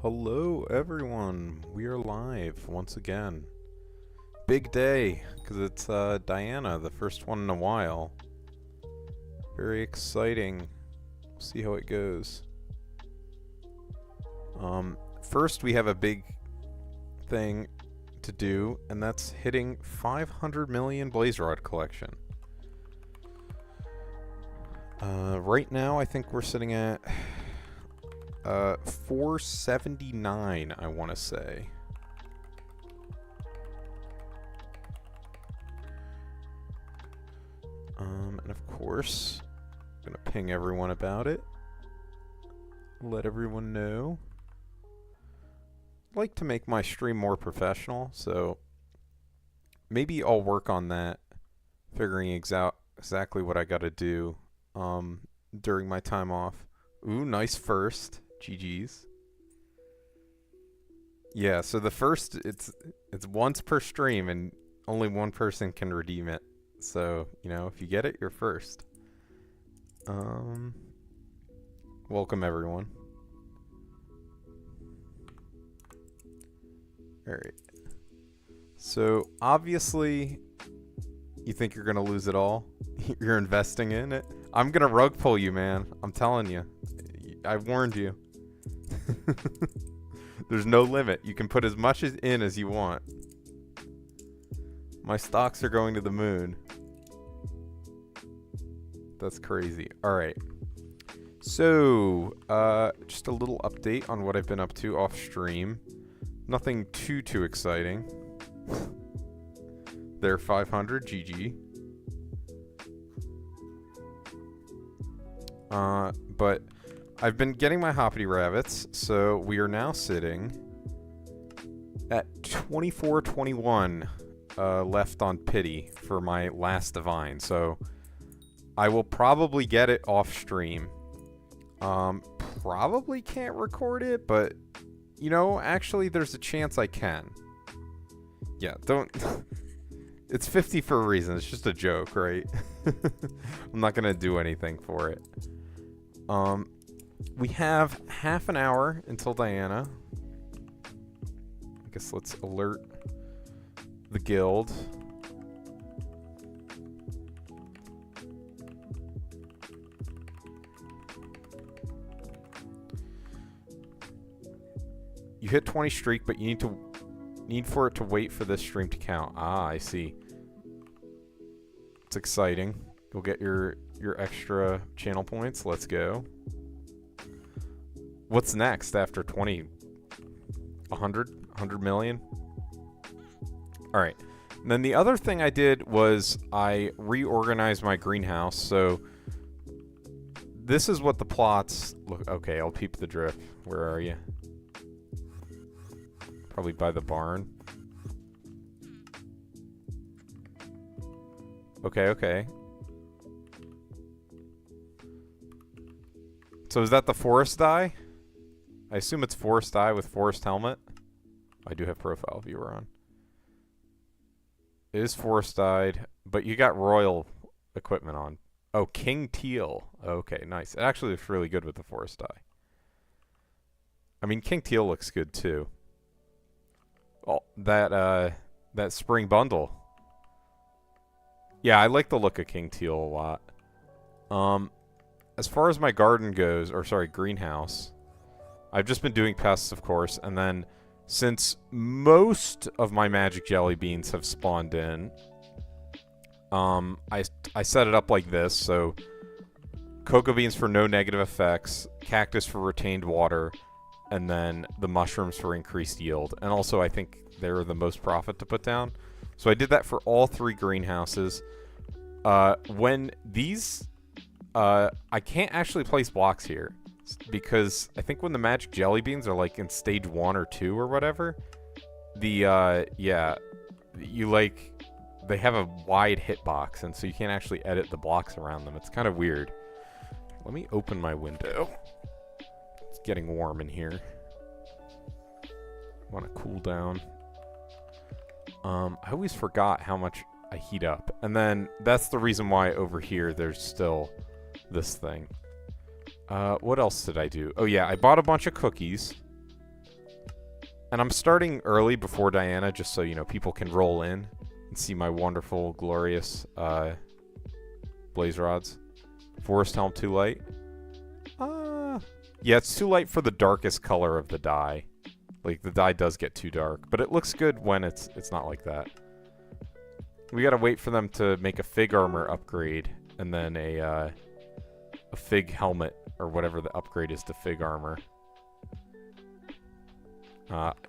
Hello everyone, we are live once again. Big day, because it's Diana, the first one in a while. Very exciting. See how it goes. First we have a big thing to do, and that's hitting 500 million Blaze Rod collection. Right now I think we're sitting at 479, I want to say. And of course, I'm gonna ping everyone about it. Let everyone know. I'd like to make my stream more professional, so maybe I'll work on that, figuring exactly what I gotta do during my time off. Ooh, nice first. GG's. Yeah, so the first, it's once per stream, and only one person can redeem it. So, you know, if you get it, you're first. Welcome everyone. Alright. So, obviously, you think you're gonna lose it all? You're investing in it? I'm gonna rug pull you, man. I'm telling you. I warned you. There's no limit. You can put as much in as you want. My stocks are going to the moon. That's crazy. Alright. So, just a little update on what I've been up to off stream. Nothing too exciting. They're 500, GG. But I've been getting my hoppity rabbits, so we are now sitting at 2421 left on pity for my last divine. So I will probably get it off stream. Probably can't record it, but you know, actually there's a chance I can. Yeah, don't it's 50 for a reason. It's just a joke, right? I'm not gonna do anything for it. We have half an hour until Diana. I guess let's alert the guild. You hit 20 streak, but you need for it to wait for this stream to count. Ah, I see. It's exciting. You'll get your extra channel points. Let's go. What's next after 20? 100 million? Alright. And then the other thing I did was I reorganized my greenhouse. So this is what the plots look. Okay, I'll peep the drift. Where are you? Probably by the barn. Okay. So is that the forest dye? I assume it's forest dye with forest helmet. I do have profile viewer on. It is forest dyed, but you got royal equipment on. Oh, King Teal. Okay, nice. It actually looks really good with the forest dye. I mean, King Teal looks good too. Oh, that spring bundle. Yeah, I like the look of King Teal a lot. As far as my garden goes, or sorry, greenhouse, I've just been doing pests, of course, and then since most of my magic jelly beans have spawned in, I set it up like this. So cocoa beans for no negative effects, cactus for retained water, and then the mushrooms for increased yield. And also I think they're the most profit to put down. So I did that for all three greenhouses. When these I can't actually place blocks here because I think when the magic jelly beans are like in stage 1 or 2 or whatever, the yeah, you like they have a wide hitbox, and so you can't actually edit the blocks around them. It's kind of weird. Let me open my window. It's getting warm in here. Want to cool down. I always forgot how much I heat up, and then that's the reason why over here there's still this thing. What else did I do? Oh yeah, I bought a bunch of cookies. And I'm starting early before Diana, just so, you know, people can roll in and see my wonderful, glorious blaze rods. Forest Helm too light? Yeah, it's too light for the darkest color of the dye. Like, the dye does get too dark, but it looks good when it's not like that. We gotta wait for them to make a Fig armor upgrade, and then a Fig helmet, or whatever the upgrade is to Fig armor.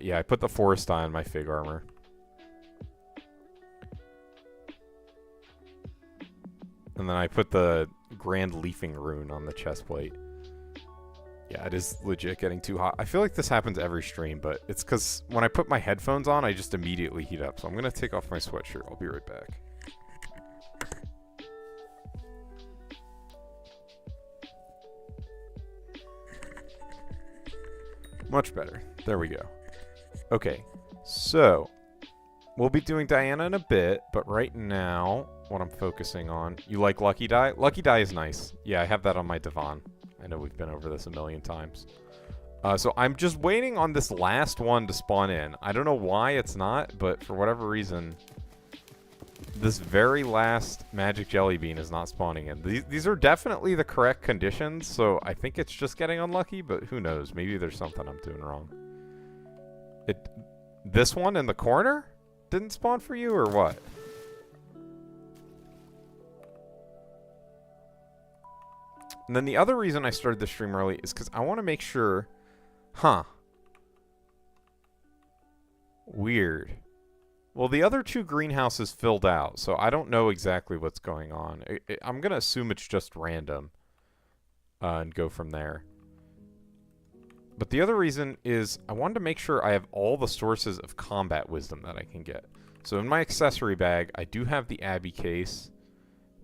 Yeah, I put the forest dye on my Fig armor. And then I put the Grand Leafing rune on the chest plate. Yeah, it is legit getting too hot. I feel like this happens every stream, but it's because when I put my headphones on, I just immediately heat up. So I'm going to take off my sweatshirt. I'll be right back. Much better. There we go. Okay, so we'll be doing Diana in a bit, but right now, what I'm focusing on... You like Lucky Die? Lucky Die is nice. Yeah, I have that on my divan. I know we've been over this a million times. So I'm just waiting on this last one to spawn in. I don't know why it's not, but for whatever reason, this very last magic jelly bean is not spawning in. These are definitely the correct conditions, so I think it's just getting unlucky, but who knows? Maybe there's something I'm doing wrong. This one in the corner didn't spawn for you, or what? And then the other reason I started the stream early is because I want to make sure... Huh. Weird. Well, the other two greenhouses filled out, so I don't know exactly what's going on. I'm going to assume it's just random and go from there. But the other reason is I wanted to make sure I have all the sources of combat wisdom that I can get. So in my accessory bag, I do have the Abbey case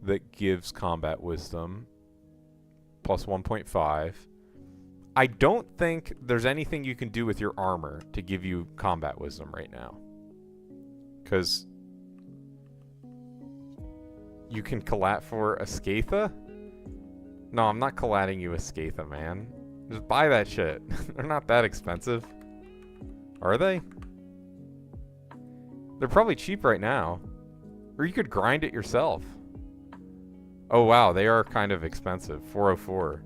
that gives combat wisdom. Plus 1.5. I don't think there's anything you can do with your armor to give you combat wisdom right now. Because you can collat for a Skatha? No, I'm not collatting you a Skatha, man. Just buy that shit. They're not that expensive. Are they? They're probably cheap right now. Or you could grind it yourself. Oh, wow, they are kind of expensive. 404.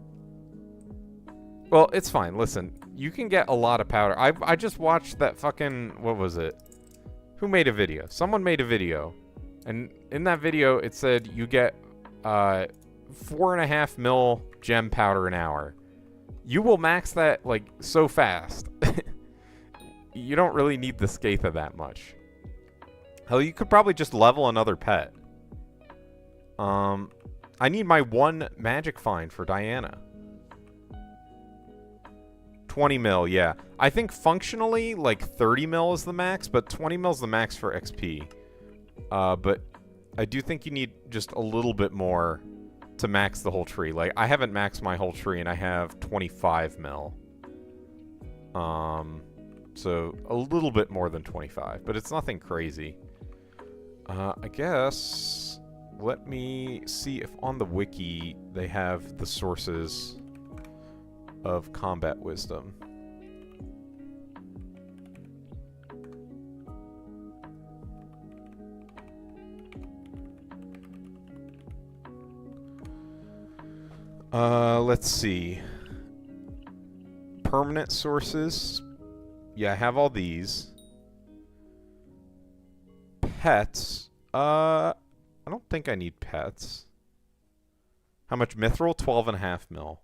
Well, it's fine. Listen, you can get a lot of powder. I just watched that fucking... What was it? Who made a video? Someone made a video. And in that video, it said you get 4.5 mil gem powder an hour. You will max that, like, so fast. You don't really need the Skatha that much. Hell, you could probably just level another pet. I need my one magic find for Diana. 20 mil, yeah. I think functionally, like, 30 mil is the max, but 20 mil is the max for XP. But I do think you need just a little bit more to max the whole tree. Like, I haven't maxed my whole tree, and I have 25 mil. So a little bit more than 25, but it's nothing crazy. I guess... Let me see if on the wiki they have the sources of combat wisdom. Let's see. Permanent sources. Yeah, I have all these. Pets. I don't think I need pets. How much mithril? 12.5 mil.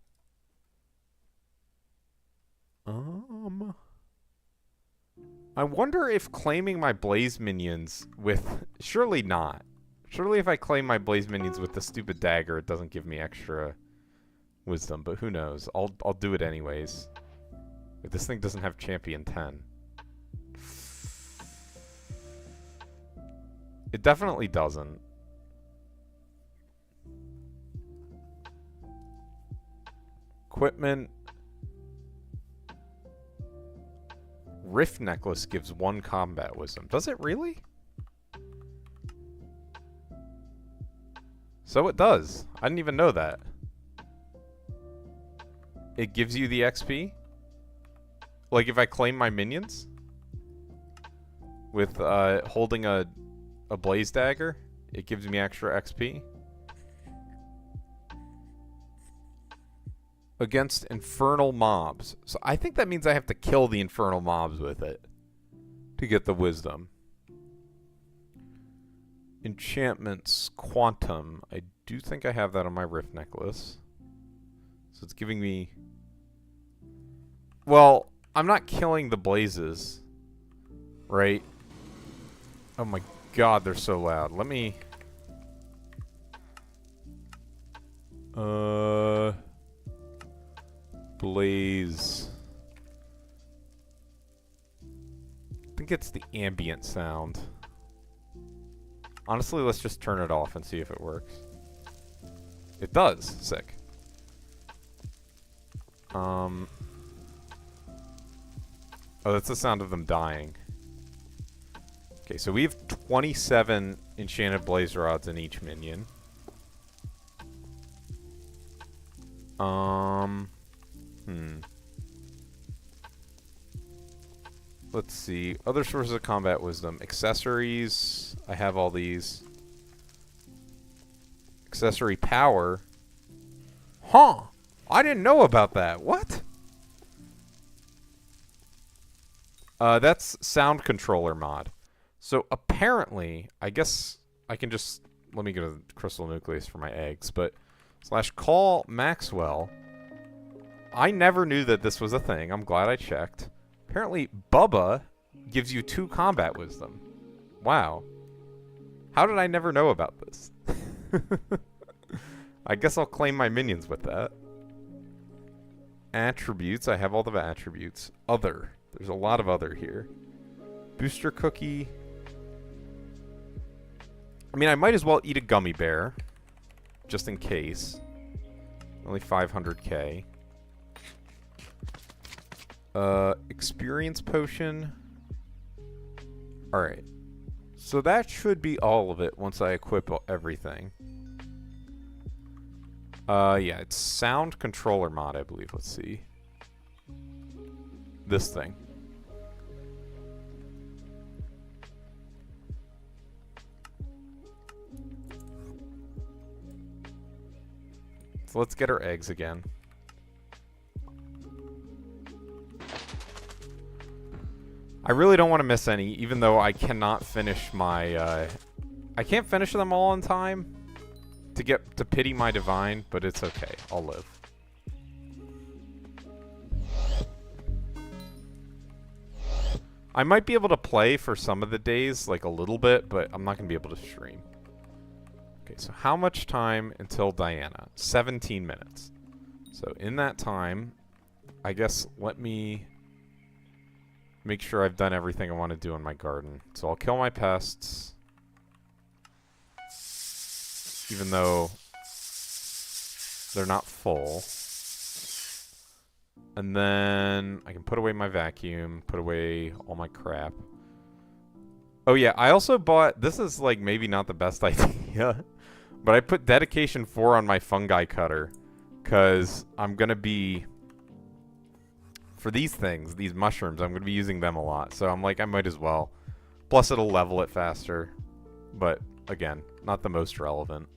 I wonder if claiming my blaze minions with... Surely not. Surely if I claim my blaze minions with the stupid dagger, it doesn't give me extra wisdom, but who knows? I'll do it anyways. If this thing doesn't have champion 10. It definitely doesn't. Equipment. Rift necklace gives 1 combat wisdom. Does it really? So it does. I didn't even know that. It gives you the XP? Like if I claim my minions? with holding a blaze dagger. It gives me extra XP. Against infernal mobs. So I think that means I have to kill the infernal mobs with it to get the wisdom. Enchantments, quantum. I do think I have that on my rift necklace. So it's giving me... Well, I'm not killing the blazes, right? Oh my god, they're so loud. Let me... Blaze. I think it's the ambient sound. Honestly, let's just turn it off and see if it works. It does. Sick. Oh, that's the sound of them dying. Okay, so we have 27 enchanted blaze rods in each minion. Let's see. Other sources of combat wisdom. Accessories. I have all these. Accessory power. Huh. I didn't know about that. What? That's sound controller mod. So apparently, I guess I can just... Let me get a crystal nucleus for my eggs, but... / call Maxwell. I never knew that this was a thing. I'm glad I checked. Apparently, Bubba gives you 2 combat wisdom. Wow. How did I never know about this? I guess I'll claim my minions with that. Attributes. I have all the attributes. Other. There's a lot of other here. Booster cookie. I mean, I might as well eat a gummy bear. Just in case. Only 500k. Experience potion. Alright. So that should be all of it once I equip everything. Yeah, it's sound controller mod, I believe. Let's see. This thing. So let's get our eggs again. I really don't want to miss any, even though I cannot finish my... I can't finish them all in time to get to pity my divine, but it's okay. I'll live. I might be able to play for some of the days, like a little bit, but I'm not going to be able to stream. Okay, so how much time until Diana? 17 minutes. So in that time, I guess let me make sure I've done everything I want to do in my garden. So I'll kill my pests. Even though they're not full. And then I can put away my vacuum, put away all my crap. Oh yeah, I also bought, this is like maybe not the best idea, but I put dedication 4 on my fungi cutter because I'm going to be, for these things, these mushrooms, I'm going to be using them a lot. So I'm like, I might as well. Plus it'll level it faster. But again, not the most relevant.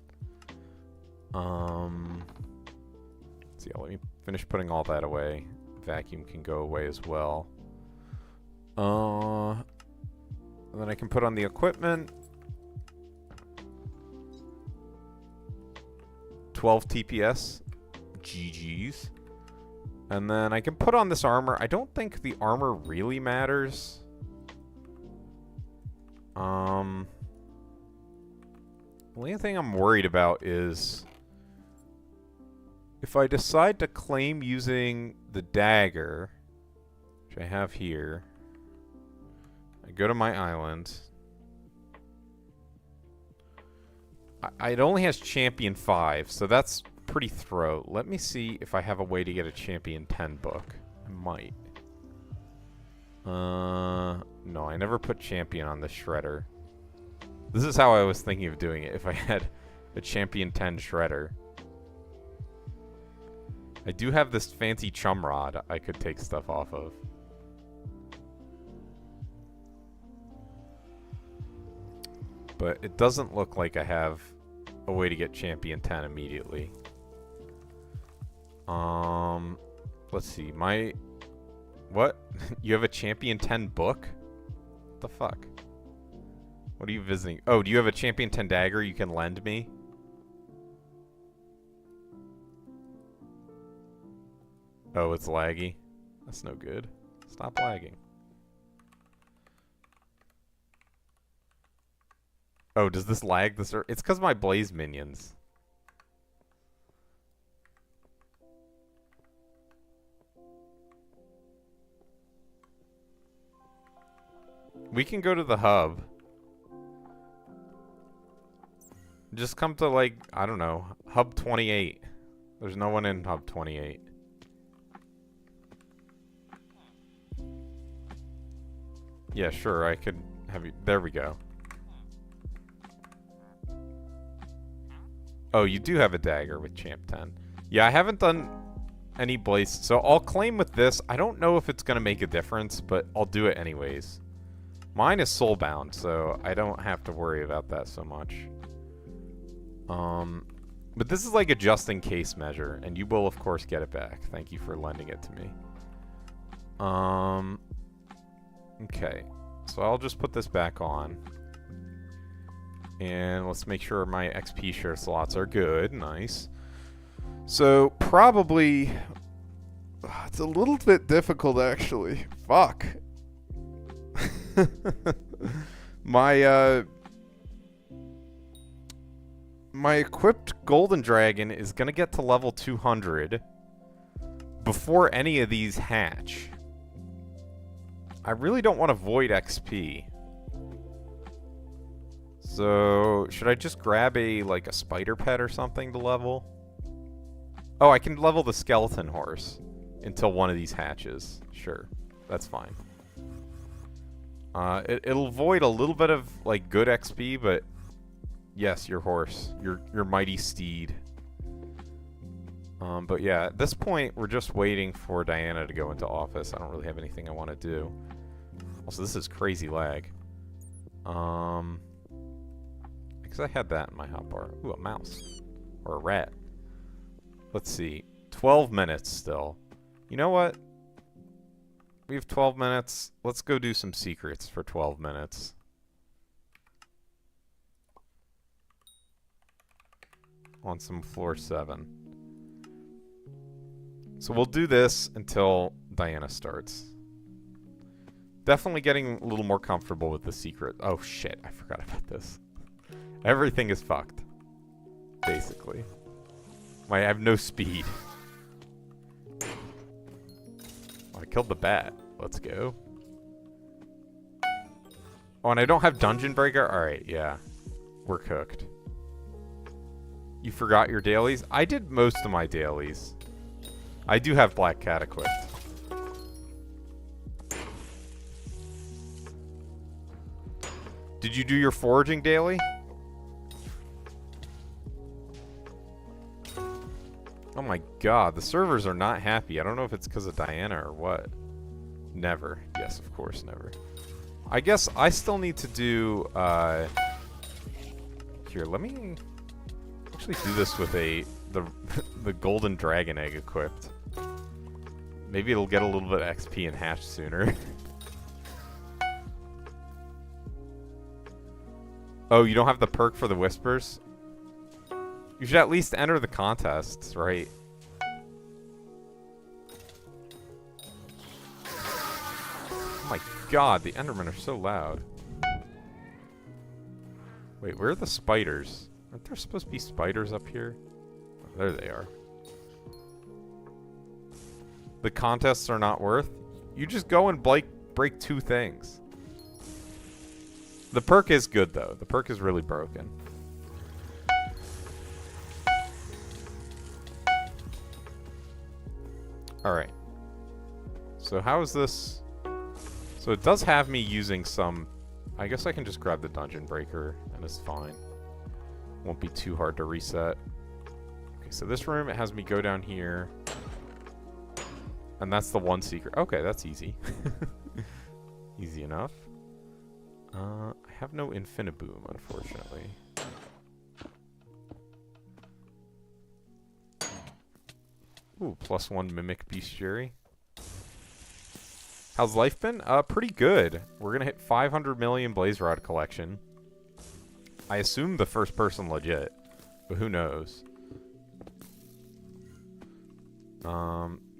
So yeah, let me finish putting all that away. Vacuum can go away as well. And then I can put on the equipment. 12 TPS. GG's. And then I can put on this armor. I don't think the armor really matters. The only thing I'm worried about is if I decide to claim using the dagger, which I have here, I go to my island. It only has champion 5, so that's pretty throat. Let me see if I have a way to get a champion 10 book. I might. No, I never put champion on the shredder. This is how I was thinking of doing it, if I had a champion 10 shredder. I do have this fancy chum rod I could take stuff off of. But it doesn't look like I have a way to get Champion 10 immediately. Let's see. What? You have a Champion 10 book? What the fuck? What are you visiting? Oh, do you have a Champion 10 dagger you can lend me? Oh, it's laggy. That's no good. Stop lagging. Oh, does this lag the server? It's because my Blaze minions. We can go to the hub. Just come to, like, I don't know, hub 28. There's no one in hub 28. Yeah, sure, I could have you. There we go. Oh, you do have a dagger with Champ 10. Yeah, I haven't done any Blaze, so I'll claim with this. I don't know if it's going to make a difference, but I'll do it anyways. Mine is soulbound, so I don't have to worry about that so much. But this is like a just-in-case measure, and you will, of course, get it back. Thank you for lending it to me. Okay, so I'll just put this back on. And let's make sure my XP share slots are good. Nice. So, probably... It's a little bit difficult, actually. Fuck. My equipped golden dragon is gonna get to level 200 before any of these hatch. I really don't want to void XP. So, should I just grab a spider pet or something to level? Oh, I can level the skeleton horse until one of these hatches. Sure, that's fine. It'll void a little bit of good XP, but yes, your horse, your mighty steed. But yeah, at this point, we're just waiting for Diana to go into office. I don't really have anything I want to do. Also, this is crazy lag. Because I had that in my hotbar. Ooh, a mouse. Or a rat. Let's see. 12 minutes still. You know what? We have 12 minutes. Let's go do some secrets for 12 minutes. On some floor 7. So we'll do this until Diana starts. Definitely getting a little more comfortable with the secret. Oh shit, I forgot about this. Everything is fucked. Basically. I have no speed. Oh, I killed the bat. Let's go. Oh, and I don't have Dungeon Breaker? Alright, yeah. We're cooked. You forgot your dailies? I did most of my dailies. I do have Black Cat equipped. Did you do your foraging daily? Oh my god, the servers are not happy. I don't know if it's because of Diana or what. Never. Yes, of course, never. I guess I still need to do, Here, let me actually do this with the golden dragon egg equipped. Maybe it'll get a little bit of XP and hatch sooner. Oh, you don't have the perk for the whispers? You should at least enter the contests, right? Oh my god, the Endermen are so loud. Wait, where are the spiders? Aren't there supposed to be spiders up here? Oh, there they are. The contests are not worth? You just go and break 2 things. The perk is good, though. The perk is really broken. Alright. So how is this? So it does have me using some... I guess I can just grab the Dungeon Breaker, and it's fine. Won't be too hard to reset. Okay, so this room, it has me go down here. And that's the one secret. Okay, that's easy. Easy enough. I have no Infiniboom, unfortunately. Ooh, +1 Mimic Bestiary. How's life been? Pretty good. We're gonna hit 500 million Blaze Rod collection. I assume the first person legit, but who knows?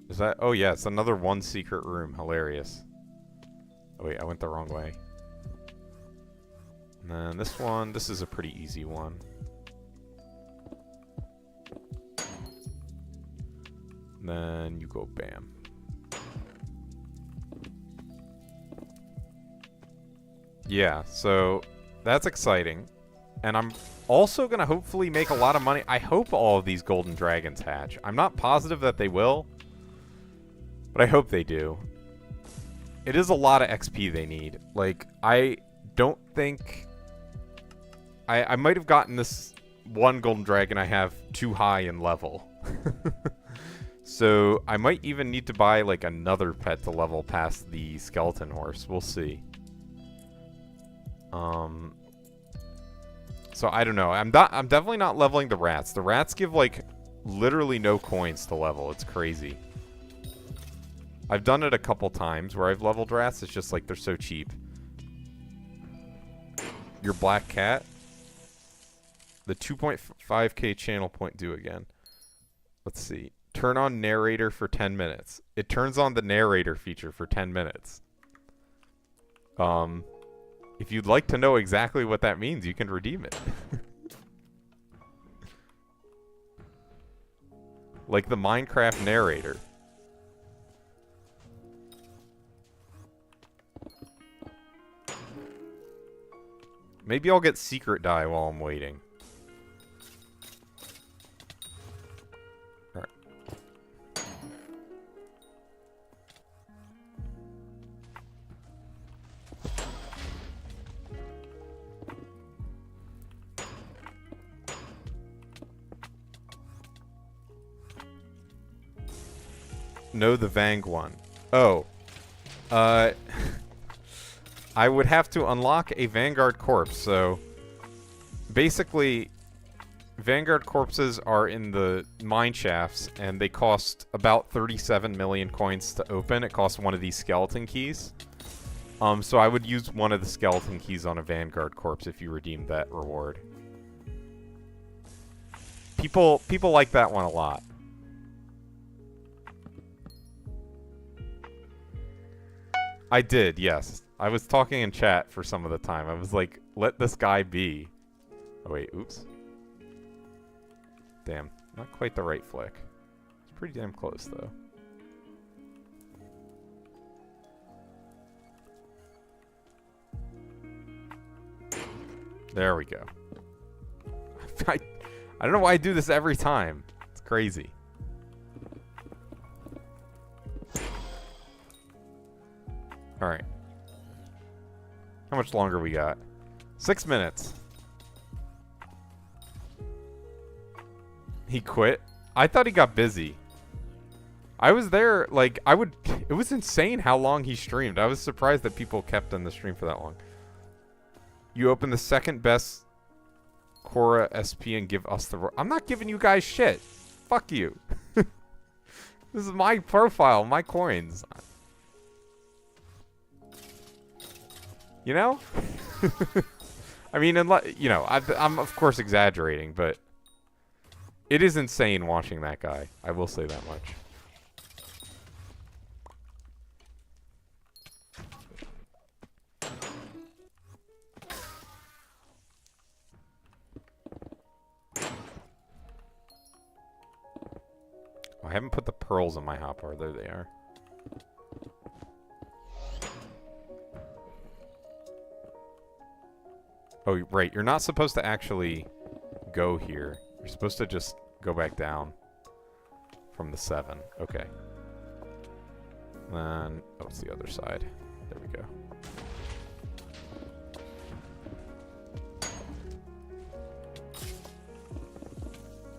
Is that? Oh yeah, it's another one secret room. Hilarious. Oh wait, I went the wrong way. And then this one, this is a pretty easy one. And then you go bam. Yeah, so that's exciting. And I'm also going to hopefully make a lot of money. I hope all of these golden dragons hatch. I'm not positive that they will, but I hope they do. It is a lot of XP they need. Like, I don't think... I might have gotten this one golden dragon I have too high in level. So I might even need to buy, like, another pet to level past the skeleton horse. We'll see. So I don't know. I'm definitely not leveling the rats. The rats give, like, literally no coins to level. It's crazy. I've done it a couple times where I've leveled rats. It's just like they're so cheap. Your black cat. The 2.5k channel point do again. Let's see. Turn on narrator for 10 minutes. It turns on the narrator feature for 10 minutes. If you'd like to know exactly what that means, you can redeem it. Like the Minecraft narrator. Maybe I'll get secret dye while I'm waiting. Alright. No, the Vang one. Oh. I would have to unlock a Vanguard corpse, so basically Vanguard corpses are in the mine shafts and they cost about 37 million coins to open. It costs one of these skeleton keys. So I would use one of the skeleton keys on a Vanguard corpse if you redeem that reward. People like that one a lot. I did, yes. I was talking in chat for some of the time. I was like, let this guy be. Oh, wait, oops. Damn, not quite the right flick. It's pretty damn close, though. There we go. I don't know why I do this every time. It's crazy. Alright. How much longer we got? 6 minutes. He quit? I thought he got busy. I was there, like, it was insane how long he streamed. I was surprised that people kept in the stream for that long. You open the second best Cora SP and give us the... I'm not giving you guys shit. Fuck you. This is my profile, my coins. You know? I mean, you know, I'm of course exaggerating, but it is insane watching that guy. I will say that much. Oh, I haven't put the pearls in my hotbar. There they are. Oh, right. You're not supposed to actually go here. You're supposed to just go back down from the 7. Okay. Then, oh, it's the other side. There we go.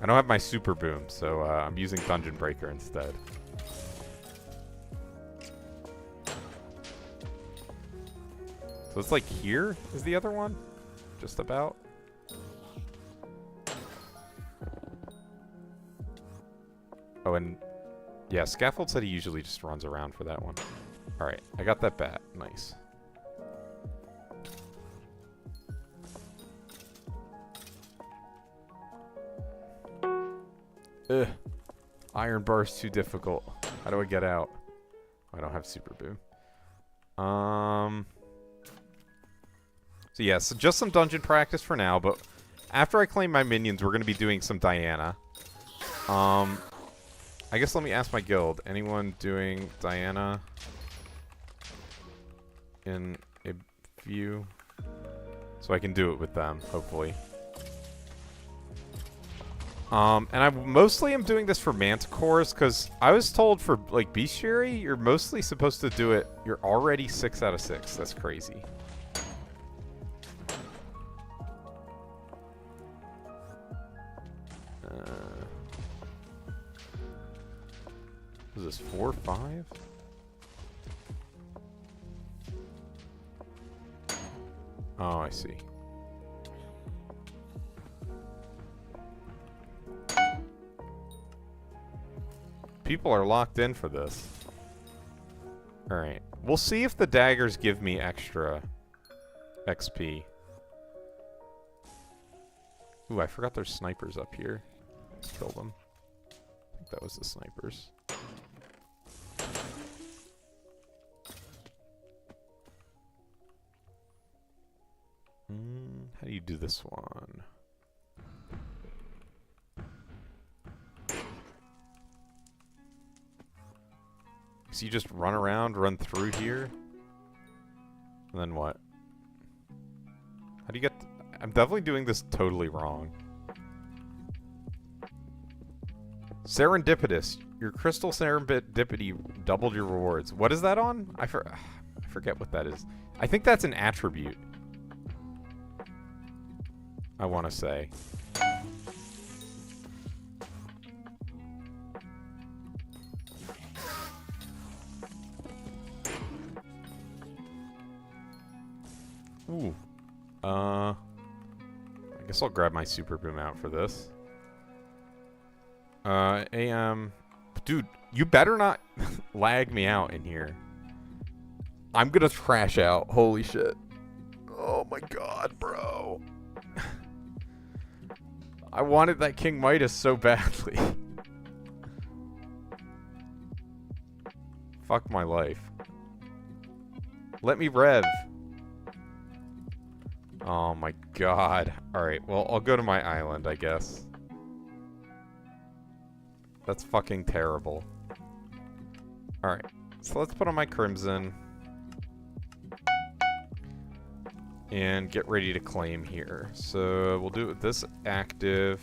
I don't have my super boom, so I'm using Dungeon Breaker instead. So it's like here is the other one? Just about. Oh, and yeah, Scaffold said he usually just runs around for that one. Alright, I got that bat. Nice. Ugh. Iron bar's too difficult. How do I get out? I don't have super boom. So yeah, so just some dungeon practice for now, but after I claim my minions, we're going to be doing some Diana. I guess let me ask my guild. Anyone doing Diana in a view? So I can do it with them, hopefully. And I mostly am doing this for Manticores, because I was told for, like, Bestiary, you're mostly supposed to do it. You're already 6 out of 6. That's crazy. Is this 4 or 5? Oh, I see. People are locked in for this. Alright. We'll see if the daggers give me extra XP. Ooh, I forgot there's snipers up here. Let's kill them. I think that was the snipers. How do you do this one? So you just run around, run through here? And then what? How do you get... I'm definitely doing this totally wrong. Serendipitous. Your crystal serendipity doubled your rewards. What is that on? I forget what that is. I think that's an attribute. I want to say. Ooh. I guess I'll grab my super boom out for this. Dude, you better not lag me out in here. I'm gonna crash out. Holy shit. Oh my god, bro. I wanted that King Midas so badly. Fuck my life. Let me rev. Oh my god. Alright, well, I'll go to my island, I guess. That's fucking terrible. Alright, so let's put on my Crimson. And get ready to claim here. So we'll do it with this active.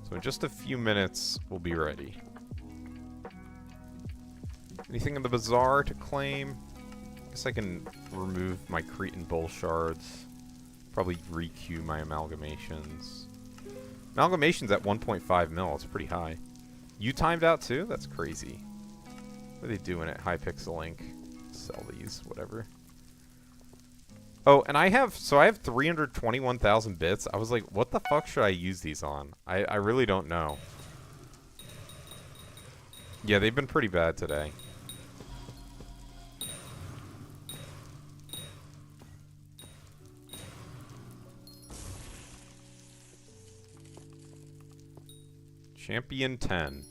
So in just a few minutes, we'll be ready. Anything in the bazaar to claim? I guess I can remove my Cretan Bull shards. Probably re-queue my amalgamations. Amalgamation's at 1.5 mil. It's pretty high. You timed out too? That's crazy. What are they doing at Hypixel Inc? Sell these, whatever. Oh, and I have 321,000 bits. I was like, what the fuck should I use these on? I really don't know. Yeah, they've been pretty bad today. Champion 10.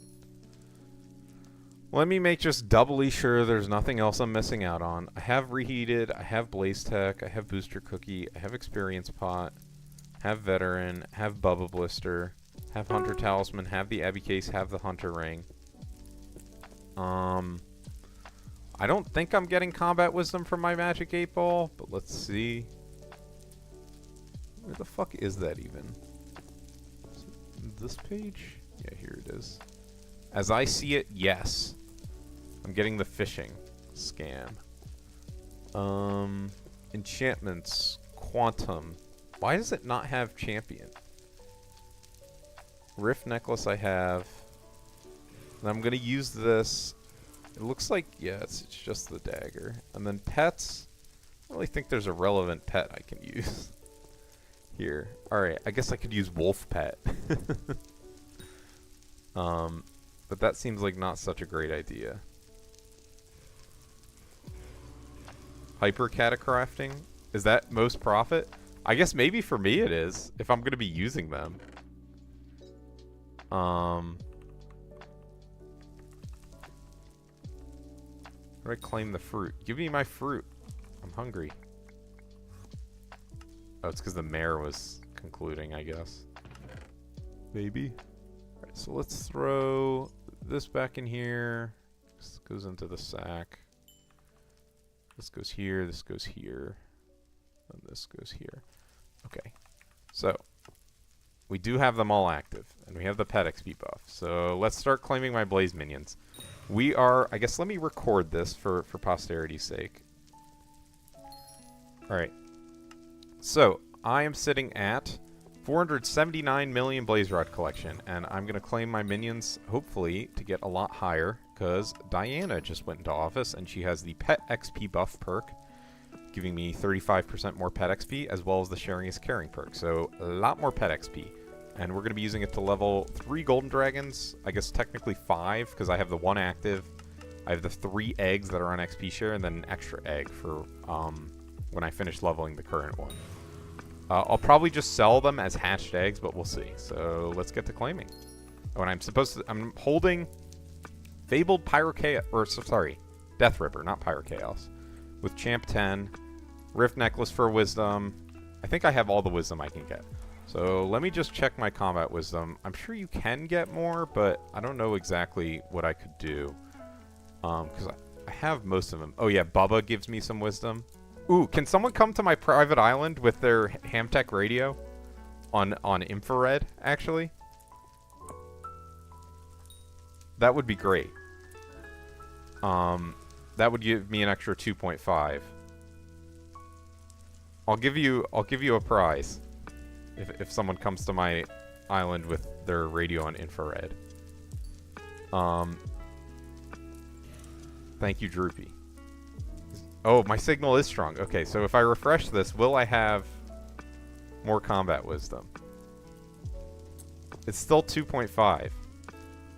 Let me make just doubly sure there's nothing else I'm missing out on. I have Reheated, I have Blaze Tech, I have Booster Cookie, I have Experience Pot, have Veteran, have Bubba Blister, have Hunter Talisman, have the Abbey Case, have the Hunter Ring. I don't think I'm getting Combat Wisdom from my Magic 8 Ball, but let's see. Where the fuck is that even? Is it this page? Yeah, here it is. As I see it, yes. I'm getting the fishing scam. Enchantments. Quantum. Why does it not have champion? Rift necklace I have. And I'm going to use this. It looks like, yeah, it's just the dagger. And then pets. don't really think there's a relevant pet I can use here. Alright, I guess I could use wolf pet. But that seems like not such a great idea. Hyper catacrafting? Is that most profit? I guess maybe for me it is, if I'm going to be using them. How do I claim the fruit? Give me my fruit. I'm hungry. Oh, it's because the mare was concluding, I guess. Maybe. Alright, so let's throw this back in here. This goes into the sack. This goes here, this goes here. And this goes here. Okay. So, we do have them all active. And we have the pet XP buff. So, let's start claiming my Blaze minions. We are... I guess let me record this for posterity's sake. Alright. So, I am sitting at 479 million Blaze Rod collection. And I'm going to claim my minions, hopefully, to get a lot higher. Because Diana just went into office, and she has the Pet XP buff perk, giving me 35% more Pet XP, as well as the Sharing is Caring perk. So, a lot more Pet XP. And we're going to be using it to level 3 Golden Dragons. I guess technically 5, because I have the 1 active. I have the 3 eggs that are on XP share, and then an extra egg for when I finish leveling the current one. I'll probably just sell them as hatched eggs, but we'll see. So, let's get to claiming. Oh, and I'm holding... Fabled Pyrochaos, or sorry, Death Ripper, not Pyrochaos, with Champ 10, Rift Necklace for Wisdom. I think I have all the Wisdom I can get. So let me just check my Combat Wisdom. I'm sure you can get more, but I don't know exactly what I could do. Because I have most of them. Oh yeah, Bubba gives me some Wisdom. Ooh, can someone come to my private island with their Hamtech radio? On infrared, actually? That would be great. That would give me an extra 2.5. I'll give you a prize if someone comes to my island with their radio on infrared. Thank you, Droopy. Oh, my signal is strong. Okay, so if I refresh this, will I have more combat wisdom? It's still 2.5.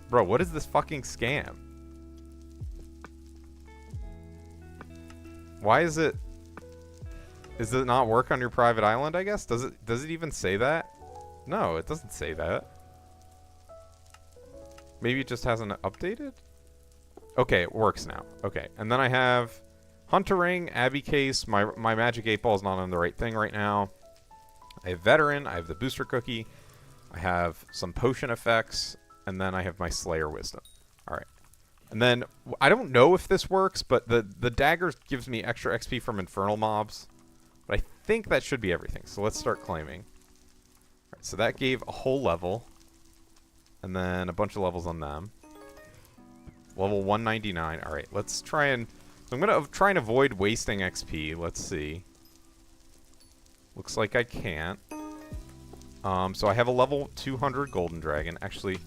Bro, what is this fucking scam? Why is it... Does it not work on your private island, I guess? Does it even say that? No, it doesn't say that. Maybe it just hasn't updated? Okay, it works now. Okay, and then I have Hunter Ring, Abbey Case. My Magic 8 Ball is not on the right thing right now. I have Veteran. I have the Booster Cookie. I have some Potion effects. And then I have my Slayer Wisdom. Alright. And then, I don't know if this works, but the dagger gives me extra XP from Infernal Mobs. But I think that should be everything. So let's start claiming. Alright, so that gave a whole level. And then a bunch of levels on them. Level 199. Alright, let's try and... I'm going to try and avoid wasting XP. Let's see. Looks like I can't. So I have a level 200 Golden Dragon. Actually,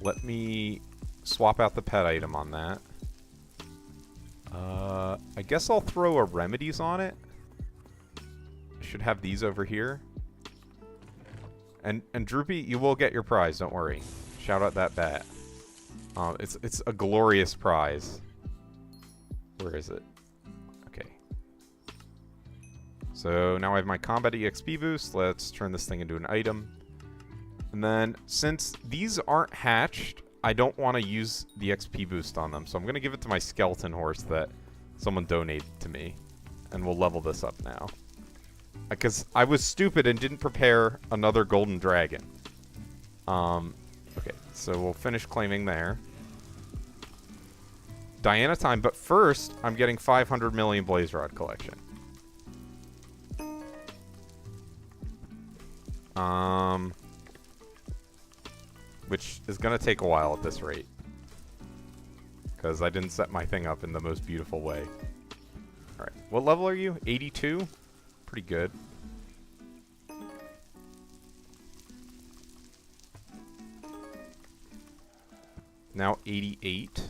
let me swap out the pet item on that. I guess I'll throw a Remedies on it. I should have these over here. And Droopy, you will get your prize, don't worry. Shout out that bat. It's a glorious prize. Where is it? Okay. So now I have my Combat EXP boost. Let's turn this thing into an item. And then, since these aren't hatched, I don't want to use the XP boost on them. So I'm going to give it to my skeleton horse that someone donated to me. And we'll level this up now. Because I was stupid and didn't prepare another golden dragon. Okay, so we'll finish claiming there. Diana time, but first, I'm getting 500 million Blaze Rod collection. Which is going to take a while at this rate. Because I didn't set my thing up in the most beautiful way. Alright, what level are you? 82? Pretty good. Now 88.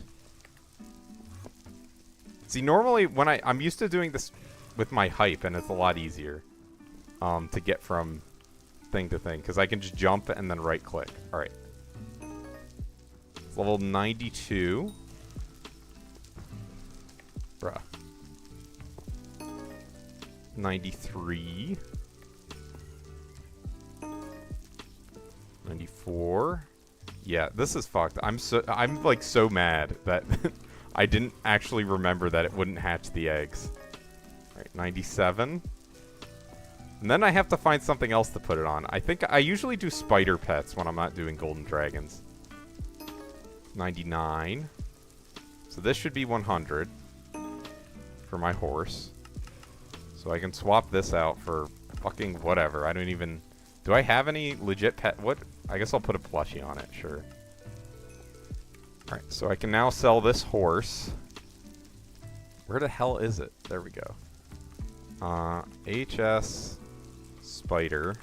See, normally when I'm used to doing this with my hype, and it's a lot easier to get from thing to thing, because I can just jump and then right-click. All right. It's level 92. Bruh. 93. 94. Yeah, this is fucked. I'm like so mad that I didn't actually remember that it wouldn't hatch the eggs. Alright, 97. And then I have to find something else to put it on. I think I usually do spider pets when I'm not doing golden dragons. 99. So this should be 100 for my horse. So I can swap this out for fucking whatever. I don't even... Do I have any legit pet? What? I guess I'll put a plushie on it, sure. Alright, so I can now sell this horse. Where the hell is it? There we go. HS Spider.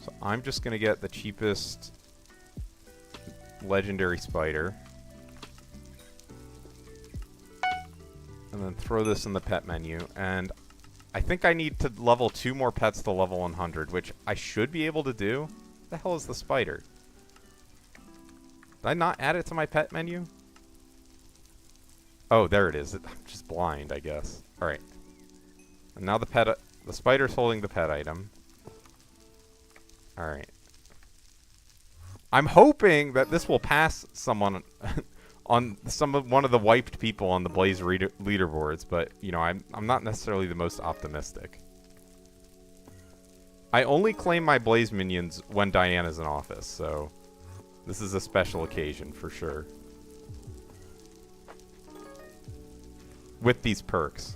So I'm just going to get the cheapest legendary spider. And then throw this in the pet menu. And I think I need to level 2 more pets to level 100, which I should be able to do. What the hell is the spider? Did I not add it to my pet menu? Oh, there it is. I'm just blind, I guess. Alright. And now the spider's holding the pet item. Alright. I'm hoping that this will pass someone on one of the wiped people on the Blaze leaderboards, but you know, I'm not necessarily the most optimistic. I only claim my Blaze minions when Diana's in office, so this is a special occasion for sure. With these perks.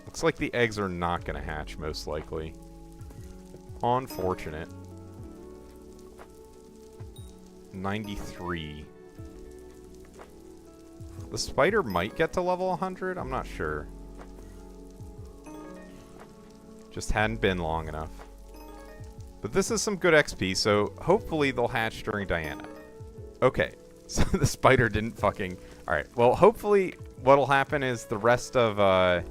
Looks like the eggs are not going to hatch, most likely. Unfortunate. 93. The spider might get to level 100? I'm not sure. Just hadn't been long enough. But this is some good XP, so hopefully they'll hatch during Diana. Okay, so the spider didn't fucking... Alright, well, hopefully what'll happen is the rest of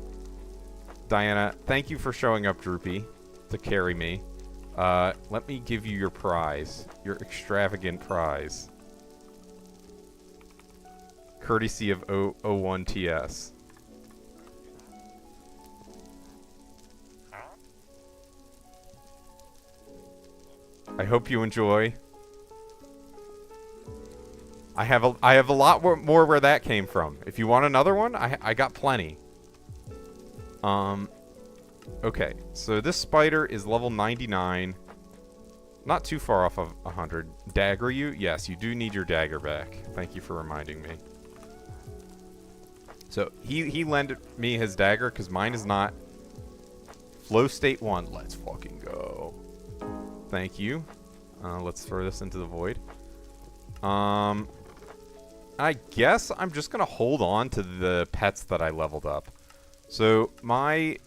Diana... Thank you for showing up, Droopy, to carry me. Let me give you your prize. Your extravagant prize. Courtesy of 01TS. I hope you enjoy. I have a lot more where that came from. If you want another one, I got plenty. Okay, so this spider is level 99. Not too far off of 100. Dagger you? Yes, you do need your dagger back. Thank you for reminding me. So, he lended me his dagger because mine is not. Flow state 1. Let's fucking go. Thank you. Let's throw this into the void. I guess I'm just going to hold on to the pets that I leveled up. So, my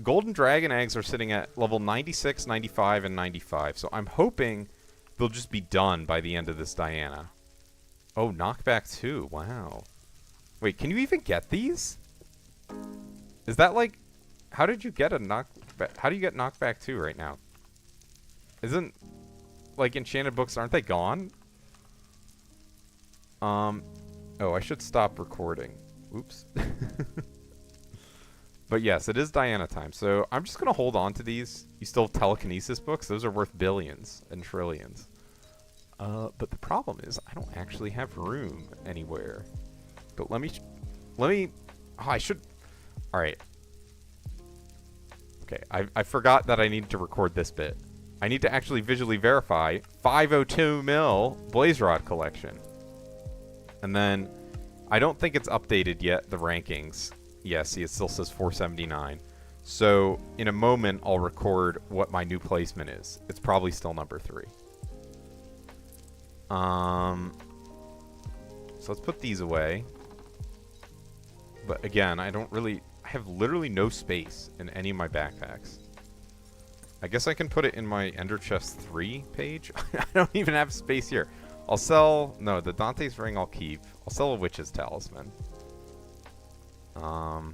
golden dragon eggs are sitting at level 96, 95, and 95. So, I'm hoping they'll just be done by the end of this Diana. Oh, knockback 2. Wow. Wait, can you even get these? Is that like... How did you get a knockback... How do you get knockback 2 right now? Isn't... Like, enchanted books, aren't they gone? Oh, I should stop recording. Oops. But yes, it is Diana time. So I'm just going to hold on to these. You still have telekinesis books? Those are worth billions and trillions. But the problem is I don't actually have room anywhere. But let me... Oh, I should... Alright. Okay, I forgot that I needed to record this bit. I need to actually visually verify 502 mil Blaze Rod collection. And then, I don't think it's updated yet, the rankings. Yeah, see, it still says 479. So, in a moment, I'll record what my new placement is. It's probably still number 3. So let's put these away. But again, I have literally no space in any of my backpacks. I guess I can put it in my Ender Chest 3 page. I don't even have space here. I'll sell... No, the Dante's Ring I'll keep. I'll sell a Witch's Talisman. And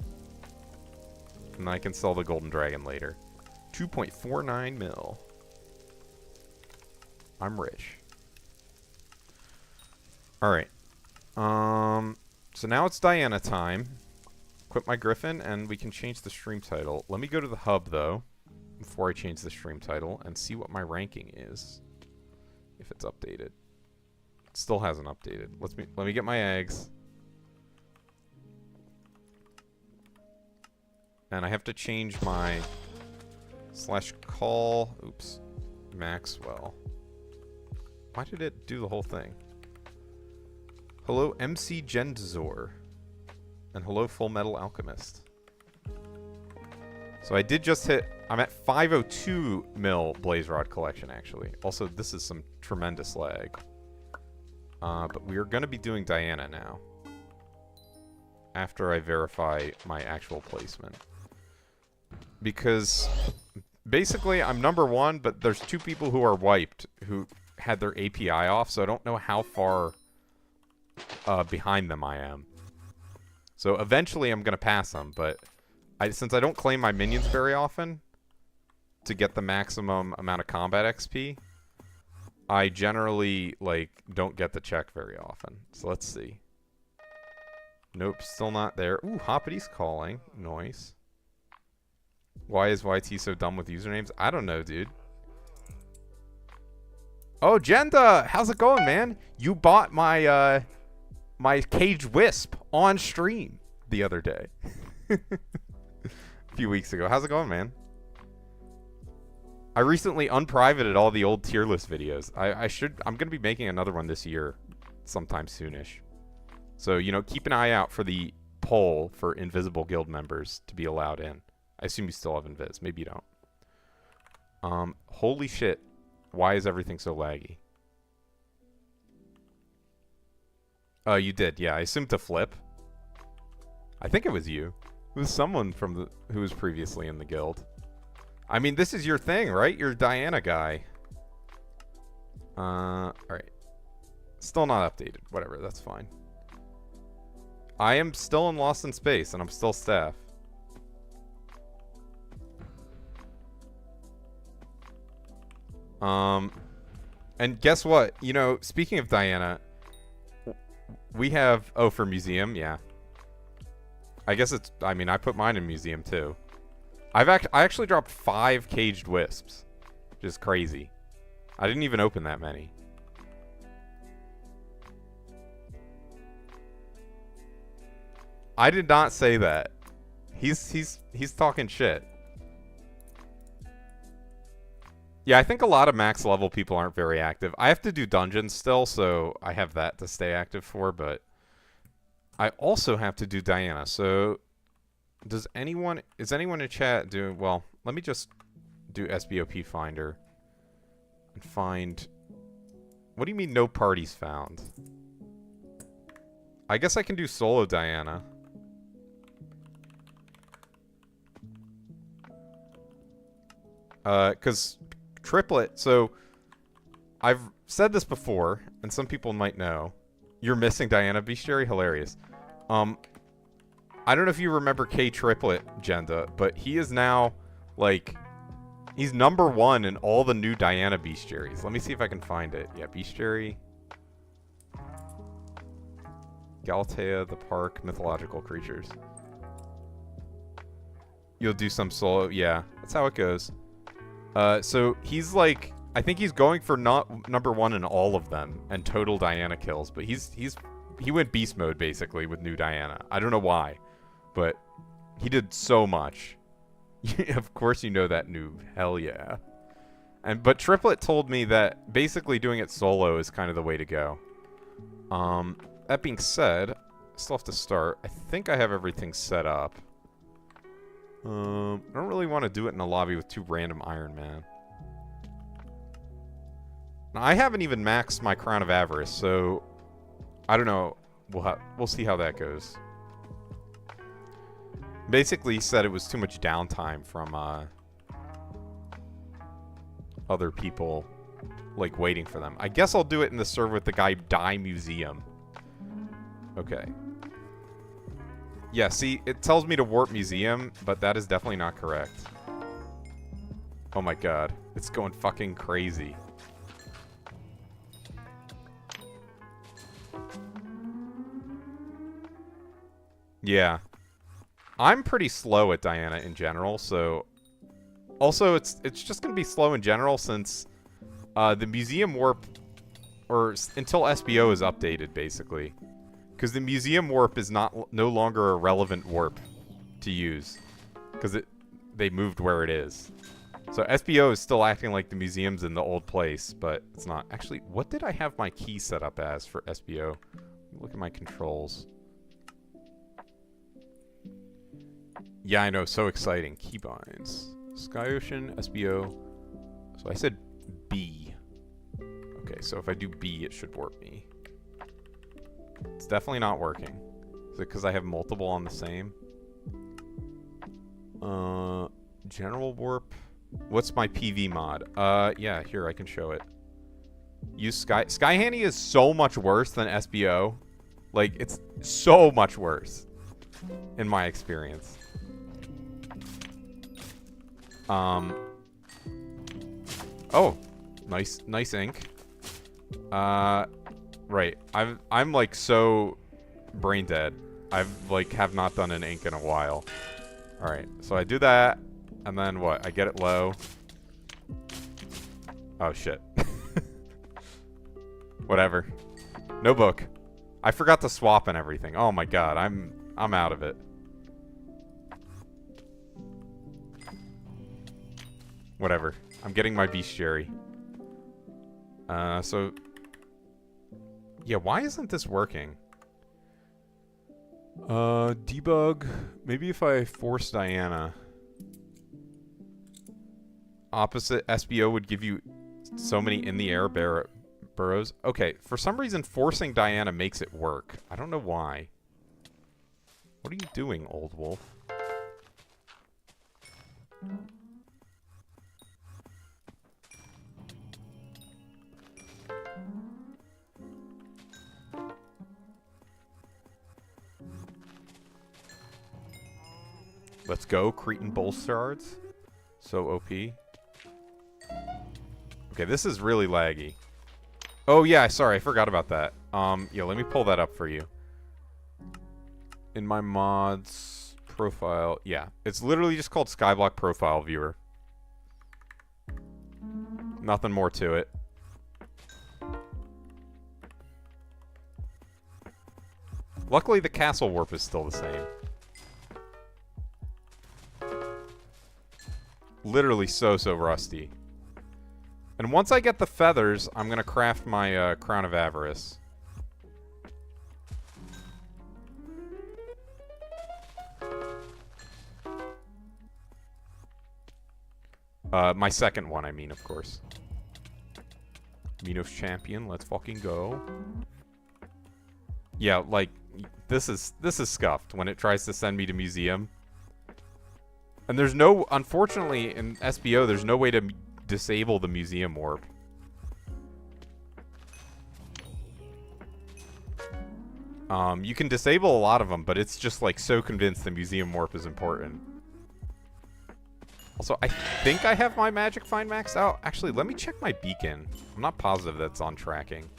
I can sell the Golden Dragon later. 2.49 mil. I'm rich. Alright. So now it's Diana time. Equip my Griffin, and we can change the stream title. Let me go to the hub, though, before I change the stream title, and see what my ranking is. If it's updated. It still hasn't updated. Let me get my eggs. And I have to change my /call. Oops. Maxwell. Why did it do the whole thing? Hello, MC Genzor. And hello, Full Metal Alchemist. So I did just hit... I'm at 502 mil Blaze Rod collection, actually. Also, this is some tremendous lag. But we are going to be doing Diana now. After I verify my actual placement. Because... basically, I'm number 1, but there's 2 people who are wiped who had their API off, so I don't know how far behind them I am. So eventually I'm going to pass them, but since I don't claim my minions very often to get the maximum amount of combat XP, I generally, like, don't get the check very often. So let's see. Nope, still not there. Ooh, Hoppity's calling. Nice. Why is YT so dumb with usernames? I don't know, dude. Oh, Jenda! How's it going, man? You bought my, my Cage Wisp on stream the other day. A few weeks ago. How's it going, man? I recently unprivated all the old tier list videos. I'm going to be making another one this year sometime soonish. So, you know, keep an eye out for the poll for invisible guild members to be allowed in. I assume you still have invis. Maybe you don't. Holy shit. Why is everything so laggy? Oh, you did. Yeah, I assumed to flip. I think it was you. It was someone from who was previously in the guild. I mean, this is your thing, right? You're a Diana guy. Alright. Still not updated. Whatever, that's fine. I am still in Lost in Space, and I'm still staff. And guess what? You know, speaking of Diana, we have... Oh, for museum? Yeah. I guess it's... I mean, I put mine in museum, too. I actually dropped 5 caged wisps. Which is crazy. I didn't even open that many. I did not say that. He's talking shit. Yeah, I think a lot of max level people aren't very active. I have to do dungeons still, so I have that to stay active for, but I also have to do Diana. So is anyone in chat doing... Well, let me just do SBOP Finder and find... What do you mean no parties found? I guess I can do solo Diana. Because triplet, so I've said this before, and some people might know. You're missing Diana Bestiary? Hilarious. I don't know if you remember K Triplet, Jenda, but he is now, like, he's number 1 in all the new Diana Bestiaries. Let me see if I can find it. Yeah, Bestiary. Galatea, the park, mythological creatures. You'll do some solo. Yeah, that's how it goes. So he's like, I think he's going for number 1 in all of them and total Diana kills, but he went beast mode basically with new Diana. I don't know why, but he did so much. Of course you know that noob. Hell yeah. But Triplet told me that basically doing it solo is kind of the way to go. That being said, I still have to start. I think I have everything set up. I don't really want to do it in a lobby with 2 random Iron Man. Now, I haven't even maxed my Crown of Avarice, so I don't know. We'll see how that goes. Basically, he said it was too much downtime from other people like, waiting for them. I guess I'll do it in the server with the guy Die Museum. Okay. Yeah, see, it tells me to warp museum, but that is definitely not correct. Oh my god. It's going fucking crazy. Yeah. I'm pretty slow at Diana in general, so... Also, it's just gonna be slow in general since the museum warp... Or until SBO is updated, basically. Because the museum warp is no longer a relevant warp to use. Because they moved where it is. So SBO is still acting like the museum's in the old place, but it's not. Actually, what did I have my key set up as for SBO? Look at my controls. Yeah, I know. So exciting. Keybinds. Sky Ocean, SBO. So I said B. Okay, so if I do B, it should warp me. It's definitely not working. Is it because I have multiple on the same? General warp. What's my PV mod? Yeah, here, I can show it. Use Sky... Sky Handy is so much worse than SBO. Like, it's so much worse. In my experience. Oh. Nice ink. Right. I'm like so brain dead. I've like have not done an ink in a while. Alright, so I do that, and then what? I get it low. Oh shit. Whatever. No book. I forgot to swap and everything. Oh my god, I'm out of it. Whatever. I'm getting my bestiary. So yeah, why isn't this working? Debug. Maybe if I force Diana. Opposite SBO would give you so many in the air burrows. Okay, for some reason forcing Diana makes it work. I don't know why. What are you doing, old wolf? Let's go, Cretan Bolstards. So OP. Okay, this is really laggy. Oh yeah, sorry, I forgot about that. Yeah, let me pull that up for you. In my mods profile, yeah. It's literally just called Skyblock Profile Viewer. Nothing more to it. Luckily, the castle warp is still the same. Literally so rusty. And once I get the feathers, I'm gonna craft my Crown of Avarice. My second one, I mean, of course. Minos Champion, let's fucking go. Yeah, like, this is scuffed when it tries to send me to museum. And there's no, unfortunately, in SBO, there's no way to disable the museum warp. You can disable a lot of them, but it's just, like, so convinced the museum warp is important. Also, I think I have my Magic Find maxed out. Actually, let me check my beacon. I'm not positive that's on tracking.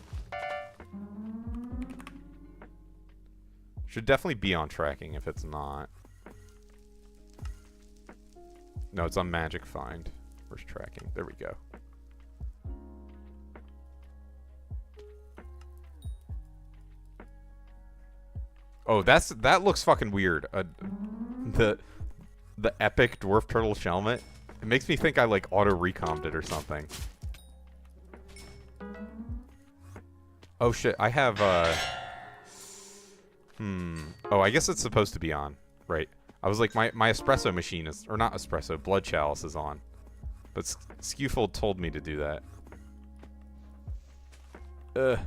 Should definitely be on tracking if it's not. No, it's on Magic Find. Where's tracking? There we go. Oh, that looks fucking weird. The epic dwarf turtle shelmet. It makes me think I like auto recommed it or something. Oh shit, I have Oh, I guess it's supposed to be on. Right. I was like, my espresso machine is, or not espresso, blood chalice is on. But Skewfold told me to do that. Ugh.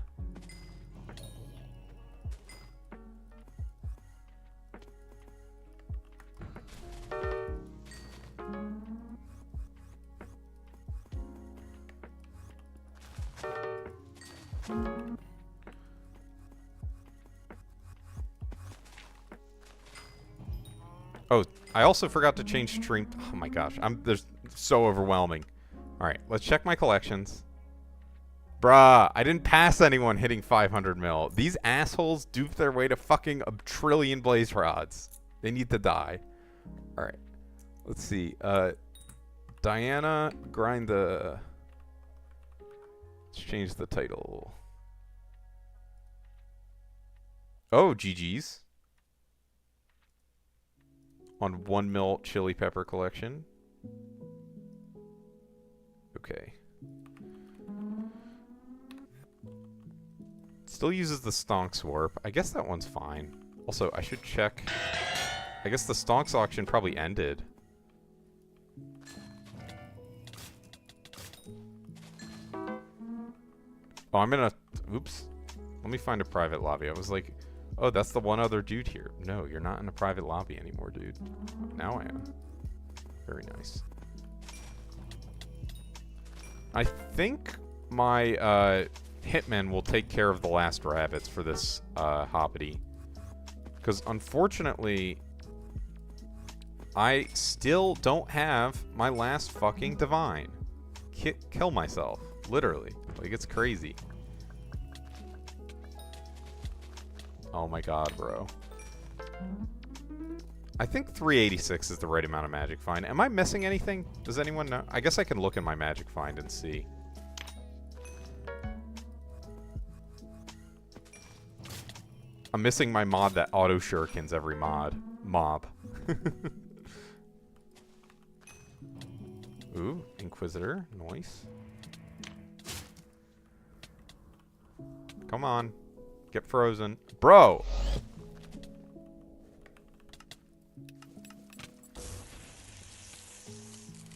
Oh, I also forgot to change stream. Oh my gosh, there's so overwhelming. All right, let's check my collections. Bruh, I didn't pass anyone hitting 500 mil. These assholes duped their way to fucking a trillion blaze rods. They need to die. All right, let's see. Diana, grind the. Let's change the title. Oh, GG's. On 1 mil chili pepper collection. Okay. Still uses the Stonks warp. I guess that one's fine. Also, I should check. I guess the Stonks auction probably ended. Oh, I'm in a... Oops. Let me find a private lobby. I was like, oh, that's the one other dude here. No, you're not in a private lobby anymore, dude. Now I am. Very nice. I think my hitmen will take care of the last rabbits for this hoppity. Because unfortunately, I still don't have my last fucking divine. Kill myself. Literally. Like, it's crazy. Oh my god, bro. I think 386 is the right amount of magic find. Am I missing anything? Does anyone know? I guess I can look in my magic find and see. I'm missing my mod that auto shurikens every mob. Ooh, Inquisitor. Nice. Come on. Get frozen. Bro!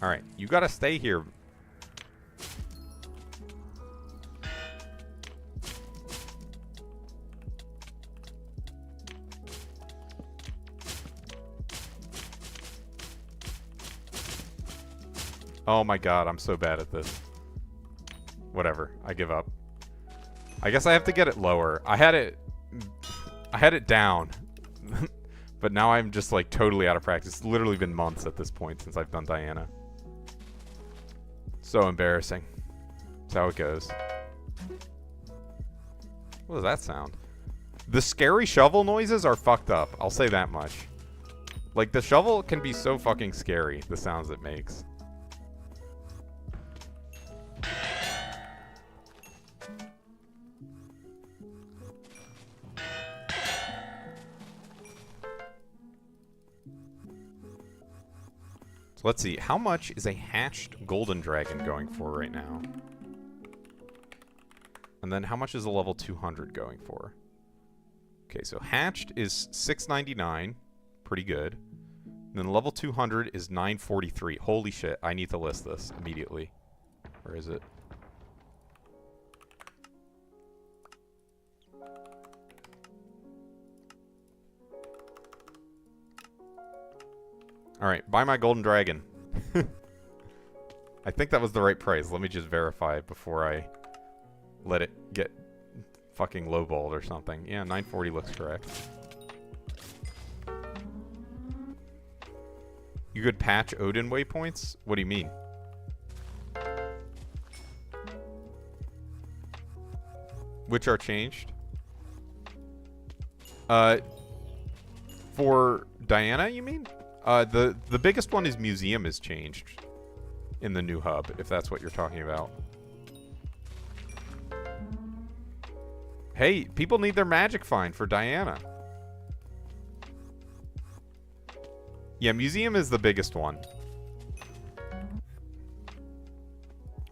Alright, you gotta stay here. Oh my god, I'm so bad at this. Whatever, I give up. I guess I have to get it lower. I had it down. But now I'm just like totally out of practice. It's literally been months at this point since I've done Diana. So embarrassing. That's how it goes. What does that sound? The scary shovel noises are fucked up. I'll say that much. Like, the shovel can be so fucking scary, the sounds it makes. So let's see, how much is a hatched golden dragon going for right now? And then how much is a level 200 going for? Okay, so hatched is $6.99, pretty good. And then level 200 is $9.43. Holy shit, I need to list this immediately. Where is it? Alright, buy my golden dragon. I think that was the right price. Let me just verify before I let it get fucking lowballed or something. Yeah, 940 looks correct. You could patch Odin waypoints? What do you mean? Which are changed? For Diana, you mean? The biggest one is Museum is changed in the new hub, if that's what you're talking about. Hey, people need their magic find for Diana. Yeah, Museum is the biggest one.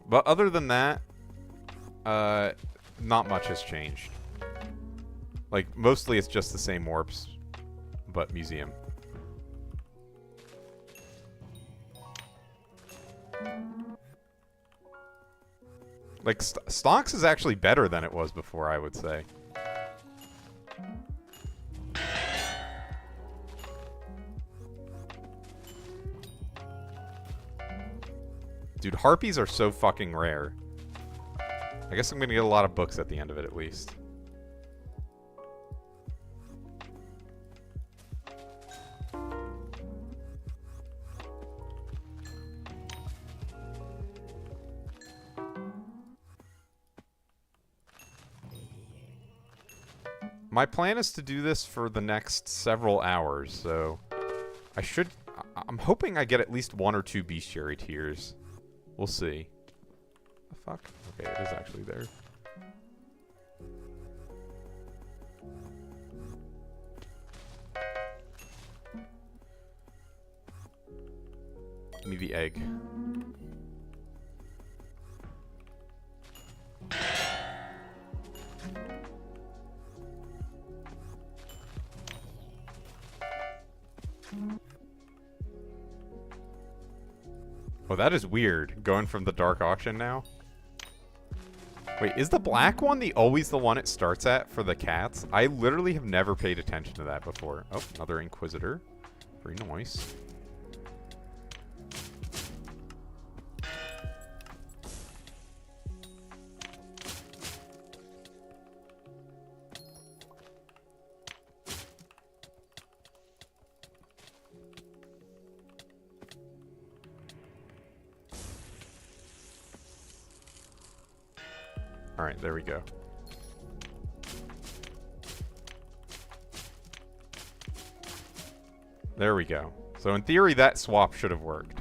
But other than that, not much has changed. Like, mostly it's just the same warps, but Museum. Like, Stonks is actually better than it was before, I would say. Dude, harpies are so fucking rare. I guess I'm gonna get a lot of books at the end of it, at least. My plan is to do this for the next several hours, so I'm hoping I get at least 1 or 2 bestiary tiers. We'll see. The fuck? Okay, it is actually there. Give me the egg. Oh, that is weird. Going from the dark auction now. Wait, is the black one always the one it starts at for the cats? I literally have never paid attention to that before. Oh, another Inquisitor. Very nice. Alright, there we go. There we go. So in theory, that swap should have worked.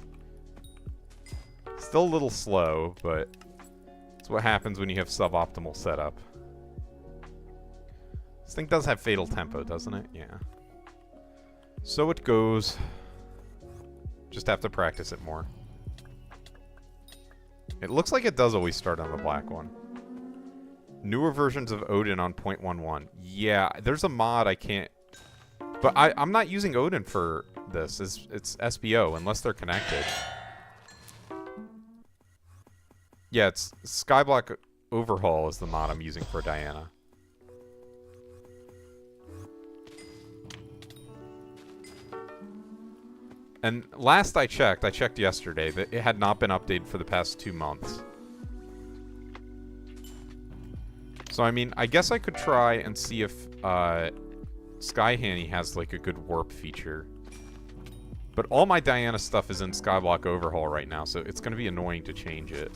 Still a little slow, but it's what happens when you have suboptimal setup. This thing does have fatal tempo, doesn't it? Yeah. So it goes. Just have to practice it more. It looks like it does always start on the black one. Newer versions of Odin on 0.11. Yeah, there's a mod I can't... But I'm not using Odin for this. It's SBO, unless they're connected. Yeah, it's Skyblock Overhaul is the mod I'm using for Diana. And last I checked yesterday, that it had not been updated for the past 2 months. So, I mean, I guess I could try and see if Skyhanny has, like, a good warp feature. But all my Diana stuff is in Skyblock Overhaul right now, so it's going to be annoying to change it.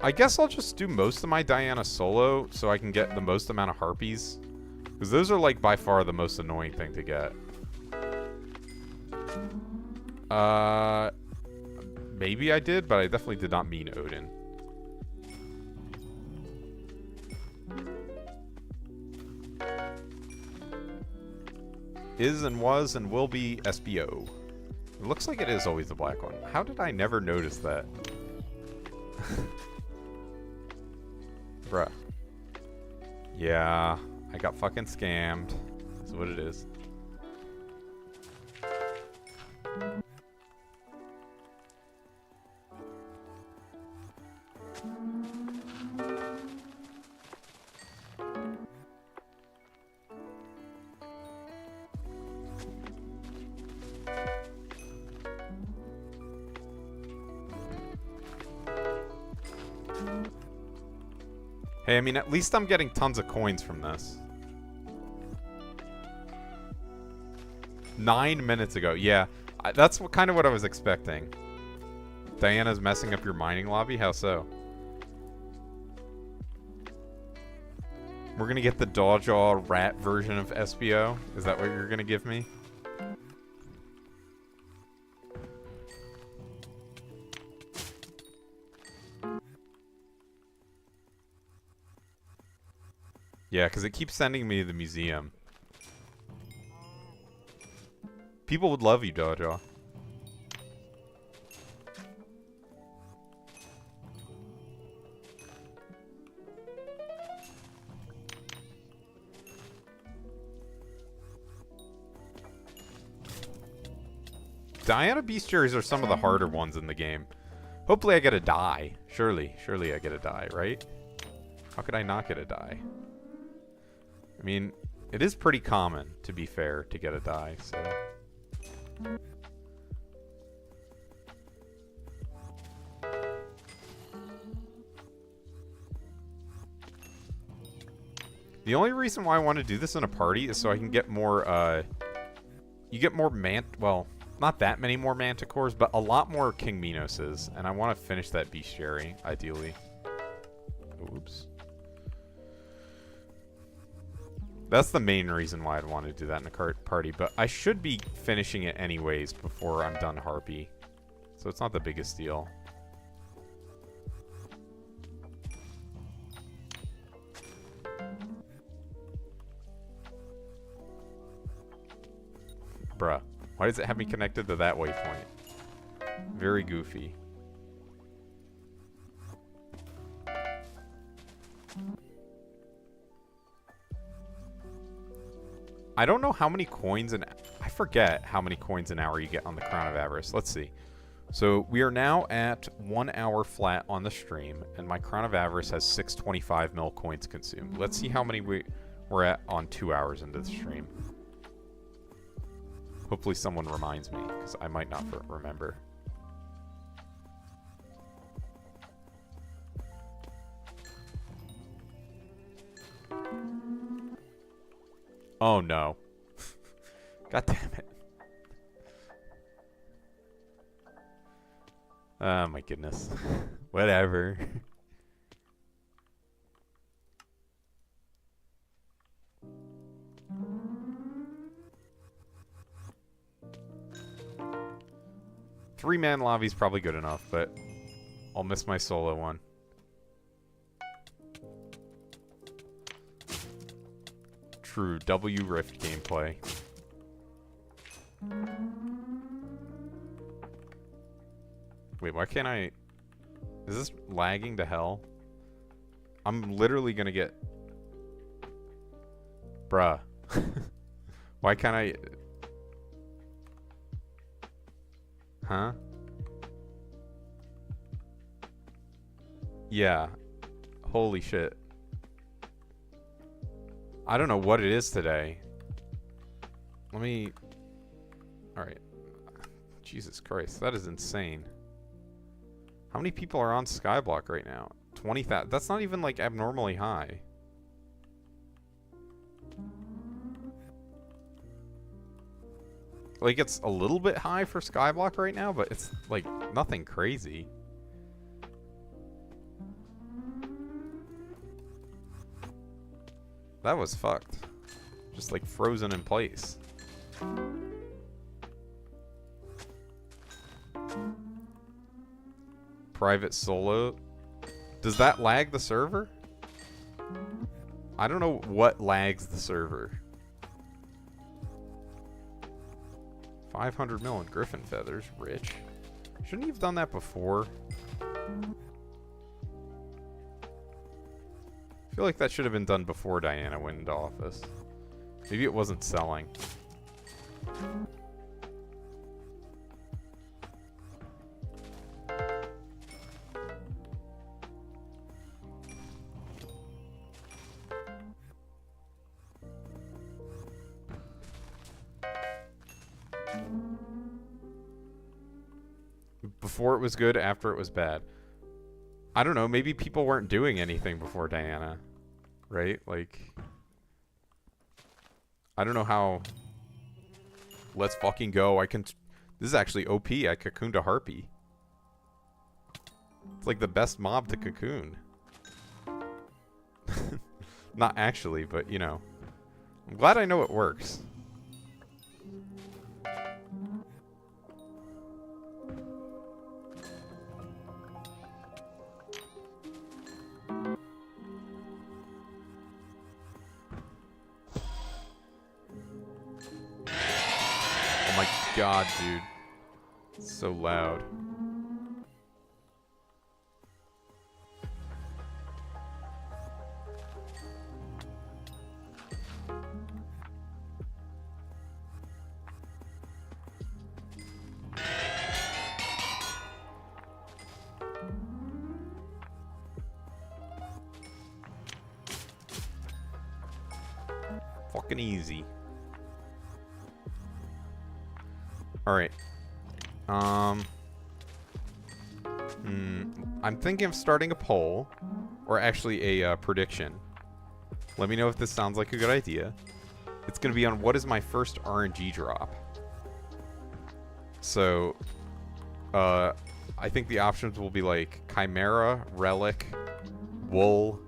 I guess I'll just do most of my Diana solo so I can get the most amount of harpies. Because those are, like, by far the most annoying thing to get. Maybe I did, but I definitely did not mean Odin. Is and was and will be SBO. It looks like it is always the black one. How did I never notice that? Bruh. Yeah, I got fucking scammed. That's what it is. Hey, I mean, at least I'm getting tons of coins from this. 9 minutes ago. Yeah, that's kind of what I was expecting. Diana's messing up your mining lobby? How so? We're gonna get the Dawjaw rat version of SBO? Is that what you're gonna give me? Yeah, because it keeps sending me to the museum. People would love you, Dawjaw. Diana bestiaries are some of the harder ones in the game. Hopefully I get a die. Surely I get a die, right? How could I not get a die? I mean, it is pretty common, to be fair, to get a die, so... The only reason why I want to do this in a party is so I can get more, you get more well, not that many more manticores, but a lot more King Minoses, and I want to finish that bestiary, ideally. Oops. That's the main reason why I'd want to do that in a party, but I should be finishing it anyways before I'm done Harpy. So it's not the biggest deal. Bruh. Why does it have me connected to that waypoint? Very goofy. I don't know how many coins I forget how many coins an hour you get on the Crown of Avarice. Let's see. So we are now at 1 hour flat on the stream, and my Crown of Avarice has 625 mil coins consumed. Let's see how many we're at on 2 hours into the stream. Hopefully someone reminds me, because I might not remember. Oh no. God damn it. Oh my goodness. Whatever. Three-man lobby's probably good enough, but I'll miss my solo one. True, W Rift gameplay. Wait, why can't I... Is this lagging to hell? I'm literally gonna get... Bruh. Why can't I... Huh? Yeah. Holy shit. I don't know what it is today. Let me... Alright. Jesus Christ, that is insane. How many people are on Skyblock right now? 20,000. That's not even, like, abnormally high. Like, it's a little bit high for Skyblock right now, but it's, like, nothing crazy. That was fucked. Just, like, frozen in place. Private solo. Does that lag the server? I don't know what lags the server. 500 million griffin feathers. Rich. Shouldn't you have done that before? I feel like that should have been done before Diana went into office. Maybe it wasn't selling. Before it was good, after it was bad. I don't know, maybe people weren't doing anything before Diana. Right? Like... I don't know how... Let's fucking go. I can... This is actually OP. I cocooned a harpy. It's like the best mob to cocoon. Not actually, but you know. I'm glad I know it works. God, dude. It's so loud. Fucking easy. Alright. I'm thinking of starting a poll, or actually a prediction. Let me know if this sounds like a good idea. It's going to be on what is my first RNG drop. So, I think the options will be like Chimera, Relic, Wool.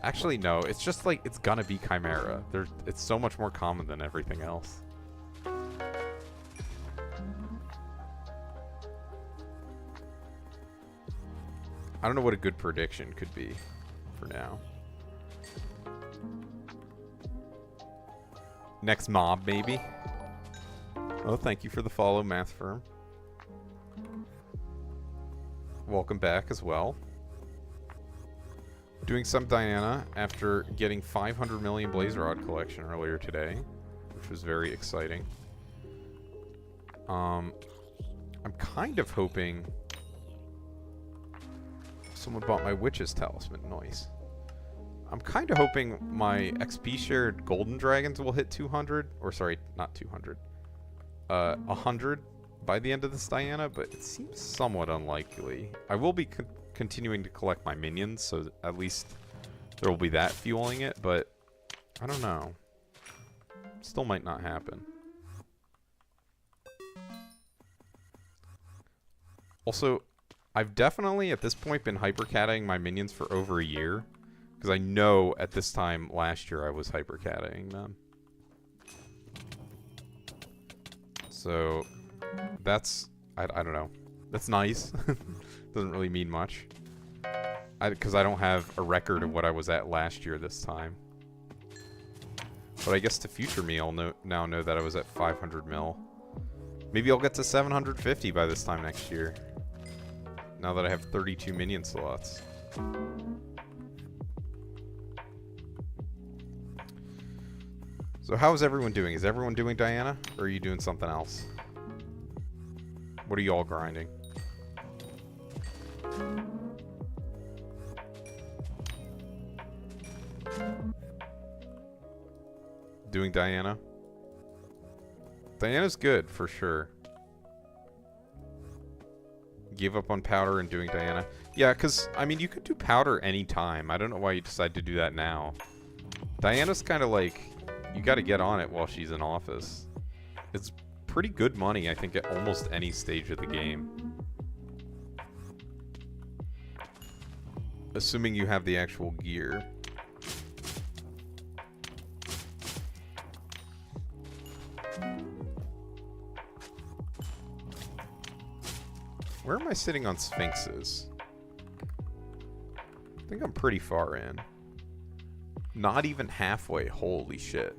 Actually, no. It's just like, it's gonna be Chimera. It's so much more common than everything else. I don't know what a good prediction could be for now. Next mob, maybe? Oh, thank you for the follow, Math Firm. Welcome back as well. Doing some Diana after getting 500 million Blaze Rod collection earlier today, which was very exciting. I'm kind of hoping someone bought my Witch's Talisman. Nice. I'm kind of hoping my XP shared Golden Dragons will hit 200, or sorry, not 200. 100 by the end of this Diana, but it seems somewhat unlikely. I will be continuing to collect my minions, so at least there will be that fueling it, but I don't know. Still might not happen. Also, I've definitely at this point been hypercatting my minions for over a year, because I know at this time last year I was hypercatting them. So that's, I don't know. That's nice. Doesn't really mean much. Because I don't have a record of what I was at last year this time. But I guess to future me, I'll now know that I was at 500 mil. Maybe I'll get to 750 by this time next year. Now that I have 32 minion slots. So how is everyone doing? Is everyone doing Diana? Or are you doing something else? What are you all grinding? Doing Diana? Diana's good, for sure. Give up on Powder and doing Diana. Yeah, because, I mean, you could do Powder anytime. I don't know why you decide to do that now. Diana's kind of like, you got to get on it while she's in office. It's pretty good money, I think, at almost any stage of the game. Assuming you have the actual gear. Where am I sitting on Sphinxes? I think I'm pretty far in. Not even halfway. Holy shit.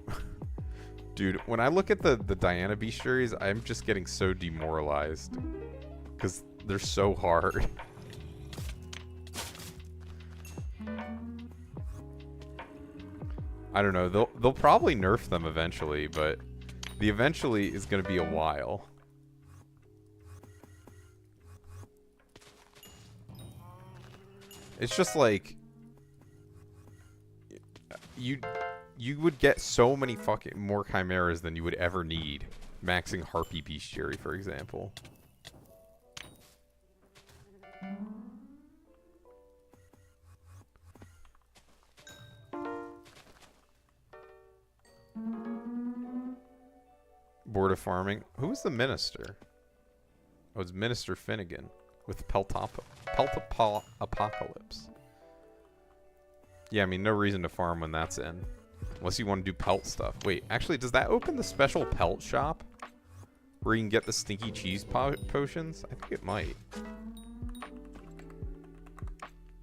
Dude, when I look at the Diana bestiaries, I'm just getting so demoralized. Because they're so hard. I don't know. They'll probably nerf them eventually, but the eventually is going to be a while. It's just like you would get so many fucking more chimeras than you would ever need, maxing Harpy Bestiary, for example. Bored of farming. Who was the minister? Oh, it was Minister Finnegan with Apocalypse. Yeah, I mean, no reason to farm when that's in. Unless you want to do pelt stuff. Wait, actually, does that open the special pelt shop? Where you can get the stinky cheese potions? I think it might.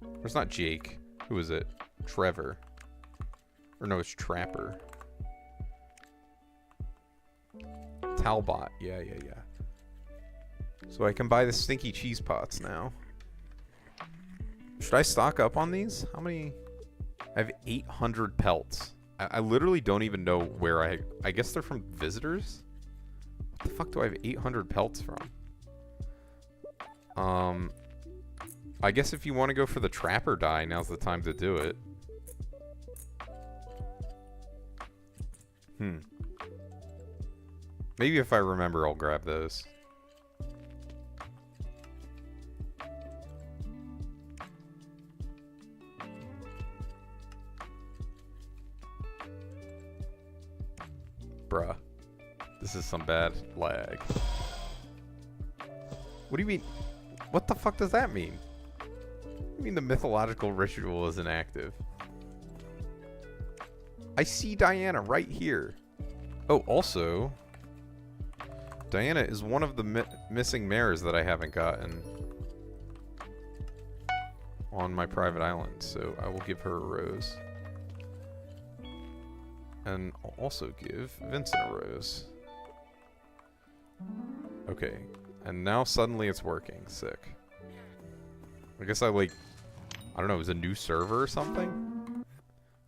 Or it's not Jake. Who is it? Trevor. Or no, it's Trapper. Talbot. Yeah. So I can buy the stinky cheese pots now. Should I stock up on these? How many? I have 800 pelts. I literally don't even know where I guess they're from visitors? What the fuck do I have 800 pelts from? I guess if you want to go for the Trapper die, now's the time to do it. Maybe if I remember, I'll grab those. Bruh. This is some bad lag. What do you mean? What the fuck does that mean? I mean the mythological ritual is inactive. I see Diana right here. Oh, also, Diana is one of the missing mares that I haven't gotten on my private island, so I will give her a rose. And I'll also give Vincent a rose. Okay, and now suddenly it's working. Sick. I guess I don't know, it was a new server or something?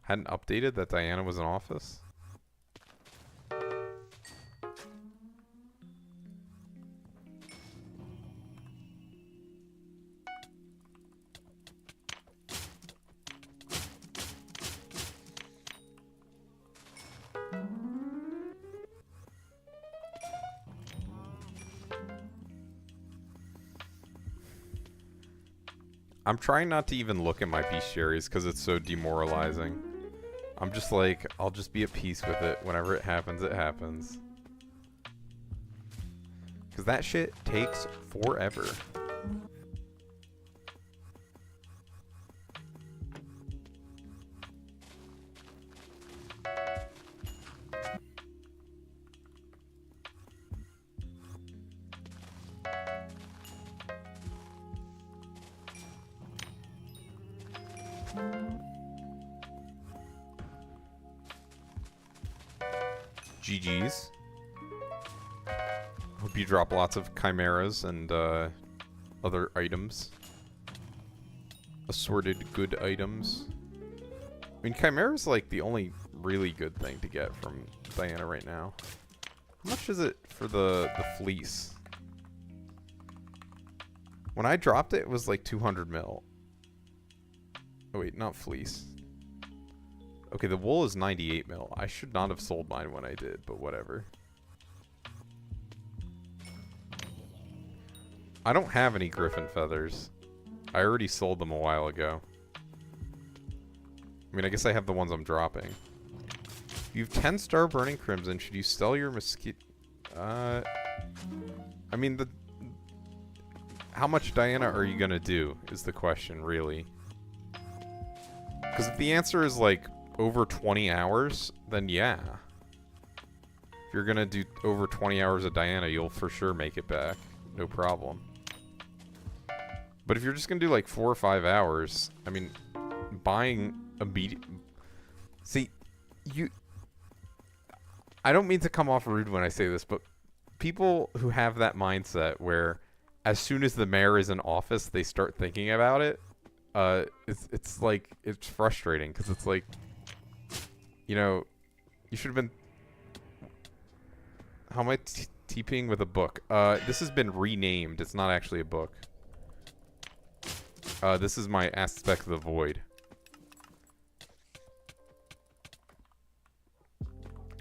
Hadn't updated that Diana was in office? I'm trying not to even look at my bestiaries because it's so demoralizing. I'm just like, I'll just be at peace with it. Whenever it happens, it happens. Because that shit takes forever. GG's. Hope you drop lots of chimeras and other items. Assorted good items. I mean, chimera's like the only really good thing to get from Diana right now. How much is it for the fleece? When I dropped it, it was like 200 mil. Oh wait, not fleece. Okay, the wool is 98 mil. I should not have sold mine when I did, but whatever. I don't have any griffin feathers. I already sold them a while ago. I mean, I guess I have the ones I'm dropping. You have 10-star burning crimson. Should you sell your mosquito? I mean, how much Diana are you gonna do is the question, really. Because if the answer is like over 20 hours, then yeah. If you're gonna do over 20 hours of Diana, you'll for sure make it back. No problem. But if you're just gonna do like 4 or 5 hours, I mean, buying immediate... See, I don't mean to come off rude when I say this, but people who have that mindset where as soon as the mayor is in office, they start thinking about it, it's like, it's frustrating, because it's like, you know, you should have been... How am I TPing with a book? This has been renamed. It's not actually a book. This is my Aspect of the Void.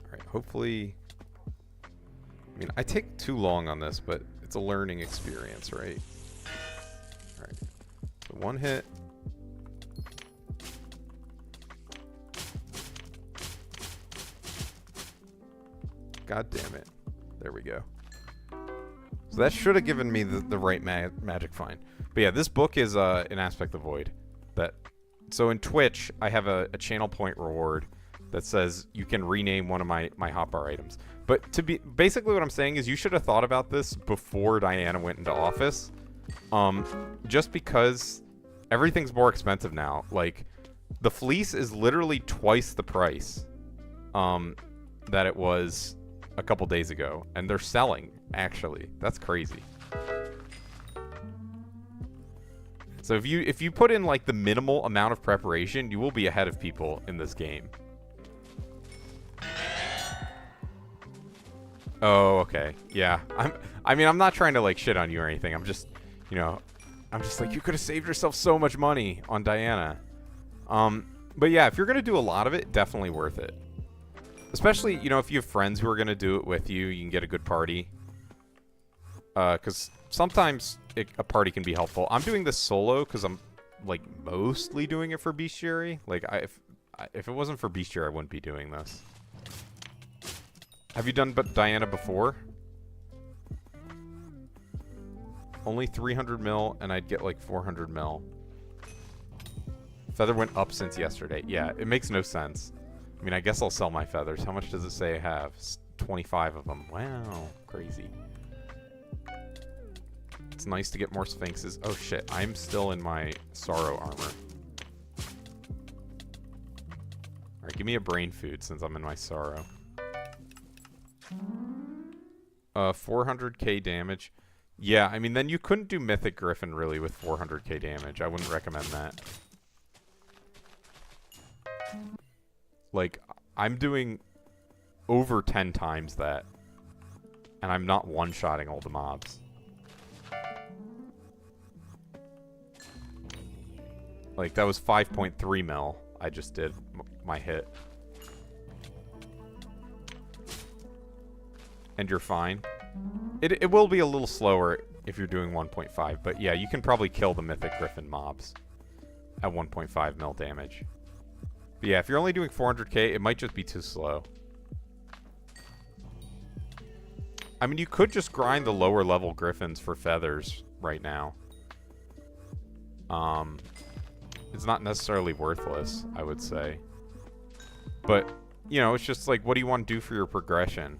Alright, hopefully... I mean, I take too long on this, but it's a learning experience, right? Alright. So one hit. God damn it. There we go. So that should have given me the right magic find. But yeah, this book is an Aspect of the Void. So in Twitch, I have a channel point reward that says you can rename one of my hotbar items. But basically what I'm saying is you should have thought about this before Diana went into office. Just because everything's more expensive now. Like, the fleece is literally twice the price that it was a couple days ago. And they're selling, actually. That's crazy. So if you put in like the minimal amount of preparation, you will be ahead of people in this game. Oh, okay. Yeah. I'm not trying to like shit on you or anything. I'm just, you know, I'm just like, you could have saved yourself so much money on Diana. But yeah, if you're gonna do a lot of it, definitely worth it. Especially, you know, if you have friends who are gonna do it with you, you can get a good party. Because sometimes a party can be helpful. I'm doing this solo because I'm like mostly doing it for bestiary. Like if it wasn't for bestiary, I wouldn't be doing this. Have you done Diana before? Only 300 mil, and I'd get like 400 mil. Feather went up since yesterday. Yeah, it makes no sense. I mean, I guess I'll sell my feathers. How much does it say I have? 25 of them. Wow, crazy. It's nice to get more sphinxes. Oh shit, I'm still in my sorrow armor. Alright, give me a brain food since I'm in my sorrow. 400k damage. Yeah, I mean, then you couldn't do Mythic Griffin really with 400k damage. I wouldn't recommend that. Like, I'm doing over 10 times that. And I'm not one-shotting all the mobs. Like, that was 5.3 mil I just did my hit. And you're fine. It will be a little slower if you're doing 1.5, but yeah, you can probably kill the Mythic Griffin mobs at 1.5 mil damage. But yeah, if you're only doing 400k, it might just be too slow. I mean, you could just grind the lower level Griffins for feathers right now. It's not necessarily worthless, I would say. But, you know, it's just like, what do you want to do for your progression?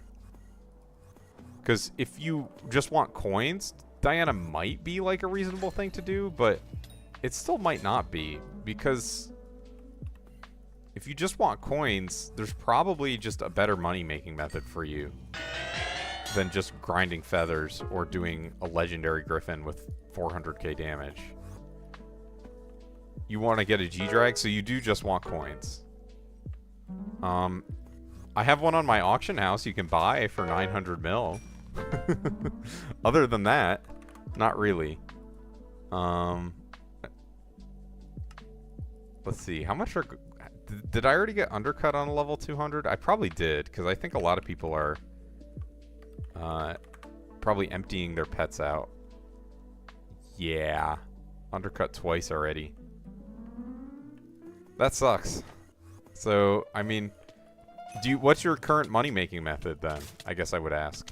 Because if you just want coins, Diana might be like a reasonable thing to do, but it still might not be. Because if you just want coins, there's probably just a better money-making method for you than just grinding feathers or doing a legendary griffin with 400k damage. You want to get a G-Drag, so you do just want coins. I have one on my auction house you can buy for 900 mil. Other than that, not really. Let's see, how much are... Did I already get undercut on level 200? I probably did, because I think a lot of people are probably emptying their pets out. Yeah. Undercut twice already. That sucks. So, I mean, what's your current money-making method, then? I guess I would ask.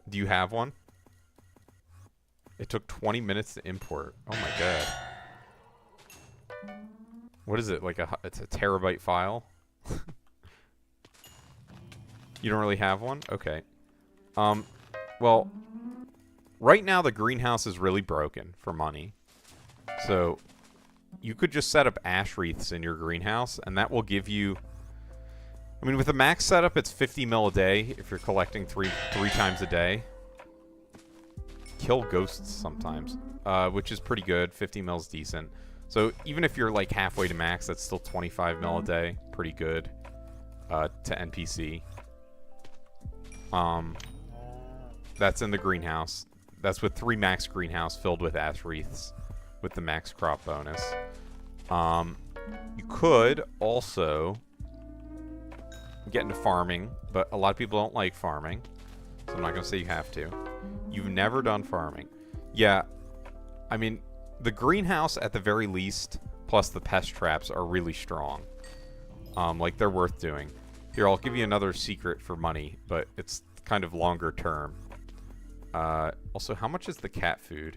Do you have one? It took 20 minutes to import. Oh my god. What is it? Like it's a terabyte file? You don't really have one? Okay. Well, right now the greenhouse is really broken for money. So, you could just set up ash wreaths in your greenhouse, and that will give you... I mean, with a max setup, it's 50 mil a day if you're collecting three times a day. Kill ghosts sometimes, which is pretty good. 50 mil is decent. So even if you're like halfway to max, that's still 25 mil a day. Pretty good to NPC. That's in the greenhouse. That's with 3 max greenhouse filled with ash wreaths with the max crop bonus. You could also get into farming, but a lot of people don't like farming, so I'm not going to say you have to. You've never done farming. Yeah, I mean, the greenhouse at the very least, plus the pest traps, are really strong. Like, they're worth doing. Here, I'll give you another secret for money, but it's kind of longer term. Also, how much is the cat food?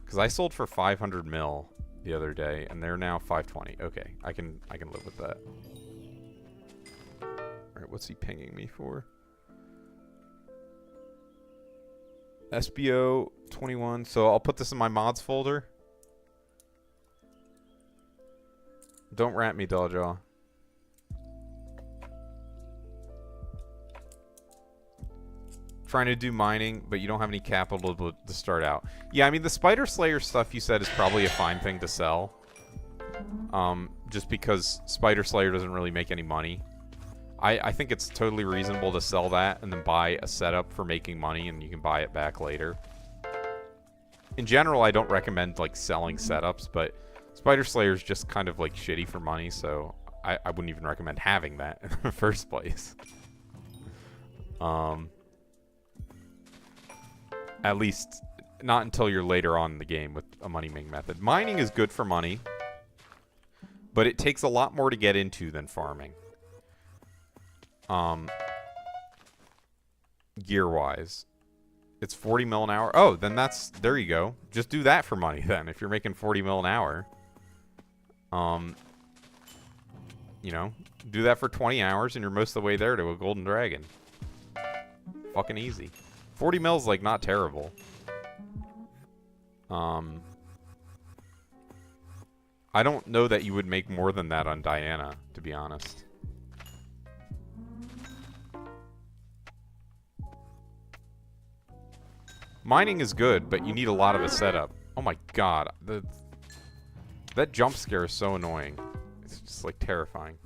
Because I sold for 500 mil the other day, and they're now 520. Okay, I can live with that. Alright, what's he pinging me for? SBO 21. So I'll put this in my mods folder. Don't rat me, Dolljaw. Trying to do mining, but you don't have any capital to start out. Yeah, I mean, the Spider Slayer stuff you said is probably a fine thing to sell. Just because Spider Slayer doesn't really make any money. I think it's totally reasonable to sell that and then buy a setup for making money, and you can buy it back later. In general, I don't recommend, like, selling setups, but Spider Slayer is just kind of, like, shitty for money, so I wouldn't even recommend having that in the first place. At least not until you're later on in the game with a money-making method. Mining is good for money. But it takes a lot more to get into than farming. Gear-wise. It's 40 mil an hour. Oh, then that's... There you go. Just do that for money, then, if you're making 40 mil an hour. You know, do that for 20 hours, and you're most of the way there to a golden dragon. Fucking easy. 40 mil's, like, not terrible. I don't know that you would make more than that on Diana, to be honest. Mining is good, but you need a lot of a setup. Oh my god. That jump scare is so annoying. It's just, like, terrifying.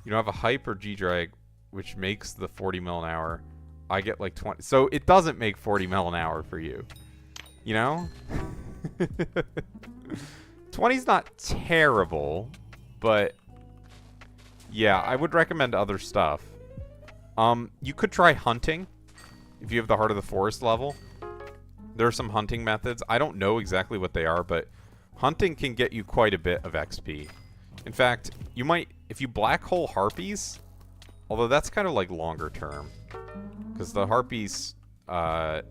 You don't have a hype or G-drag, which makes the 40 mil an hour. I get, like, 20. So it doesn't make 40 mil an hour for you. You know? 20's not terrible, but yeah, I would recommend other stuff. You could try hunting if you have the Heart of the Forest level. There are some hunting methods. I don't know exactly what they are, but hunting can get you quite a bit of XP. In fact, you might, if you black hole harpies, although that's kind of like longer term, because the harpies are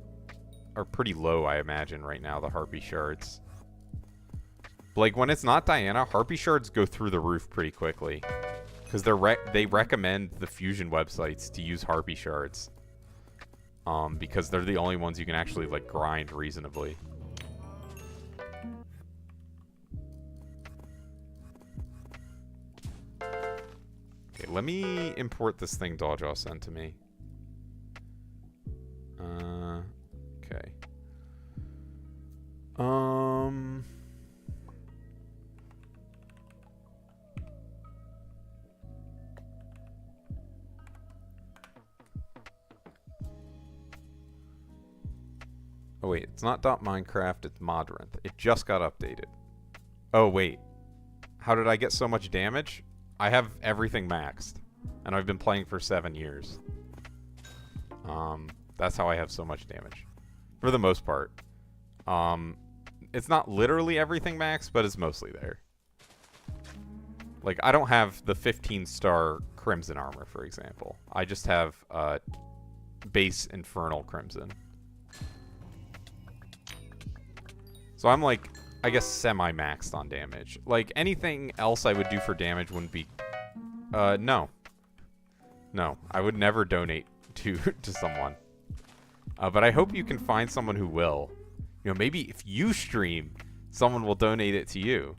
pretty low, I imagine, right now, the harpy shards. Like, when it's not Diana, harpy shards go through the roof pretty quickly. Because they recommend the fusion websites to use harpy shards. Because they're the only ones you can actually, like, grind reasonably. Okay, let me import this thing Dawjaw sent to me. Okay. Oh wait, it's not .minecraft, it's Modrinth. It just got updated. Oh wait. How did I get so much damage? I have everything maxed. And I've been playing for 7 years. That's how I have so much damage. For the most part. It's not literally everything maxed, but it's mostly there. Like, I don't have the 15-star Crimson armor, for example. I just have base Infernal Crimson. So I'm, like, I guess semi-maxed on damage. Like, anything else I would do for damage wouldn't be... no. No, I would never donate to someone. But I hope you can find someone who will. You know, maybe if you stream, someone will donate it to you.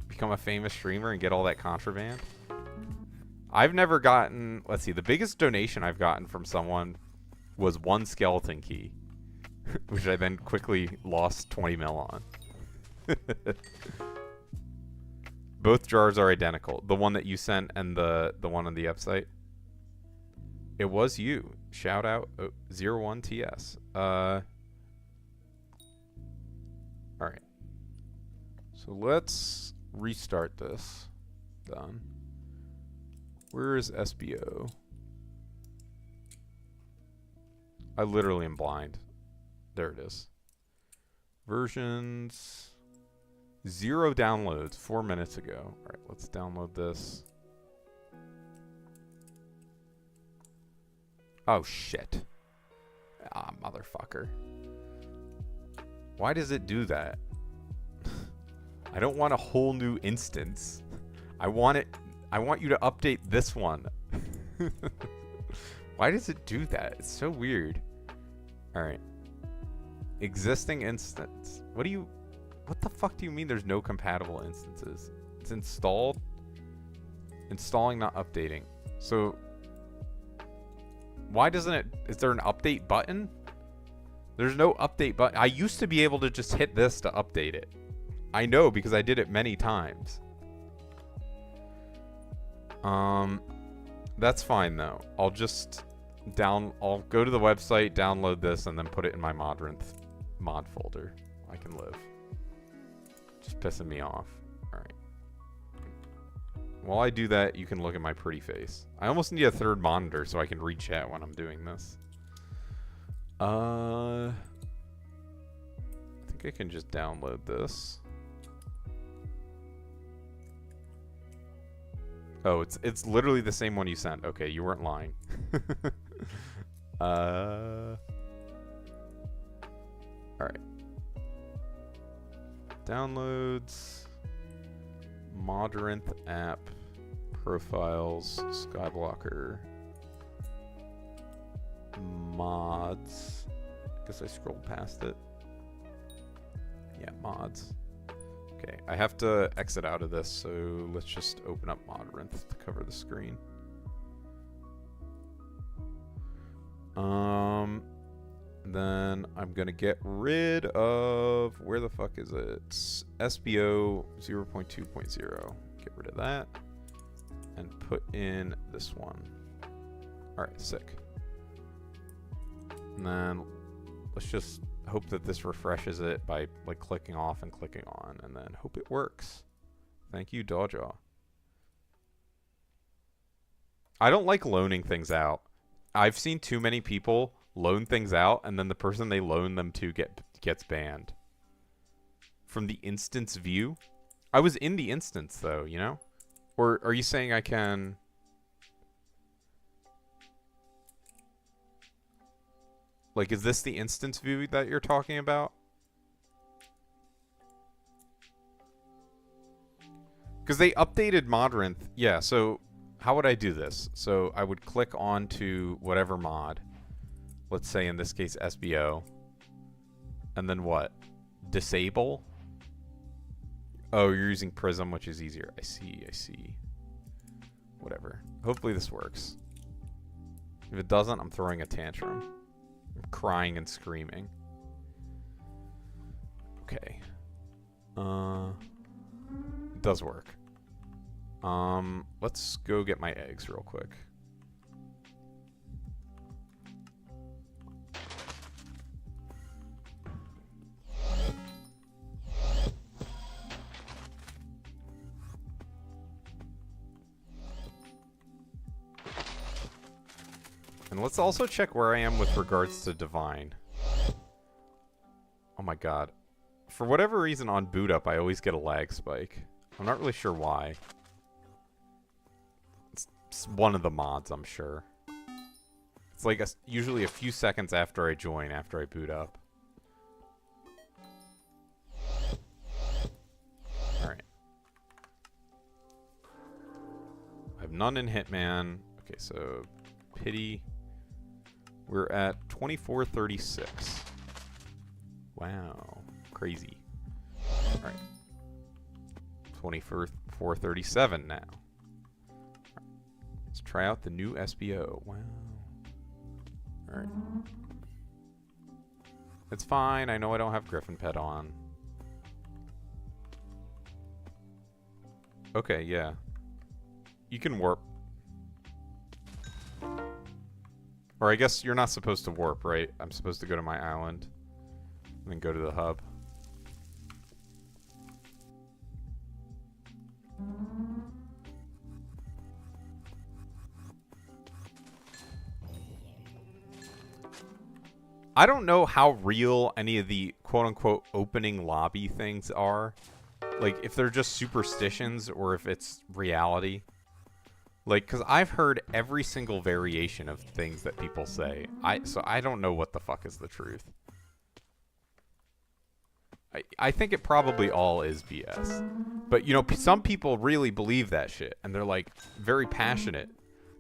Become a famous streamer and get all that contraband. I've never gotten... Let's see, the biggest donation I've gotten from someone was 1 skeleton key. Which I then quickly lost 20 mil on. Both jars are identical. The one that you sent and the one on the website. It was you. Shout out 01TS. Alright. So let's restart this. Done. Where is SBO? I literally am blind. There it is. Versions. 0 downloads 4 minutes ago. Alright, let's download this. Oh, shit. Ah, motherfucker. Why does it do that? I don't want a whole new instance. I want you to update this one. Why does it do that? It's so weird. Alright. Existing instance. What the fuck do you mean there's no compatible instances? It's installed. Installing, not updating. So, why doesn't it... Is there an update button? There's no update button. I used to be able to just hit this to update it. I know because I did it many times. That's fine though. I'll just I'll go to the website, download this, and then put it in my Modrinth mod folder. I can live. Just pissing me off. Alright. While I do that, you can look at my pretty face. I almost need a third monitor so I can read chat when I'm doing this. I think I can just download this. Oh, it's literally the same one you sent. Okay, you weren't lying. All right. Downloads, Modrinth app, profiles, Skyblocker, mods. Guess I scrolled past it. Yeah, mods. Okay, I have to exit out of this, so let's just open up Modrinth to cover the screen. Then I'm gonna get rid of, where the fuck is it? It's SBO 0.2.0. Get rid of that and put in this one. All right, sick. And then let's just hope that this refreshes it by like clicking off and clicking on, and then hope it works. Thank you, Dawjaw. I don't like loaning things out. I've seen too many people loan things out, and then the person they loan them to gets banned from the instance view. I was in the instance though, you know? Or are you saying I can? Like, is this the instance view that you're talking about? Because they updated Modrinth. Yeah, so how would I do this? So I would click on to whatever mod. Let's say in this case SBO. And then what? Disable? Oh, you're using Prism, which is easier. I see. Whatever. Hopefully this works. If it doesn't, I'm throwing a tantrum. I'm crying and screaming. Okay. It does work. Let's go get my eggs real quick. And let's also check where I am with regards to Divine. Oh my god. For whatever reason on boot up, I always get a lag spike. I'm not really sure why. It's one of the mods, I'm sure. It's like usually a few seconds after I join, after I boot up. Alright. I have none in Hitman. Okay, so pity. We're at 2436. Wow. Crazy. Alright. 2437 now. Let's try out the new SBO. Wow. Alright. It's fine. I know I don't have Griffin Pet on. Okay, yeah. You can warp. Or I guess you're not supposed to warp, right? I'm supposed to go to my island and then go to the hub. I don't know how real any of the quote-unquote opening lobby things are. Like, if they're just superstitions or if it's reality. Like, because I've heard every single variation of things that people say. So I don't know what the fuck is the truth. I think it probably all is BS. But, you know, some people really believe that shit. And they're, like, very passionate.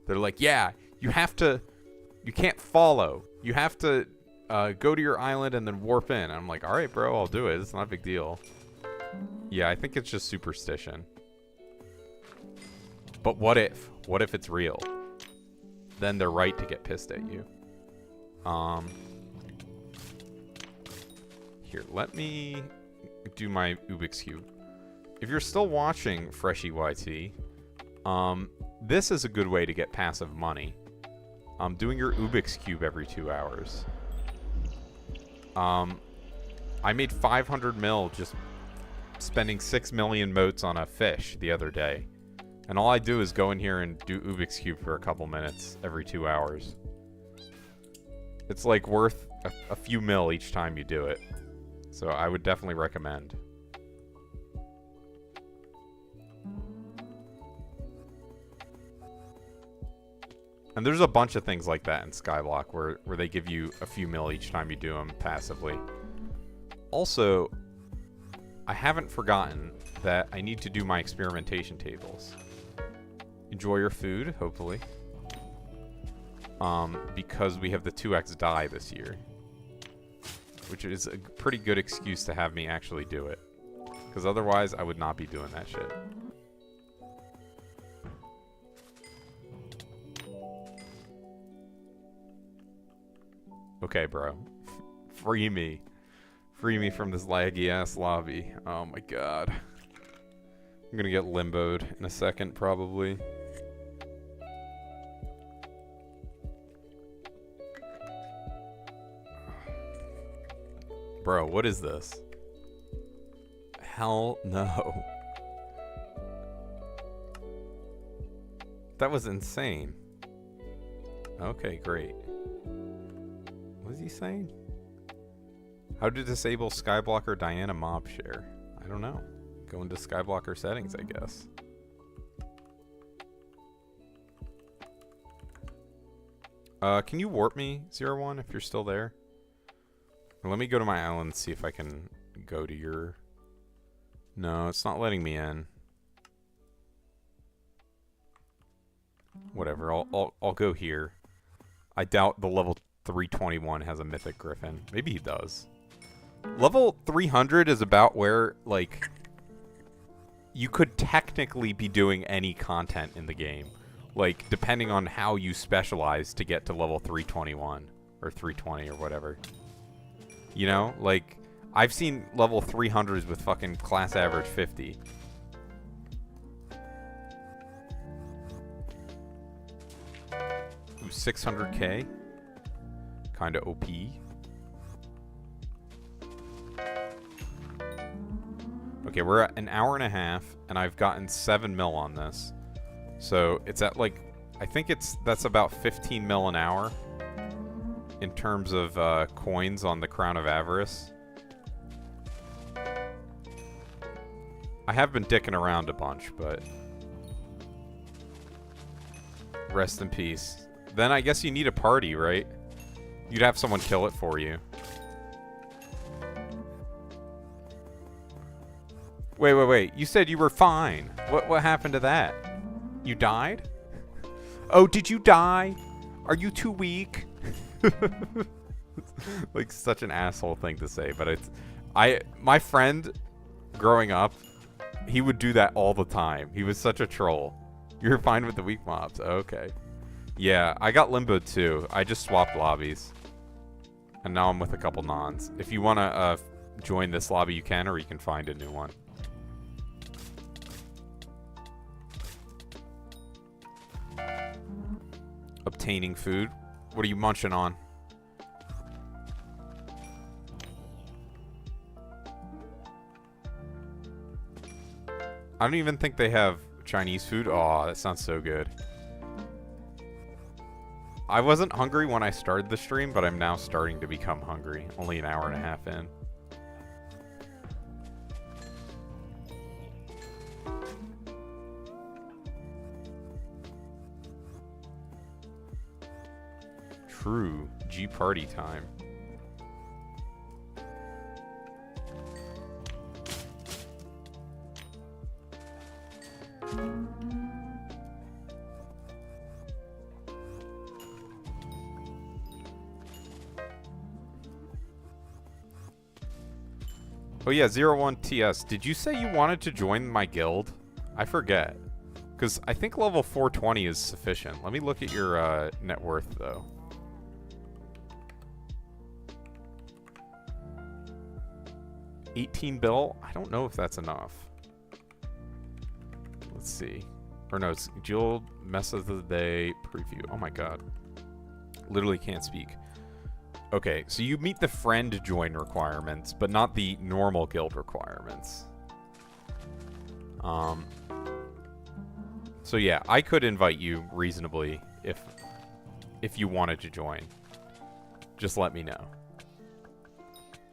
They're like, yeah, you can't follow. You have to go to your island and then warp in. And I'm like, all right, bro, I'll do it. It's not a big deal. Yeah, I think it's just superstition. But what if? What if it's real? Then they're right to get pissed at you. Here, let me do my Ubix Cube. If you're still watching Fresh EYT, this is a good way to get passive money. Doing your Ubix Cube every 2 hours. I made 500 mil just spending 6 million motes on a fish the other day. And all I do is go in here and do Ubix Cube for a couple minutes every 2 hours. It's like worth a few mil each time you do it. So I would definitely recommend. And there's a bunch of things like that in Skyblock where they give you a few mil each time you do them passively. Also, I haven't forgotten that I need to do my experimentation tables. Enjoy your food, hopefully. Because we have the 2x die this year. Which is a pretty good excuse to have me actually do it. Because otherwise, I would not be doing that shit. Okay, bro. Free me. Free me from this laggy-ass lobby. Oh my god. I'm gonna get limboed in a second, probably. Bro, what is this? Hell no. That was insane. Okay, great. What is he saying? How to disable Skyblocker Diana mob share? I don't know. Go into Skyblocker settings, I guess. Can you warp me, 01, if you're still there? Or let me go to my island and see if I can go to your... No, it's not letting me in. Whatever, I'll go here. I doubt the level 321 has a mythic griffin. Maybe he does. Level 300 is about where, like, you could technically be doing any content in the game. Like, depending on how you specialize to get to level 321 or 320 or whatever. You know? Like, I've seen level 300s with fucking class average 50. Ooh, 600k? Kinda OP. Okay, we're at an hour and a half, and I've gotten 7 mil on this. So it's at like, I think that's about 15 mil an hour in terms of coins on the Crown of Avarice. I have been dicking around a bunch, but rest in peace. Then I guess you need a party, right? You'd have someone kill it for you. Wait. You said you were fine. What happened to that? You died? Oh, did you die? Are you too weak? Like, such an asshole thing to say, but it's... My friend, growing up, he would do that all the time. He was such a troll. You're fine with the weak mobs. Okay. Yeah, I got limboed too. I just swapped lobbies. And now I'm with a couple nons. If you want to join this lobby, you can, or you can find a new one. Obtaining food. What are you munching on? I don't even think they have Chinese food. Oh, that sounds so good. I wasn't hungry when I started the stream, but I'm now starting to become hungry. Only an hour and a half in. True. G party time. Oh yeah, 01TS. Did you say you wanted to join my guild? I forget. Because I think level 420 is sufficient. Let me look at your net worth, though. $18 bill? I don't know if that's enough. Let's see. Or no, it's Guild Mess of the Day preview. Oh my god. Literally can't speak. Okay, so you meet the friend join requirements, but not the normal guild requirements. So yeah, I could invite you reasonably if you wanted to join. Just let me know.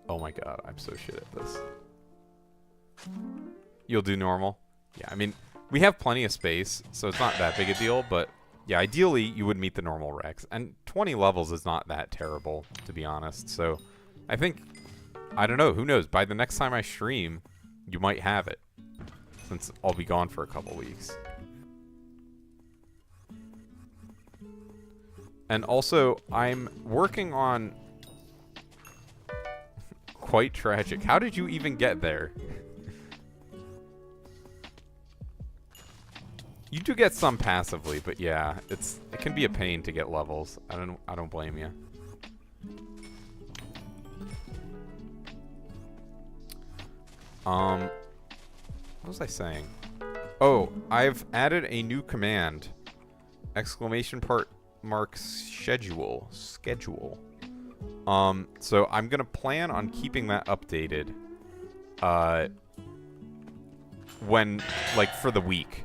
Oh my god, I'm so shit at this. You'll do normal? Yeah, I mean, we have plenty of space, so it's not that big a deal, but Yeah, ideally, you would meet the normal regs. And 20 levels is not that terrible, to be honest. So, I think... I don't know. Who knows? By the next time I stream, you might have it. Since I'll be gone for a couple weeks. And also, I'm working on... Quite tragic. How did you even get there? You do get some passively, but yeah, it can be a pain to get levels. I don't blame you. What was I saying? Oh, I've added a new command. Exclamation mark schedule. So I'm gonna plan on keeping that updated. When, like, for the week.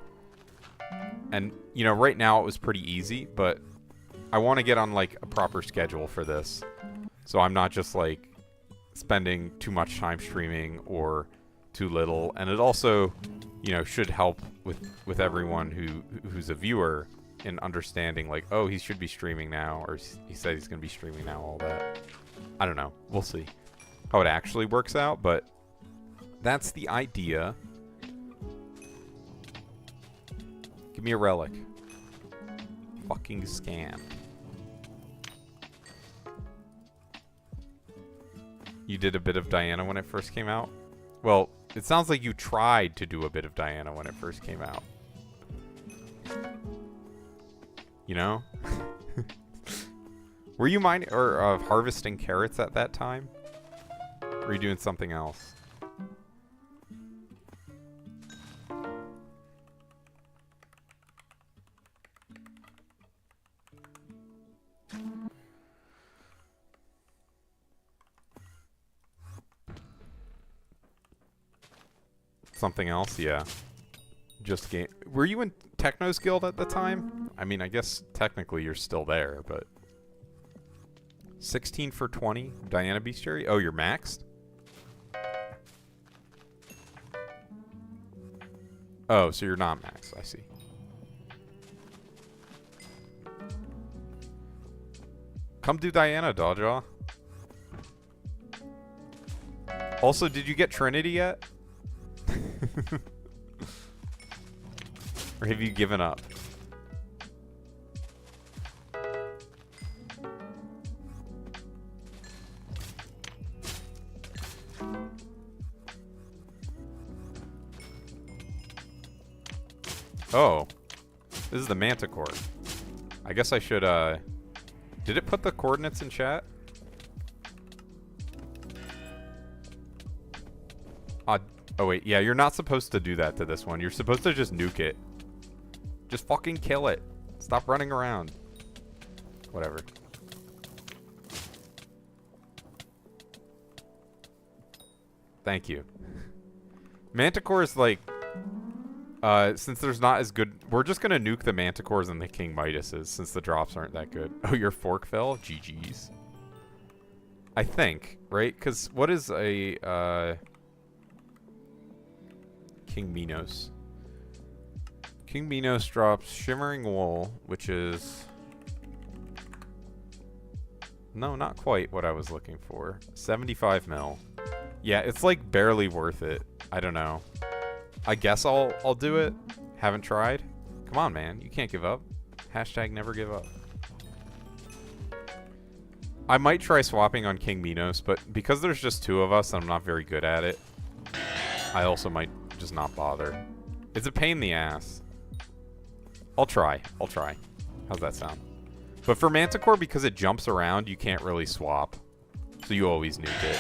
And, you know, right now it was pretty easy, but I want to get on, like, a proper schedule for this. So I'm not just, like, spending too much time streaming or too little. And it also, you know, should help with everyone who's a viewer in understanding, like, oh, he should be streaming now, or he said he's going to be streaming now, all that. I don't know. We'll see how it actually works out, but that's the idea. Give me a relic. Fucking scan. You did a bit of Diana when it first came out? Well, it sounds like you tried to do a bit of Diana when it first came out. You know? Were you mining or harvesting carrots at that time? Or were you doing something else? Something else? Yeah. Just game. Were you in Techno's Guild at the time? I mean, I guess technically you're still there, but... 16 for 20? Diana Bestiary? Oh, you're maxed? Oh, so you're not maxed. I see. Come do Diana, Dawjaw. Also, did you get Trinity yet? Or have you given up? Oh. This is the Manticore. I guess I should, Did it put the coordinates in chat? Oh wait, yeah, you're not supposed to do that to this one. You're supposed to just nuke it. Just fucking kill it. Stop running around. Whatever. Thank you. Manticore is like... since there's not as good... We're just gonna nuke the Manticores and the King Midases, since the drops aren't that good. Oh, your fork fell? GG's. I think, right? Because what is a... King Minos. King Minos drops Shimmering Wool, which is... No, not quite what I was looking for. 75 mil. Yeah, it's like barely worth it. I don't know. I guess I'll do it. Haven't tried. Come on, man. You can't give up. Hashtag never give up. I might try swapping on King Minos, but because there's just two of us and I'm not very good at it, I also might just not bother. It's a pain in the ass. I'll try. How's that sound? But for Manticore, because it jumps around, you can't really swap. So you always nuke it.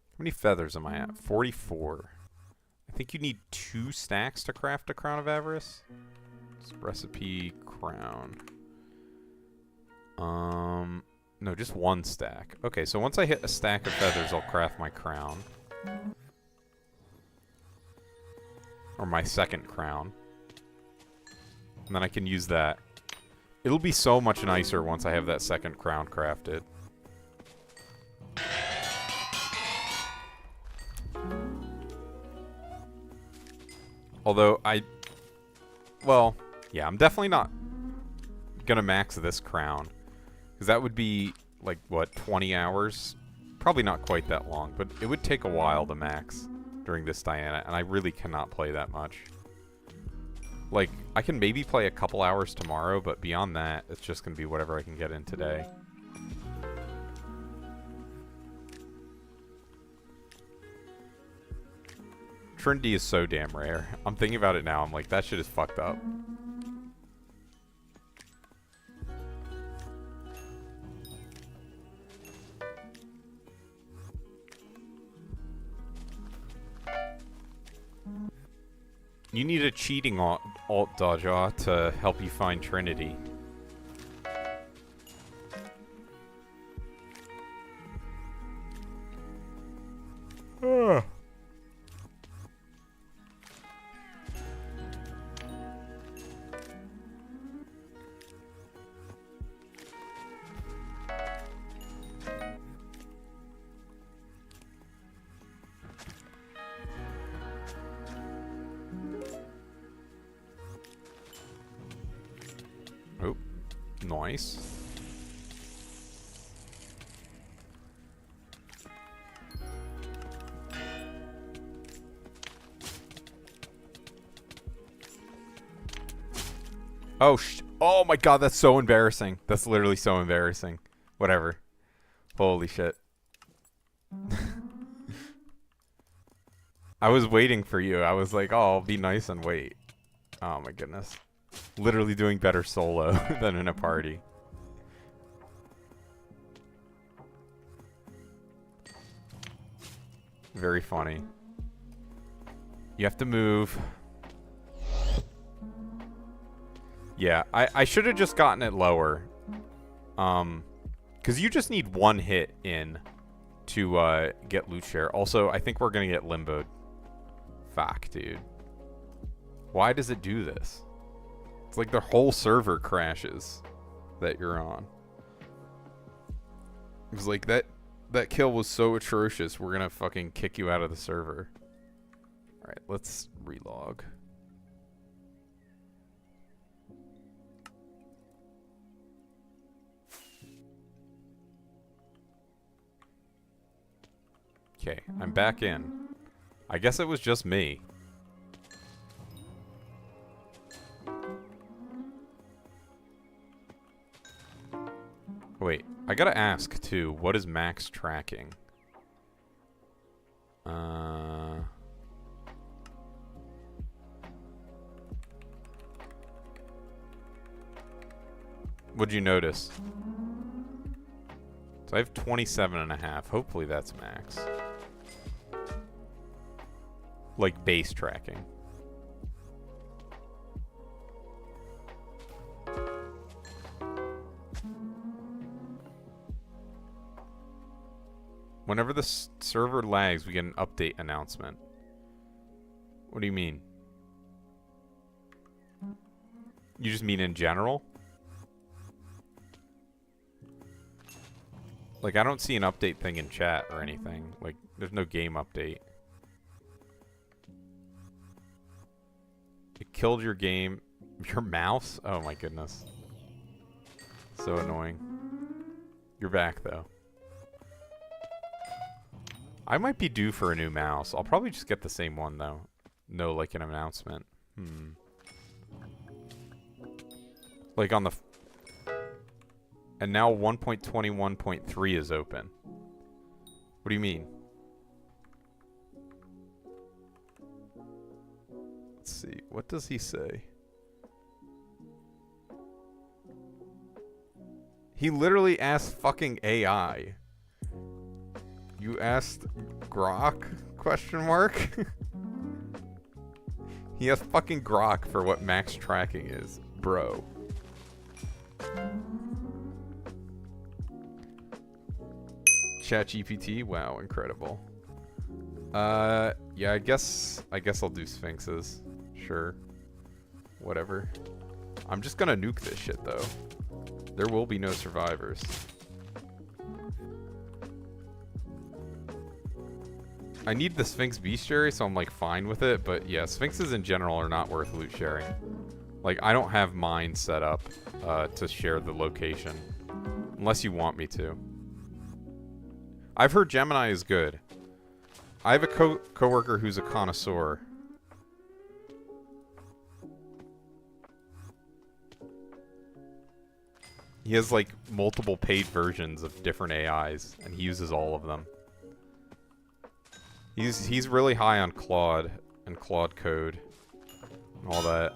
How many feathers am I at? 44. I think you need 2 stacks to craft a Crown of Avarice. Recipe crown. No, just 1 stack. Okay, so once I hit a stack of feathers, I'll craft my crown. Or my second crown. And then I can use that. It'll be so much nicer once I have that second crown crafted. Although well, yeah, I'm definitely not gonna max this crown. Because that would be, like, what, 20 hours? Probably not quite that long, but it would take a while to max during this Diana, and I really cannot play that much. Like, I can maybe play a couple hours tomorrow, but beyond that, it's just gonna be whatever I can get in today. Trinity is so damn rare. I'm thinking about it now, I'm like, that shit is fucked up. You need a cheating alt dodger to help you find Trinity. Oh, nice. Oh, oh my god, that's so embarrassing. That's literally so embarrassing. Whatever. Holy shit. I was waiting for you. I was like, oh, I'll be nice and wait. Oh my goodness. Literally doing better solo than in a party. Very funny. You have to move. Yeah, I should have just gotten it lower. Because you just need one hit in to get loot share. Also, I think we're going to get limboed. Fuck, dude. Why does it do this? It's like the whole server crashes that you're on. It was like, that kill was so atrocious, we're going to fucking kick you out of the server. Alright, let's relog. Okay, I'm back in. I guess it was just me. Wait, I gotta ask, too, what is max tracking? What'd you notice? So I have 27.5. Hopefully that's max. Like base tracking. Whenever the server lags, we get an update announcement. What do you mean? You just mean in general? Like, I don't see an update thing in chat or anything. Like, there's no game update. It killed your game. Your mouse? Oh my goodness. So annoying. You're back, though. I might be due for a new mouse. I'll probably just get the same one, though. No, like, an announcement. Like, on the... And now 1.21.3 is open. What do you mean? Let's see. What does he say? He literally asked fucking AI. You asked Grok? Question mark? He has fucking Grok for what max tracking is. Bro. ChatGPT? Wow, incredible. Yeah, I guess I'll do Sphinxes. Sure. Whatever. I'm just gonna nuke this shit, though. There will be no survivors. I need the Sphinx bestiary, so I'm like fine with it. But yeah, Sphinxes in general are not worth loot sharing. Like, I don't have mine set up to share the location. Unless you want me to. I've heard Gemini is good. I have a coworker who's a connoisseur. He has like multiple paid versions of different AIs, and he uses all of them. He's really high on Claude and Claude Code and all that.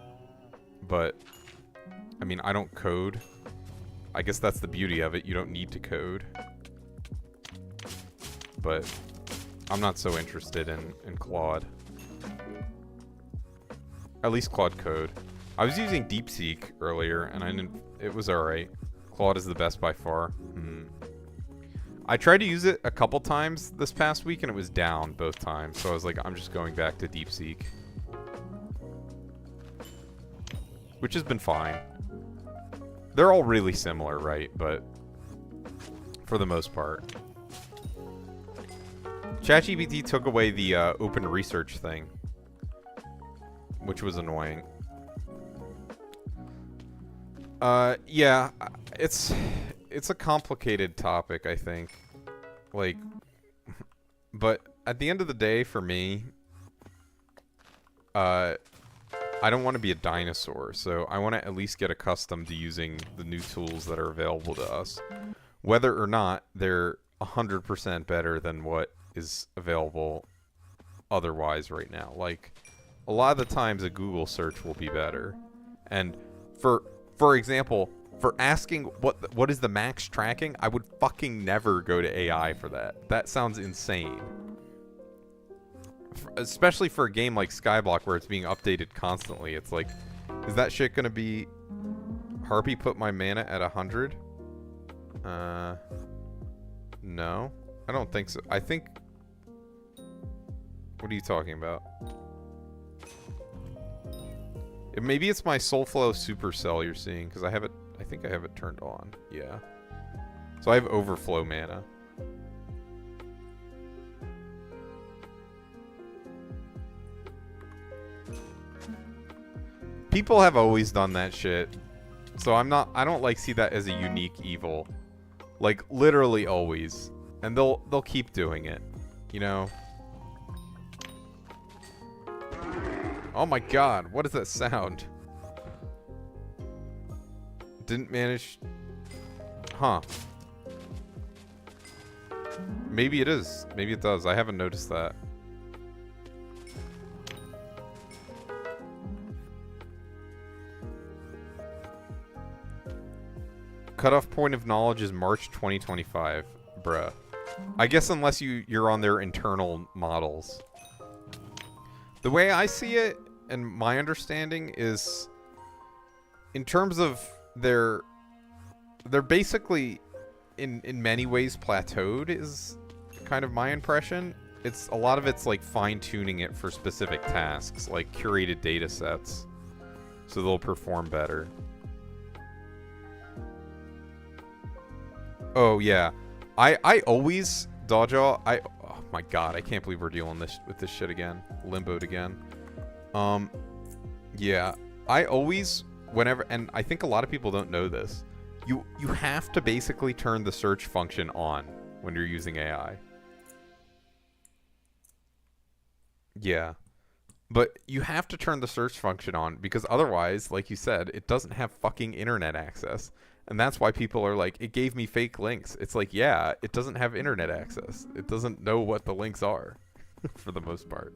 But I mean, I don't code. I guess that's the beauty of it. You don't need to code. But I'm not so interested in Claude. At least Claude Code. I was using DeepSeek earlier, and it was alright. Claude is the best by far. I tried to use it a couple times this past week, and it was down both times. So I was like, I'm just going back to DeepSeek. Which has been fine. They're all really similar, right? But for the most part. ChatGPT took away the open research thing, which was annoying. Yeah, it's a complicated topic, I think. Like, but at the end of the day, for me, I don't want to be a dinosaur, so I want to at least get accustomed to using the new tools that are available to us. Whether or not they're 100% better than what is available otherwise right now. Like, a lot of the times a Google search will be better. And for example, for asking what is the max tracking, I would fucking never go to AI for that. That sounds insane. Especially for a game like Skyblock where it's being updated constantly. It's like, is that shit gonna be... Harpy put my mana at 100? No. I don't think so. I think... What are you talking about? Maybe it's my Soulflow Supercell you're seeing, because I think I have it turned on. Yeah. So I have overflow mana. People have always done that shit. So I don't like see that as a unique evil. Like literally always. And they'll keep doing it. You know? Oh my god, what is that sound? Didn't manage... Huh. Maybe it is. Maybe it does. I haven't noticed that. Cutoff point of knowledge is March 2025. Bruh. I guess unless you're on their internal models. The way I see it, and my understanding, is in terms of they're basically in many ways plateaued is kind of my impression. A lot of it's like fine-tuning it for specific tasks, like curated data sets, so they'll perform better. Oh yeah, I always Dodgejaw. Oh my god, I can't believe we're dealing with this shit again. Limboed again. Yeah, I always, whenever, and I think a lot of people don't know this, you have to basically turn the search function on when you're using AI. Yeah. But you have to turn the search function on, because otherwise, like you said, it doesn't have fucking internet access. And that's why people are like, it gave me fake links. It's like, yeah, it doesn't have internet access. It doesn't know what the links are, for the most part.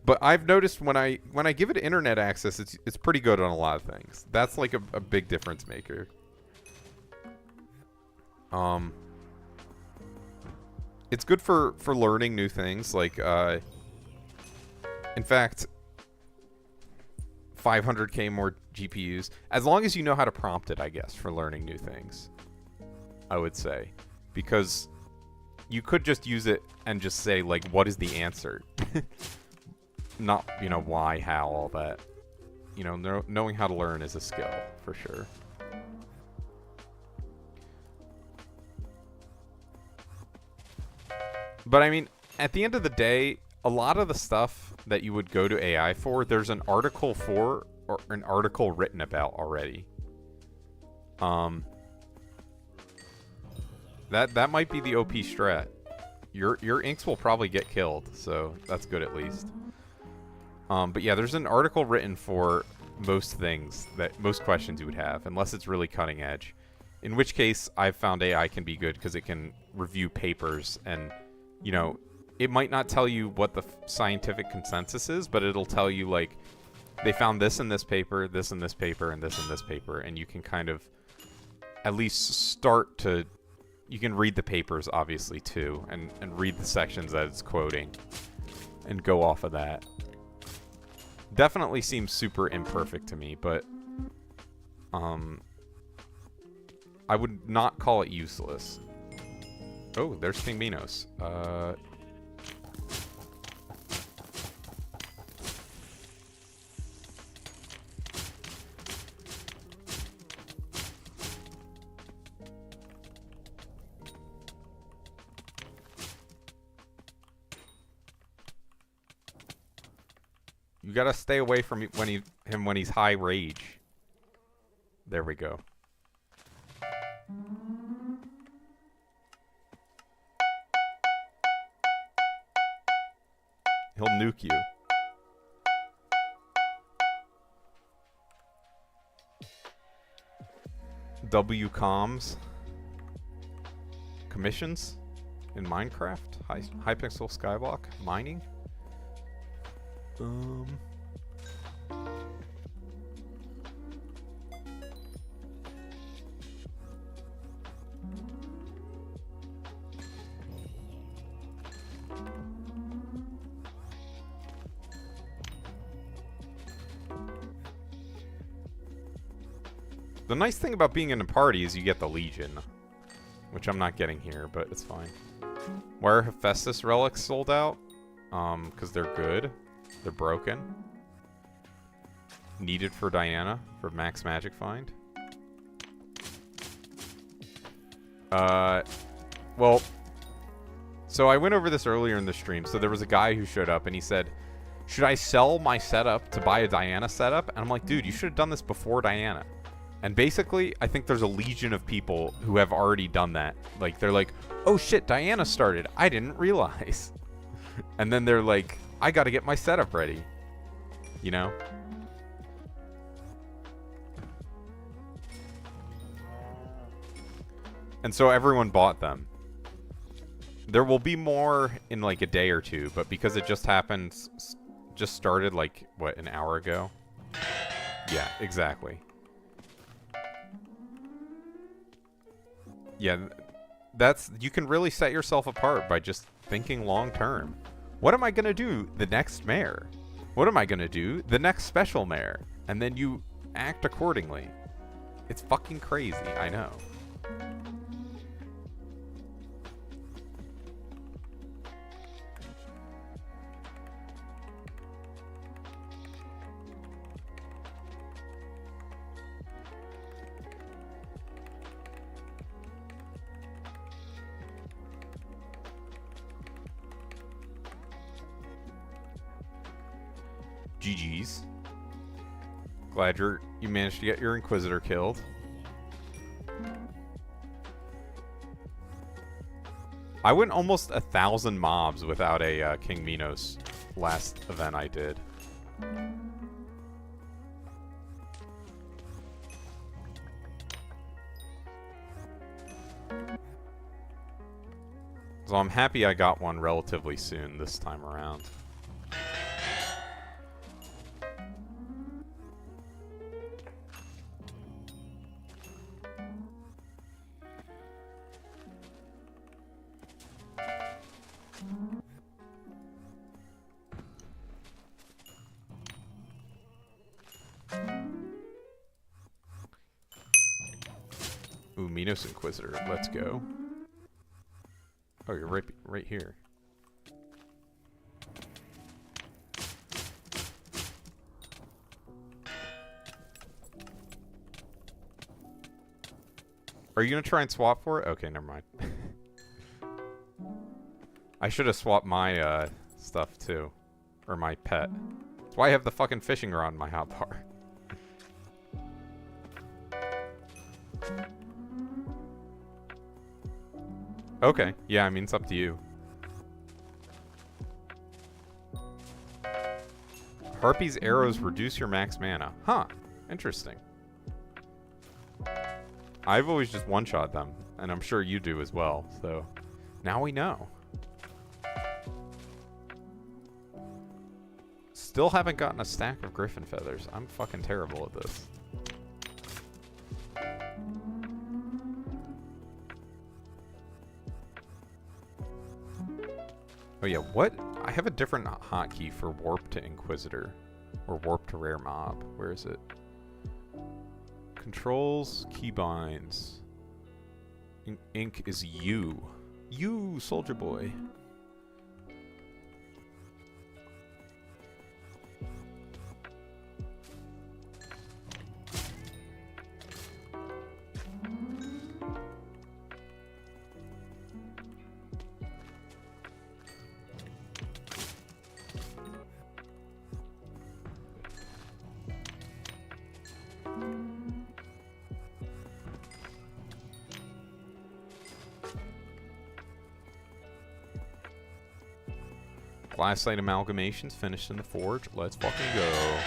But I've noticed when I give it internet access, it's pretty good on a lot of things. That's like a big difference maker. It's good for learning new things. Like, in fact, 500k more GPUs. As long as you know how to prompt it, I guess, for learning new things. I would say. Because you could just use it and just say, like, what is the answer? Not, you know, why, how, all that. You know, knowing how to learn is a skill, for sure. But I mean, at the end of the day, a lot of the stuff that you would go to AI for, there's an article for or an article written about already. That might be the OP strat. Your inks will probably get killed, so that's good at least. But yeah, there's an article written for most things, that most questions you would have, unless it's really cutting edge. In which case, I've found AI can be good because it can review papers and, you know, it might not tell you what the scientific consensus is, but it'll tell you, like, they found this in this paper, this in this paper, and this in this paper, and you can kind of at least start to... You can read the papers, obviously, too, and read the sections that it's quoting and go off of that. Definitely seems super imperfect to me, but I would not call it useless. Oh, there's King Minos. You gotta stay away from him when he's high rage. There we go. He'll nuke you. W comms. Commissions in Minecraft. Hypixel Skyblock. Mining. The nice thing about being in a party is you get the Legion, which I'm not getting here, but it's fine. Why are Hephaestus relics sold out? Because they're good. They're broken. Needed for Diana for max magic find. Well, so I went over this earlier in the stream. So there was a guy who showed up and he said, should I sell my setup to buy a Diana setup? And I'm like, dude, you should have done this before Diana. And basically, I think there's a legion of people who have already done that. Like, they're like, oh shit, Diana started. I didn't realize. And then they're like, I gotta get my setup ready. You know? And so everyone bought them. There will be more in like a day or two, but because it just happened, just started like, what, an hour ago? Yeah, exactly. Yeah, you can really set yourself apart by just thinking long term. What am I going to do the next mayor? What am I going to do the next special mayor? And then you act accordingly. It's fucking crazy, I know. GG's. Glad you managed to get your Inquisitor killed. I went almost 1,000 mobs without a King Minos last event I did. So I'm happy I got one relatively soon this time around. Ooh, Minos Inquisitor, let's go. Oh, you're right here. Are you gonna try and swap for it? Okay, never mind. I should have swapped my stuff too. Or my pet. That's why I have the fucking fishing rod in my hotbar. Okay, yeah, I mean, it's up to you. Harpy's arrows reduce your max mana. Huh, interesting. I've always just one-shot them, and I'm sure you do as well, so now we know. Still haven't gotten a stack of griffin feathers. I'm fucking terrible at this. Oh yeah, what? I have a different hotkey for warp to Inquisitor. Or warp to rare mob. Where is it? Controls, keybinds. Ink is U. U, soldier boy. Glassite amalgamations finished in the forge. Let's fucking go.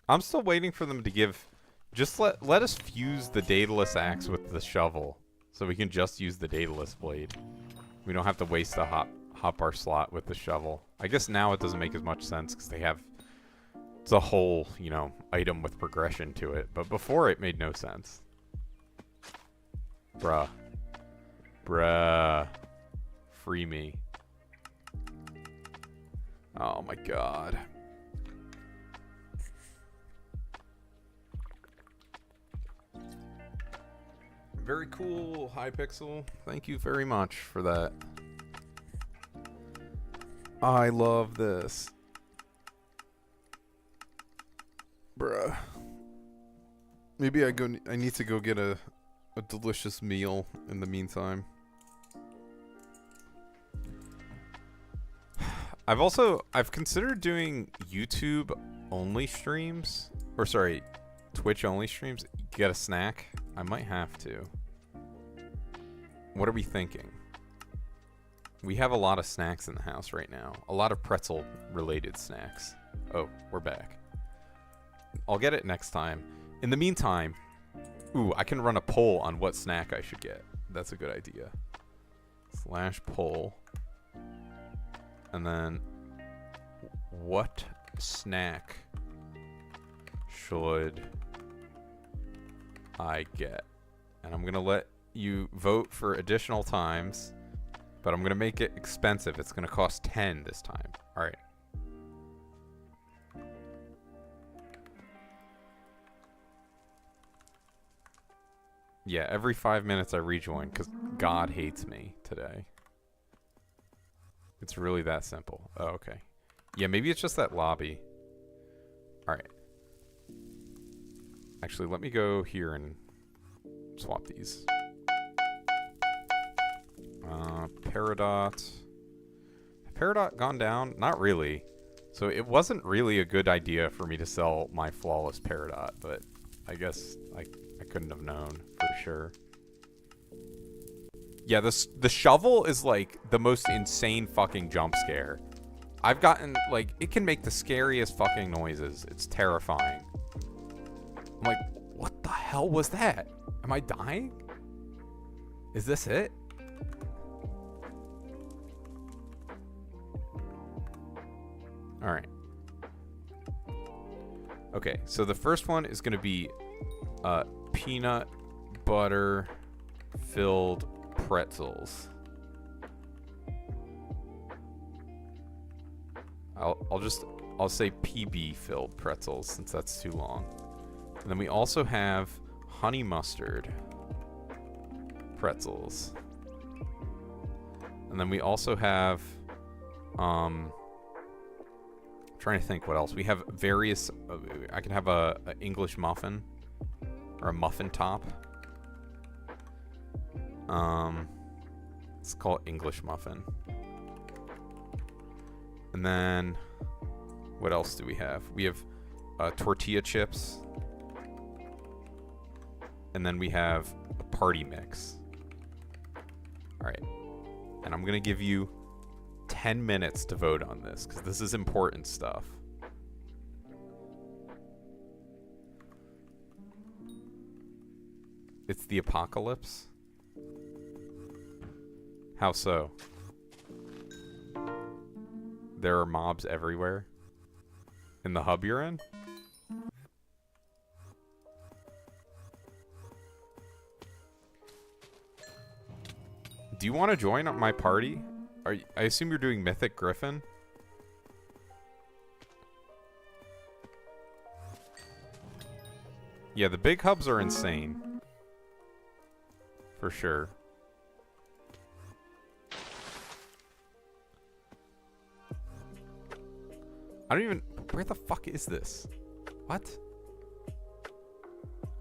I'm still waiting for them to give... Just let us fuse the Daedalus axe with the shovel. So we can just use the Daedalus blade. We don't have to waste a hotbar slot with the shovel. I guess now it doesn't make as much sense because they have... It's a whole, you know, item with progression to it. But before it made no sense. Bruh. Bruh. Free me. Oh my god. Very cool, Hypixel. Thank you very much for that. I love this. Bruh. Maybe I need to go get a delicious meal in the meantime. I've considered doing YouTube only streams. Or sorry, Twitch only streams. Get a snack. I might have to. What are we thinking? We have a lot of snacks in the house right now. A lot of pretzel related snacks. Oh, we're back. I'll get it next time. In the meantime, ooh, I can run a poll on what snack I should get. That's a good idea. / poll. And then, what snack should I get? And I'm gonna let you vote for additional times, but I'm gonna make it expensive. It's gonna cost 10 this time. All right. Yeah, every 5 minutes I rejoin because God hates me today. It's really that simple. Oh, okay. Yeah, maybe it's just that lobby. All right. Actually, let me go here and swap these. Peridot. Peridot gone down? Not really. So it wasn't really a good idea for me to sell my flawless Peridot, but I guess I couldn't have known for sure. Yeah, the shovel is like the most insane fucking jump scare. I've gotten, like, it can make the scariest fucking noises. It's terrifying. I'm like, what the hell was that? Am I dying? Is this it? Alright. Okay, so the first one is going to be peanut butter filled pretzels. I'll say PB filled pretzels since that's too long. And then we also have honey mustard pretzels. And then we also have trying to think what else. We have various I can have a English muffin or a muffin top. Let's call it English muffin. And then what else do we have? We have tortilla chips. And then we have a party mix. All right. And I'm going to give you 10 minutes to vote on this because this is important stuff. It's the apocalypse. How so? There are mobs everywhere. In the hub you're in? Do you want to join my party? I assume you're doing Mythic Griffin? Yeah, the big hubs are insane. For sure. I don't even... Where the fuck is this? What?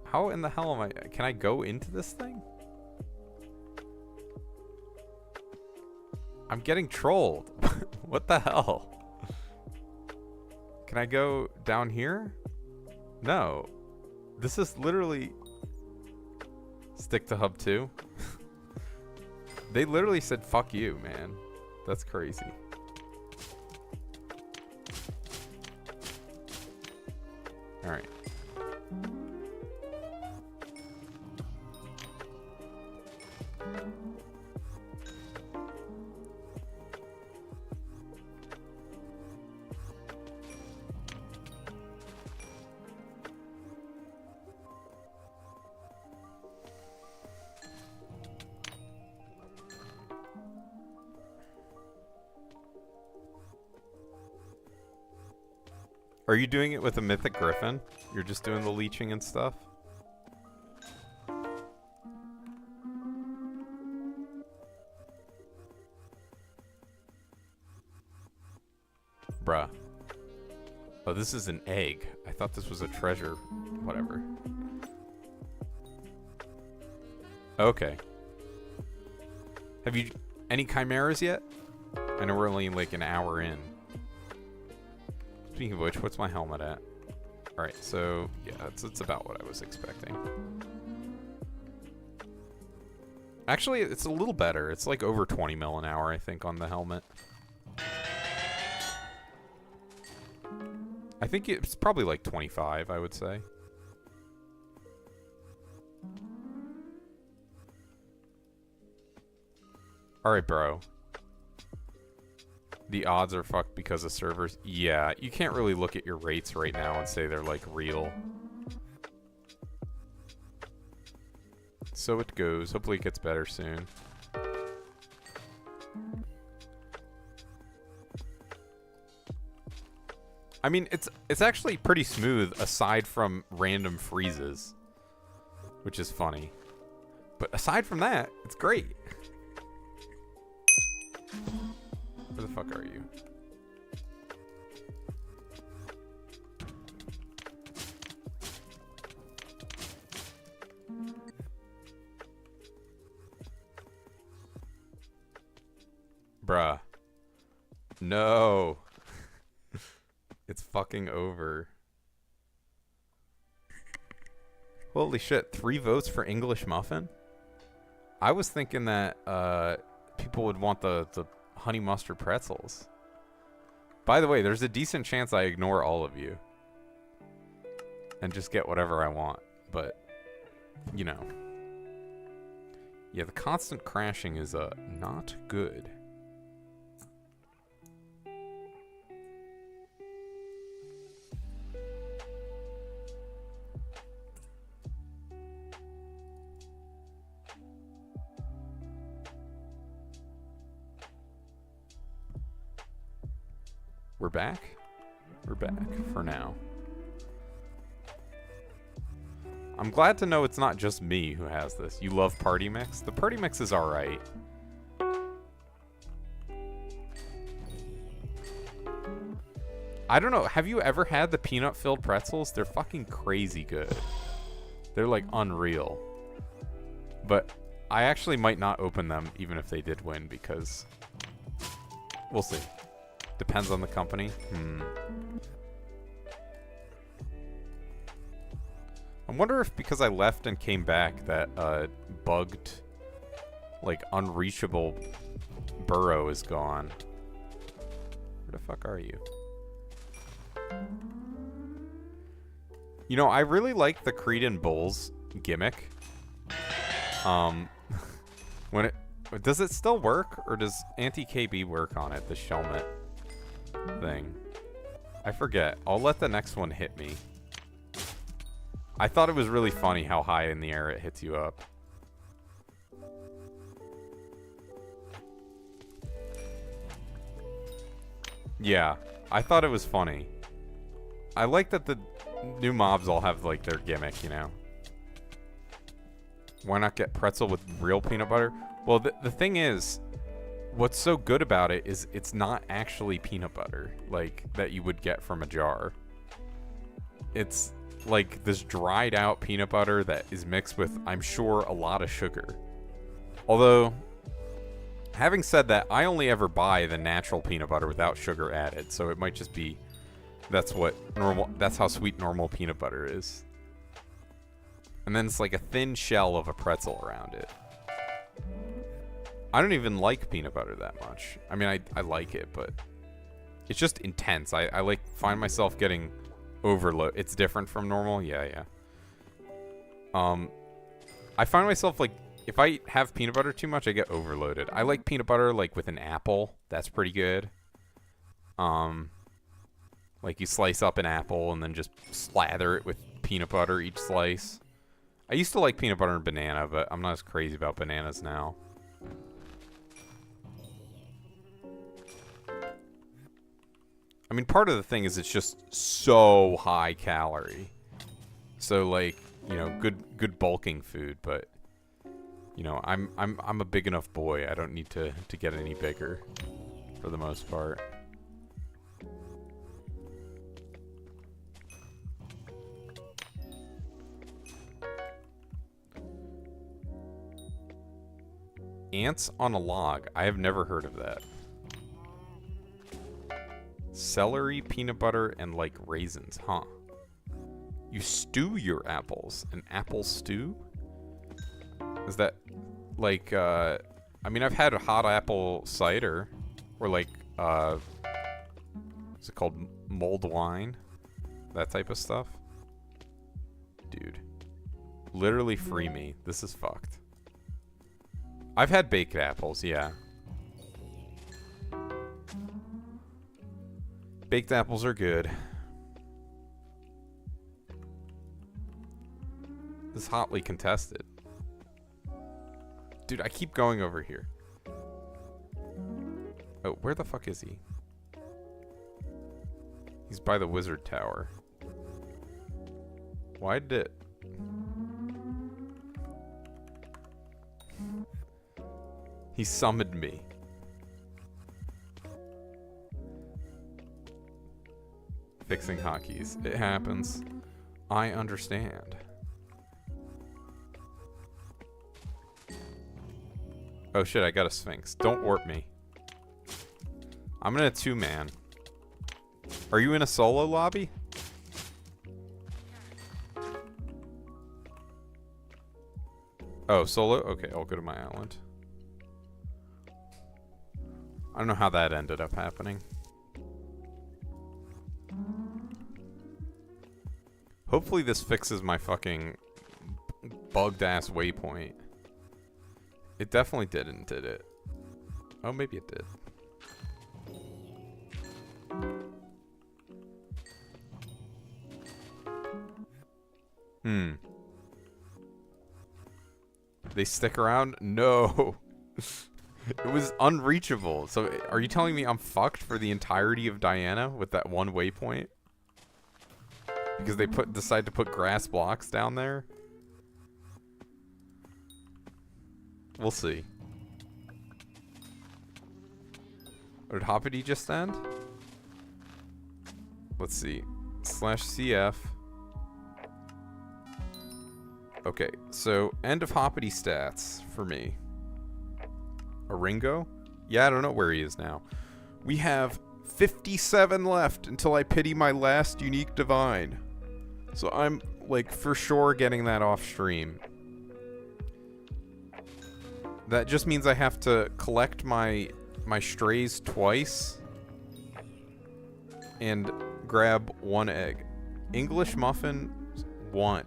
How in the hell am I... Can I go into this thing? I'm getting trolled. What the hell? Can I go down here? No. This is literally... Stick to hub 2? They literally said, fuck you, man. That's crazy. Alright. Are you doing it with a Mythic Griffin? You're just doing the leeching and stuff? Bruh. Oh, this is an egg. I thought this was a treasure. Whatever. Okay. Have you... Any chimeras yet? I know we're only like an hour in. Speaking of which, what's my helmet at? Alright, so, yeah, it's about what I was expecting. Actually, it's a little better. It's like over 20 mil an hour, I think, on the helmet. I think it's probably like 25, I would say. Alright, bro. The odds are fucked because of servers. Yeah, you can't really look at your rates right now and say they're like real. So it goes. Hopefully it gets better soon. I mean, it's actually pretty smooth aside from random freezes, which is funny. But aside from that, it's great. Where the fuck are you? Bruh. No. It's fucking over. Holy shit, 3 votes for English Muffin? I was thinking that people would want the honey mustard pretzels. By the way, there's a decent chance I ignore all of you and just get whatever I want, but you know. Yeah, the constant crashing is not good. We're back? We're back for now. I'm glad to know it's not just me who has this. You love party mix? The party mix is alright. I don't know. Have you ever had the peanut-filled pretzels? They're fucking crazy good. They're like unreal. But I actually might not open them even if they did win because we'll see. Depends on the company. I wonder if because I left and came back that bugged, like, unreachable burrow is gone. Where the fuck are you? You know, I really like the Cretan Bulls gimmick. When it does it still work, or does anti-KB work on it? The Shelmet thing. I forget. I'll let the next one hit me. I thought it was really funny how high in the air it hits you up. Yeah, I thought it was funny. I like that the new mobs all have, like, their gimmick, you know? Why not get pretzel with real peanut butter? Well, the thing is, what's so good about it is it's not actually peanut butter, like, that you would get from a jar. It's like this dried out peanut butter that is mixed with, I'm sure, a lot of sugar. Although, having said that, I only ever buy the natural peanut butter without sugar added, so it might just be that's how sweet normal peanut butter is. And then it's like a thin shell of a pretzel around it. I don't even like peanut butter that much. I mean, I like it, but it's just intense. I like find myself getting overload. It's different from normal. Yeah. I find myself, like, if I have peanut butter too much, I get overloaded. I like peanut butter, like, with an apple. That's pretty good. Like, you slice up an apple and then just slather it with peanut butter each slice. I used to like peanut butter and banana, but I'm not as crazy about bananas now. I mean, part of the thing is it's just so high calorie. So, like, you know, good bulking food, but you know, I'm a big enough boy. I don't need to get any bigger for the most part. Ants on a log. I have never heard of that. Celery, peanut butter, and, like, raisins, huh? You stew your apples. An apple stew? Is that, like, I mean, I've had a hot apple cider. Or, like, what's it called? Mulled wine? That type of stuff? Dude. Literally free me. This is fucked. I've had baked apples, yeah. Baked apples are good. This is hotly contested. Dude, I keep going over here. Oh, where the fuck is he? He's by the wizard tower. Why did it... He summoned me. Fixing hotkeys. It happens. I understand. Oh shit, I got a Sphinx. Don't warp me. I'm in a 2-man. Are you in a solo lobby? Oh, solo? Okay, I'll go to my island. I don't know how that ended up happening. Hopefully this fixes my fucking bugged ass waypoint. It definitely didn't, did it? Oh, maybe it did. They stick around? No. It was unreachable. So are you telling me I'm fucked for the entirety of Diana with that one waypoint? Because they decide to put grass blocks down there? We'll see. Or did Hoppity just end? Let's see. /CF. Okay, so end of Hoppity stats for me. Oringo? Yeah, I don't know where he is now. We have 57 left until I pity my last unique divine. So I'm, like, for sure getting that off stream. That just means I have to collect my strays twice and grab one egg. English muffin, 1.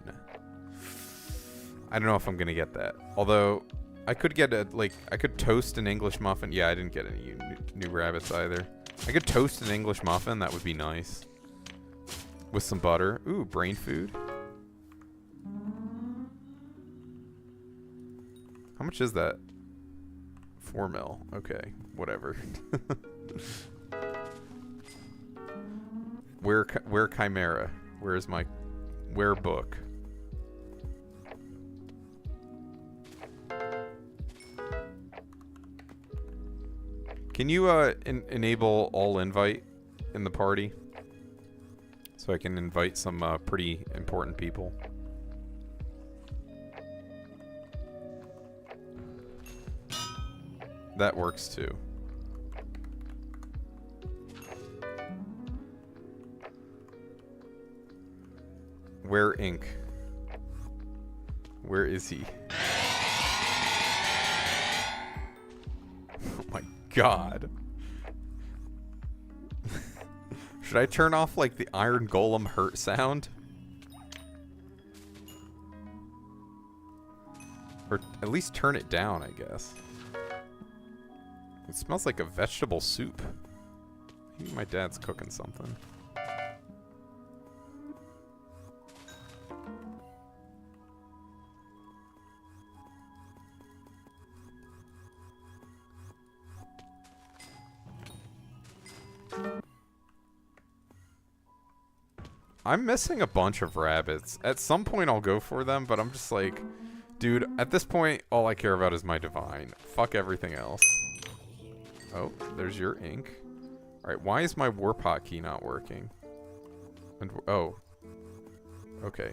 I don't know if I'm gonna get that. Although, I could get I could toast an English muffin. Yeah, I didn't get any new rabbits either. I could toast an English muffin, that would be nice. With some butter. Ooh, brain food. How much is that? 4 mil. Okay, whatever. Where Chimera? Where's my... Where book? Can you enable all invite in the party? So I can invite some pretty important people. That works too. Where Ink? Where is he? Oh my god. Should I turn off like the Iron Golem hurt sound? Or at least turn it down, I guess. It smells like a vegetable soup. Maybe my dad's cooking something. I'm missing a bunch of rabbits. At some point I'll go for them, but I'm just like, dude, at this point, all I care about is my divine. Fuck everything else. Oh, there's your ink. Alright, why is my warpot key not working? And oh. Okay.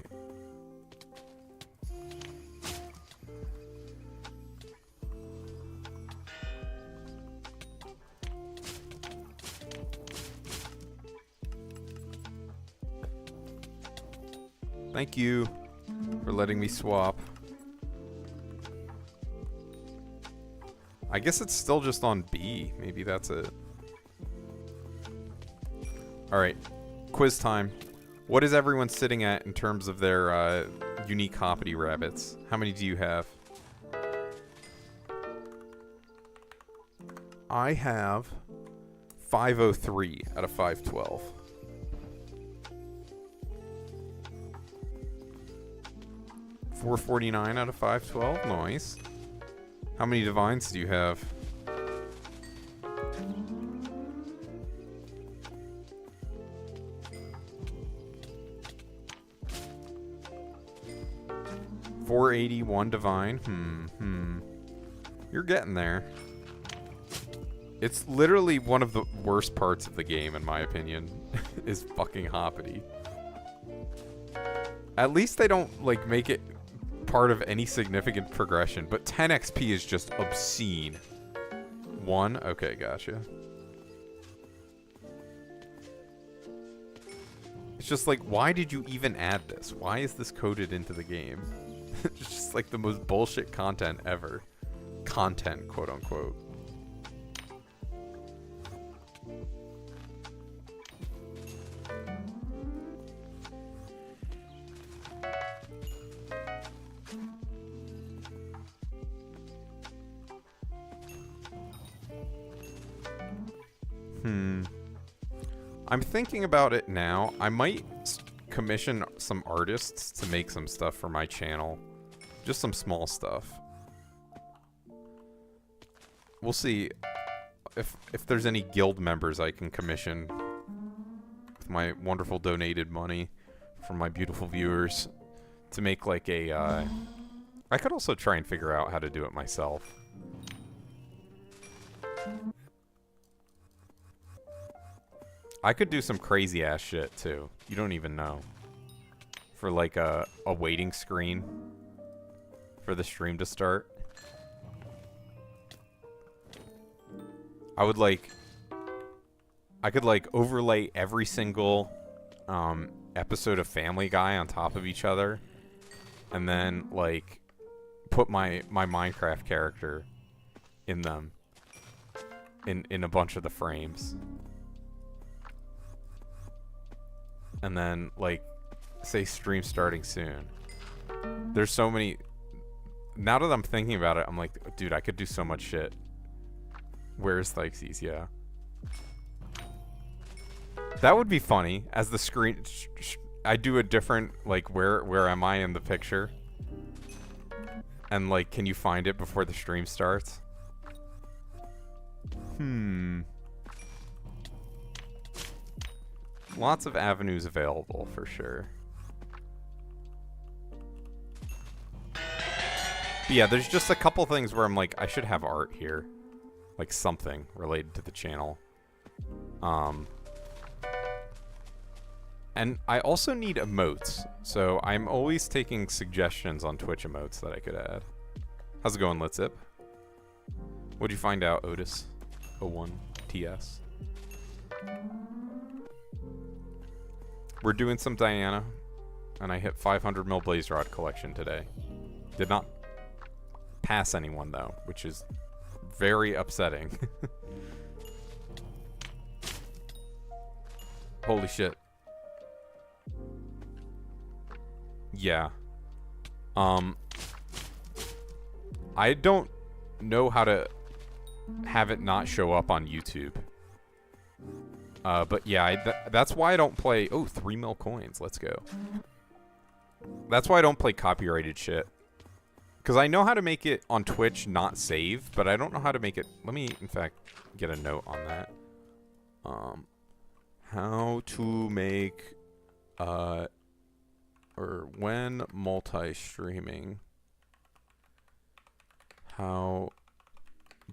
Thank you for letting me swap. I guess it's still just on B. Maybe that's it. Alright. Quiz time. What is everyone sitting at in terms of their unique Hoppity rabbits? How many do you have? I have 503 out of 512. $449 out of 512. Nice. How many divines do you have? $481 divine. You're getting there. It's literally one of the worst parts of the game, in my opinion, is fucking Hoppity. At least they don't, like, make it part of any significant progression, but 10 XP is just obscene. 1? Okay, gotcha. It's just like, why did you even add this? Why is this coded into the game? It's just like the most bullshit content ever. Content, quote unquote. I'm thinking about it now. I might commission some artists to make some stuff for my channel. Just some small stuff. we'll see if there's any guild members I can commission with my wonderful donated money from my beautiful viewers to make like a, I could also try and figure out how to do it myself. I could do some crazy ass shit too. You don't even know. For like a waiting screen for the stream to start. I would like, I could like overlay every single episode of Family Guy on top of each other, and then like put my Minecraft character in them in a bunch of the frames, and then like say stream starting soon. There's so many. Now that I'm thinking about it, I'm like, dude, I could do so much shit. Where's Thixes? Yeah. That would be funny. As the screen... I do a different, like, where am I in the picture? And, like, can you find it before the stream starts? Lots of avenues available, for sure. But yeah, there's just a couple things where I'm like, I should have art here. Like something related to the channel. And I also need emotes. So I'm always taking suggestions on Twitch emotes that I could add. How's it going, Litzip? What'd you find out, Otis? 01 TS. We're doing some Diana. And I hit 500 mil Blaze Rod collection today. Did not pass anyone though, which is very upsetting. Holy shit. Yeah. I don't know how to have it not show up on YouTube. But yeah, that's why I don't play... Oh, 3 mil coins. Let's go. That's why I don't play copyrighted shit. Because I know how to make it on Twitch not save, but I don't know how to make it... Let me, in fact, get a note on that. How to make... or when multi-streaming, how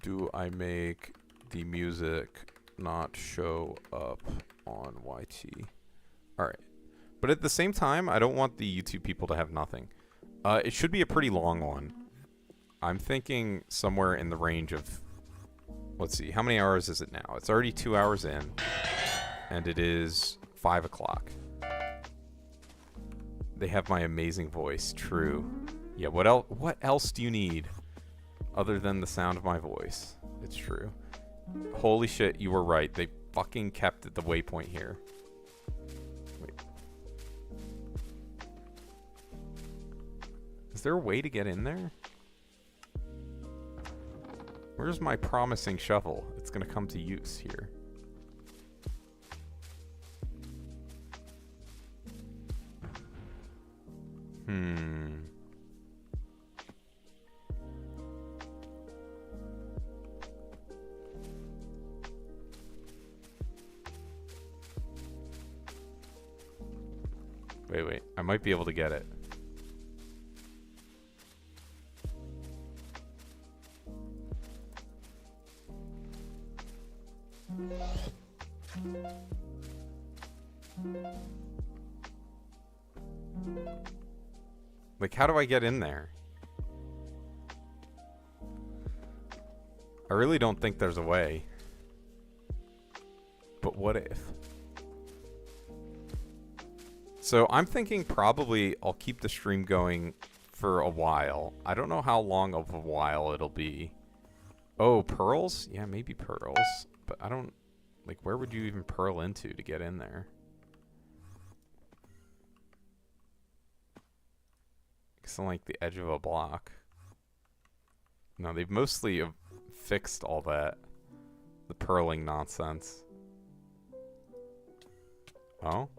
do I make the music not show up on YT? Alright. But at the same time, I don't want the YouTube people to have nothing. It should be a pretty long one. I'm thinking somewhere in the range of... Let's see, how many hours is it now? It's already 2 hours in. And it is 5 o'clock. They have my amazing voice. True. Yeah, what else do you need? Other than the sound of my voice. It's true. Holy shit, you were right. They fucking kept it the waypoint here. Wait. Is there a way to get in there? Where's my promising shovel? It's gonna come to use here. Wait. I might be able to get it. Like, how do I get in there? I really don't think there's a way. But what if? So I'm thinking probably I'll keep the stream going for a while. I don't know how long of a while it'll be. Oh, pearls? Yeah, maybe pearls. But I don't... Like, where would you even pearl into to get in there? It's on, like, the edge of a block. No, they've mostly fixed all that. The pearling nonsense. Oh?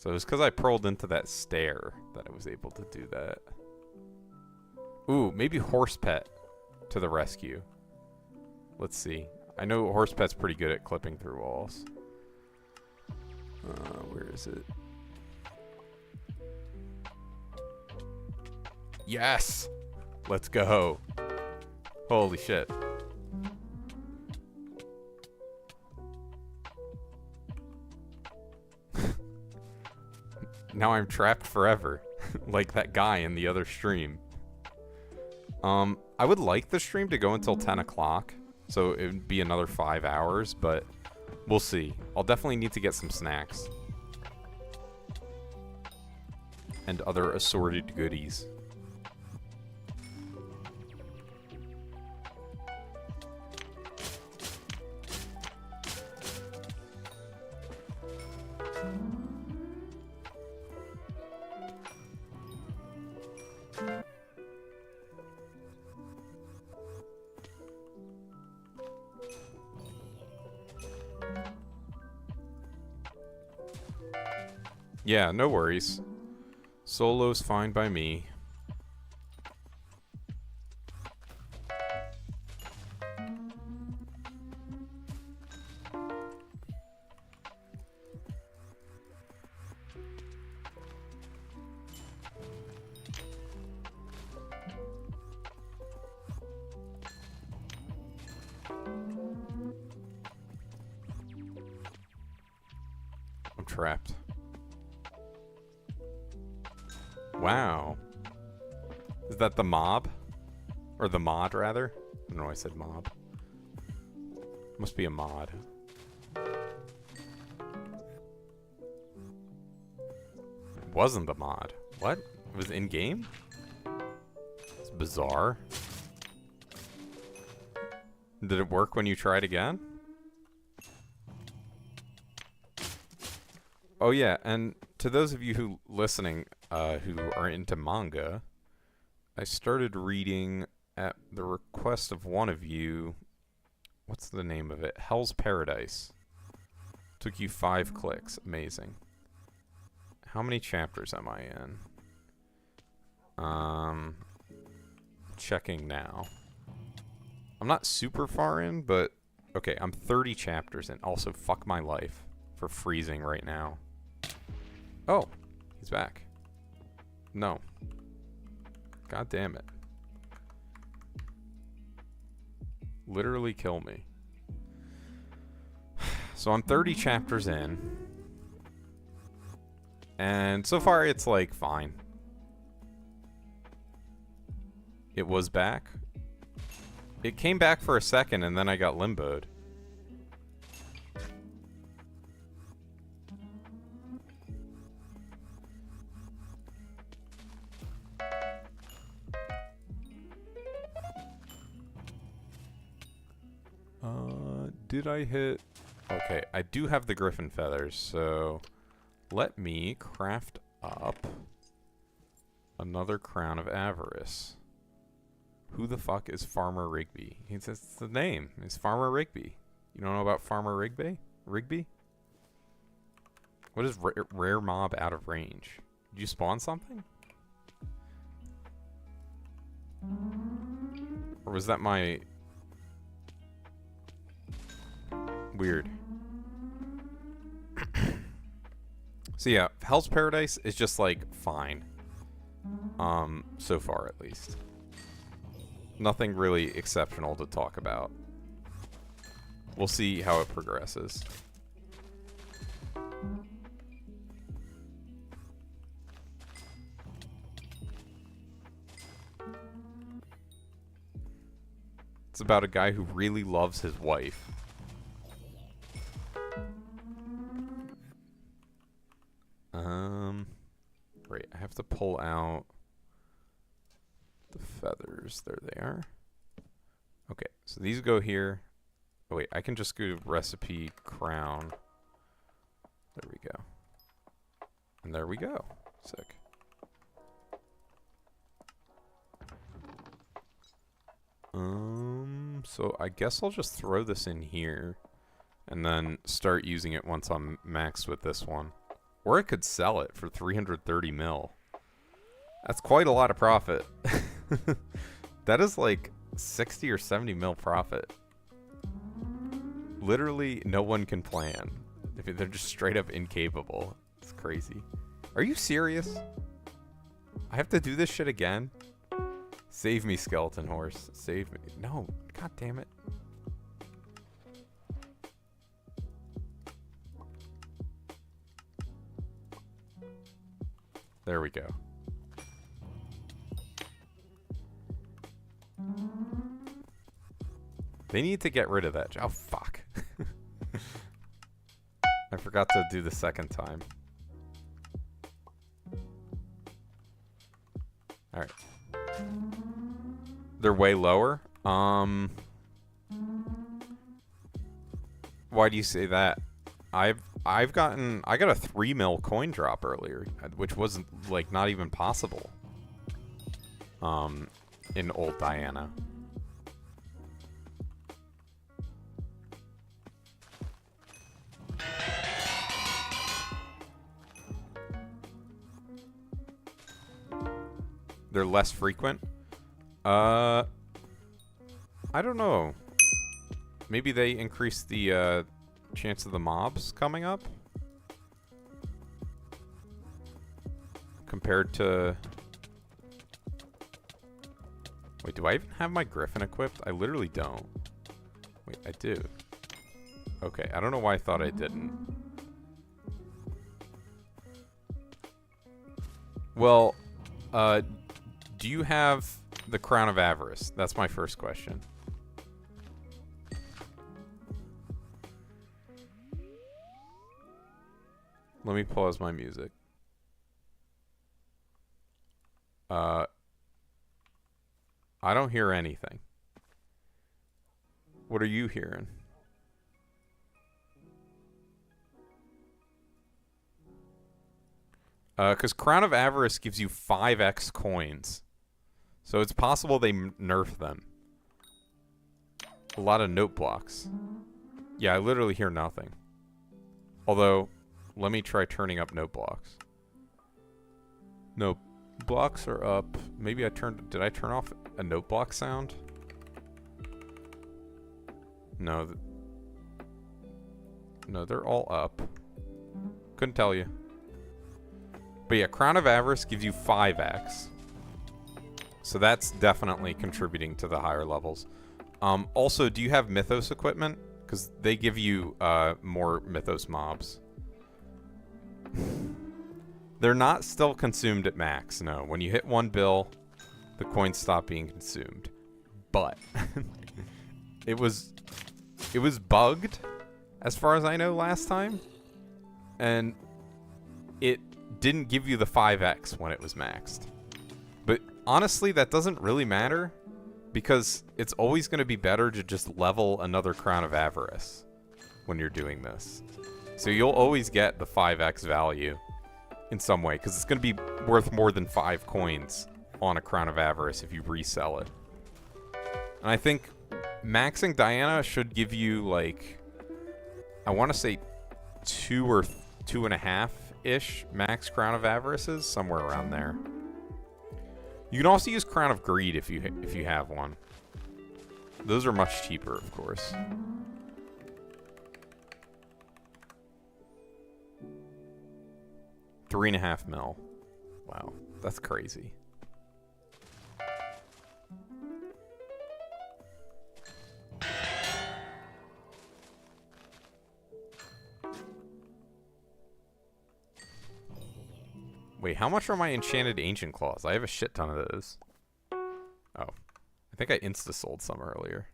So it was because I pearled into that stair that I was able to do that. Ooh, maybe horse pet to the rescue. Let's see. I know horse pet's pretty good at clipping through walls. Where is it? Yes! Let's go. Holy shit. Now I'm trapped forever. Like that guy in the other stream. I would like the stream to go until 10 o'clock. So it would be another 5 hours, but we'll see. I'll definitely need to get some snacks. And other assorted goodies. Yeah, no worries. Solo's fine by me. I'm trapped. Wow. Is that the mob? Or the mod, rather? I don't know why I said mob. Must be a mod. It wasn't the mod. What? It was in-game? It's bizarre. Did it work when you tried again? Oh yeah, and to those of you who listening who are into manga, I started reading at the request of one of you. What's the name of it? Hell's Paradise. Took you 5 clicks. Amazing. How many chapters am I in? Checking now. I'm not super far in, but okay, I'm 30 chapters in. Also, fuck my life for freezing right now. Oh, he's back. No. God damn it. Literally kill me. So I'm 30 chapters in. And so far it's like fine. It was back. It came back for a second and then I got limboed. Did I hit? Okay, I do have the griffin feathers, so let me craft up another crown of avarice. Who the fuck is Farmer Rigby? It's the name. It's Farmer Rigby. You don't know about Farmer Rigby? Rigby? What is rare mob out of range? Did you spawn something? Or was that my... Weird. So yeah, Hell's Paradise is just like fine. So far at least. Nothing really exceptional to talk about. We'll see how it progresses. It's about a guy who really loves his wife. Right, I have to pull out the feathers. There they are. Okay, so these go here. Oh wait, I can just go to recipe crown. There we go. And there we go. Sick. So I guess I'll just throw this in here and then start using it once I'm maxed with this one. Or I could sell it for 330 mil. That's quite a lot of profit. That is like 60 or 70 mil profit. Literally, no one can plan. If they're just straight up incapable. It's crazy. Are you serious? I have to do this shit again? Save me, skeleton horse. Save me. No. God damn it. There we go. They need to get rid of that. Oh, fuck. I forgot to do the second time. Alright. They're way lower? Why do you say that? I got a 3 mil coin drop earlier, which wasn't, like, not even possible. In old Diana. They're less frequent? I don't know. Maybe they increase the, chance of the mobs coming up? Compared to... Wait, do I even have my Griffin equipped? I literally don't. Wait, I do. Okay, I don't know why I thought I didn't. Well, do you have the Crown of Avarice? That's my first question. Let me pause my music. I don't hear anything. What are you hearing? Because Crown of Avarice gives you 5x coins. So it's possible they nerf them. A lot of note blocks. Yeah, I literally hear nothing. Although, let me try turning up note blocks. Note blocks are up. Maybe did I turn off a note block sound? No. No, they're all up. Couldn't tell you. But yeah, Crown of Avarice gives you 5x. So that's definitely contributing to the higher levels. Also, do you have Mythos equipment? Because they give you more Mythos mobs. They're not still consumed at max, no. When you hit 1 bill, the coins stop being consumed. But it was bugged, as far as I know, last time. And it didn't give you the 5x when it was maxed. But honestly, that doesn't really matter, because it's always going to be better to just level another Crown of Avarice when you're doing this. So you'll always get the 5x value in some way, because it's going to be worth more than 5 coins on a Crown of Avarice if you resell it. And I think maxing Diana should give you, like, I want to say 2 or 2.5-ish max Crown of Avarices, somewhere around there. You can also use Crown of Greed if you have one. Those are much cheaper, of course. $3.5 mil. Wow, that's crazy. Wait, how much are my enchanted ancient claws? I have a shit ton of those. Oh, I think I insta-sold some earlier.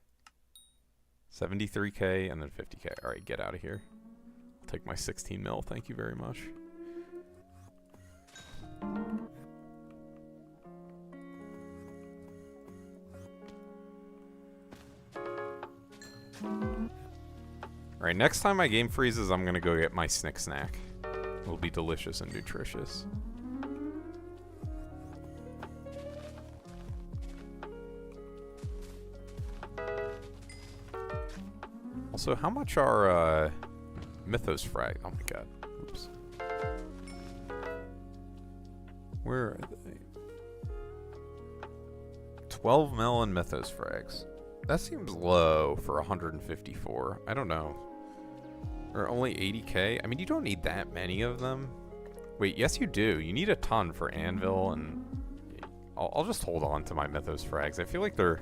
73k and then 50k. All right, get out of here. I'll take my 16 mil. Thank you very much. Alright, next time my game freezes, I'm gonna go get my Snick Snack. It'll be delicious and nutritious. Also, how much are Mythos frag? Oh my god. Oops. Where are they? 12 mil and Mythos frags. That seems low for 154. I don't know. Or only 80k? I mean, you don't need that many of them. Wait, yes you do. You need a ton for Anvil, and I'll just hold on to my Mythos frags. I feel like they're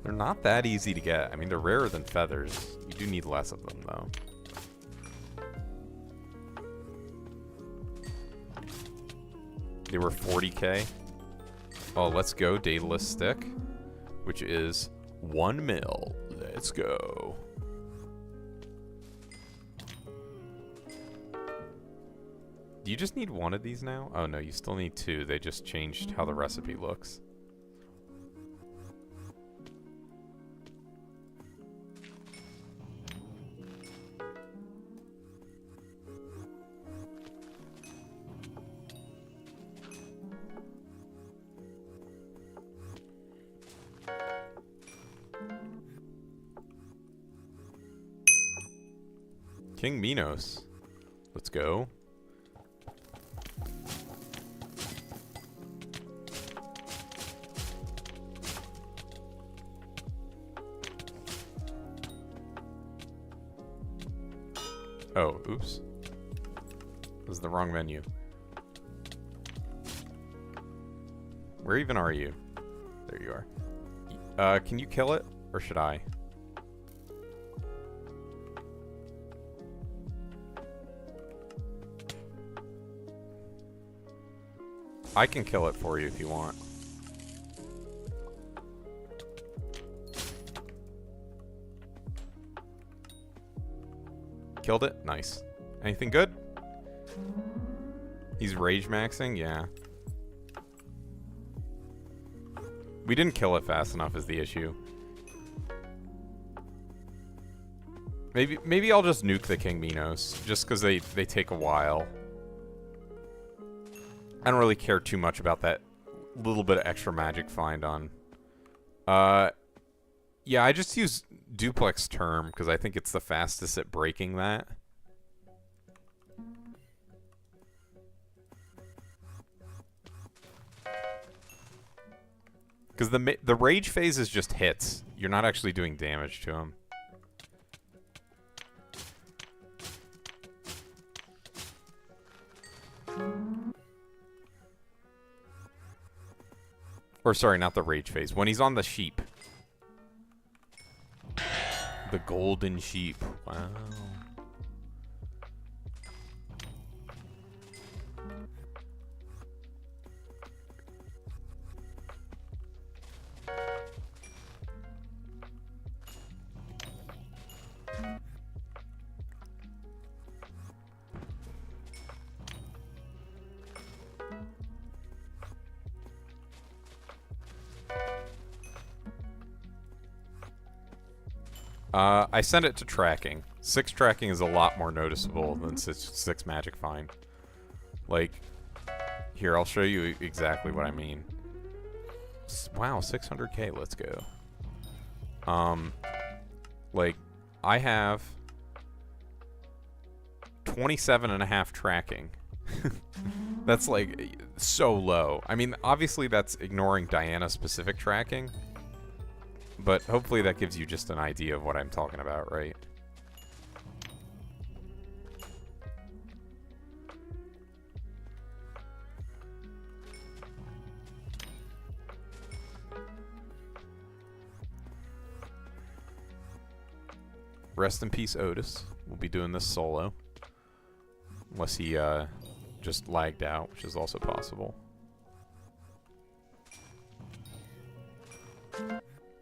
not that easy to get. I mean, they're rarer than feathers. You do need less of them, though. They were 40k. Oh, let's go. Daedalus stick, which is 1 mil. Let's go. Do you just need one of these now? Oh no, you still need 2. They just changed how the recipe looks. King Minos. Let's go. Oh, oops. This is the wrong menu. Where even are you? There you are. Can you kill it? Or should I? I can kill it for you if you want. Killed it? Nice. Anything good? He's rage maxing? Yeah. We didn't kill it fast enough is the issue. Maybe I'll just nuke the King Minos, just because they take a while. I don't really care too much about that little bit of extra magic find on. Yeah, I just use duplex term because I think it's the fastest at breaking that. Because the rage phase is just hits. You're not actually doing damage to him. Or sorry, not the rage phase. When he's on the sheep. The golden sheep. Wow. I sent it to tracking. 6 tracking is a lot more noticeable than 6 magic find. Like, here, I'll show you exactly what I mean. Wow, 600k, let's go. Like, I have 27.5 tracking. That's, like, so low. I mean, obviously that's ignoring Diana-specific tracking. But hopefully that gives you just an idea of what I'm talking about, right? Rest in peace, Otis. We'll be doing this solo. Unless he just lagged out, which is also possible.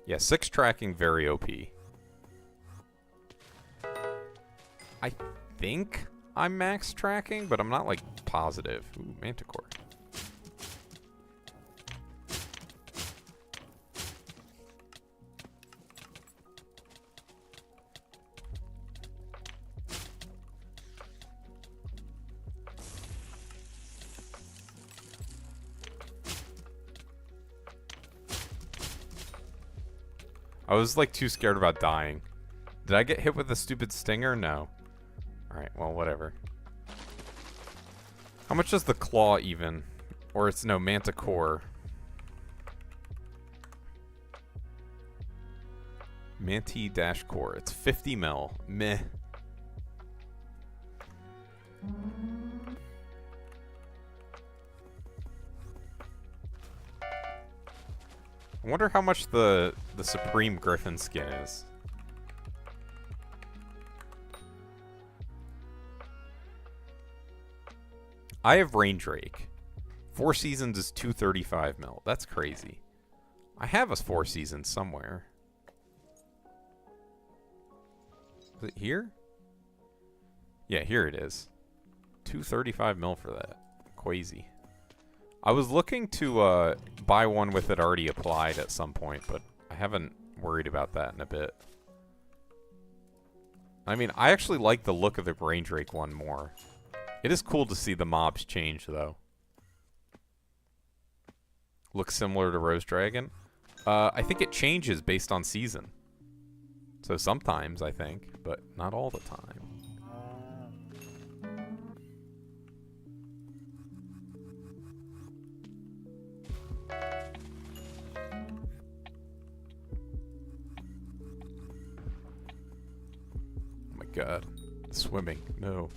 Yeah, 6 tracking, very OP. I think I'm max tracking, but I'm not, like, positive. Ooh, Manticore. I was, like, too scared about dying. Did I get hit with a stupid stinger? No. Alright, well, whatever. How much does the claw even Or it's, no, Manticore. Manti-Core. It's 50 mil. Meh. I wonder how much the Supreme Griffin skin is. I have Raindrake. 4 seasons is 235 mil. That's crazy. I have a 4 seasons somewhere. Is it here? Yeah, here it is. 235 mil for that. Crazy. I was looking to buy one with it already applied at some point, but I haven't worried about that in a bit. I mean, I actually like the look of the Raindrake one more. It is cool to see the mobs change, though. Looks similar to Rose Dragon. I think it changes based on season. So sometimes, I think, but not all the time. Oh my god. Swimming. No.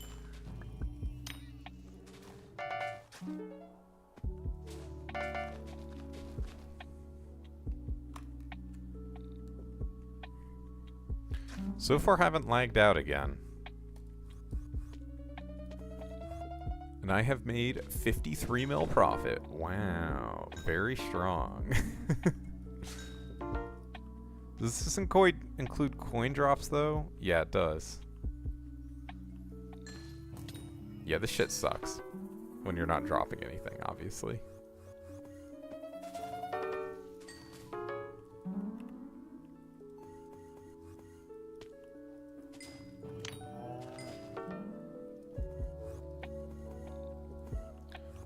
So far, haven't lagged out again. And I have made 53 mil profit. Wow. Very strong. Does this include coin drops, though? Yeah, it does. Yeah, this shit sucks. When you're not dropping anything, obviously.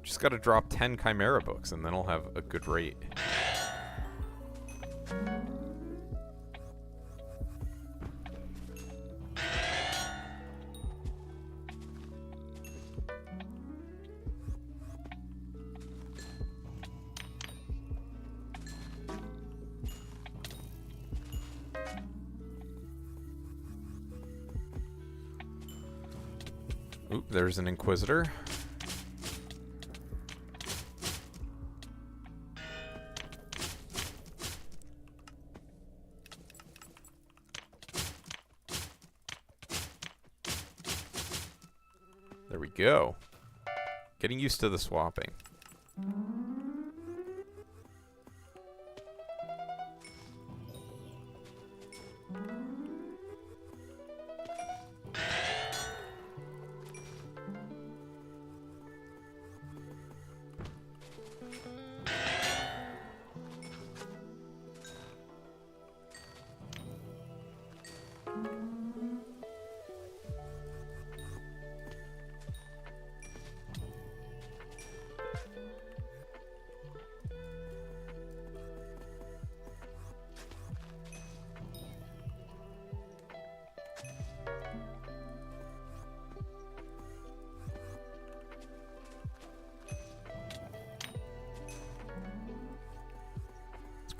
Just gotta drop 10 Chimera books and then I'll have a good rate. Oop, there's an Inquisitor. There we go. Getting used to the swapping.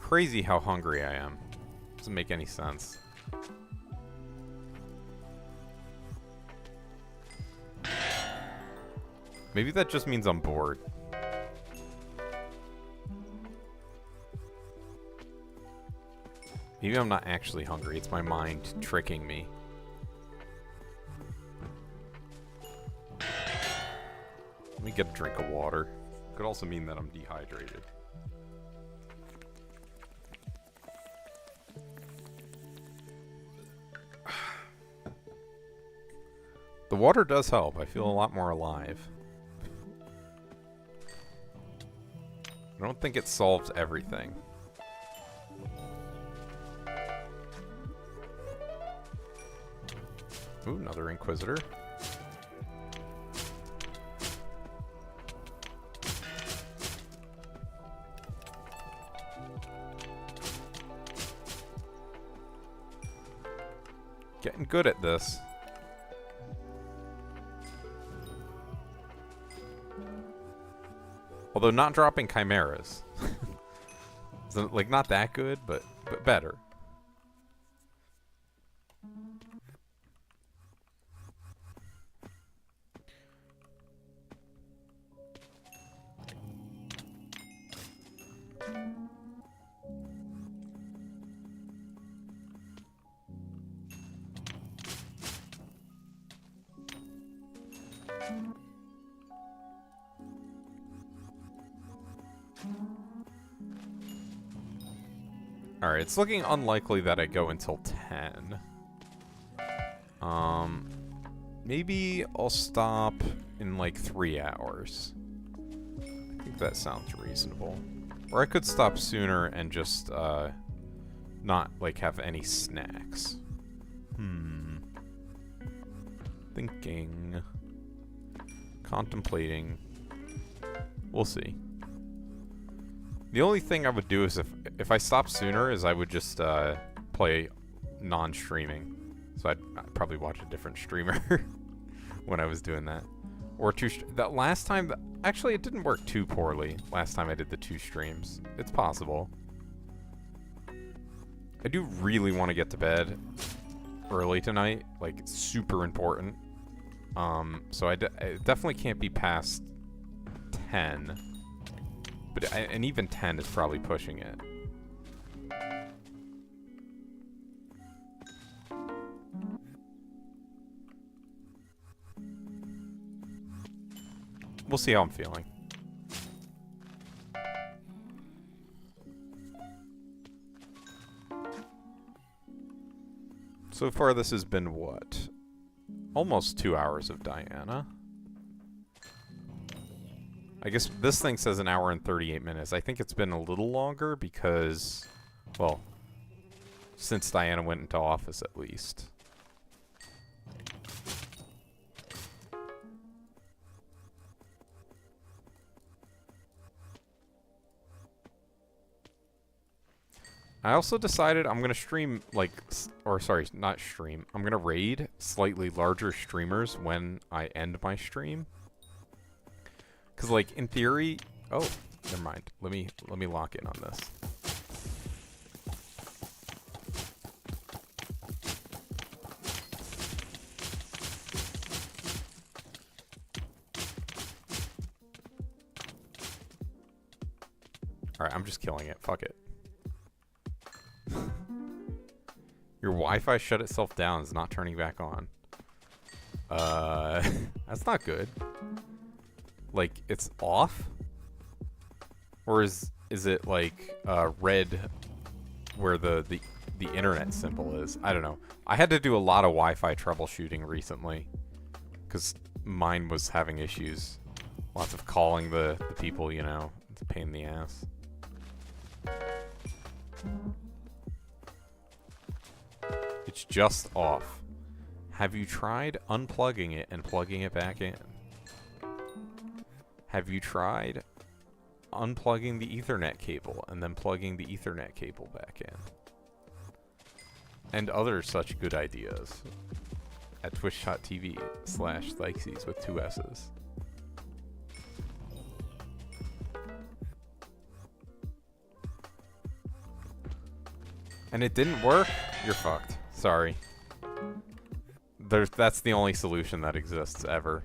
Crazy how hungry I am. Doesn't make any sense. Maybe that just means I'm bored. Maybe I'm not actually hungry. It's my mind tricking me. Let me get a drink of water. Could also mean that I'm dehydrated. The water does help. I feel a lot more alive. I don't think it solves everything. Ooh, another Inquisitor. Getting good at this. Although not dropping chimeras. So, like, not that good, but better. Alright, it's looking unlikely that I go until 10. Maybe I'll stop in like 3 hours. I think that sounds reasonable. Or I could stop sooner and just, not, like, have any snacks. Thinking. Contemplating. We'll see. The only thing I would do is if I stopped sooner is I would just play non-streaming. So I'd probably watch a different streamer when I was doing that. Or that last time, actually it didn't work too poorly last time I did the 2 streams. It's possible. I do really want to get to bed early tonight. Like, it's super important. So I definitely can't be past 10. But and even 10 is probably pushing it. We'll see how I'm feeling. So far this has been what? Almost 2 hours of Diana. I guess this thing says 1 hour and 38 minutes. I think it's been a little longer because, well, since Diana went into office at least. I also decided I'm going to stream, like, or sorry, not stream. I'm going to raid slightly larger streamers when I end my stream. Because, like, in theory... Oh, never mind. Let me lock in on this. Alright, I'm just killing it. Fuck it. Your Wi-Fi shut itself down. It's not turning back on. That's not good. Like, it's off? Or is it like red where the internet symbol is? I don't know. I had to do a lot of Wi-Fi troubleshooting recently because mine was having issues. Lots of calling the people, you know. It's a pain in the ass. It's just off. Have you tried unplugging it and plugging it back in? Have you tried unplugging the Ethernet cable and then plugging the Ethernet cable back in? And other such good ideas at twitch.tv/Thykes with 2 S's. And it didn't work? You're fucked. Sorry. That's the only solution that exists ever.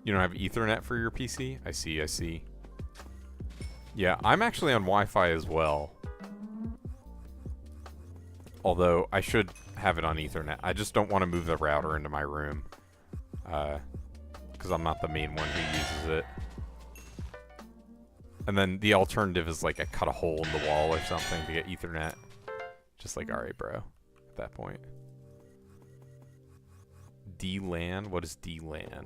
You don't have Ethernet for your PC? I see, I see. Yeah, I'm actually on Wi-Fi as well. Although, I should have it on Ethernet. I just don't want to move the router into my room. Because I'm not the main one who uses it. And then the alternative is like I cut a hole in the wall or something to get Ethernet. Just like, alright, bro. At that point. DLAN? What is DLAN?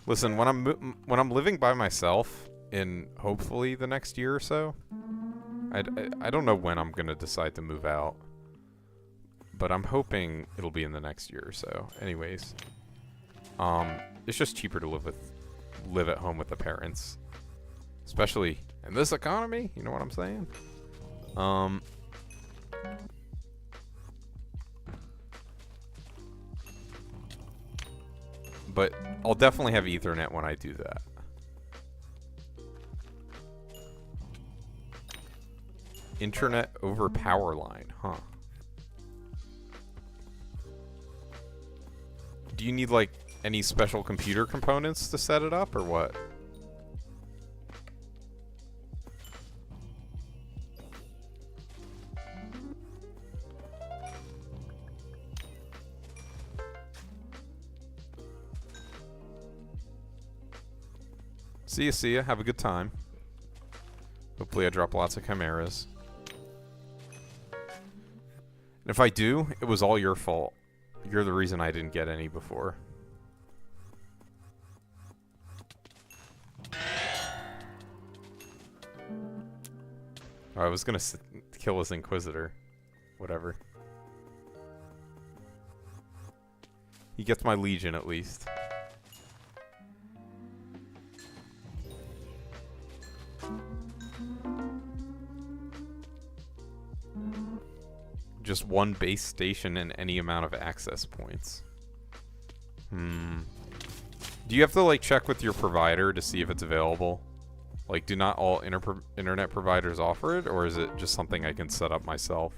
Listen, when I'm living by myself in hopefully the next year or so, I don't know when I'm gonna decide to move out, but I'm hoping it'll be in the next year or so. Anyways, it's just cheaper to live at home with the parents. Especially in this economy, you know what I'm saying? But I'll definitely have Ethernet when I do that. Internet over power line, huh? Do you need, like, any special computer components to set it up, or what? See ya, see ya. Have a good time. Hopefully I drop lots of chimeras. And if I do, it was all your fault. You're the reason I didn't get any before. Oh, I was gonna kill this Inquisitor. Whatever. He gets my Legion at least. Just one base station and any amount of access points. Do you have to, like, check with your provider to see if it's available? Like, do not all internet providers offer it, or is it just something I can set up myself?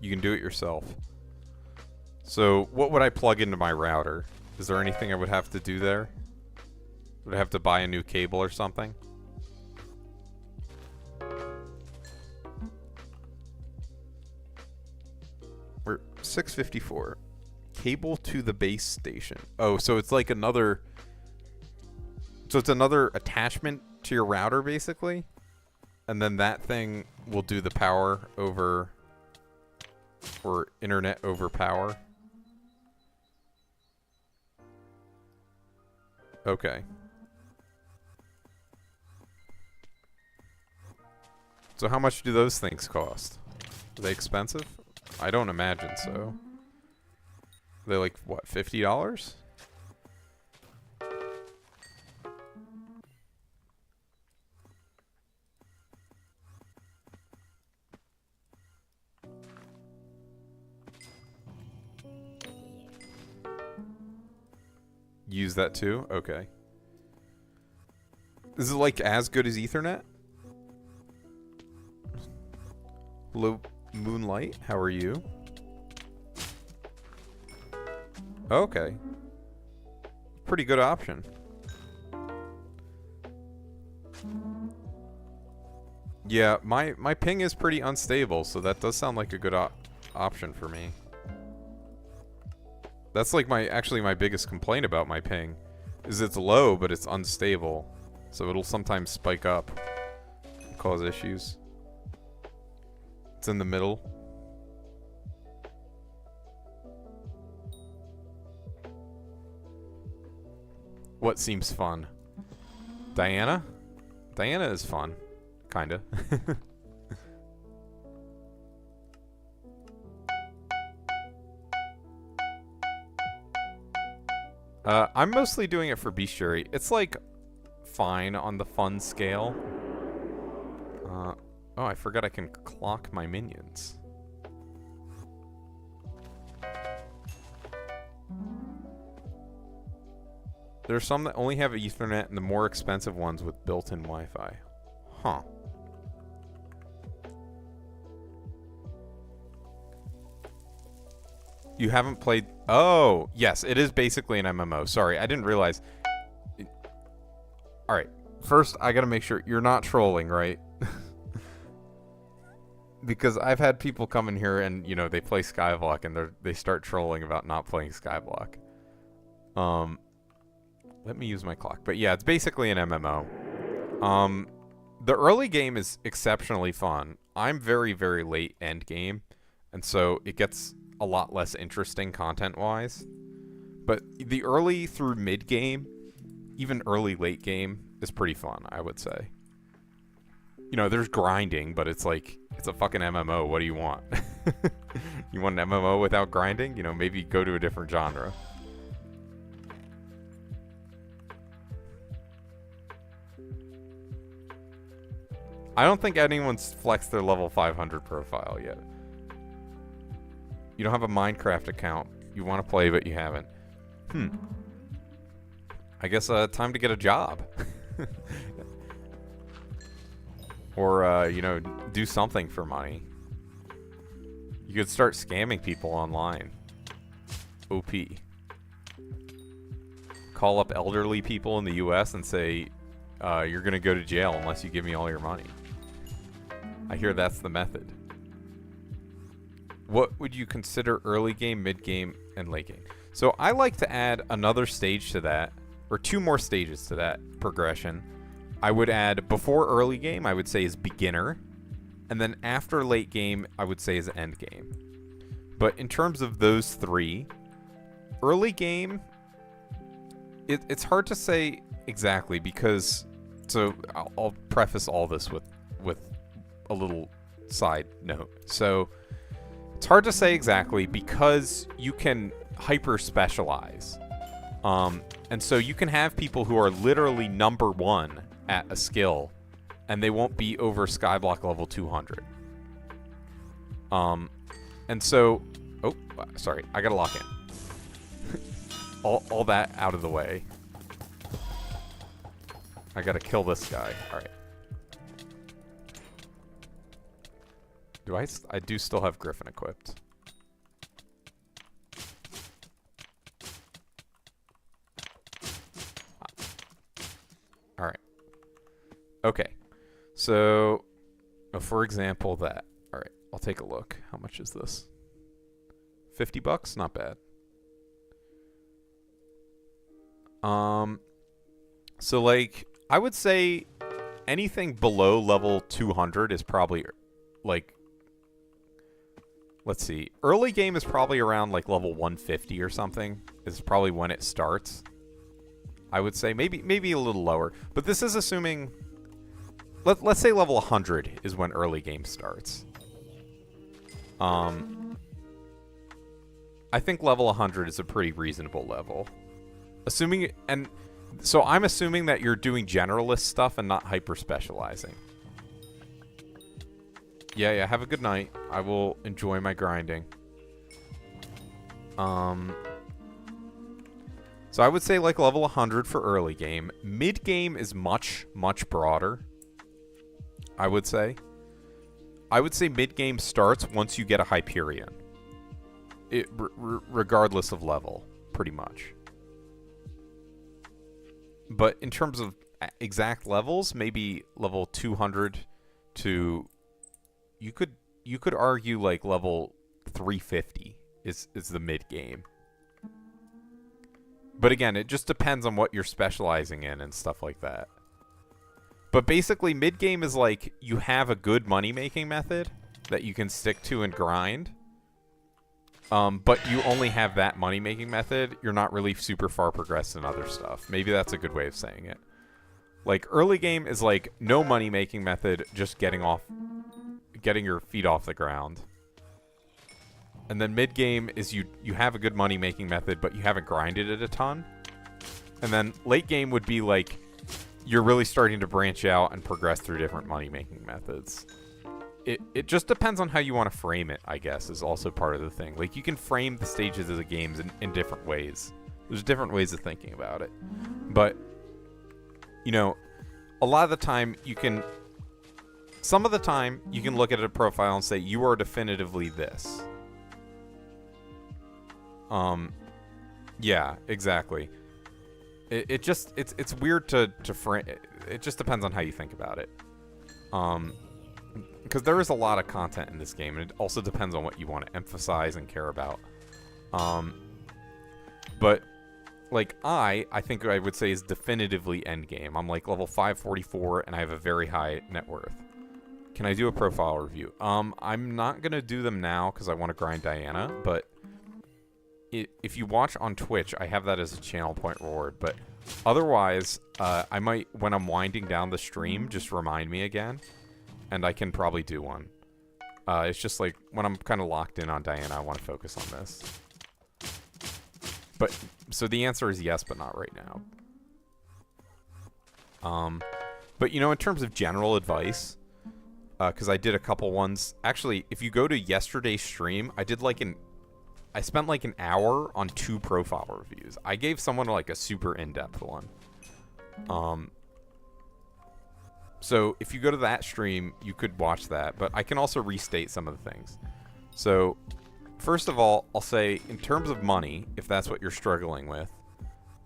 You can do it yourself. So, what would I plug into my router? Is there anything I would have to do there? Would I have to buy a new cable or something? We're 654. Cable to the base station. Oh, so it's like another... So it's another attachment to your router, basically? And then that thing will do the power over... Or internet over power? Okay. So how much do those things cost? Are they expensive? I don't imagine so. They're like, what, $50? Use that too? Okay. Is it like as good as Ethernet? Hello, Moonlight. How are you? Okay. Pretty good option. Yeah, my ping is pretty unstable, so that does sound like a good option for me. That's like actually my biggest complaint about my ping, is it's low, but it's unstable. So it'll sometimes spike up and cause issues. It's in the middle. What seems fun? Diana? Diana is fun. Kinda. I'm mostly doing it for bestiary. It's like fine on the fun scale. Oh, I forgot I can clock my minions. There are some that only have Ethernet and the more expensive ones with built-in Wi-Fi. Huh. You haven't played... Oh, yes, it is basically an MMO. Sorry, I didn't realize. Alright, first I gotta make sure you're not trolling, right? Because I've had people come in here and, you know, they play Skyblock and they start trolling about not playing Skyblock. Let me use my clock. But yeah, it's basically an MMO. The early game is exceptionally fun. I'm very, very late end game, and so it gets a lot less interesting content-wise. But the early through mid game, even early late game, is pretty fun, I would say. You know, there's grinding, but it's It's a fucking MMO. What do you want? You want an MMO without grinding? You know, maybe go to a different genre. I don't think anyone's flexed their level 500 profile yet. You don't have a Minecraft account. You want to play, but you haven't. I guess time to get a job. Or, you know, do something for money. You could start scamming people online. OP. Call up elderly people in the US and say, you're going to go to jail unless you give me all your money. I hear that's the method. What would you consider early game, mid game, and late game? So I like to add another stage to that, or 2 more stages to that progression. I would add before early game, I would say is beginner, and then after late game, I would say is end game. But in terms of those 3, early game, it's hard to say exactly because, so I'll preface all this with a little side note. So it's hard to say exactly because you can hyper specialize. And so you can have people who are literally number 1 at a skill and they won't be over Skyblock level 200. And so, oh, sorry, I gotta lock in. all that out of the way. I gotta kill this guy. All right. I do still have Griffin equipped. All right. Okay. So, for example, that. All right. I'll take a look. How much is this? $50? Not bad. So like, I would say anything below level 200 is probably like, let's see. Early game is probably around like level 150 or something. Is probably when it starts. I would say maybe a little lower, but this is assuming. Let's say level 100 is when early game starts. I think level 100 is a pretty reasonable level. Assuming, and so I'm assuming that you're doing generalist stuff and not hyper specializing. Yeah, have a good night. I will enjoy my grinding. So I would say like level 100 for early game. Mid game is much broader. I would say mid game starts once you get a Hyperion. Regardless of level, pretty much. But in terms of exact levels, maybe level 200 to, you could argue like level 350 is the mid game. But again, it just depends on what you're specializing in and stuff like that. But basically, mid game is like you have a good money making method that you can stick to and grind. But you only have that money-making method. You're not really super far progressed in other stuff. Maybe that's a good way of saying it. Like, early game is like no money-making method, just getting your feet off the ground. And then mid-game is you have a good money-making method, but you haven't grinded it a ton. And then late game would be like you're really starting to branch out and progress through different money-making methods. It just depends on how you want to frame it, I guess, is also part of the thing. Like, you can frame the stages of the games in different ways. There's different ways of thinking about it. But, you know, a lot of the time some of the time, you can look at a profile and say, you are definitively this. Yeah, exactly. It's weird to frame. It just depends on how you think about it. Because there is a lot of content in this game, and it also depends on what you want to emphasize and care about. But, like, I think I would say is definitively endgame. I'm, like, level 544, and I have a very high net worth. Can I do a profile review? I'm not going to do them now, because I want to grind Diana, but if you watch on Twitch, I have that as a channel point reward, but otherwise, I might, when I'm winding down the stream, just remind me again. And I can probably do one. It's just like when I'm kind of locked in on Diana, I want to focus on this. But so the answer is yes, but not right now. But you know, in terms of general advice, because I did a couple ones. Actually, if you go to yesterday's stream, I spent like an hour on 2 profile reviews. I gave someone like a super in-depth one. So if you go to that stream, you could watch that, but I can also restate some of the things. So first of all, I'll say in terms of money, if that's what you're struggling with,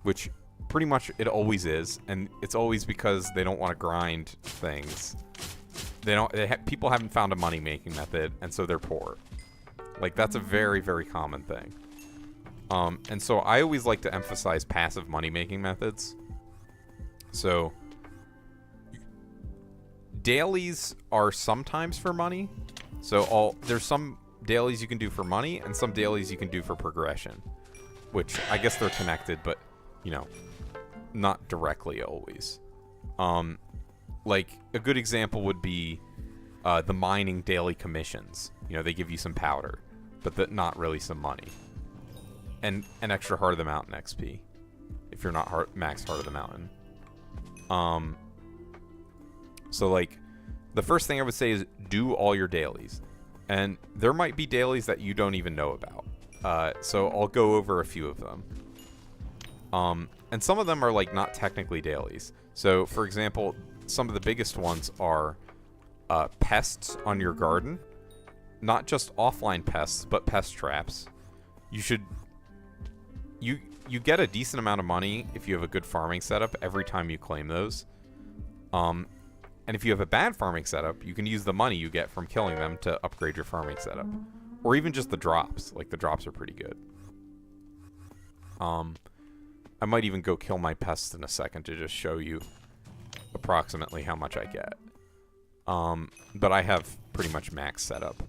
which pretty much it always is, and it's always because they don't want to grind things. People haven't found a money-making method, and so they're poor. Like, that's a very, very common thing. And so I always like to emphasize passive money-making methods. So dailies are sometimes for money. So there's some dailies you can do for money and some dailies you can do for progression, which I guess they're connected, but, you know, not directly always. Like, a good example would be the mining daily commissions. You know, they give you some powder, but not really some money. And an extra Heart of the Mountain XP, if you're not max Heart of the Mountain. So, like, the first thing I would say is do all your dailies. And there might be dailies that you don't even know about. So I'll go over a few of them. And some of them are, like, not technically dailies. So, for example, some of the biggest ones are pests on your garden. Not just offline pests, but pest traps. You get a decent amount of money if you have a good farming setup every time you claim those. And if you have a bad farming setup, you can use the money you get from killing them to upgrade your farming setup. Or even just the drops. Like, the drops are pretty good. I might even go kill my pests in a second to just show you approximately how much I get. But I have pretty much max setup.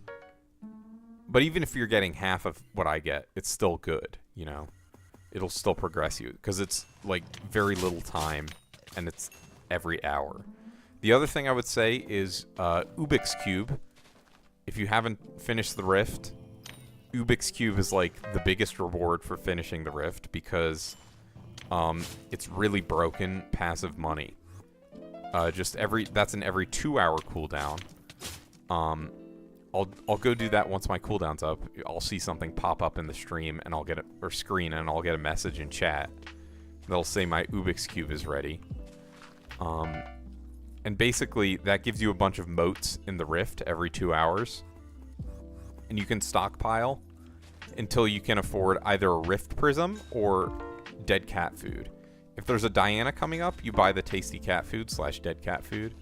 But even if you're getting half of what I get, it's still good, you know? It'll still progress you, because it's, like, very little time, and it's every hour. The other thing I would say is Ubix Cube. If you haven't finished the Rift, Ubix Cube is, like, the biggest reward for finishing the Rift, because it's really broken passive money. That's an every 2-hour cooldown. I'll go do that once my cooldown's up. I'll see something pop up in the stream, and I'll get screen, and I'll get a message in chat that'll say my Ubix Cube is ready. And basically, that gives you a bunch of motes in the Rift every 2 hours. And you can stockpile until you can afford either a Rift Prism or dead cat food. If there's a Diana coming up, you buy the tasty cat food / dead cat food.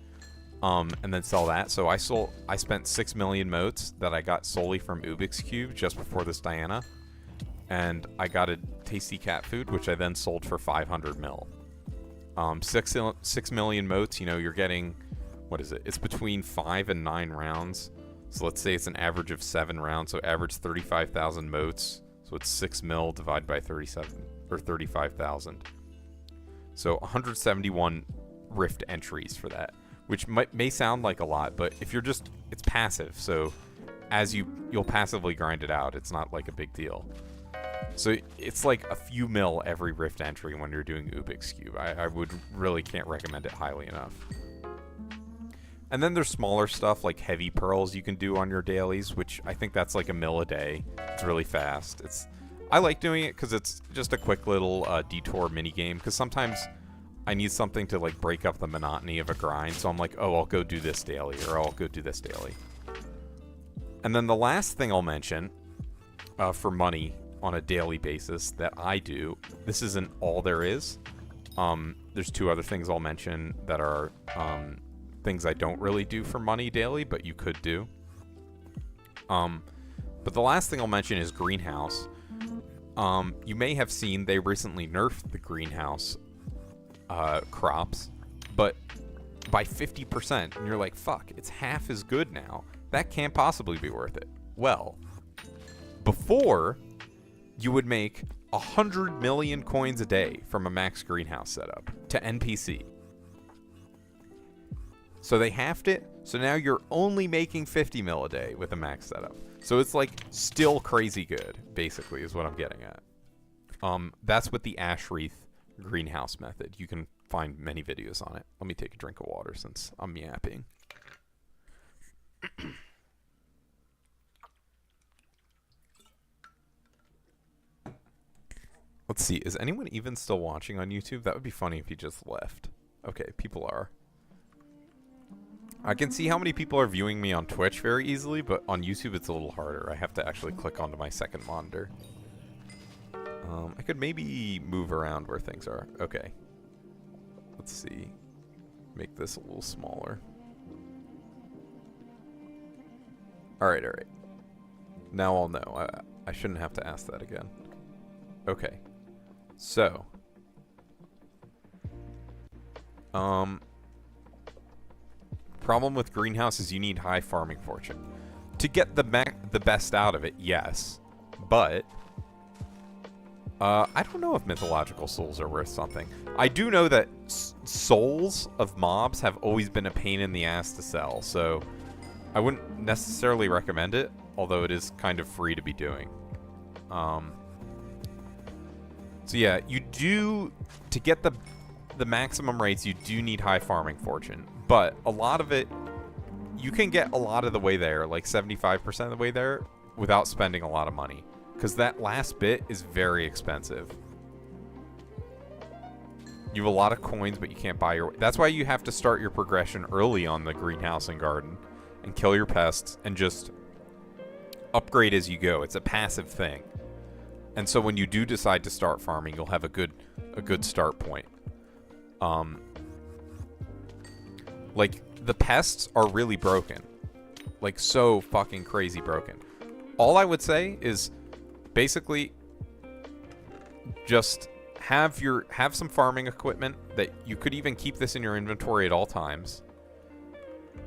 And then sell that. So I spent 6 million motes that I got solely from Ubix Cube just before this Diana. And I got a tasty cat food, which I then sold for 500 mil. 6 million motes, you know, you're getting, what is it? It's between 5 and 9 rounds. So let's say it's an average of 7 rounds, so average 35,000 motes. So it's 6 mil divided by 37, or 35,000. So 171 Rift entries for that, which may sound like a lot, but if you're just, it's passive. So as you'll passively grind it out, it's not like a big deal. So it's like a few mil every Rift entry when you're doing Ubix Cube. I can't recommend it highly enough. And then there's smaller stuff like heavy pearls you can do on your dailies, which I think that's like a mil a day. It's really fast. I like doing it because it's just a quick little detour mini game. Because sometimes I need something to like break up the monotony of a grind. So I'm like, oh, I'll go do this daily, or I'll go do this daily. And then the last thing I'll mention for money on a daily basis that I do, this isn't all there is. There's 2 other things I'll mention that are things I don't really do for money daily, but you could do. But the last thing I'll mention is greenhouse. You may have seen they recently nerfed the greenhouse crops, but by 50%, and you're like, fuck, it's half as good now. That can't possibly be worth it. Well, before, you would make 100 million coins a day from a max greenhouse setup to NPC. So they halved it, So now you're only making 50 mil a day with a max setup. So it's like still crazy good, basically, is what I'm getting at. That's with the ash wreath greenhouse method. You can find many videos on it. Let me take a drink of water since I'm yapping. Let's see, is anyone even still watching on YouTube? That would be funny if you just left. Okay, people are. I can see how many people are viewing me on Twitch very easily, but on YouTube it's a little harder. I have to actually click onto my second monitor. I could maybe move around where things are. Okay. Let's see. Make this a little smaller. Alright, alright. Now I'll know. I shouldn't have to ask that again. Okay. So. Problem with greenhouse is you need high farming fortune. To get the best out of it, yes. But I don't know if mythological souls are worth something. I do know that souls of mobs have always been a pain in the ass to sell, so I wouldn't necessarily recommend it, although it is kind of free to be doing. So yeah, you do, to get the maximum rates, you do need high farming fortune. But a lot of it, you can get a lot of the way there, like 75% of the way there, without spending a lot of money. Because that last bit is very expensive. You have a lot of coins, but you can't buy your... That's why you have to start your progression early on the greenhouse and garden. And kill your pests, and just upgrade as you go. It's a passive thing. And so when you do decide to start farming, you'll have a good start point. Like, the pests are really broken. Like, so fucking crazy broken. All I would say is, basically, just have some farming equipment that you could even keep this in your inventory at all times.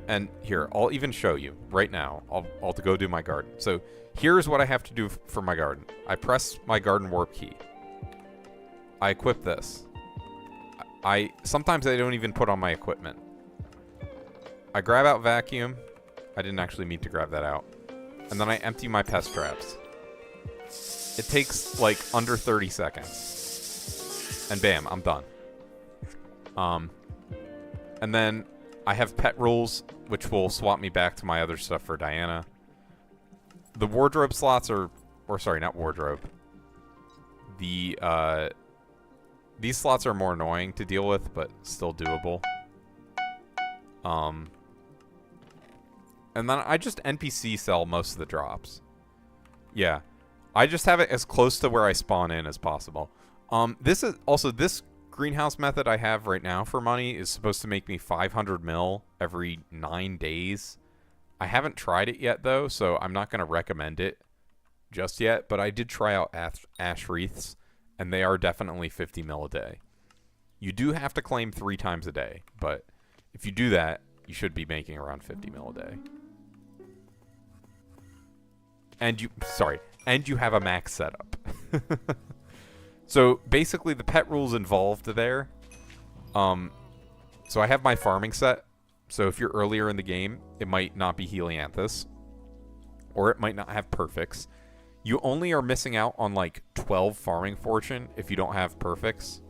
And here, I'll even show you right now. I'll go do my garden. So here's what I have to do for my garden. I press my garden warp key. I equip this. Sometimes I don't even put on my equipment. I grab out vacuum. I didn't actually mean to grab that out. And then I empty my pest traps. It takes like under 30 seconds. And bam, I'm done. And then I have pet rules, which will swap me back to my other stuff for Diana. The wardrobe slots are... Or sorry, not wardrobe. These slots are more annoying to deal with, but still doable. And then I just NPC sell most of the drops. Yeah. I just have it as close to where I spawn in as possible. This is also... This greenhouse method I have right now for money is supposed to make me 500 mil every 9 days. I haven't tried it yet, though, so I'm not going to recommend it just yet. But I did try out ash wreaths, and they are definitely 50 mil a day. You do have to claim 3 times a day, but if you do that, you should be making around 50 mil a day. And you have a max setup. So basically the pet rules involved there. So I have my farming set. So if you're earlier in the game, it might not be Helianthus, or it might not have perfects. You only are missing out on like 12 farming fortune if you don't have perfects,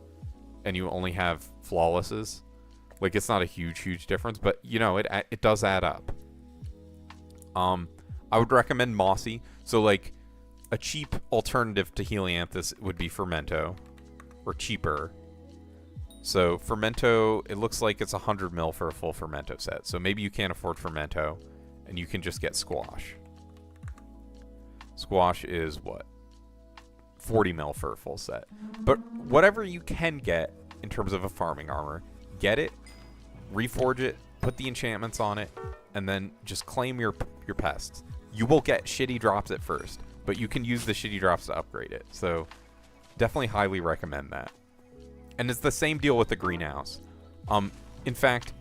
and you only have flawlesses. Like, it's not a huge difference, but you know, it does add up. I would recommend Mossy. So like, a cheap alternative to Helianthus would be Fermento, or cheaper. So Fermento, it looks like it's 100 mil for a full Fermento set. So maybe you can't afford Fermento, and you can just get Squash. Squash is what? 40 mil for a full set. But whatever you can get in terms of a farming armor, get it, reforge it, put the enchantments on it, and then just claim your pests. You will get shitty drops at first, but you can use the shitty drops to upgrade it. So definitely highly recommend that. And it's the same deal with the greenhouse. In fact,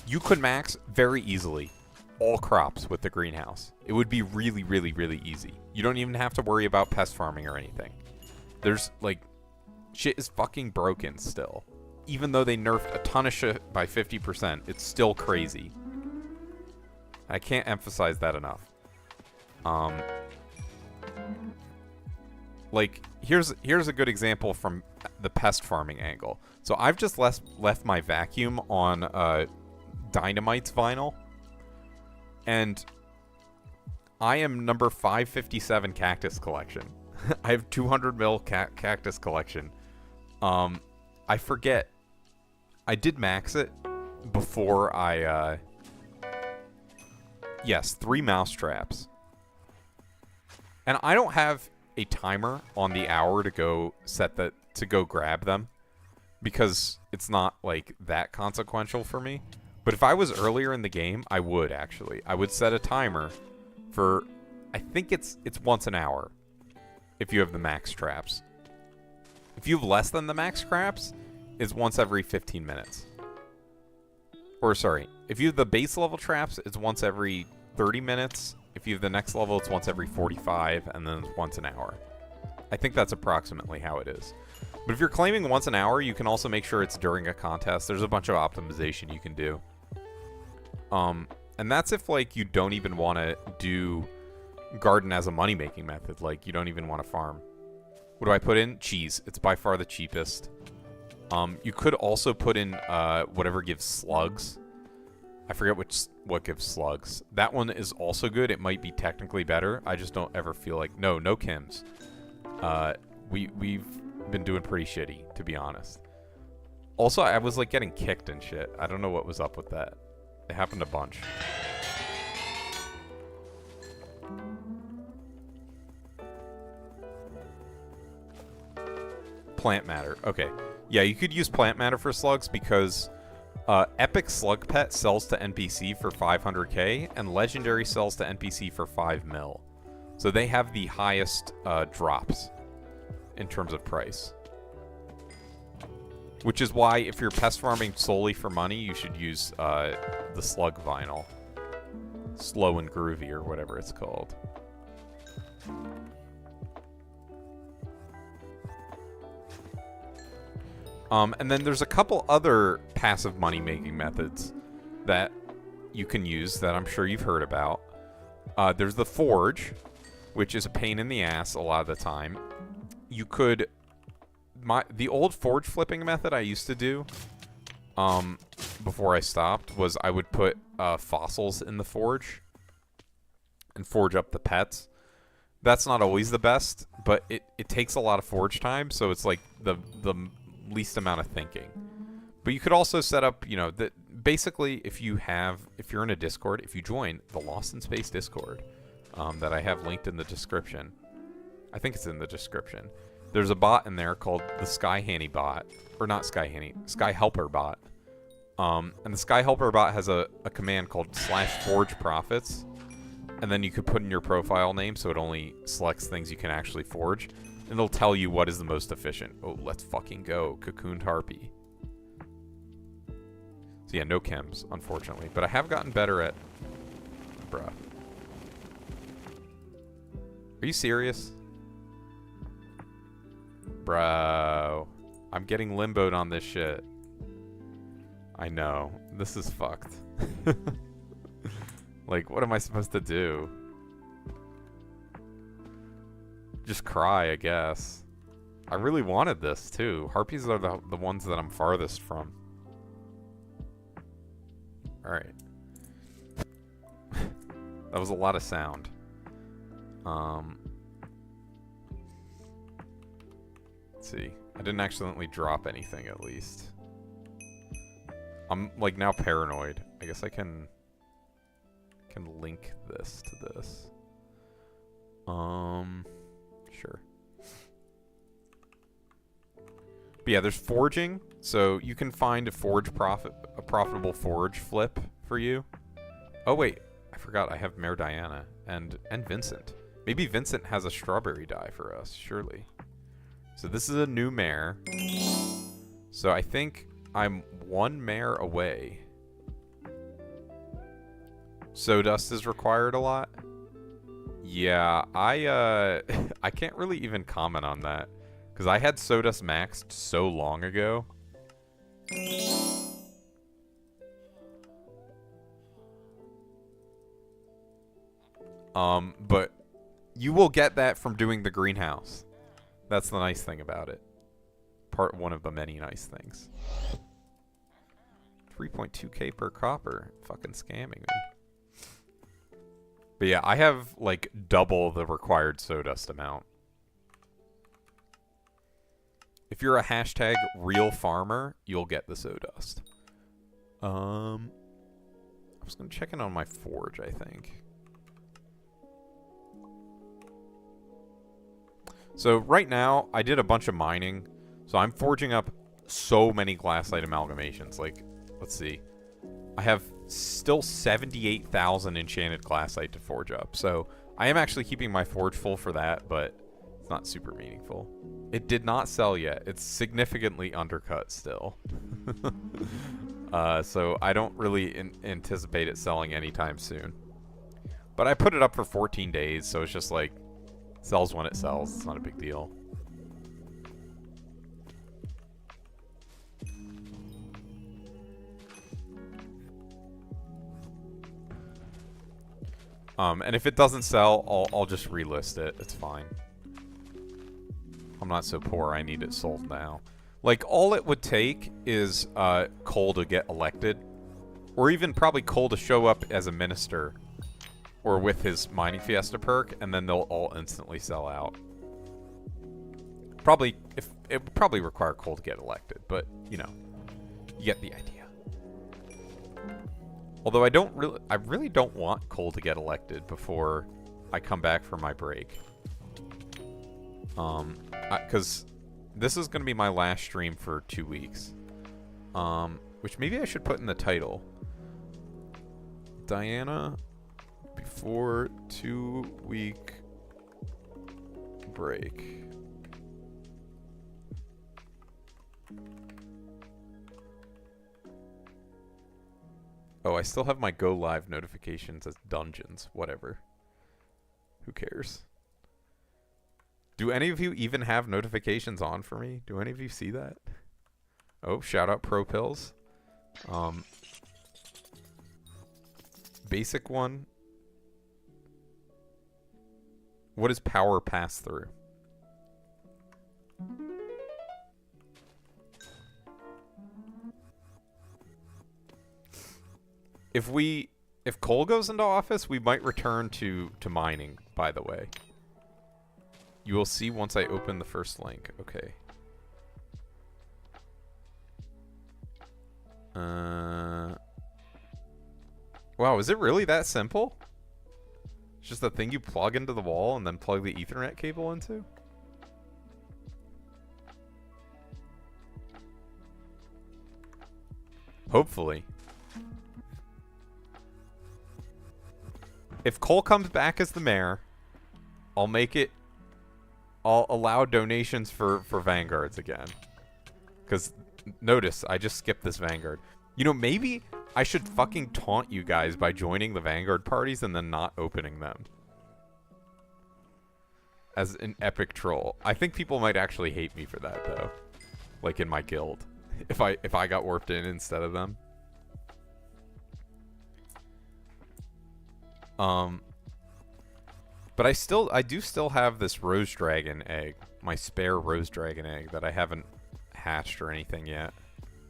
you could max very easily all crops with the greenhouse. It would be really easy. You don't even have to worry about pest farming or anything. There's like, shit is fucking broken still. Even though they nerfed a ton of shit by 50%, it's still crazy. I can't emphasize that enough. Like, here's a good example from the pest farming angle. So I've just left my vacuum on Dynamite's vinyl, and I am number 557 cactus collection. I have 200 mil cactus collection. I forget. I did max it before I, yes, 3 mouse traps. And I don't have a timer on the hour to go grab them, because it's not like that consequential for me. But if I was earlier in the game, I would actually. I would set a timer for, I think it's once an hour if you have the max traps. If you have less than the max traps, it's once every 15 minutes. Or sorry, if you have the base level traps, it's once every 30 minutes. If you have the next level, it's once every 45, and then it's once an hour. I think that's approximately how it is. But if you're claiming once an hour, you can also make sure it's during a contest. There's a bunch of optimization you can do. And that's if, like, you don't even want to do garden as a money-making method. Like, you don't even want to farm. What do I put in? Cheese. It's by far the cheapest. You could also put in whatever gives slugs. I forget what gives slugs. That one is also good. It might be technically better. I just don't ever feel like... No Kims. We've been doing pretty shitty, to be honest. Also, I was, like, getting kicked and shit. I don't know what was up with that. It happened a bunch. Plant matter. Okay. Yeah, you could use plant matter for slugs because Epic Slug Pet sells to NPC for 500k and Legendary sells to NPC for 5 mil. So they have the highest drops in terms of price. Which is why if you're pest farming solely for money, you should use the slug vinyl. Slow and groovy or whatever it's called. And then there's a couple other passive money-making methods that you can use that I'm sure you've heard about. There's the forge, which is a pain in the ass a lot of the time. You could... The old forge flipping method I used to do before I stopped was I would put fossils in the forge and forge up the pets. That's not always the best, but it takes a lot of forge time, so it's like the least amount of thinking. But you could also set up, you know, that basically if you're in a Discord, if you join the Lost in Space Discord that I have linked in the description, I think it's in the description. There's a bot in there called the Sky Handy bot, or not Sky Handy, Sky Helper bot. And the Sky Helper bot has a command called /forge profits, and then you could put in your profile name so it only selects things you can actually forge, and it'll tell you what is the most efficient. Oh, let's fucking go, Cocooned Harpy. So yeah, no chems, unfortunately, but I have gotten better at... Bruh. Are you serious? Bro, I'm getting limboed on this shit. I know. This is fucked. Like, what am I supposed to do? Just cry, I guess. I really wanted this, too. Harpies are the ones that I'm farthest from. Alright. That was a lot of sound. Let's see. I didn't accidentally drop anything, at least. I'm, like, now paranoid. I guess I can link this to this. Sure. But yeah, there's forging. So you can find a profitable forge flip for you. Oh, wait. I forgot I have Mare Diana and Vincent. Maybe Vincent has a strawberry dye for us, surely. So this is a new mare. So I think I'm 1 mare away. Sawdust is required a lot. Yeah, I can't really even comment on that. Because I had Sawdust maxed so long ago. But you will get that from doing the greenhouse. That's the nice thing about it. Part one of the many nice things. 3.2k per copper. Fucking scamming me. But yeah, I have like double the required sawdust amount. If you're a hashtag real farmer, you'll get the sawdust. I was gonna check in on my forge, I think. So right now, I did a bunch of mining. So I'm forging up so many glassite amalgamations. Like, let's see. I have still 78,000 enchanted glassite to forge up. So I am actually keeping my forge full for that, but it's not super meaningful. It did not sell yet. It's significantly undercut still. So I don't really anticipate it selling anytime soon. But I put it up for 14 days, so it's just like, sells when it sells. It's not a big deal. And if it doesn't sell, I'll just relist it. It's fine. I'm not so poor I need it sold now. Like, all it would take is Cole to get elected. Or even probably Cole to show up as a minister. Or with his Mining Fiesta perk, and then they'll all instantly sell out. Probably, it would probably require Cole to get elected, but, you know, you get the idea. Although I really don't want Cole to get elected before I come back from my break. Because this is going to be my last stream for 2 weeks. Which maybe I should put in the title. Diana before 2-week break. Oh, I still have my go live notifications as dungeons. Whatever. Who cares? Do any of you even have notifications on for me? Do any of you see that? Oh, shout out Pro Pills. Basic one. What is power pass through? If Cole goes into office, we might return to mining, by the way. You will see once I open the first link. Okay. Wow, is it really that simple? It's just a thing you plug into the wall and then plug the Ethernet cable into? Hopefully. If Cole comes back as the mayor, I'll allow donations for Vanguards again. Because, notice, I just skipped this Vanguard. You know, maybe I should fucking taunt you guys by joining the Vanguard parties and then not opening them. As an epic troll. I think people might actually hate me for that, though. Like in my guild. If I got warped in instead of them. But I do still have this Rose Dragon egg. My spare Rose Dragon egg that I haven't hatched or anything yet.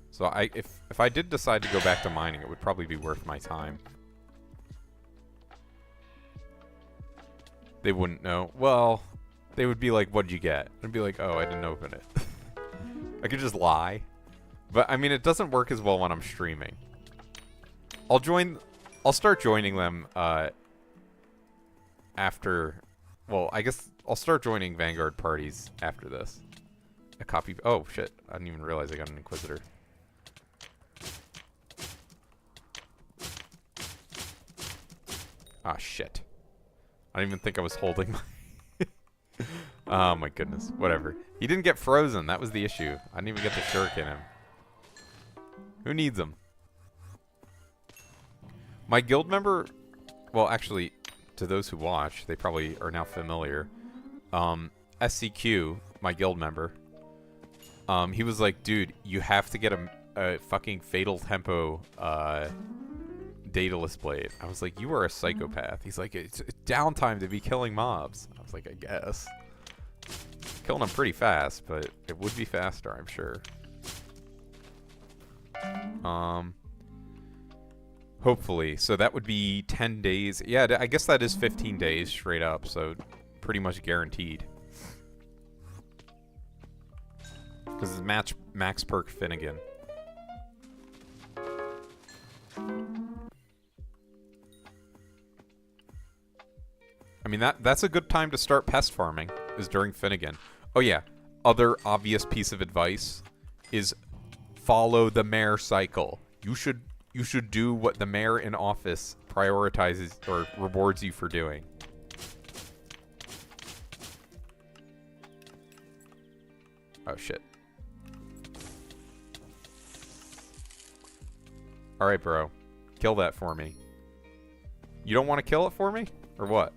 So if I did decide to go back to mining, it would probably be worth my time. They wouldn't know. Well, they would be like, what'd you get? I'd be like, oh, I didn't open it. I could just lie. But, I mean, it doesn't work as well when I'm streaming. I'll start joining them, after... Well, I guess I'll start joining Vanguard parties after this. A copy... Oh, shit. I didn't even realize I got an Inquisitor. Ah, shit. I didn't even think I was holding my... Oh, my goodness. Whatever. He didn't get frozen. That was the issue. I didn't even get the shuriken him. Who needs him? My guild member... Well, actually... To those who watch, they probably are now familiar. SCQ, my guild member, he was like, dude, you have to get a fucking Fatal Tempo Daedalus Blade. I was like, you are a psychopath. He's like, it's downtime to be killing mobs. I was like, I guess. Killing them pretty fast, but it would be faster, I'm sure. Hopefully. So that would be 10 days. Yeah, I guess that is 15 days straight up, so pretty much guaranteed. Because it's max perk Finnegan. I mean, that's a good time to start pest farming, is during Finnegan. Oh yeah, other obvious piece of advice is follow the mayor cycle. You should do what the mayor in office prioritizes or rewards you for doing. Oh shit. Alright, bro. Kill that for me. You don't want to kill it for me? Or what?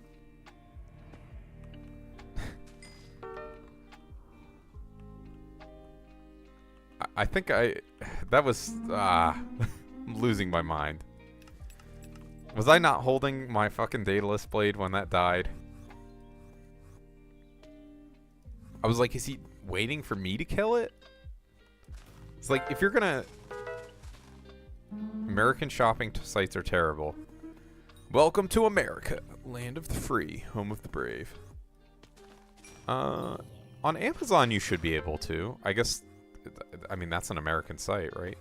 I think that was, I'm losing my mind. Was I not holding my fucking Daedalus Blade when that died? I was like, is he waiting for me to kill it? It's like, if you're gonna... American shopping sites are terrible. Welcome to America, land of the free, home of the brave. On Amazon you should be able to. I guess... I mean, that's an American site, right?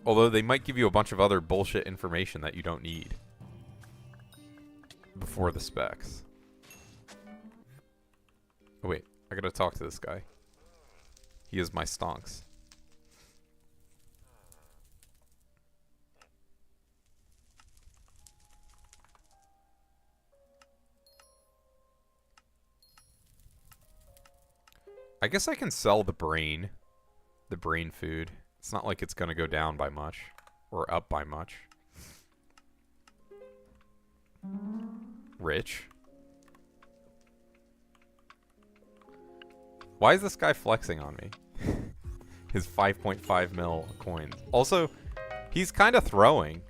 Although they might give you a bunch of other bullshit information that you don't need before the specs. Oh wait, I gotta talk to this guy. He is my stonks. I guess I can sell the brain food. It's not like it's gonna go down by much, or up by much. Rich. Why is this guy flexing on me? His 5.5 mil coins. Also, he's kind of throwing.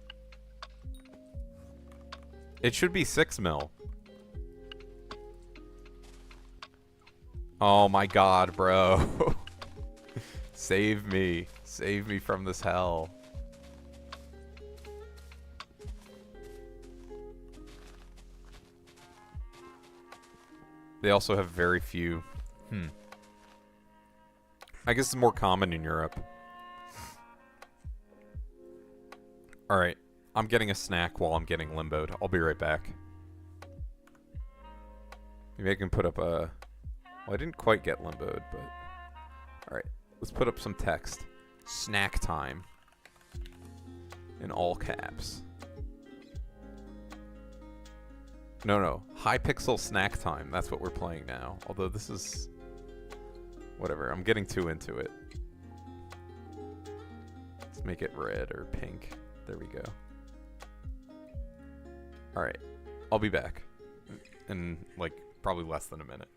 It should be 6 mil. Oh my god, bro. Save me. Save me from this hell. They also have very few. I guess it's more common in Europe. Alright. I'm getting a snack while I'm getting limboed. I'll be right back. Maybe I can put up a... Well, I didn't quite get limboed, but... Alright, let's put up some text. Snack time. In all caps. No. Hypixel snack time. That's what we're playing now. Although this is... Whatever, I'm getting too into it. Let's make it red or pink. There we go. Alright, I'll be back. In, like, probably less than a minute.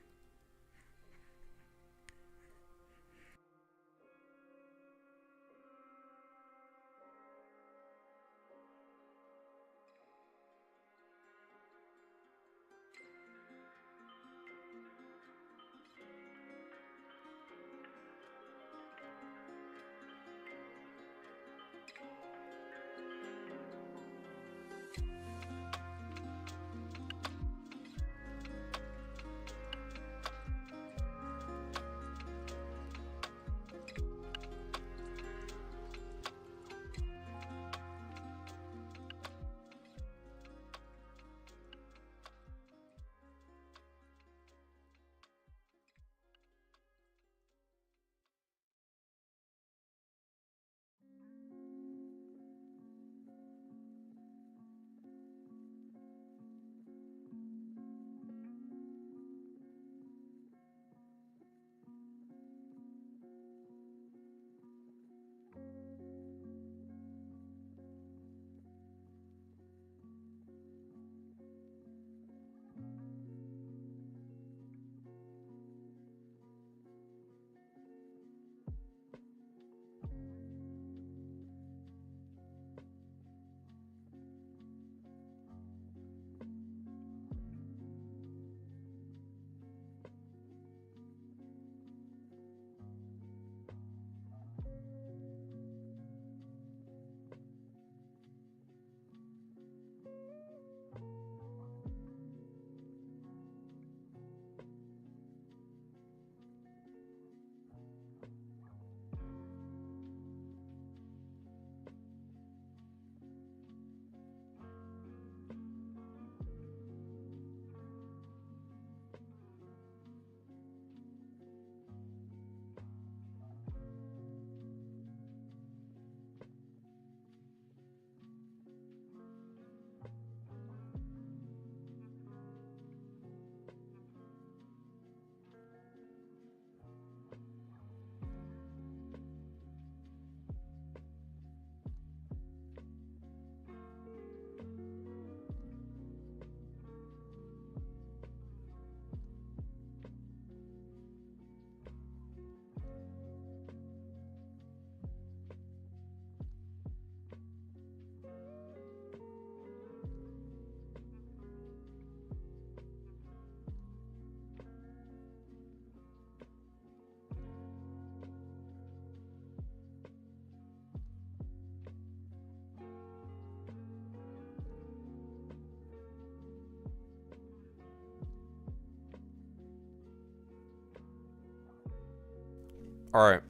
Alright,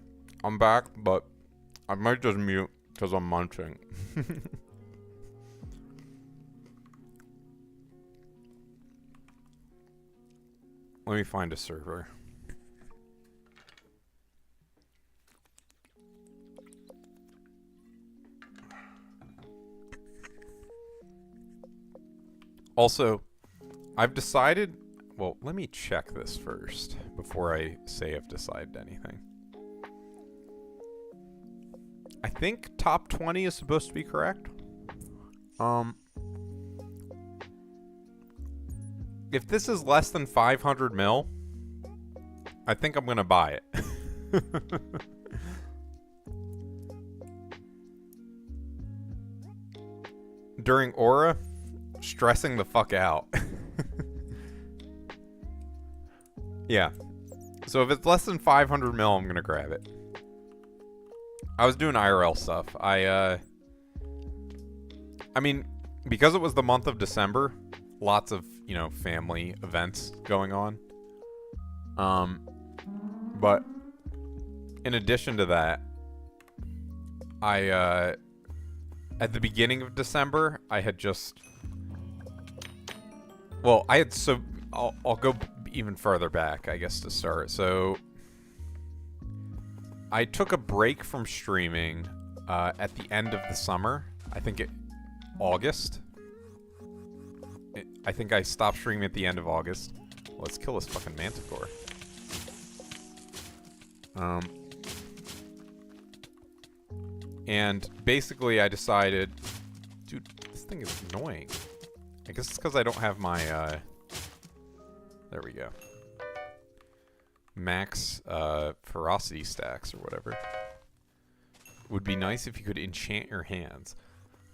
I'm back, but I might just mute because I'm munching. Let me find a server. Also, I've decided... Well, let me check this first before I say I've decided anything. I think top 20 is supposed to be correct. If this is less than 500 mil, I think I'm gonna buy it. During Aura, stressing the fuck out. Yeah. So if it's less than 500 mil, I'm gonna grab it. I was doing IRL stuff. I mean, because it was the month of December, lots of, you know, family events going on. But in addition to that, I at the beginning of December, I had just... Well, I had so... I'll go even further back, I guess, to start. So, I took a break from streaming at the end of the summer. I think August. I think I stopped streaming at the end of August. Let's kill this fucking manticore. And basically I decided... Dude, this thing is annoying. I guess it's because I don't have my... There we go. Max ferocity stacks or whatever. Would be nice if you could enchant your hands.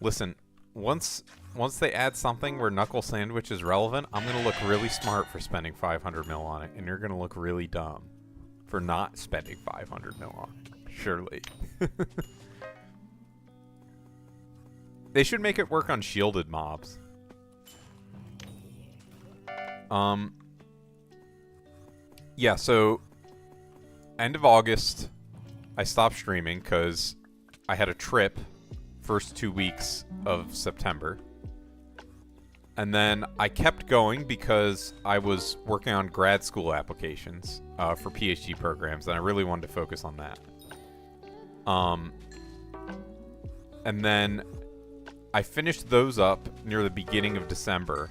Listen, once they add something where Knuckle Sandwich is relevant, I'm gonna look really smart for spending 500 mil on it, and you're gonna look really dumb for not spending 500 mil on it. Surely. They should make it work on shielded mobs. Yeah, so end of August, I stopped streaming because I had a trip first 2 weeks of September. And then I kept going because I was working on grad school applications for PhD programs, and I really wanted to focus on that. And then I finished those up near the beginning of December.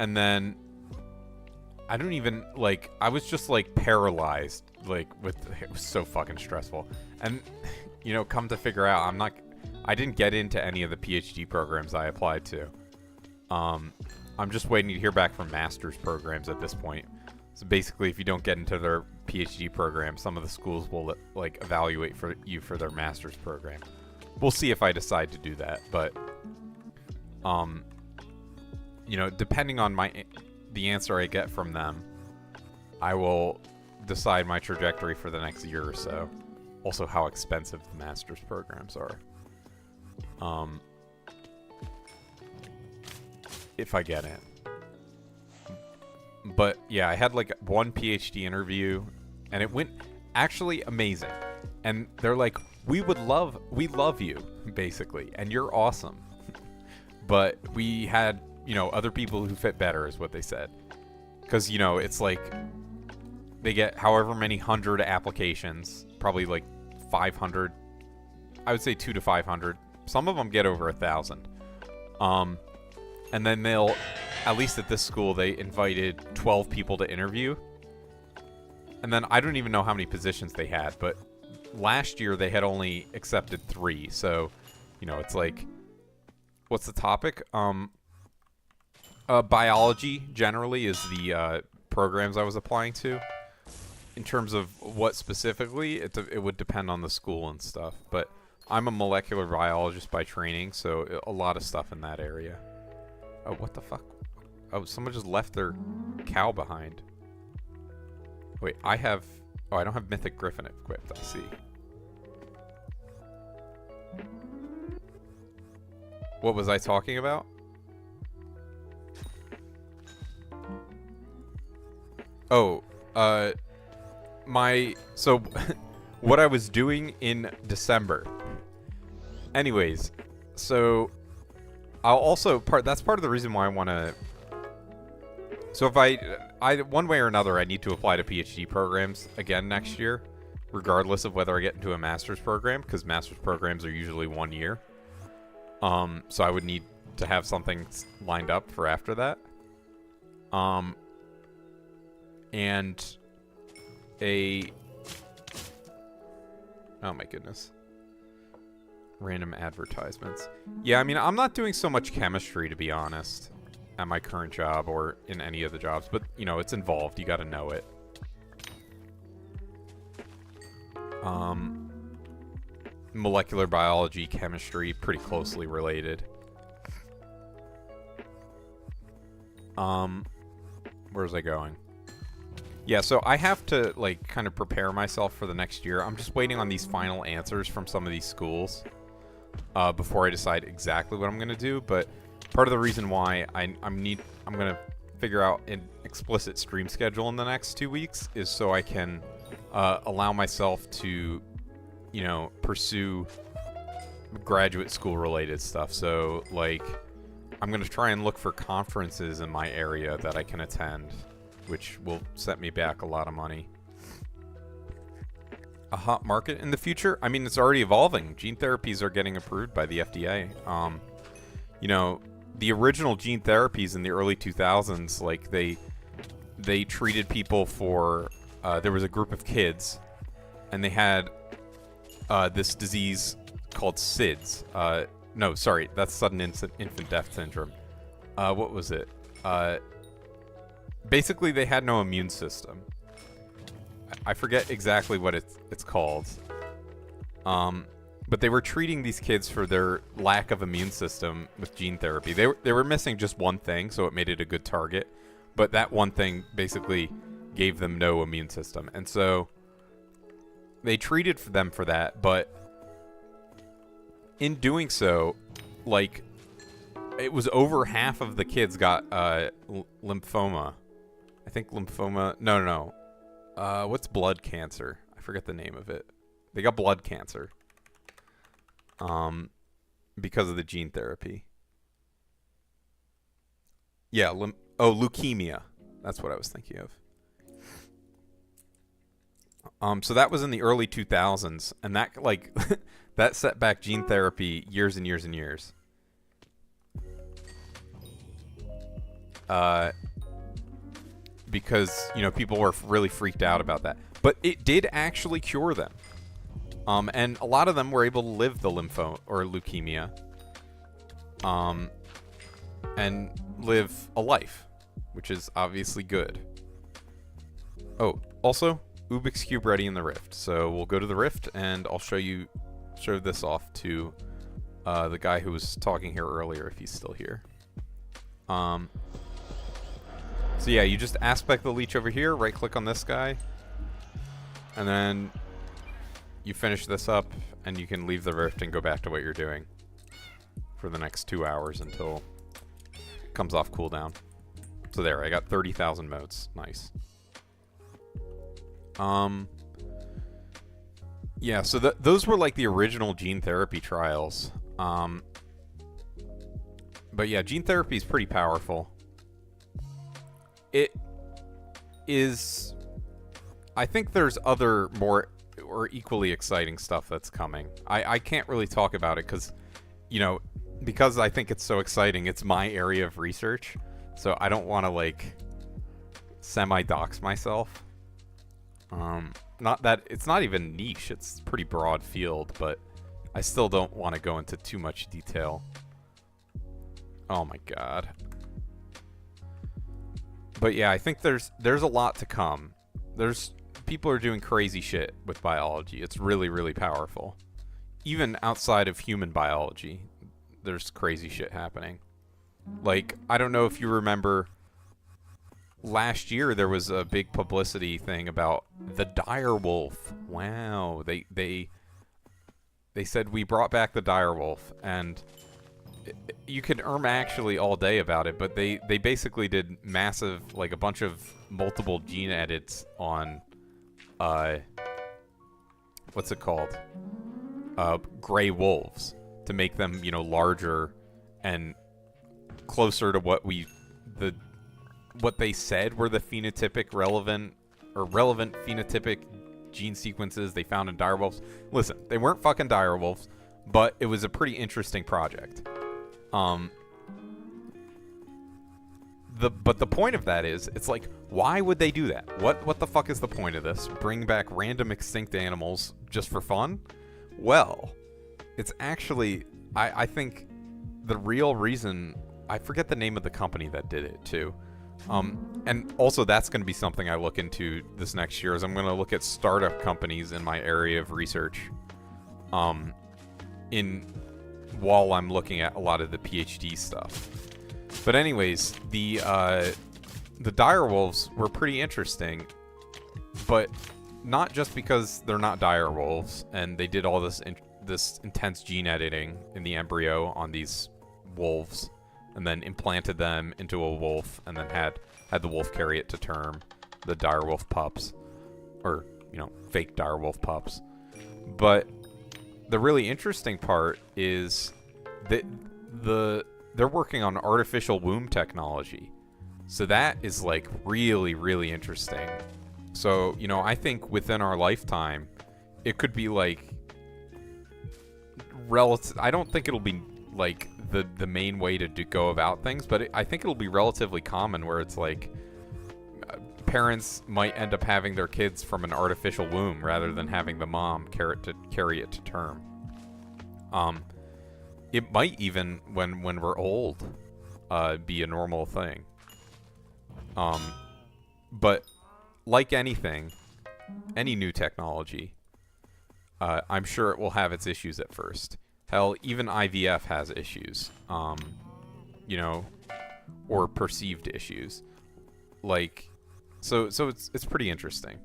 And then I don't even, like, I was just, like, paralyzed, like, it was so fucking stressful. And, you know, come to figure out, I didn't get into any of the PhD programs I applied to. I'm just waiting to hear back from master's programs at this point. So basically, if you don't get into their PhD program, some of the schools will, like, evaluate for you for their master's program. We'll see if I decide to do that, but, you know, depending on the answer I get from them, I will decide my trajectory for the next year or so. Also, how expensive the master's programs are. If I get in. But yeah, I had like one PhD interview, and it went actually amazing. And they're like, we love you, basically, and you're awesome. But we had, you know, other people who fit better, is what they said. Because, you know, it's like they get however many hundred applications, probably like 500. I would say 200 to 500. Some of them get over 1,000. And then they'll, at least at this school, they invited 12 people to interview. And then I don't even know how many positions they had, but last year they had only accepted 3. So, you know, it's like, what's the topic? Biology generally is the programs I was applying to. In terms of what specifically, it would depend on the school and stuff. But I'm a molecular biologist by training, so a lot of stuff in that area. Oh, what the fuck? Oh, someone just left their cow behind. Wait, I don't have Mythic Griffin equipped, I see. What was I talking about? Oh, So what I was doing in December. Anyways, so I'll also that's part of the reason why I want to. So if I one way or another, I need to apply to PhD programs again next year, regardless of whether I get into a master's program, because master's programs are usually 1 year. So I would need to have something lined up for after that. And oh my goodness. Random advertisements. Yeah, I mean, I'm not doing so much chemistry, to be honest, at my current job or in any of the jobs, but, you know, it's involved. You gotta know it. Molecular biology, chemistry, pretty closely related. Where's I going? Yeah, so I have to, like, kind of prepare myself for the next year. I'm just waiting on these final answers from some of these schools before I decide exactly what I'm going to do. But part of the reason why I'm going to figure out an explicit stream schedule in the next 2 weeks is so I can allow myself to, you know, pursue graduate school related stuff. So, like, I'm going to try and look for conferences in my area that I can attend, which will set me back a lot of money. A hot market in the future? I mean, it's already evolving. Gene therapies are getting approved by the FDA. You know, the original gene therapies in the early 2000s, like, they treated people for... there was a group of kids, and they had this disease called SIDS. No, sorry, that's sudden infant death syndrome. What was it? Basically, they had no immune system. I forget exactly what it's called. But they were treating these kids for their lack of immune system with gene therapy. They were missing just one thing, so it made it a good target. But that one thing basically gave them no immune system. And so they treated them for that, but in doing so, like, it was over half of the kids got lymphoma. I think lymphoma... No. What's blood cancer? I forget the name of it. They got blood cancer. Because of the gene therapy. Yeah, leukemia. That's what I was thinking of. So that was in the early 2000s, and that, like, that set back gene therapy years and years and years. Because, you know, people were really freaked out about that. But it did actually cure them. And a lot of them were able to live the lymphoma or leukemia. And live a life, which is obviously good. Oh, also, Ubix Cube ready in the Rift. So we'll go to the Rift, and I'll show this off to the guy who was talking here earlier, if he's still here. So yeah, you just aspect the leech over here, right click on this guy, and then you finish this up, and you can leave the Rift and go back to what you're doing for the next 2 hours until it comes off cooldown. So there, I got 30,000 motes. Nice. Yeah, so those were like the original gene therapy trials. But yeah, gene therapy is pretty powerful. It is... I think there's other more or equally exciting stuff that's coming. I can't really talk about it because, you know, because I think it's so exciting, it's my area of research. So I don't want to, like, semi-dox myself. Not that... It's not even niche. It's a pretty broad field, but I still don't want to go into too much detail. Oh my god. But yeah, I think there's a lot to come. People are doing crazy shit with biology. It's really, really powerful. Even outside of human biology, there's crazy shit happening. Like, I don't know if you remember, last year there was a big publicity thing about the dire wolf. Wow, they said we brought back the dire wolf, and you could actually all day about it, but they basically did massive, like, a bunch of multiple gene edits on what's it called? Gray wolves to make them, you know, larger and closer to what they said were the relevant phenotypic gene sequences they found in direwolves. Listen, they weren't fucking direwolves, but it was a pretty interesting project. But the point of that is, it's like, why would they do that? What the fuck is the point of this? Bring back random extinct animals just for fun? Well, it's actually, I think the real reason, I forget the name of the company that did it too. And also that's going to be something I look into this next year, is I'm going to look at startup companies in my area of research, while I'm looking at a lot of the PhD stuff. But anyways, the direwolves were pretty interesting, but not just because they're not direwolves and they did all this intense gene editing in the embryo on these wolves, and then implanted them into a wolf, and then had the wolf carry it to term, the direwolf pups, or, you know, fake direwolf pups. But the really interesting part is that they're working on artificial womb technology. So that is, like, really, really interesting. So, you know, I think within our lifetime, it could be, like, I don't think it'll be, like, the main way to go about things, but I think it'll be relatively common where it's, like, parents might end up having their kids from an artificial womb rather than having the mom carry it to term. It might even, when we're old, be a normal thing. But like anything, any new technology, I'm sure it will have its issues at first. Hell, even IVF has issues, you know, or perceived issues. Like, so it's pretty interesting.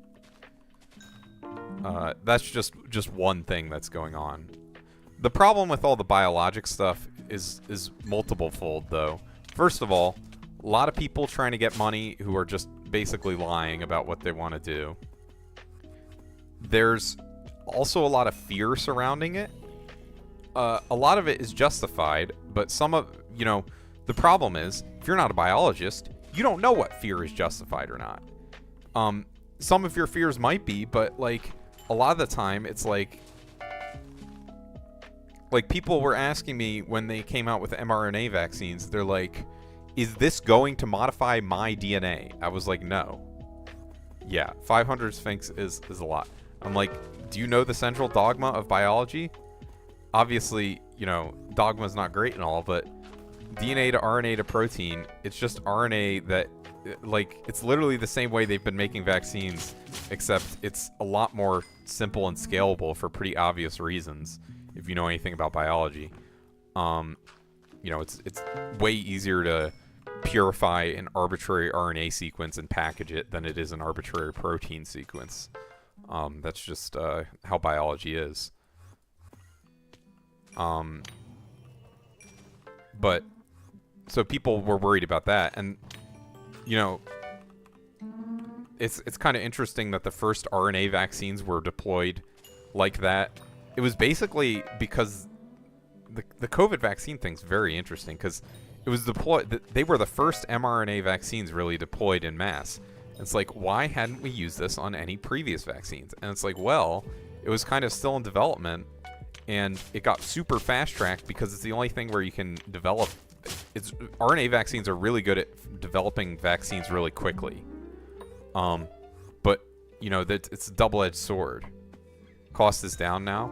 That's just one thing that's going on. The problem with all the biologic stuff is multiple-fold, though. First of all, a lot of people trying to get money who are just basically lying about what they want to do. There's also a lot of fear surrounding it. A lot of it is justified, but you know, the problem is, if you're not a biologist, you don't know what fear is justified or not. Some of your fears might be, but, like, a lot of the time, it's like people were asking me when they came out with mRNA vaccines, they're like, is this going to modify my DNA? I was like, no. Yeah, 500 Sphinx is a lot. I'm like, do you know the central dogma of biology? Obviously, you know, dogma's not great and all, but DNA to RNA to protein, it's just RNA that, like, it's literally the same way they've been making vaccines, except it's a lot more simple and scalable for pretty obvious reasons, if you know anything about biology. You know, it's way easier to purify an arbitrary RNA sequence and package it than it is an arbitrary protein sequence. That's just how biology is. But so people were worried about that, and you know, it's kind of interesting that the first RNA vaccines were deployed like that. It was basically because the COVID vaccine thing's very interesting because it was deployed. They were the first mRNA vaccines really deployed in mass. It's like, why hadn't we used this on any previous vaccines? And it's like, well, it was kind of still in development, and it got super fast-tracked because it's the only thing where you can develop. RNA vaccines are really good at developing vaccines really quickly. But, you know, it's a double-edged sword. Cost is down now.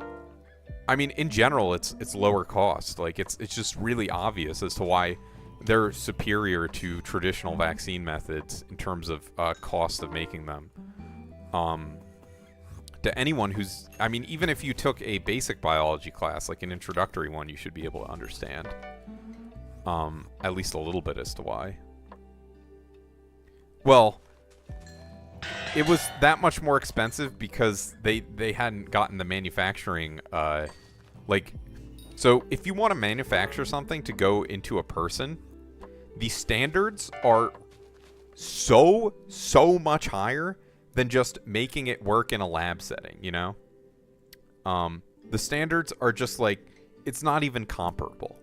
I mean, in general, it's lower cost. Like, it's just really obvious as to why they're superior to traditional vaccine methods in terms of cost of making them. To anyone who's, I mean, even if you took a basic biology class, like an introductory one, you should be able to understand at least a little bit as to why. Well, it was that much more expensive because they hadn't gotten the manufacturing, like, so if you want to manufacture something to go into a person, the standards are so much higher than just making it work in a lab setting, you know? The standards are just like, it's not even comparable.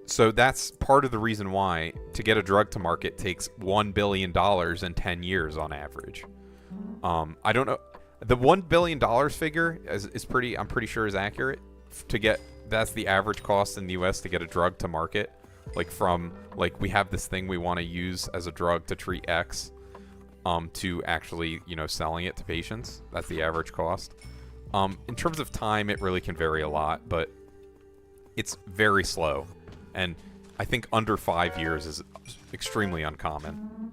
So that's part of the reason why to get a drug to market takes $1 billion in 10 years on average. I don't know. The $1 billion figure is pretty, I'm pretty sure is accurate. That's the average cost in the US to get a drug to market. Like from, like we have this thing we want to use as a drug to treat X, to actually, you know, selling it to patients. That's the average cost. In terms of time, it really can vary a lot, but it's very slow. And I think under 5 years is extremely uncommon.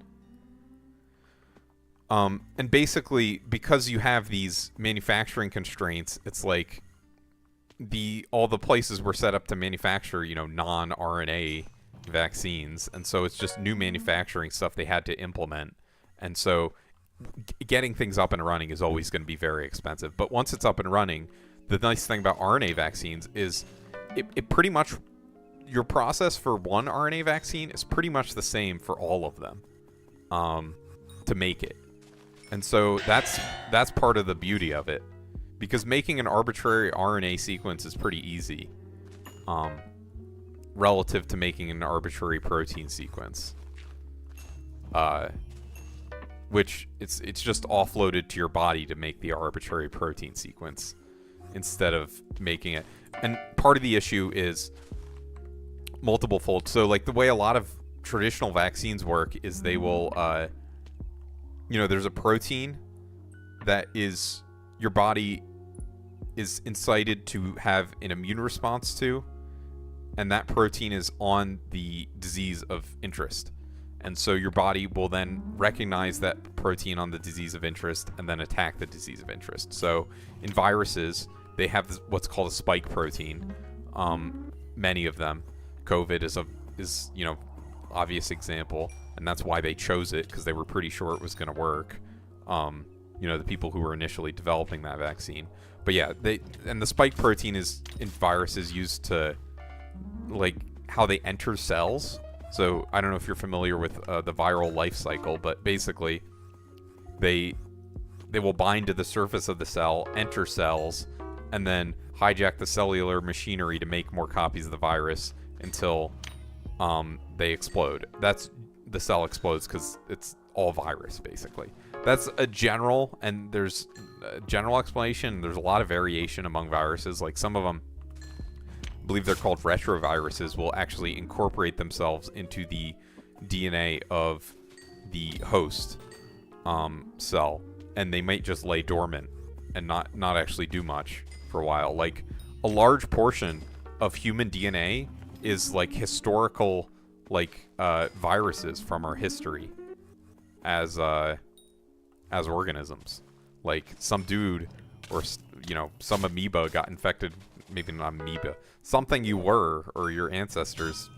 And basically, because you have these manufacturing constraints, it's like all the places were set up to manufacture, you know, non-RNA vaccines. And so it's just new manufacturing stuff they had to implement. And so getting things up and running is always going to be very expensive. But once it's up and running, the nice thing about RNA vaccines is it pretty much, your process for one RNA vaccine is pretty much the same for all of them, to make it. And so that's part of the beauty of it, because making an arbitrary RNA sequence is pretty easy, relative to making an arbitrary protein sequence, which it's just offloaded to your body to make the arbitrary protein sequence instead of making it. And part of the issue is multiple fold. So like the way a lot of traditional vaccines work is they will, you know, there's a protein that is your body is incited to have an immune response to, and that protein is on the disease of interest. And so your body will then recognize that protein on the disease of interest and then attack the disease of interest. So in viruses, they have what's called a spike protein. Many of them. COVID is you know, obvious example, and that's why they chose it, because they were pretty sure it was going to work. You know, the people who were initially developing that vaccine. But yeah, the spike protein is in viruses used to, like, how they enter cells. So I don't know if you're familiar with the viral life cycle, but basically they will bind to the surface of the cell, enter cells, and then hijack the cellular machinery to make more copies of the virus until they explode. The cell explodes because it's all virus, basically. That's a general, and there's a general explanation. There's a lot of variation among viruses. Like some of them, I believe they're called retroviruses, will actually incorporate themselves into the DNA of the host cell, and they might just lay dormant and not actually do much for a while. Like a large portion of human DNA is like historical, like viruses from our history as organisms. Like some dude, or you know, some amoeba got infected. Maybe not amoeba. Something you were, or your ancestors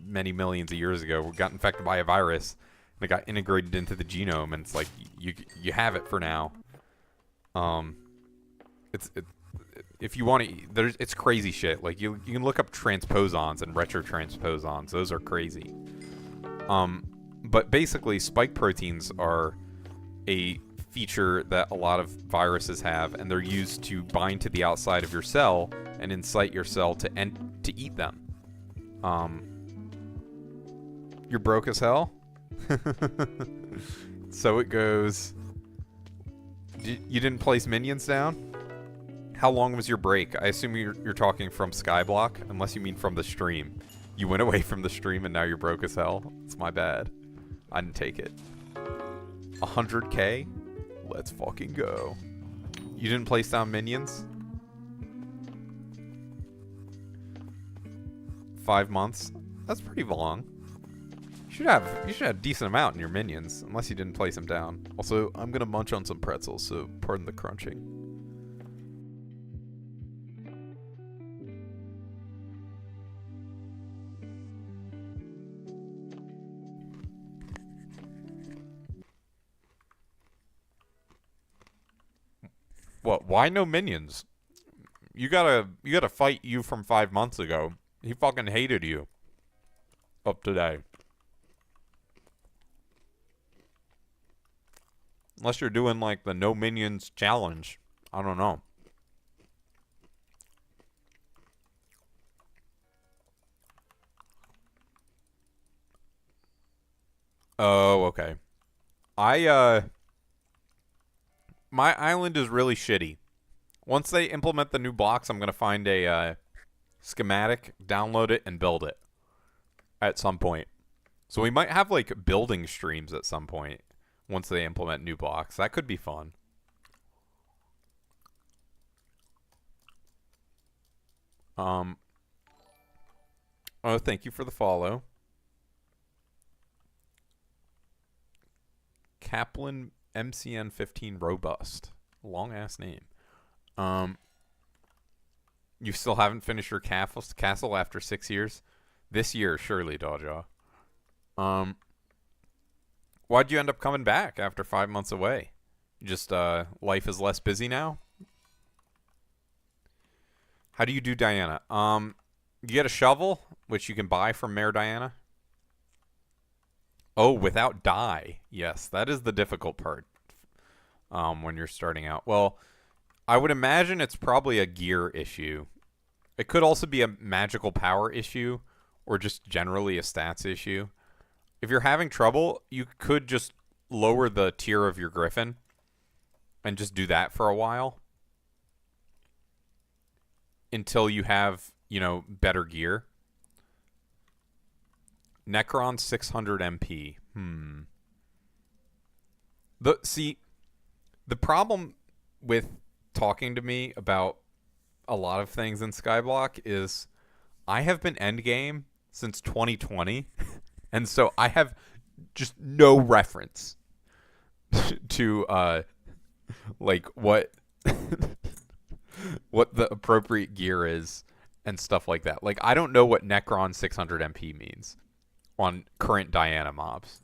many millions of years ago got infected by a virus, and it got integrated into the genome, and it's like you have it for now. If you want to, it's crazy shit. Like you can look up transposons and retrotransposons. Those are crazy. But basically, spike proteins are a feature that a lot of viruses have, and they're used to bind to the outside of your cell and incite your cell to eat them. You're broke as hell? So it goes. You didn't place minions down? How long was your break? I assume you're talking from Skyblock, unless you mean from the stream. You went away from the stream and now you're broke as hell? It's my bad. I didn't take it. 100k? Let's fucking go. You didn't place down minions? 5 months? That's pretty long. You should have a decent amount in your minions, unless you didn't place them down. Also, I'm gonna munch on some pretzels, so pardon the crunching. What? Why no minions? You gotta fight you from 5 months ago. He fucking hated you. Up today. Unless you're doing, like, the no minions challenge. I don't know. Oh, okay. My island is really shitty. Once they implement the new blocks, I'm going to find a schematic, download it, and build it at some point. So we might have, like, building streams at some point once they implement new blocks. That could be fun. Oh, thank you for the follow. Kaplan MCN 15 Robust. Long ass name. You still haven't finished your castle after 6 years? This year, surely, Dawjaw. Why'd you end up coming back after 5 months away? Just, life is less busy now? How do you do Diana? You get a shovel, which you can buy from Mayor Diana. Oh, without dye. Yes, that is the difficult part when you're starting out. Well, I would imagine it's probably a gear issue. It could also be a magical power issue or just generally a stats issue. If you're having trouble, you could just lower the tier of your Griffin and just do that for a while until you have, you know, better gear. Necron 600 MP. The problem with talking to me about a lot of things in Skyblock is I have been endgame since 2020, and so I have just no reference to like what what the appropriate gear is and stuff like that. Like, I don't know what Necron 600 MP means on current Diana mobs.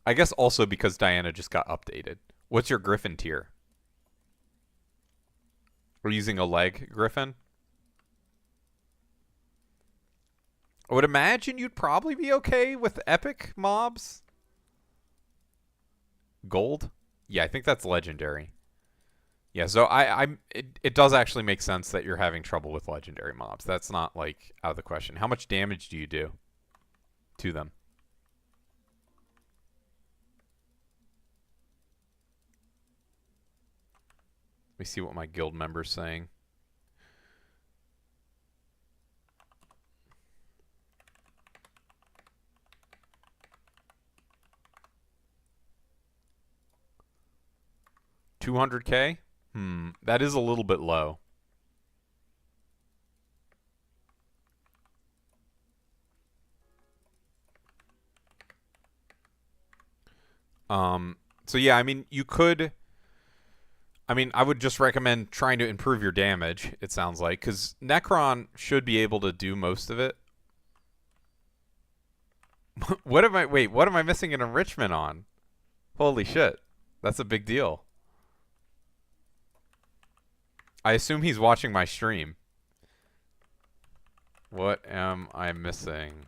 I guess also because Diana just got updated. What's your Griffin tier? We're using a leg Griffin? I would imagine you'd probably be okay with epic mobs. Gold? Yeah, I think that's legendary. Yeah, so it does actually make sense that you're having trouble with legendary mobs. That's not, like, out of the question. How much damage do you do to them? Let me see what my guild member's saying. $200K? That is a little bit low. So yeah, I mean, you could... I mean, I would just recommend trying to improve your damage, it sounds like, because Necron should be able to do most of it. What am I missing an enrichment on? Holy shit. That's a big deal. I assume he's watching my stream. What am I missing?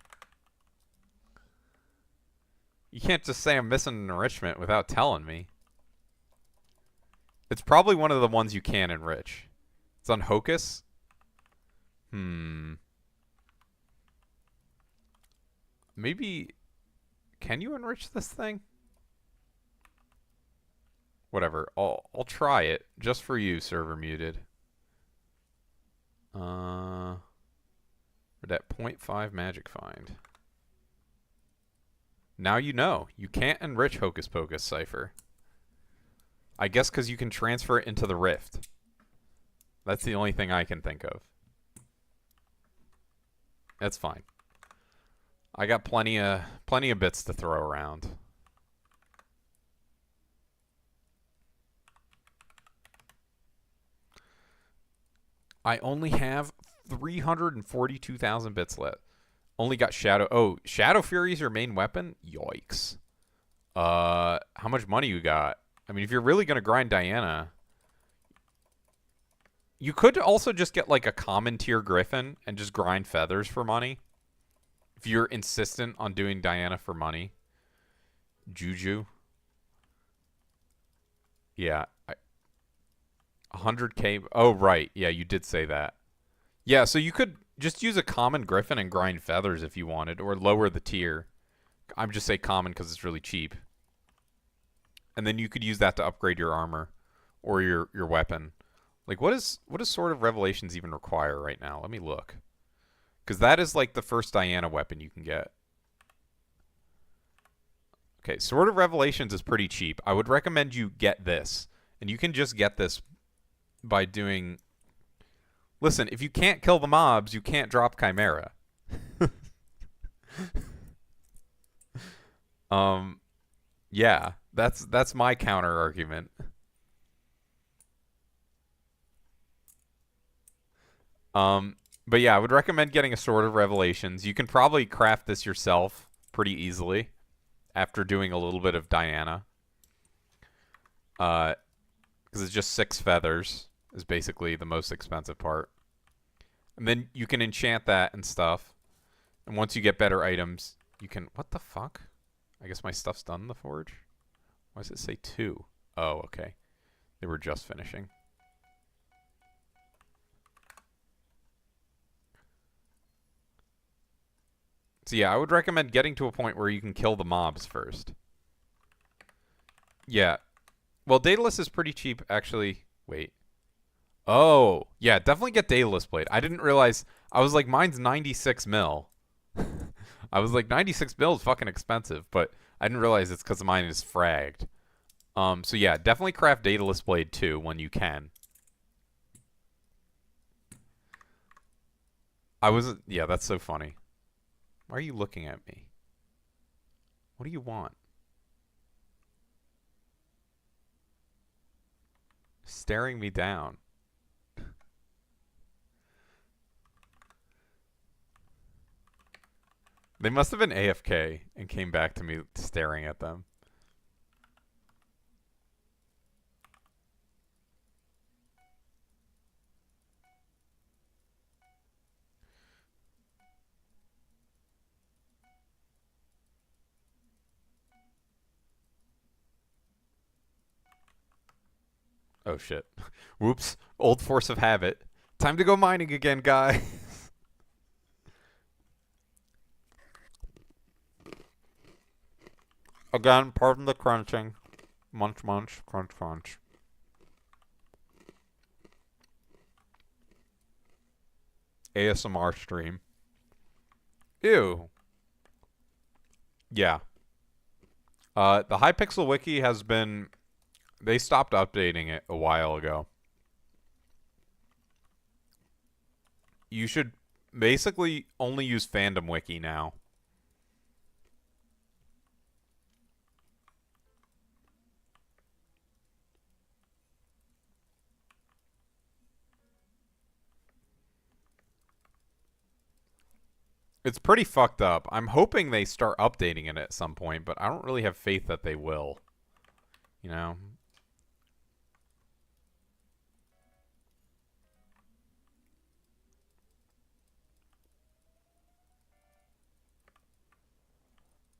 You can't just say I'm missing an enrichment without telling me. It's probably one of the ones you can enrich. It's on Hocus? Maybe... Can you enrich this thing? Whatever. I'll try it. Just for you, server muted. We're at 0.5 magic find. Now you know. You can't enrich Hocus Pocus Cypher. I guess because you can transfer it into the Rift. That's the only thing I can think of. That's fine. I got plenty of bits to throw around. I only have 342,000 bits left. Only got Shadow... Oh, Shadow Fury is your main weapon? Yikes. How much money you got? I mean, if you're really going to grind Diana... You could also just get, like, a common tier Griffin and just grind feathers for money. If you're insistent on doing Diana for money. Juju. Yeah. 100k. Oh, right. Yeah, you did say that. Yeah, so you could just use a common griffin and grind feathers if you wanted, or lower the tier. I'm just say common because it's really cheap. And then you could use that to upgrade your armor or your weapon. Like, what does Sword of Revelations even require right now? Let me look. Because that is like the first Diana weapon you can get. Okay, Sword of Revelations is pretty cheap. I would recommend you get this. And you can just get this by doing... Listen, if you can't kill the mobs, you can't drop Chimera. Yeah, that's my counter argument. But yeah, I would recommend getting a Sword of Revelations. You can probably craft this yourself pretty easily after doing a little bit of Diana. Because it's just 6 feathers is basically the most expensive part. And then you can enchant that and stuff. And once you get better items, you can... What the fuck? I guess my stuff's done in the forge? Why does it say 2? Oh, okay. They were just finishing. So yeah, I would recommend getting to a point where you can kill the mobs first. Yeah. Well, Daedalus is pretty cheap, actually. Wait. Oh, yeah, definitely get Daedalus Blade. I didn't realize... I was like, mine's 96 mil. I was like, 96 mil is fucking expensive, but I didn't realize it's because mine is fragged. So yeah, definitely craft Daedalus Blade too when you can. Yeah, that's so funny. Why are you looking at me? What do you want? Staring me down. They must have been AFK and came back to me staring at them. Oh shit. Whoops. Old force of habit. Time to go mining again, guy. Again, pardon the crunching. Munch, munch, crunch, crunch. ASMR stream. Ew. Yeah. The Hypixel wiki has been... They stopped updating it a while ago. You should basically only use Fandom Wiki now. It's pretty fucked up. I'm hoping they start updating it at some point, but I don't really have faith that they will. You know?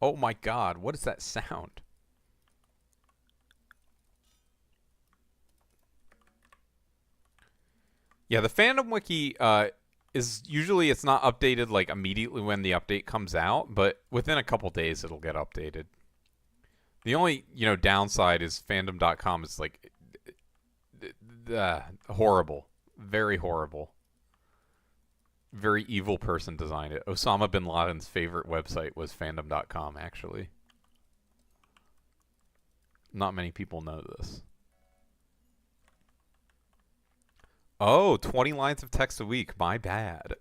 Oh my god, what is that sound? Yeah, the Fandom Wiki is usually it's not updated like immediately when the update comes out, but within a couple days it'll get updated. The only, downside is fandom.com is like horrible. Very horrible. Very evil person designed it. Osama bin Laden's favorite website was fandom.com, actually. Not many people know this. Oh, 20 lines of text a week. My bad.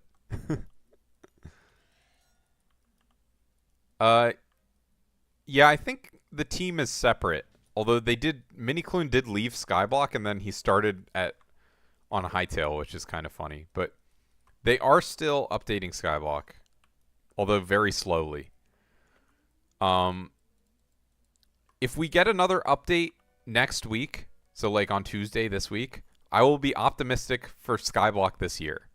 Yeah, I think the team is separate. Although Minikloon did leave Skyblock and then he started on Hytale, which is kind of funny. But they are still updating Skyblock, although very slowly. If we get another update next week, so like on Tuesday this week, I will be optimistic for Skyblock this year.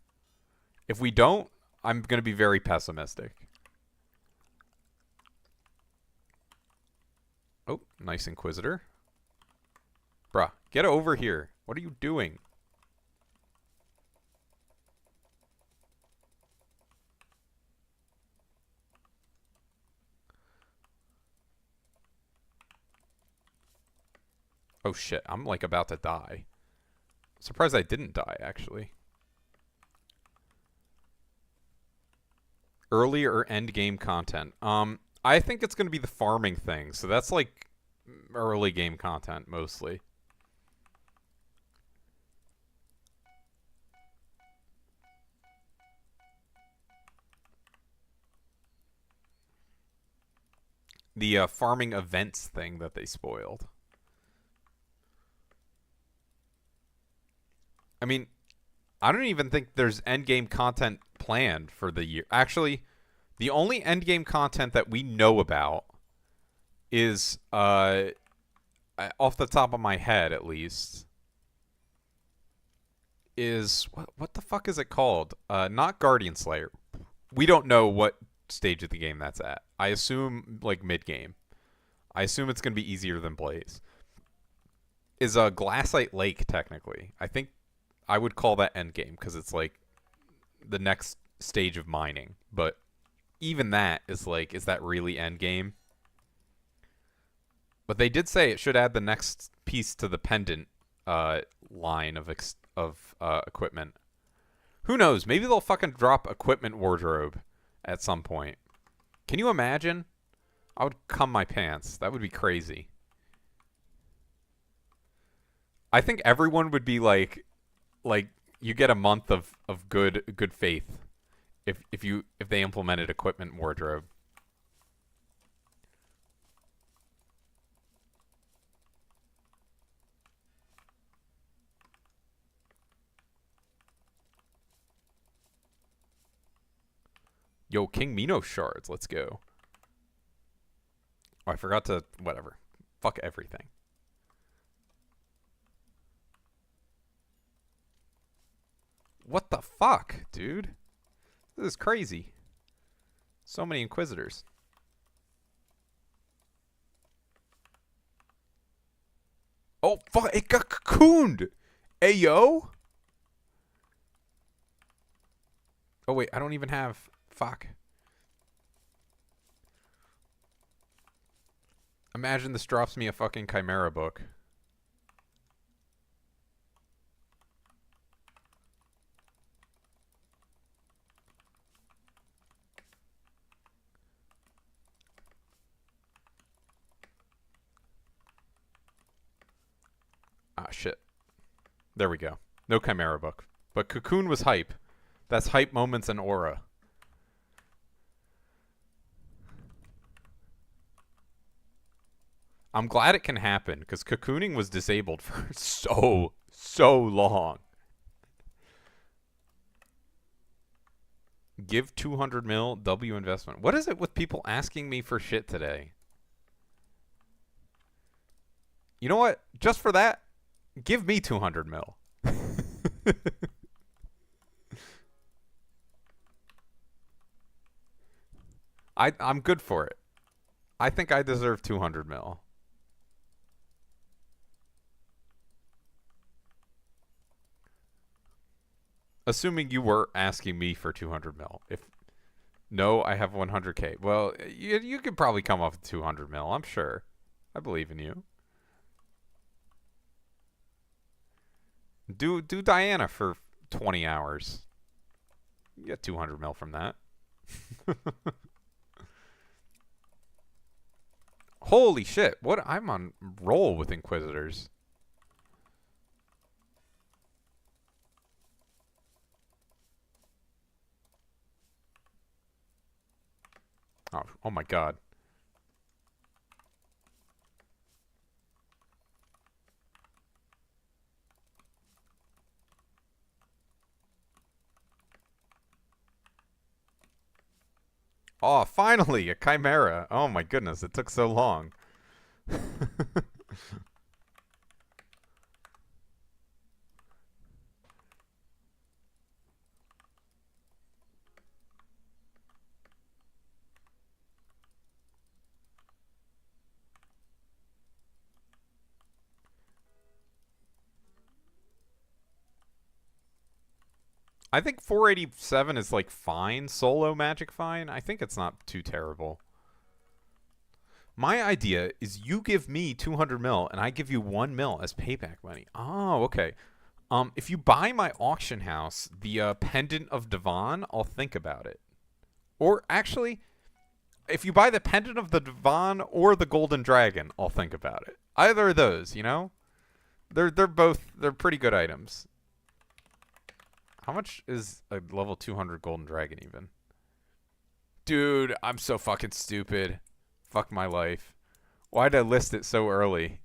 If we don't, I'm going to be very pessimistic. Oh, nice Inquisitor. Bruh, Get over here. What are you doing? Oh shit, I'm like about to die. Surprised I didn't die, actually. Early or end game content? I think it's going to be the farming thing. So that's like early game content mostly. The farming events thing that they spoiled. I mean, I don't even think there's end game content planned for the year. Actually, the only end game content that we know about is off the top of my head at least is what the fuck is it called? Not Guardian Slayer. We don't know what stage of the game that's at. I assume like mid game. I assume it's going to be easier than Blaze. Is a Glassite Lake technically? I think I would call that end game because it's like the next stage of mining. But even that is like, is that really end game? But they did say it should add the next piece to the pendant line of equipment. Who knows? Maybe they'll fucking drop equipment wardrobe at some point. Can you imagine? I would cum my pants. That would be crazy. I think everyone would be like you get a month of good faith if they implemented equipment wardrobe. Yo, King Minos shards. Let's go. Oh, I forgot to... Whatever. Fuck everything. What the fuck, dude? This is crazy. So many Inquisitors. Oh, fuck. It got cocooned. Ayo. Oh, wait. I don't even have... Fuck. Imagine this drops me a fucking Chimera book. Ah, shit. There we go. No Chimera book. But Cocoon was hype. That's hype moments and aura. I'm glad it can happen, because cocooning was disabled for so long. Give 200 mil W investment. What is it with people asking me for shit today? You know what? Just for that, give me 200 mil. I'm good for it. I think I deserve 200 mil. Assuming you were asking me for 200 mil. If no, I have 100k. Well, you could probably come off with 200 mil. I'm sure. I believe in you. Do Diana for 20 hours. You get 200 mil from that. Holy shit! What? I'm on roll with Inquisitors. Oh my god. Oh, finally, a Chimera. Oh my goodness, it took so long. I think 487 is like fine, solo magic fine. I think it's not too terrible. My idea is you give me 200 mil and I give you 1 mil as payback money. Oh, okay. If you buy my auction house, the Pendant of Devon, I'll think about it. Or actually, if you buy the Pendant of the Devon or the Golden Dragon, I'll think about it. Either of those, you know? They're pretty good items. How much is a level 200 Golden Dragon even? Dude, I'm so fucking stupid. Fuck my life. Why'd I list it so early?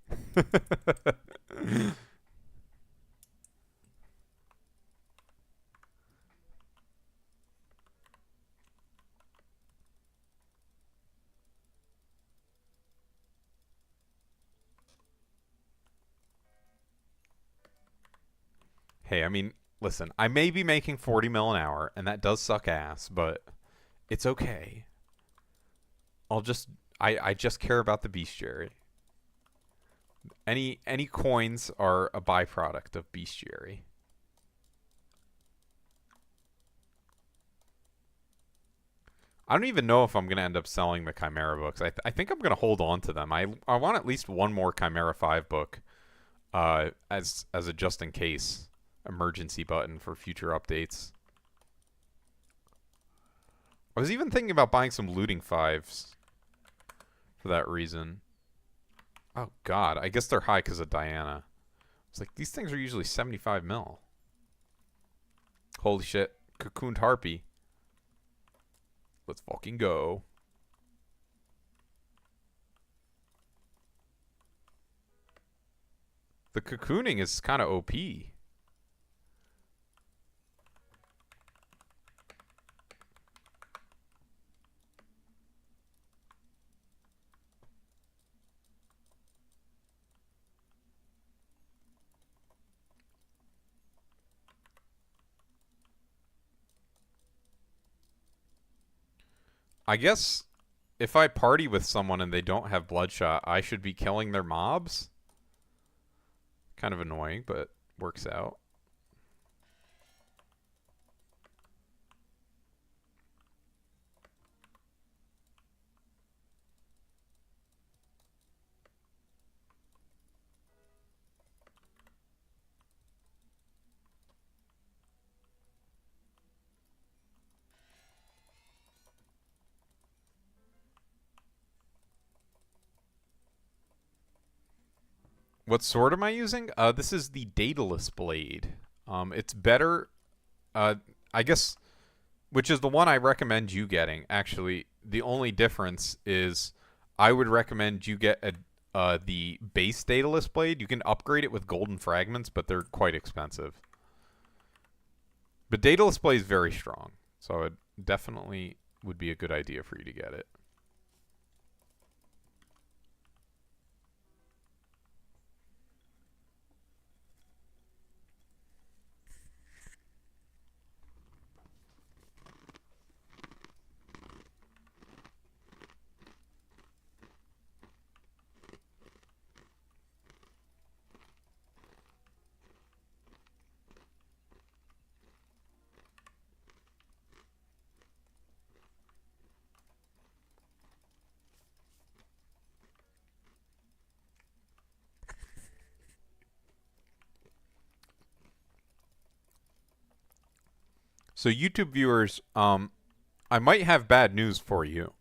Hey, I mean, listen, I may be making 40 mil an hour, and that does suck ass, but it's okay. I just care about the bestiary. Any coins are a byproduct of bestiary. I don't even know if I'm going to end up selling the Chimera books. I think I'm going to hold on to them. I want at least one more Chimera 5 book as a just in case emergency button for future updates. I was even thinking about buying some looting 5s for that reason. Oh god, I guess they're high because of Diana. It's like, these things are usually 75 mil. Holy shit. Cocooned Harpy. Let's fucking go. The cocooning is kind of OP. I guess if I party with someone and they don't have Bloodshot, I should be killing their mobs? Kind of annoying, but works out. What sword am I using? This is the Daedalus Blade. It's better, I guess, which is the one I recommend you getting. Actually, the only difference is I would recommend you get the base Daedalus Blade. You can upgrade it with golden fragments, but they're quite expensive. But Daedalus Blade is very strong, so it definitely would be a good idea for you to get it. So YouTube viewers, I might have bad news for you,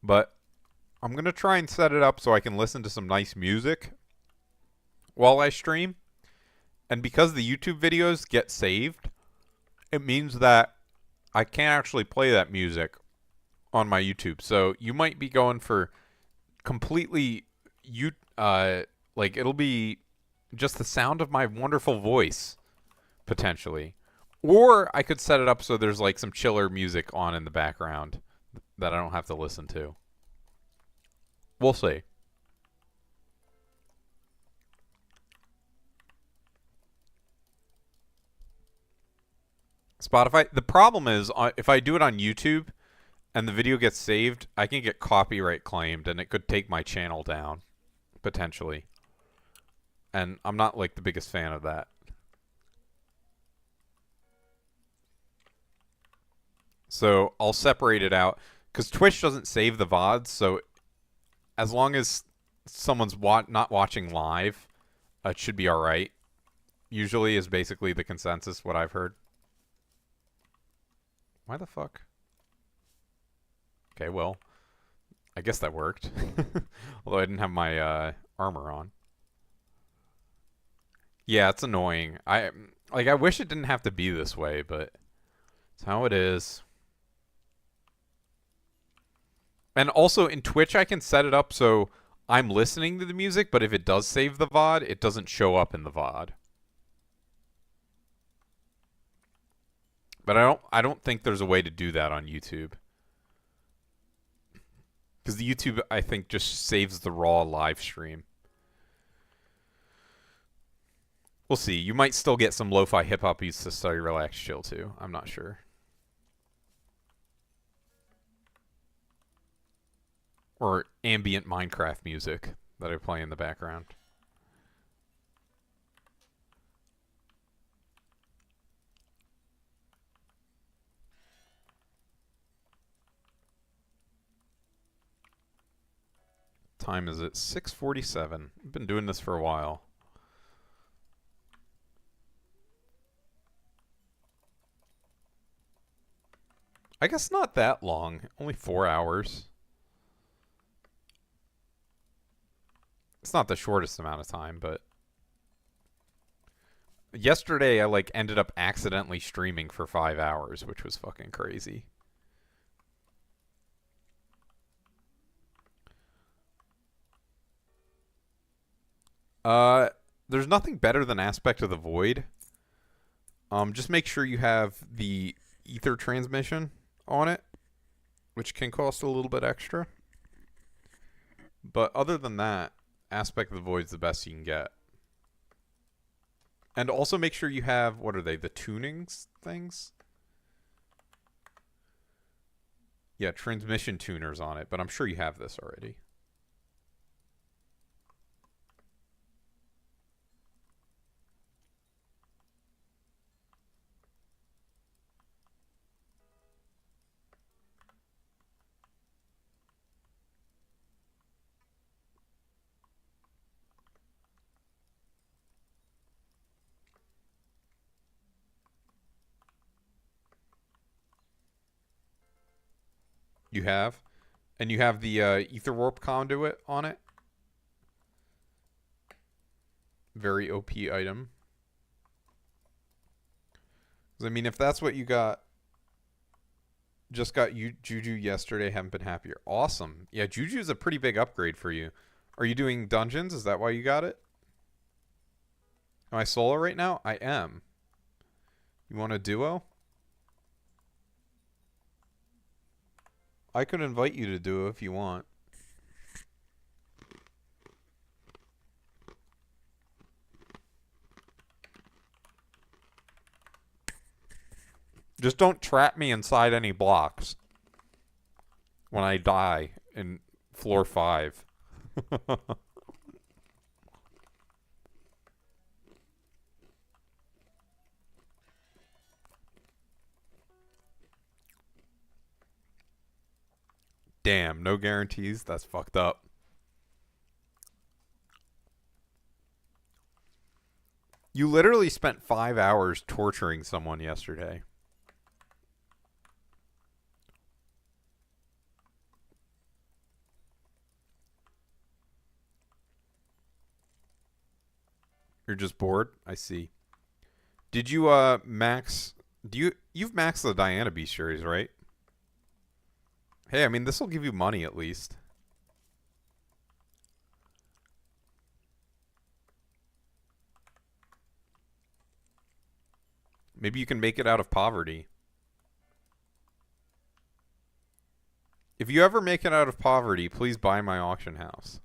but I'm going to try and set it up so I can listen to some nice music while I stream. And because the YouTube videos get saved, it means that I can't actually play that music on my YouTube. So you might be going for completely, like it'll be just the sound of my wonderful voice, potentially. Or I could set it up so there's like some chiller music on in the background that I don't have to listen to. We'll see. Spotify. The problem is if I do it on YouTube and the video gets saved, I can get copyright claimed and it could take my channel down, potentially. And I'm not like the biggest fan of that. So I'll separate it out because Twitch doesn't save the VODs. So as long as someone's not watching live, it should be all right. Usually is basically the consensus, what I've heard. Why the fuck? Okay, well, I guess that worked. Although I didn't have my armor on. Yeah, it's annoying. I wish it didn't have to be this way, but it's how it is. And also in Twitch, I can set it up so I'm listening to the music, but if it does save the VOD, it doesn't show up in the VOD. But I don't think there's a way to do that on YouTube. Because the YouTube, I think, just saves the raw live stream. We'll see. You might still get some lo-fi hip-hop beats to study, relax, chill too. I'm not sure. Or ambient Minecraft music that I play in the background. Time is at 6:47. I've been doing this for a while. I guess not that long. Only 4 hours. It's not the shortest amount of time, but yesterday I ended up accidentally streaming for 5 hours, which was fucking crazy. There's nothing better than Aspect of the Void. Just make sure you have the ether transmission on it, which can cost a little bit extra. But other than that, Aspect of the Void's the best you can get. And also make sure you have, what are they, the tunings things? Yeah, transmission tuners on it, but I'm sure you have this already. You have? And you have the ether warp conduit on it? Very OP item. I mean, if that's what you got, just got Juju yesterday, haven't been happier. Awesome. Yeah, Juju's a pretty big upgrade for you. Are you doing dungeons? Is that why you got it? Am I solo right now? I am. You want a duo? I could invite you to duo if you want. Just don't trap me inside any blocks when I die in floor 5. Damn, no guarantees? That's fucked up. You literally spent 5 hours torturing someone yesterday. You're just bored? I see. Did you max you've maxed the Diana Beast series, right? Hey, I mean this will give you money at least. Maybe you can make it out of poverty. If you ever make it out of poverty, please buy my auction house.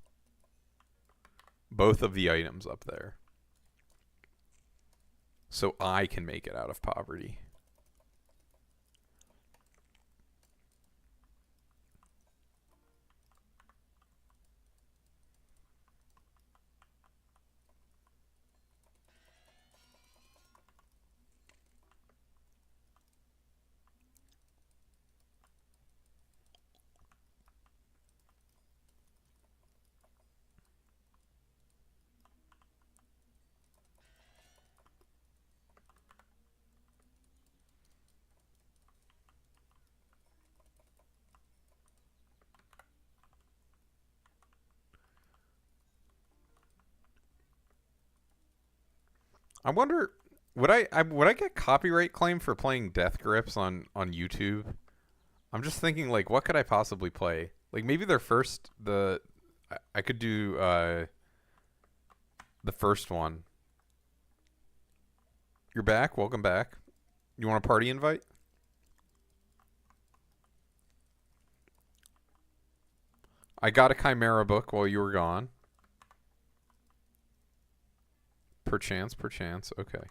Both of the items up there. So I can make it out of poverty. I wonder, would I get copyright claim for playing Death Grips on YouTube? I'm just thinking, like, what could I possibly play? Like, maybe I could do the first one. You're back. Welcome back. You want a party invite? I got a Chimera book while you were gone. Perchance, perchance. Okay.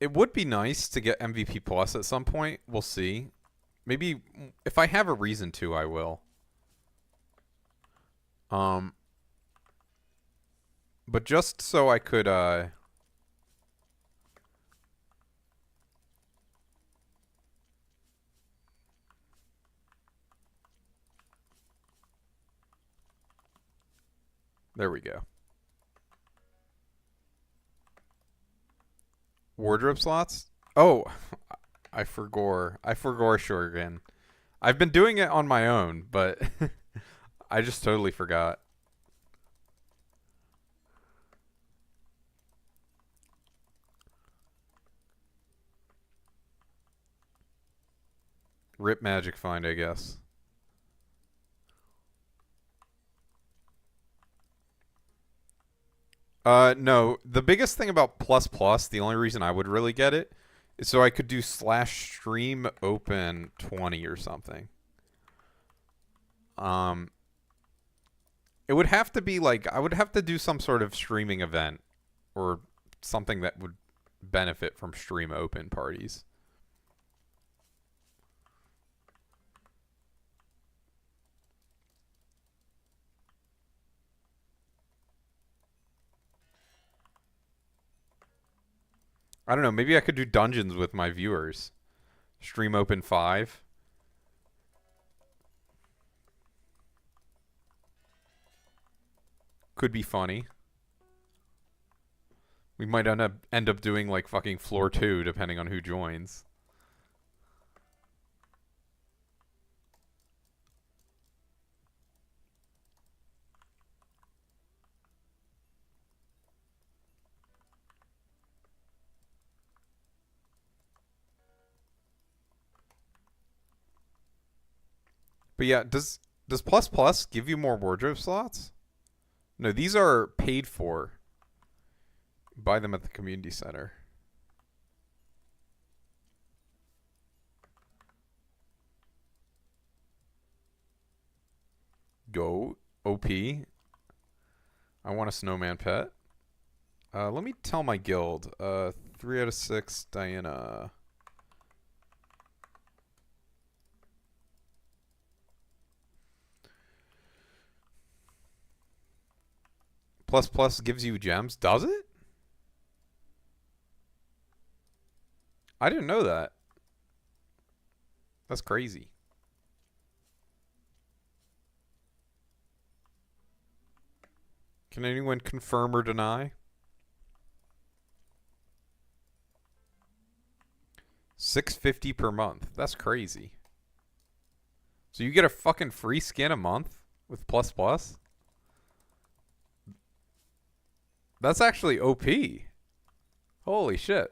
It would be nice to get MVP Plus at some point. We'll see. Maybe if I have a reason to, I will. But just so I could there we go. Wardrobe slots? Oh, I forgot. I forgot Shuriken. I've been doing it on my own, but I just totally forgot. Rip Magic Find, I guess. No. The biggest thing about Plus Plus, the only reason I would really get it, is so I could do /stream open 20 or something. It would have to be like, I would have to do some sort of streaming event or something that would benefit from stream open parties. I don't know. Maybe I could do dungeons with my viewers. Stream open 5. Could be funny. We might end up doing like fucking floor 2 depending on who joins. But yeah, does Plus Plus give you more wardrobe slots? No, these are paid for. Buy them at the community center. Go OP. I want a snowman pet. Let me tell my guild. 3 out of 6, Diana. Plus Plus gives you gems. Does it? I didn't know that. That's crazy. Can anyone confirm or deny? $6.50 per month. That's crazy. So you get a fucking free skin a month with Plus Plus? That's actually OP. Holy shit.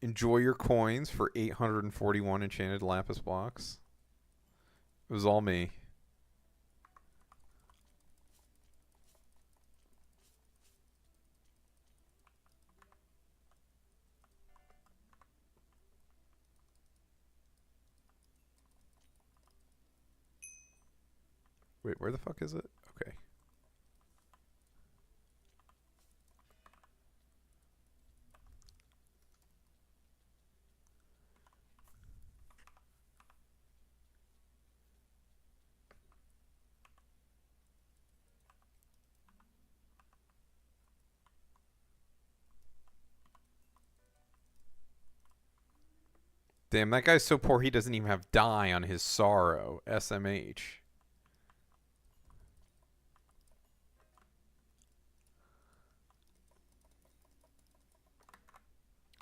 Enjoy your coins for 841 enchanted lapis blocks. It was all me. Wait, where the fuck is it? Okay. Damn, that guy's so poor he doesn't even have dye on his sorrow. SMH.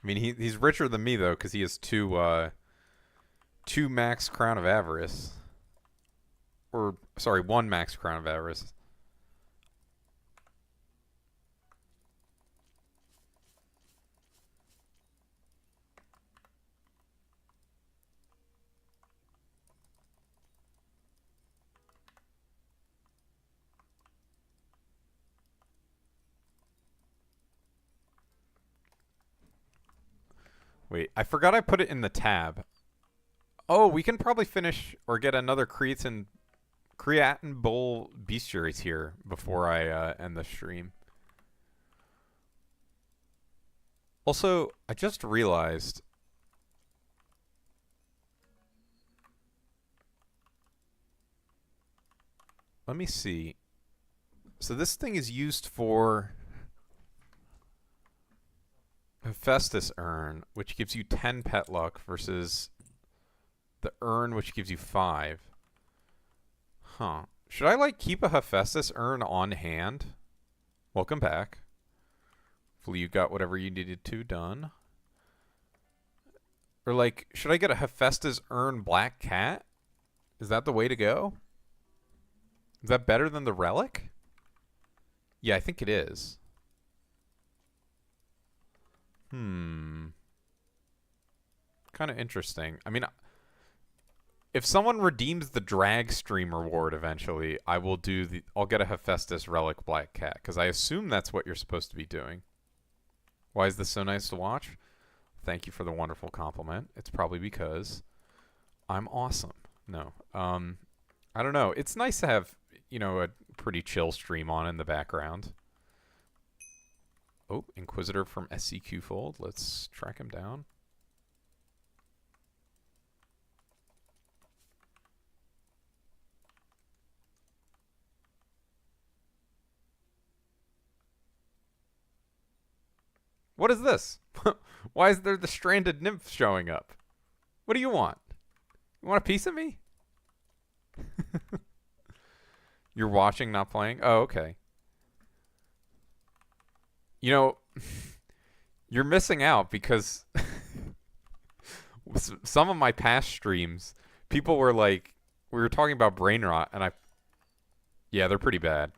I mean, he's richer than me though, because he has two max Crown of Avarice, or sorry, one max Crown of Avarice. Wait, I forgot I put it in the tab. Oh, we can probably finish or get another creatine bowl bestiaries here before I end the stream. Also, I just realized. Let me see. So this thing is used for Hephaestus Urn, which gives you 10 pet luck versus the Urn, which gives you 5. Huh. Should I, like, keep a Hephaestus Urn on hand? Welcome back. Hopefully you got whatever you needed to done. Or, like, should I get a Hephaestus Urn Black Cat? Is that the way to go? Is that better than the Relic? Yeah, I think it is. Kind of interesting. I mean, if someone redeems the drag stream reward eventually, I'll get a Hephaestus Relic Black Cat, because I assume that's what you're supposed to be doing. Why is this so nice to watch? Thank you for the wonderful compliment. It's probably because I'm awesome. No. I don't know. It's nice to have, you know, a pretty chill stream on in the background. Oh, Inquisitor from SCQ Fold. Let's track him down. What is this? Why is there the stranded nymph showing up? What do you want? You want a piece of me? You're watching, not playing? Oh, okay. You know, you're missing out because some of my past streams, people were like, we were talking about brain rot, and yeah, they're pretty bad.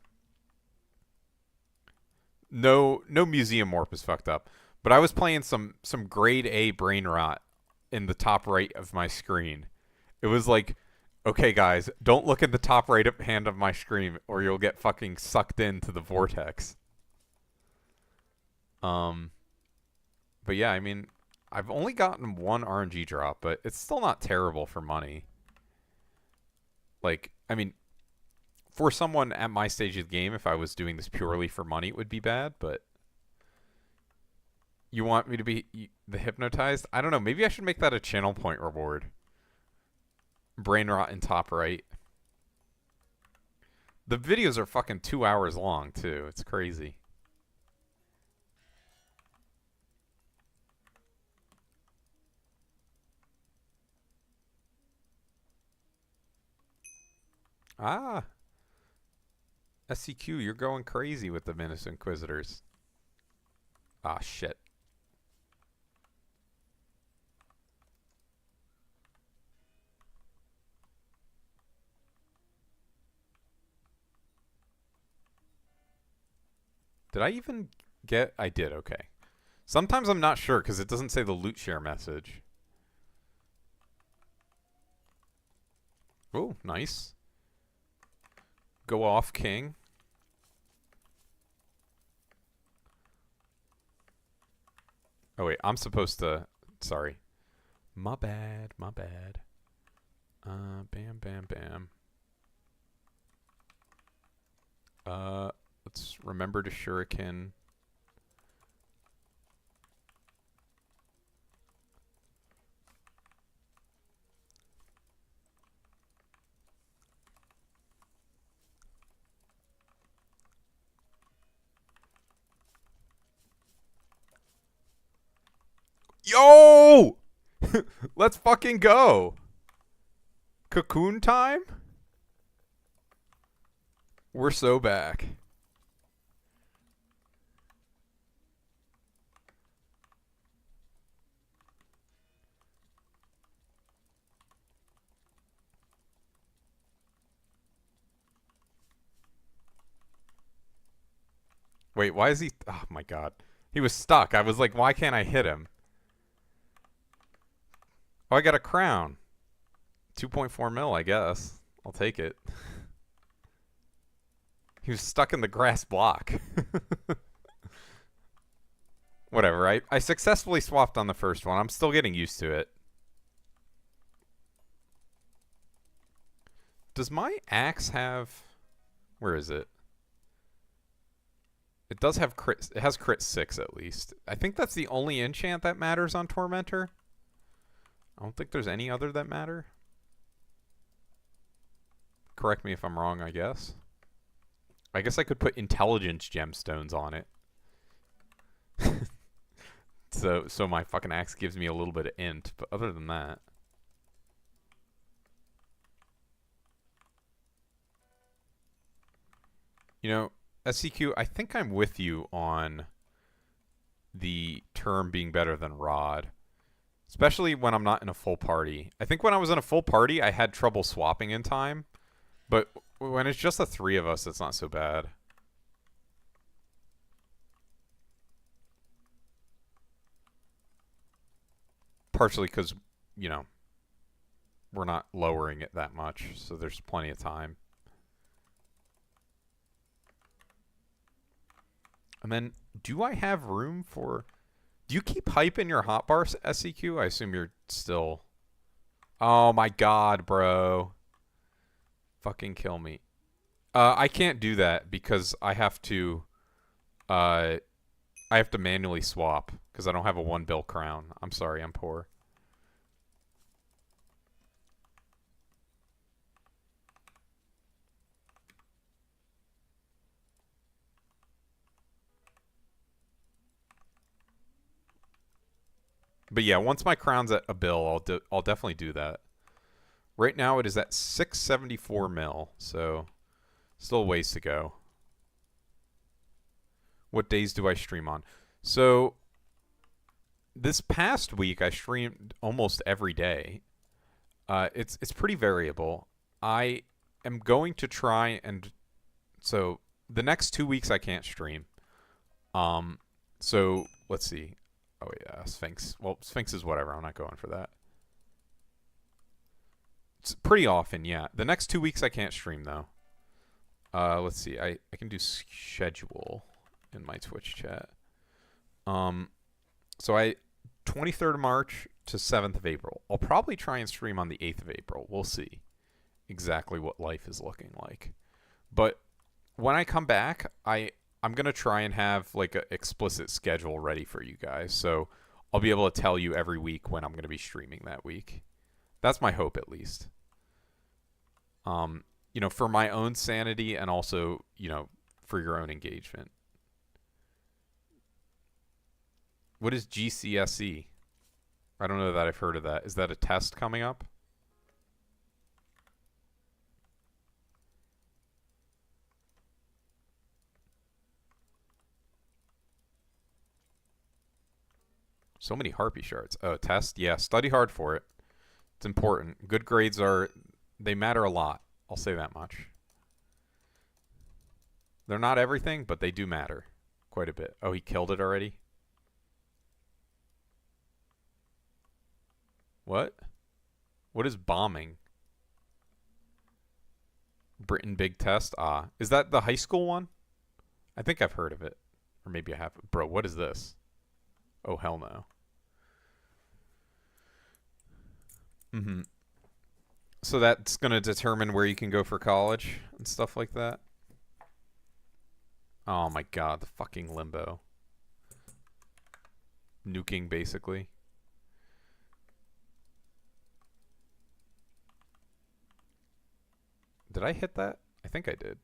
No museum warp is fucked up, but I was playing some grade A brain rot in the top right of my screen. It was like, okay, guys, don't look at the top right hand of my screen, or you'll get fucking sucked into the vortex. But yeah, I mean, I've only gotten one RNG drop, but it's still not terrible for money. Like, I mean, for someone at my stage of the game, if I was doing this purely for money, it would be bad, but you want me to be the hypnotized? I don't know. Maybe I should make that a channel point reward. Brain rot in top right. The videos are fucking 2 hours long, too. It's crazy. Ah. SCQ, you're going crazy with the Menace Inquisitors. Ah, shit. Did I even get... I did, okay. Sometimes I'm not sure because it doesn't say the loot share message. Oh, nice. Go off, king. Oh, wait, I'm supposed to... Sorry. My bad, my bad. Bam, bam, bam. Let's remember to shuriken. Yo! Let's fucking go. Cocoon time? We're so back. Wait, why is he... Oh, my God. He was stuck. I was like, why can't I hit him? Oh, I got a crown. 2.4 mil, I guess. I'll take it. He was stuck in the grass block. Whatever, I successfully swapped on the first one. I'm still getting used to it. Does my axe have... Where is it? It does have crit... It has crit 6 at least. I think that's the only enchant that matters on Tormentor. I don't think there's any other that matter. Correct me if I'm wrong, I guess. I guess I could put intelligence gemstones on it. So my fucking axe gives me a little bit of int, but other than that... You know, SCQ, I think I'm with you on the term being better than Rod. Especially when I'm not in a full party. I think when I was in a full party, I had trouble swapping in time. But when it's just the 3 of us, it's not so bad. Partially because, you know, we're not lowering it that much, so there's plenty of time. And then, do I have room for... Do you keep hype in your hotbar, SCQ? I assume you're still... Oh my god, bro. Fucking kill me. I can't do that because I have to... I have to manually swap because I don't have a 1 bill crown. I'm sorry, I'm poor. But yeah, once my crown's at a bill, I'll definitely do that. Right now it is at 674 mil, so still a ways to go. What days do I stream on? So this past week I streamed almost every day. It's pretty variable. I am going to try and... So the next 2 weeks I can't stream. So let's see. Oh yeah, Sphinx. Well, Sphinx is whatever. I'm not going for that. It's pretty often, yeah. The next 2 weeks I can't stream though. Let's see. I can do schedule in my Twitch chat. So 23rd of March to 7th of April. I'll probably try and stream on the 8th of April. We'll see exactly what life is looking like. But when I come back, I'm going to try and have like an explicit schedule ready for you guys. So I'll be able to tell you every week when I'm going to be streaming that week. That's my hope, at least. You know, for my own sanity and also, you know, for your own engagement. What is GCSE? I don't know that I've heard of that. Is that a test coming up? So many Harpy shards. Oh, test? Yeah, study hard for it. It's important. Good grades they matter a lot. I'll say that much. They're not everything, but they do matter quite a bit. Oh, he killed it already? What? What is bombing? Britain Big Test? Ah. Is that the high school one? I think I've heard of it. Or maybe I have. Bro, what is this? Oh, hell no. So that's going to determine where you can go for college and stuff like that? Oh my god, the fucking limbo. Nuking, basically. Did I hit that? I think I did.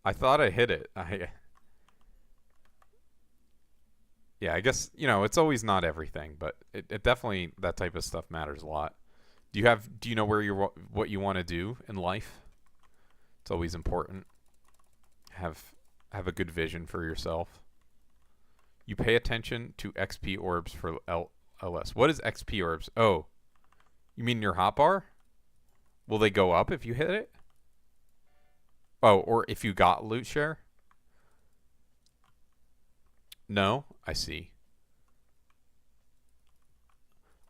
I thought I hit it. Yeah, I guess, you know, it's always not everything, but it definitely, that type of stuff matters a lot. Do you know where what you want to do in life? It's always important. Have a good vision for yourself. You pay attention to XP orbs for LS. What is XP orbs? Oh, you mean your hotbar? Will they go up if you hit it? Oh, or if you got loot share? No? I see.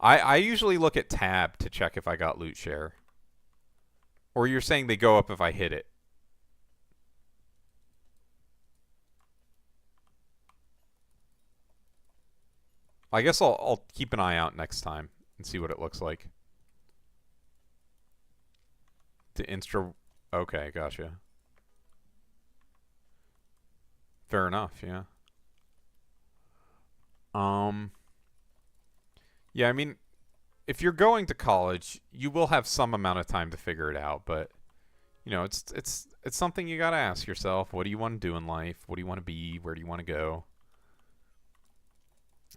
I usually look at tab to check if I got loot share. Or you're saying they go up if I hit it? I guess I'll keep an eye out next time and see what it looks like. Okay, gotcha. Fair enough, yeah. Yeah, I mean, if you're going to college, you will have some amount of time to figure it out, but you know, it's something you got to ask yourself. What do you want to do in life? What do you want to be? Where do you want to go?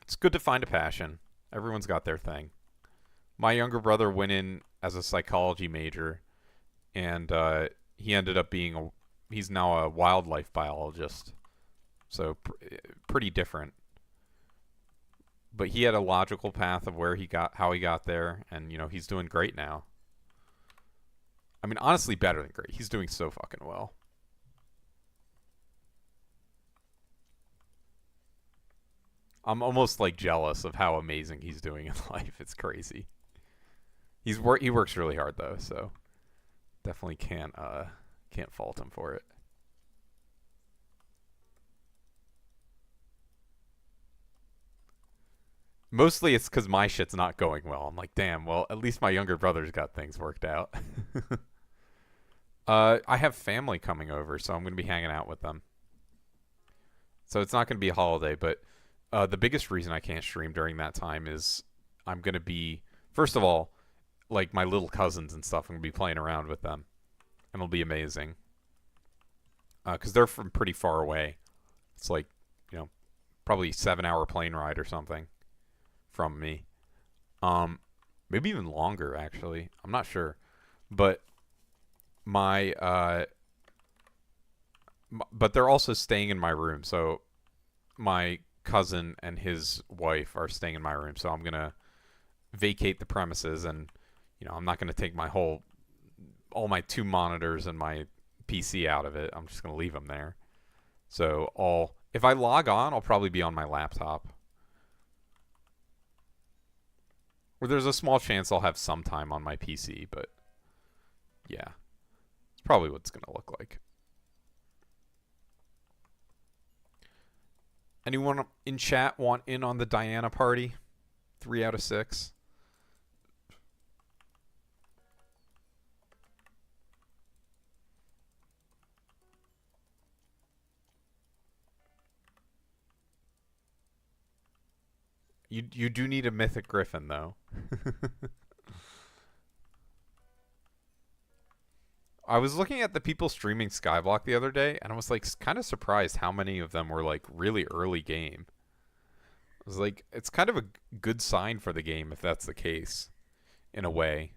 It's good to find a passion. Everyone's got their thing. My younger brother went in as a psychology major, and he ended up being he's now a wildlife biologist. So pretty different. But he had a logical path of how he got there, and you know, he's doing great now. I mean, honestly, better than great. He's doing so fucking well. I'm almost like jealous of how amazing he's doing in life. It's crazy. He works really hard though, so definitely can't fault him for it. Mostly it's because my shit's not going well. I'm like, damn, well, at least my younger brother's got things worked out. I have family coming over, so I'm going to be hanging out with them. So it's not going to be a holiday, but the biggest reason I can't stream during that time is I'm going to be, first of all, like my little cousins and stuff, I'm going to be playing around with them. And it'll be amazing. Because they're from pretty far away. It's like, you know, probably 7-hour plane ride or something from me. Maybe even longer, actually. I'm not sure. But but they're also staying in my room. So my cousin and his wife are staying in my room. So I'm going to vacate the premises, and you know, I'm not going to take all my 2 monitors and my PC out of it. I'm just going to leave them there. So if I log on, I'll probably be on my laptop. Or there's a small chance I'll have some time on my PC, but yeah. It's probably what it's going to look like. Anyone in chat want in on the Diana party? 3 out of 6. You do need a mythic griffin, though. I was looking at the people streaming Skyblock the other day, and I was like kind of surprised how many of them were like really early game. I was like, it's kind of a good sign for the game if that's the case, in a way.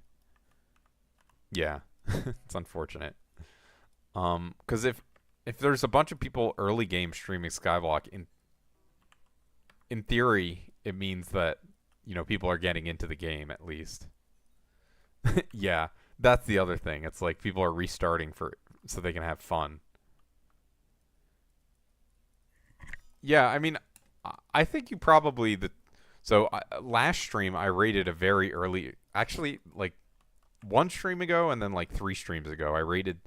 Yeah, it's unfortunate. Because if there's a bunch of people early game streaming Skyblock, in theory, it means that, you know, people are getting into the game at least. Yeah, that's the other thing. It's like people are restarting so they can have fun. Yeah, I mean, I think you probably last stream I rated a very early, actually like 1 stream ago and then like 3 streams ago I rated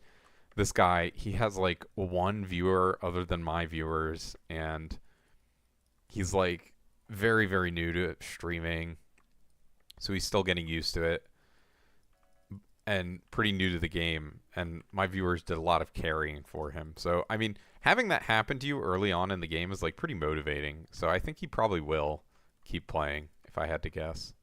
this guy. He has like 1 viewer other than my viewers, and he's like very, very new to streaming, so he's still getting used to it and pretty new to the game, and my viewers did a lot of carrying for him. So I mean, having that happen to you early on in the game is like pretty motivating, so I think he probably will keep playing if I had to guess.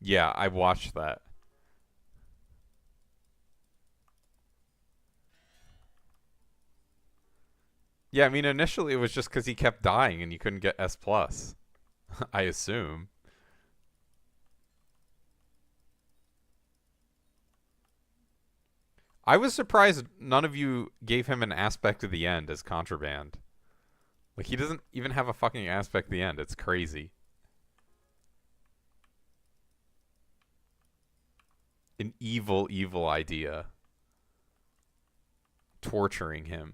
Yeah, I watched that. Yeah, I mean, initially it was just because he kept dying and you couldn't get S+. I assume. I was surprised none of you gave him an aspect of the end as contraband. Like, he doesn't even have a fucking aspect of the end. It's crazy. An evil, evil idea. Torturing him.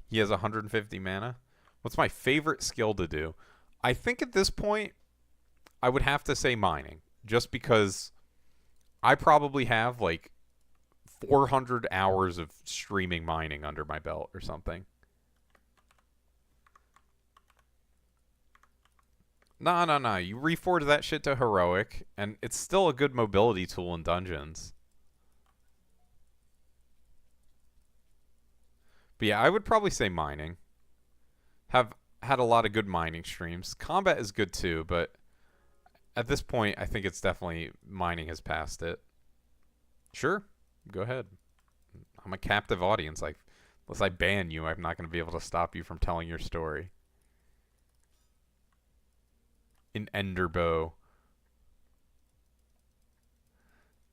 He has 150 mana. What's my favorite skill to do? I think at this point, I would have to say mining. Just because I probably have, like, 400 hours of streaming mining under my belt or something. No. You reforge that shit to heroic, and it's still a good mobility tool in dungeons. But yeah, I would probably say mining. Have had a lot of good mining streams. Combat is good too, but at this point, I think it's definitely mining has passed it. Sure, go ahead. I'm a captive audience. Like, unless I ban you, I'm not going to be able to stop you from telling your story. An ender bow.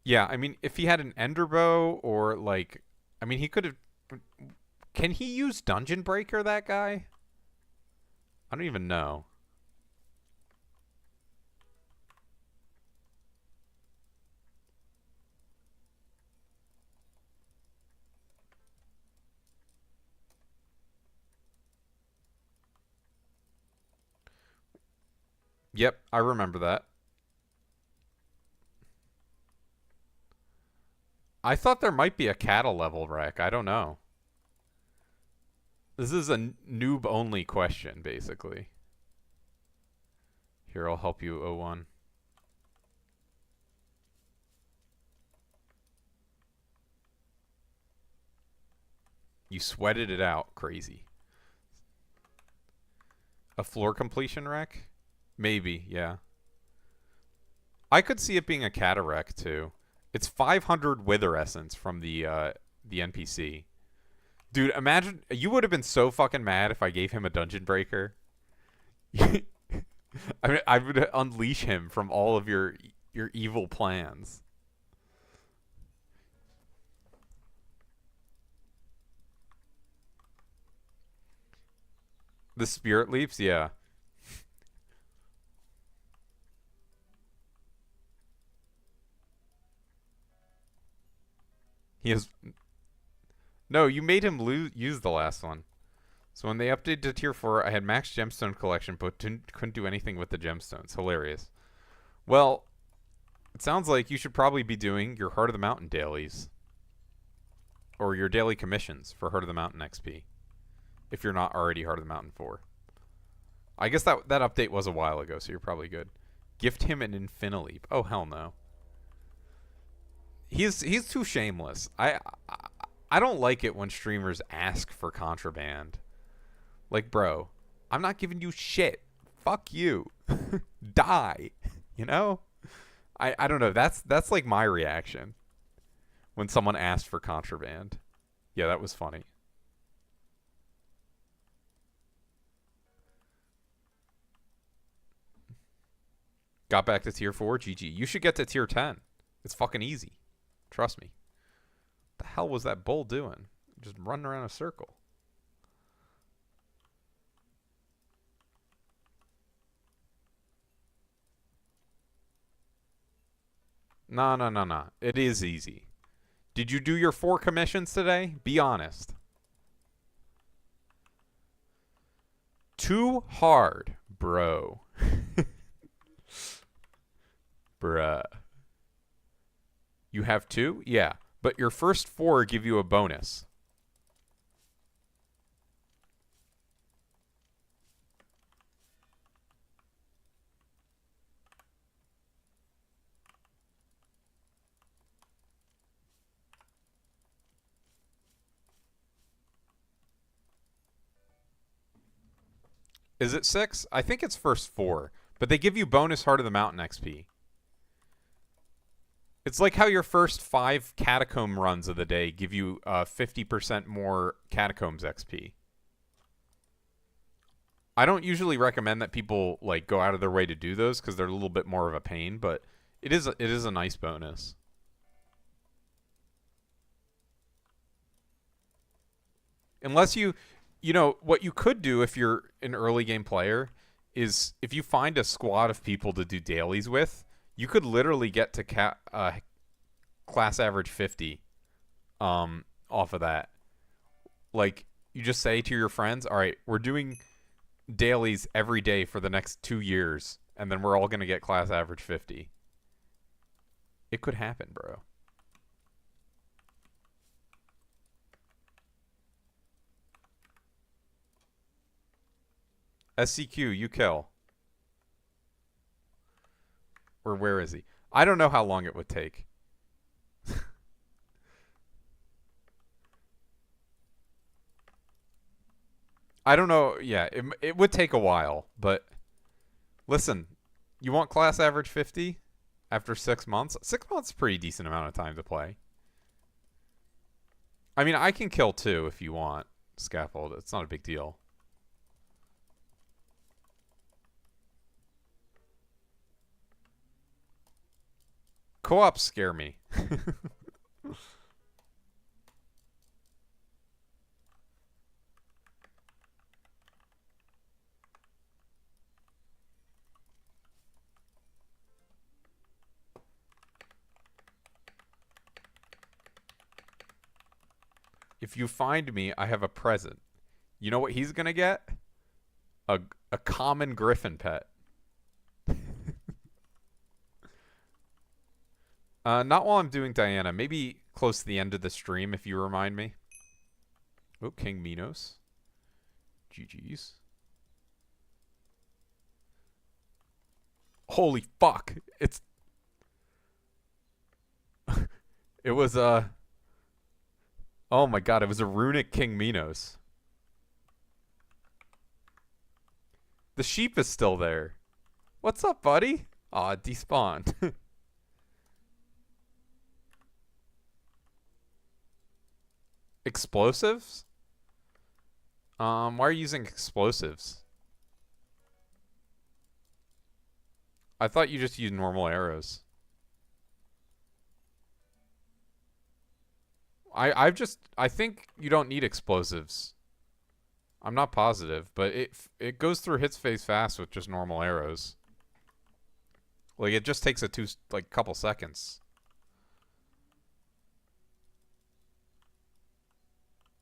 Yeah, I mean, if he had an ender bow or like, I mean, he could have. Can he use Dungeon Breaker, that guy? I don't even know. Yep, I remember that. I thought there might be a cattle level wreck. I don't know. This is a noob-only question, basically. Here, I'll help you, O1. You sweated it out. Crazy. A floor completion wreck? Maybe, yeah. I could see it being a cataract too. It's 500 Wither Essence from the NPC. Dude, imagine you would have been so fucking mad if I gave him a Dungeon Breaker. I mean, I would unleash him from all of your evil plans. The Spirit Leaps, yeah. He has... No, you made him use the last one. So when they updated to Tier 4, I had max gemstone collection, but couldn't do anything with the gemstones. Hilarious. Well, it sounds like you should probably be doing your Heart of the Mountain dailies. Or your daily commissions for Heart of the Mountain XP. If you're not already Heart of the Mountain 4. I guess that update was a while ago, so you're probably good. Gift him an Infinaleap. Oh, hell no. He's too shameless. I don't like it when streamers ask for contraband. Like, bro, I'm not giving you shit. Fuck you. Die. You know? I don't know. That's like my reaction when someone asked for contraband. Yeah, that was funny. Got back to tier 4. GG. You should get to tier 10. It's fucking easy. Trust me. What the hell was that bull doing? Just running around a circle. No. It is easy. Did you do your 4 commissions today? Be honest. Too hard, bro. Bruh. You have 2? Yeah. But your first 4 give you a bonus. Is it 6? I think it's first 4. But they give you bonus Heart of the Mountain XP. It's like how your first 5 catacomb runs of the day give you 50% more catacombs XP. I don't usually recommend that people like go out of their way to do those because they're a little bit more of a pain, but it is a nice bonus. Unless you know, what you could do if you're an early game player is if you find a squad of people to do dailies with, you could literally get to class average 50 off of that. Like, you just say to your friends, all right, we're doing dailies every day for the next 2 years, and then we're all going to get class average 50. It could happen, bro. SCQ, you kill. Or where is he? I don't know how long it would take. I don't know. Yeah, it would take a while, but listen, you want class average 50 after 6 months? 6 months is a pretty decent amount of time to play. I mean, I can kill too if you want scaffold. It's not a big deal. Co-ops scare me. If you find me, I have a present. You know what he's gonna get? A common griffin pet. Not while I'm doing Diana. Maybe close to the end of the stream if you remind me. Oh, King Minos. GG's. Holy fuck. It's... it was, oh my god, it was a runic King Minos. The sheep is still there. What's up, buddy? Aw, despawned. Explosives? Why are you using explosives? I thought you just used normal arrows. I think you don't need explosives. I'm not positive, but it goes through hits phase fast with just normal arrows. Like, it just takes a couple seconds.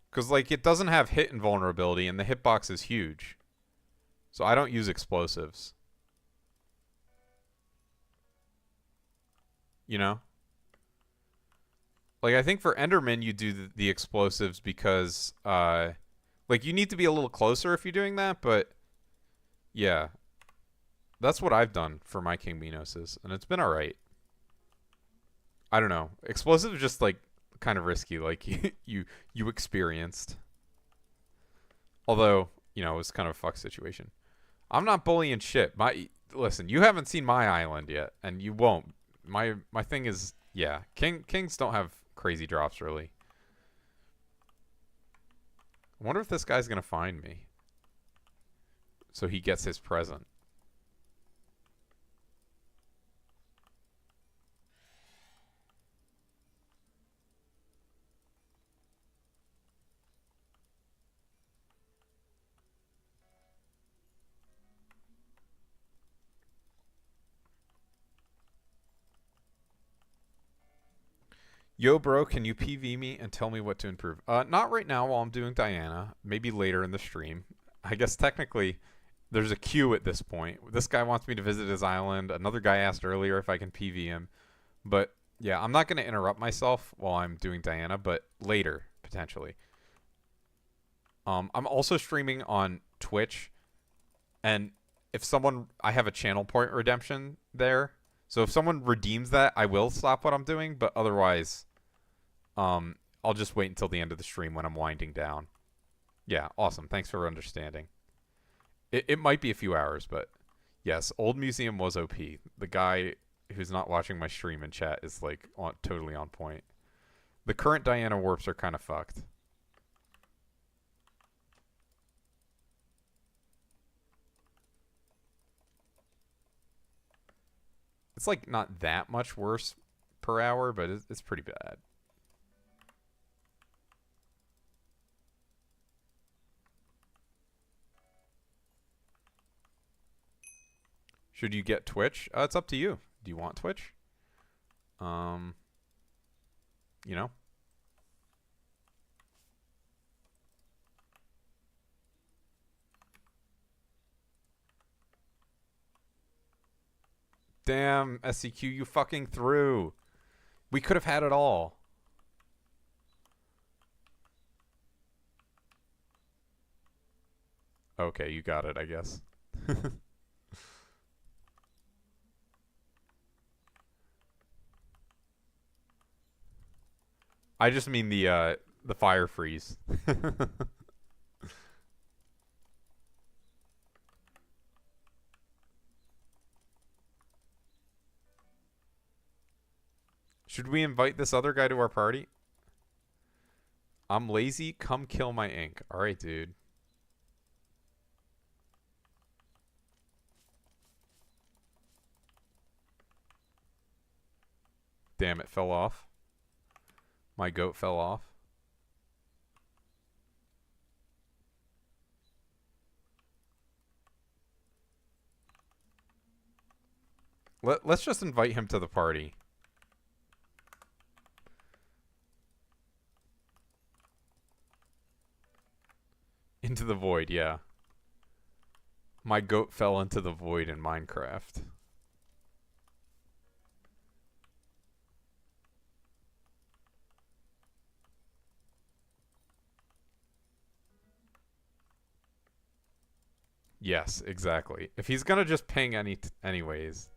Because, like, it doesn't have hit invulnerability, and the hitbox is huge. So I don't use explosives. You know? Like, I think for Enderman, you do the explosives because, like, you need to be a little closer if you're doing that, but, yeah. That's what I've done for my King Minoses, and it's been alright. I don't know. Explosives are just, like, kind of risky, like you experienced. Although, you know, it was kind of a fuck situation. I'm not bullying shit. Listen, you haven't seen my island yet, and you won't. My thing is, yeah, kings don't have crazy drops really. I wonder if this guy's gonna find me, so he gets his present. Yo, bro, can you PV me and tell me what to improve? Not right now while I'm doing Diana. Maybe later in the stream. I guess technically there's a queue at this point. This guy wants me to visit his island. Another guy asked earlier if I can PV him. But, yeah, I'm not going to interrupt myself while I'm doing Diana, but later, potentially. I'm also streaming on Twitch. And if someone... I have a channel point redemption there. So if someone redeems that, I will stop what I'm doing. But otherwise... I'll just wait until the end of the stream when I'm winding down. Yeah, awesome. Thanks for understanding. It might be a few hours, but yes, Old Museum was OP. The guy who's not watching my stream in chat is like totally on point. The current Diana warps are kind of fucked. It's like not that much worse per hour, but it's pretty bad. Should you get Twitch? It's up to you. Do you want Twitch? You know? Damn, SCQ, you fucking threw. We could have had it all. Okay, you got it, I guess. I just mean the fire freeze. Should we invite this other guy to our party? I'm lazy. Come kill my ink. All right, dude. Damn, it fell off. My goat fell off. Let's just invite him to the party. Into the void, yeah. My goat fell into the void in Minecraft. Yes, exactly. If he's gonna just ping anyways.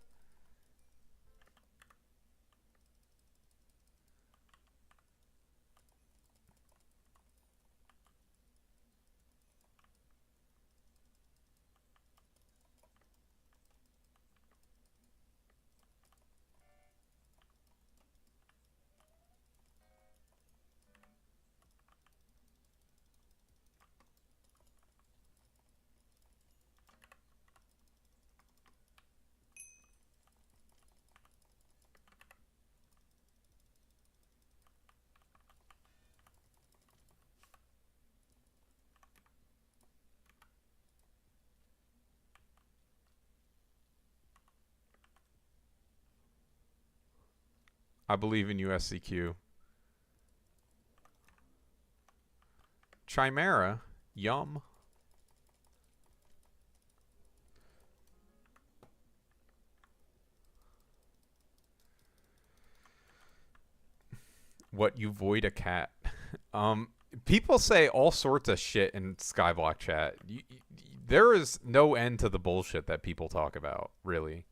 I believe in USCQ. Chimera? Yum. What, you void a cat? People say all sorts of shit in Skyblock chat. There is no end to the bullshit that people talk about, really.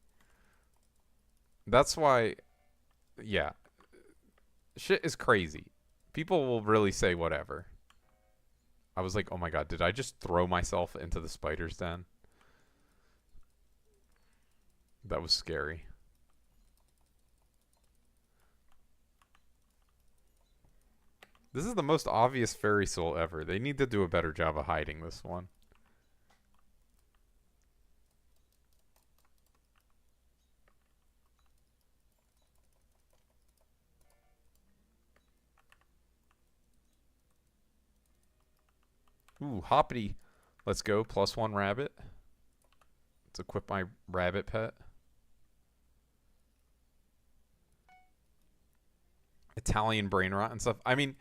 That's why, yeah. Shit is crazy. People will really say whatever. I was like, oh my god, did I just throw myself into the spider's den? That was scary. This is the most obvious fairy soul ever. They need to do a better job of hiding this one. Ooh, hoppity. Let's go. +1 rabbit. Let's equip my rabbit pet. Italian brain rot and stuff. I mean,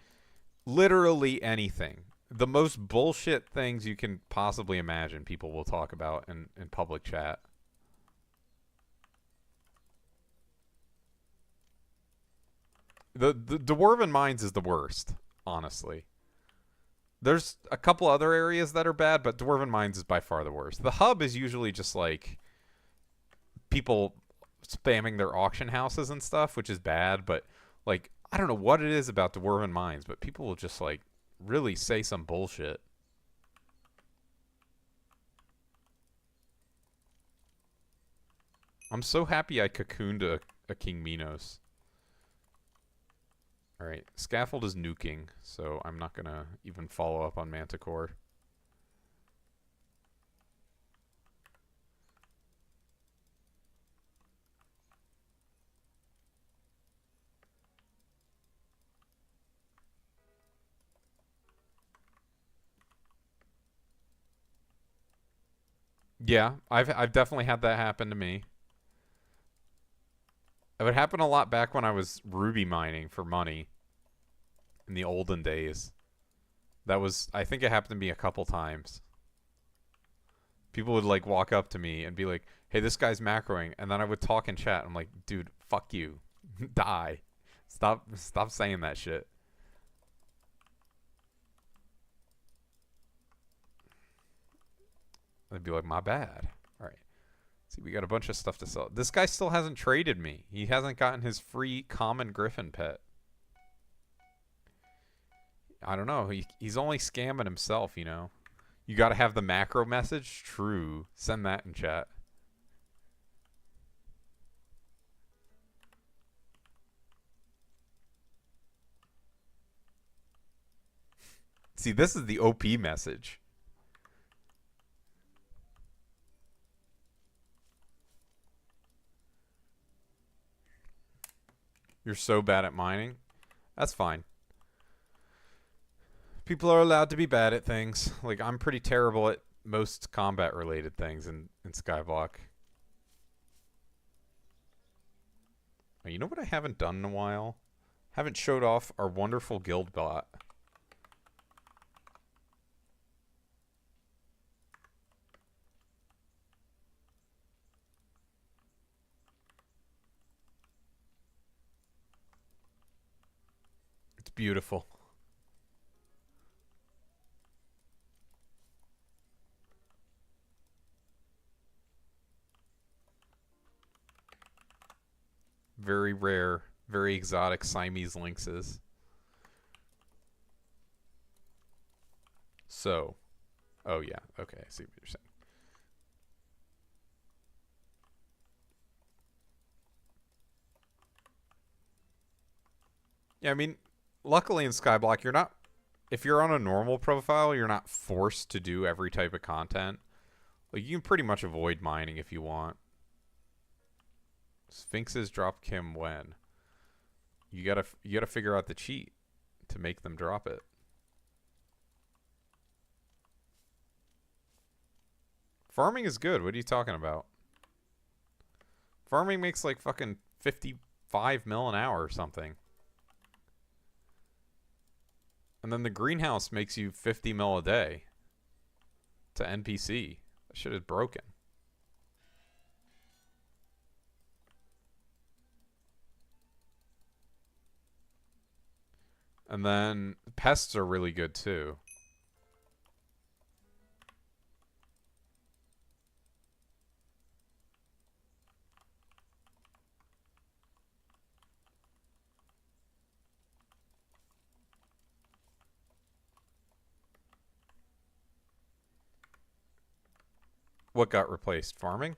literally anything. The most bullshit things you can possibly imagine people will talk about in public chat. The Dwarven Mines is the worst, honestly. There's a couple other areas that are bad, but Dwarven Mines is by far the worst. The hub is usually just like people spamming their auction houses and stuff, which is bad, but like I don't know what it is about Dwarven Mines, but people will just like really say some bullshit. I'm so happy I cocooned a King Minos. Alright, Scaffold is nuking, so I'm not gonna even follow up on Manticore. Yeah, I've definitely had that happen to me. It would happen a lot back when I was ruby mining for money in the olden days. That was, I think it happened to me a couple times. People would like walk up to me and be like, "Hey, this guy's macroing," and then I would talk in chat. I'm like, "Dude, fuck you, die, stop saying that shit." They'd be like, "My bad." All right. See, we got a bunch of stuff to sell. This guy still hasn't traded me. He hasn't gotten his free common griffin pet. I don't know. He's only scamming himself, you know. You got to have the macro message. True. Send that in chat. See, this is the OP message. You're so bad at mining. That's fine. People are allowed to be bad at things. Like, I'm pretty terrible at most combat related things in Skyblock. Oh, you know what I haven't done in a while? Haven't showed off our wonderful guild bot. It's beautiful. Very rare, very exotic Siamese lynxes. So, oh yeah, okay, I see what you're saying. Yeah, I mean, luckily in Skyblock, you're not, if you're on a normal profile, you're not forced to do every type of content. Like, you can pretty much avoid mining if you want. Sphinxes drop Kim when? You gotta figure out the cheat to make them drop it. Farming is good. What are you talking about? Farming makes like fucking 55 mil an hour or something. And then the greenhouse makes you 50 mil a day to NPC. That shit is broken. And then pests are really good too. What got replaced? Farming?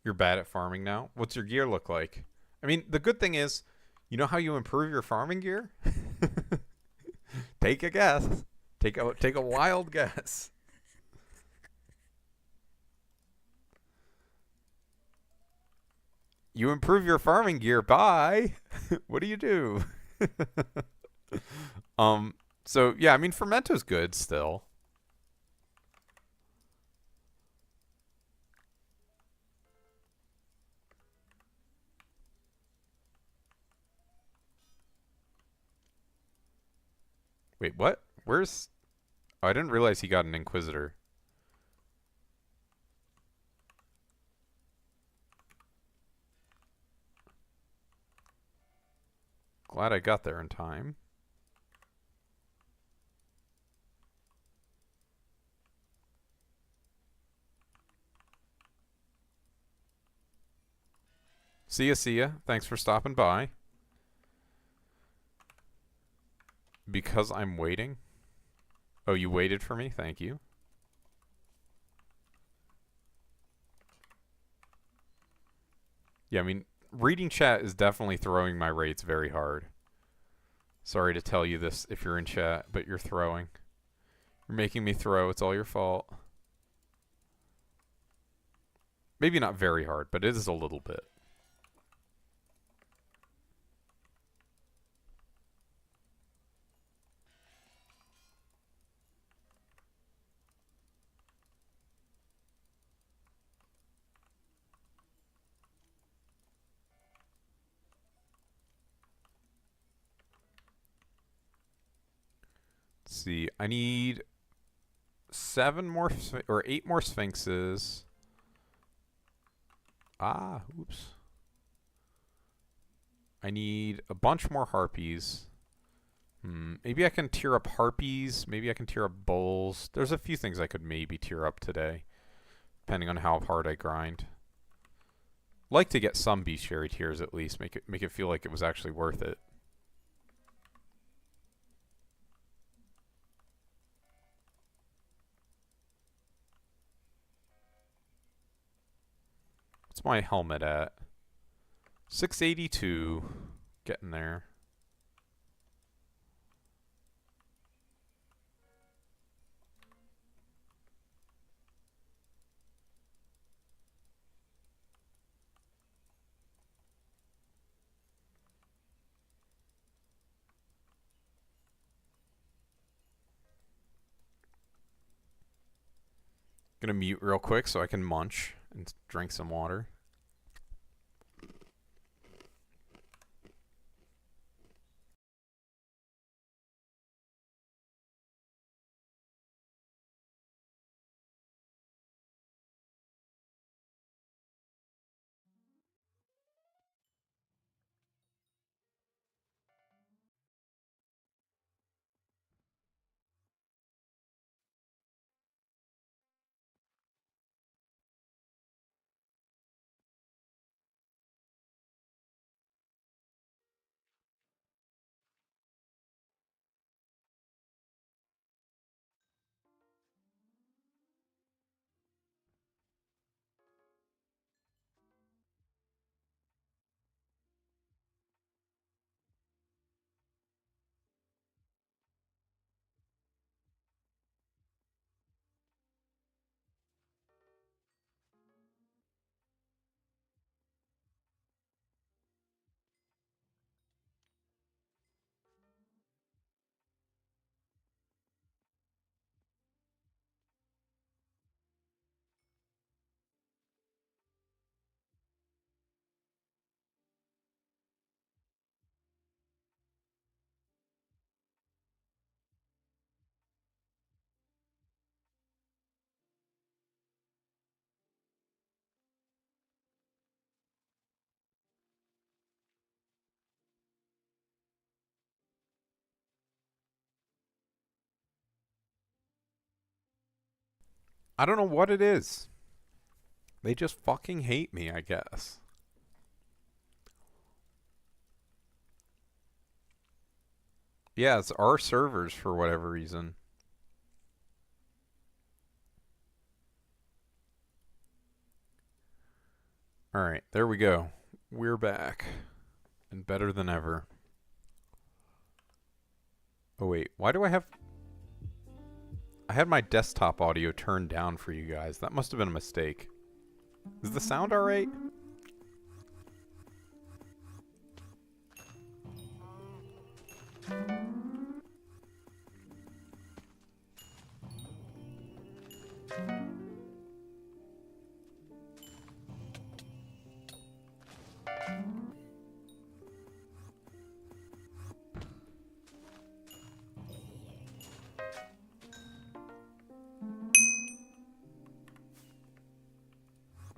You're bad at farming now? What's your gear look like? I mean, the good thing is, you know how you improve your farming gear? Take a guess. Take a wild guess. You improve your farming gear by what do? So yeah, I mean Fermento's good still. Wait, what? Where's Oh, I didn't realize he got an Inquisitor. Glad I got there in time. See ya, see ya. Thanks for stopping by. Because I'm waiting? Oh, you waited for me? Thank you. Yeah, I mean, reading chat is definitely throwing my rates very hard. Sorry to tell you this if you're in chat, but you're throwing. You're making me throw. It's all your fault. Maybe not very hard, but it is a little bit. see. I need 7 more or 8 more sphinxes. Ah, oops. I need a bunch more harpies. Maybe I can tier up harpies. Maybe I can tier up bowls. There's a few things I could maybe tier up today, depending on how hard I grind. Like to get some bestiary tiers at least. Make it feel like it was actually worth it. What's my helmet at? 682. Getting there. Gonna mute real quick so I can munch and drink some water. I don't know what it is. They just fucking hate me, I guess. Yeah, it's our servers for whatever reason. Alright, there we go. We're back. And better than ever. Oh wait, why do I have... I had my desktop audio turned down for you guys. That must have been a mistake. Is the sound alright?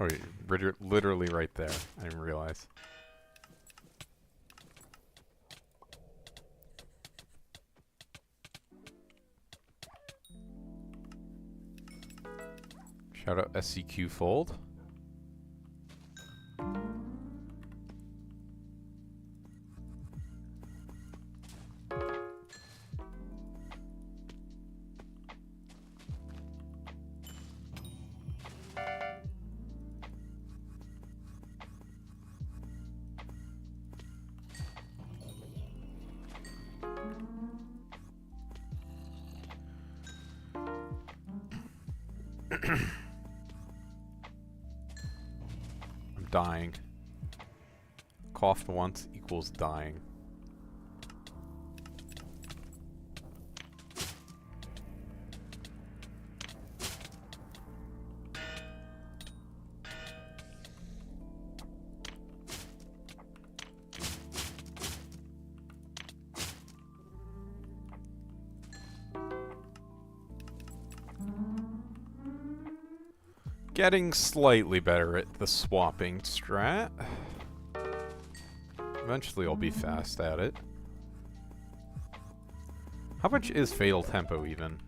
Oh, you're literally right there. I didn't realize. Shout out SCQ Fold. I'm dying. Coughed once equals dying. Getting slightly better at the swapping strat. Eventually I'll be fast at it. How much is Fatal Tempo even?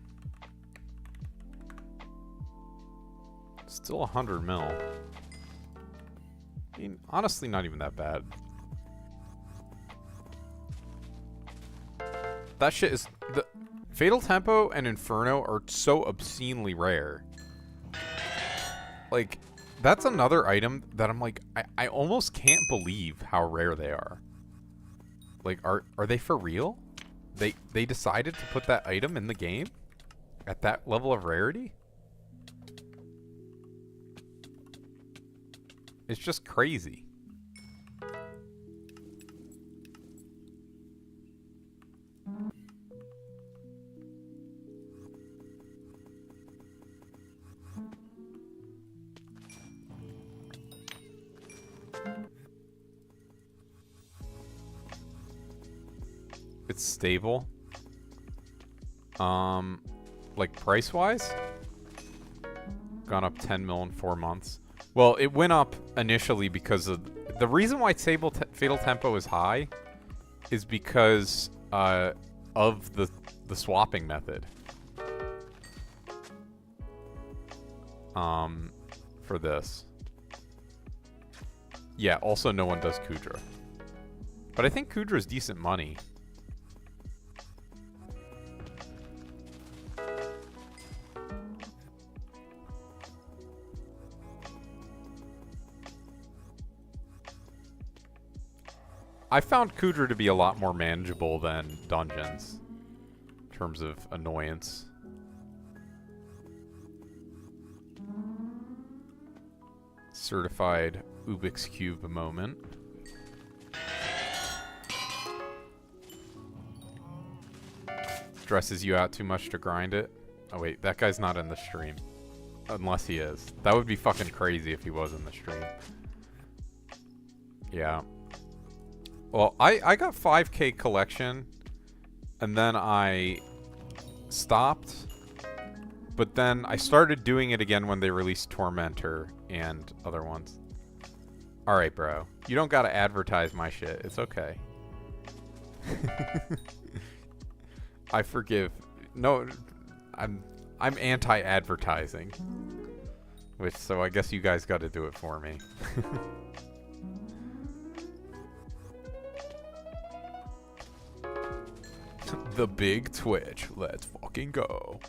Still 100 mil. I mean, honestly not even that bad. That shit is... the Fatal Tempo and Inferno are so obscenely rare. Like, that's another item that I'm like, I almost can't believe how rare they are. Like, are they for real? They decided to put that item in the game? At that level of rarity? It's just crazy. It's stable. Like price-wise? Gone up 10 mil in 4 months. Well, it went up initially because of... the reason why Fatal Tempo is high is because of the swapping method. For this. Yeah, also no one does Kudra. But I think Kudra is decent money. I found Kudra to be a lot more manageable than Dungeons in terms of annoyance. Certified Ubix Cube moment. Stresses you out too much to grind it? Oh wait, that guy's not in the stream. Unless he is. That would be fucking crazy if he was in the stream. Yeah. Well, I got 5K collection, and then I stopped, but then I started doing it again when they released Tormentor and other ones. Alright, bro. You don't gotta advertise my shit. It's okay. I forgive. No, I'm anti-advertising. Which, so I guess you guys gotta do it for me. The big Twitch. Let's fucking go.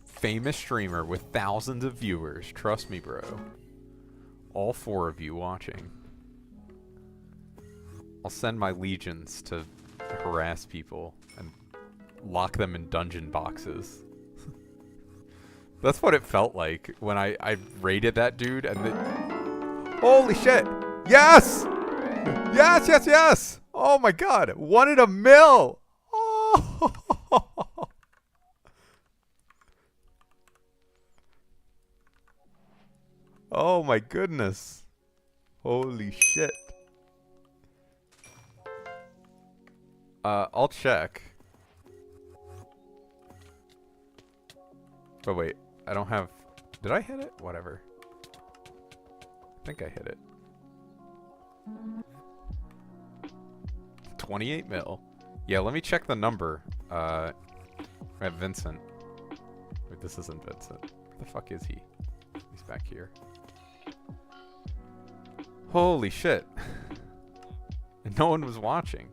Famous streamer with thousands of viewers. Trust me, bro. All 4 of you watching. I'll send my legions to harass people and lock them in dungeon boxes. That's what it felt like when I raided that dude and then... Holy shit! Yes! Yes, yes, yes! Oh my god! 1 in a mil! Oh! Oh my goodness. Holy shit. I'll check. But wait, I don't have... Did I hit it? Whatever. I think I hit it. 28 mil. Yeah, let me check the number. At Vincent. Wait, this isn't Vincent. Where the fuck is he? He's back here. Holy shit. And no one was watching.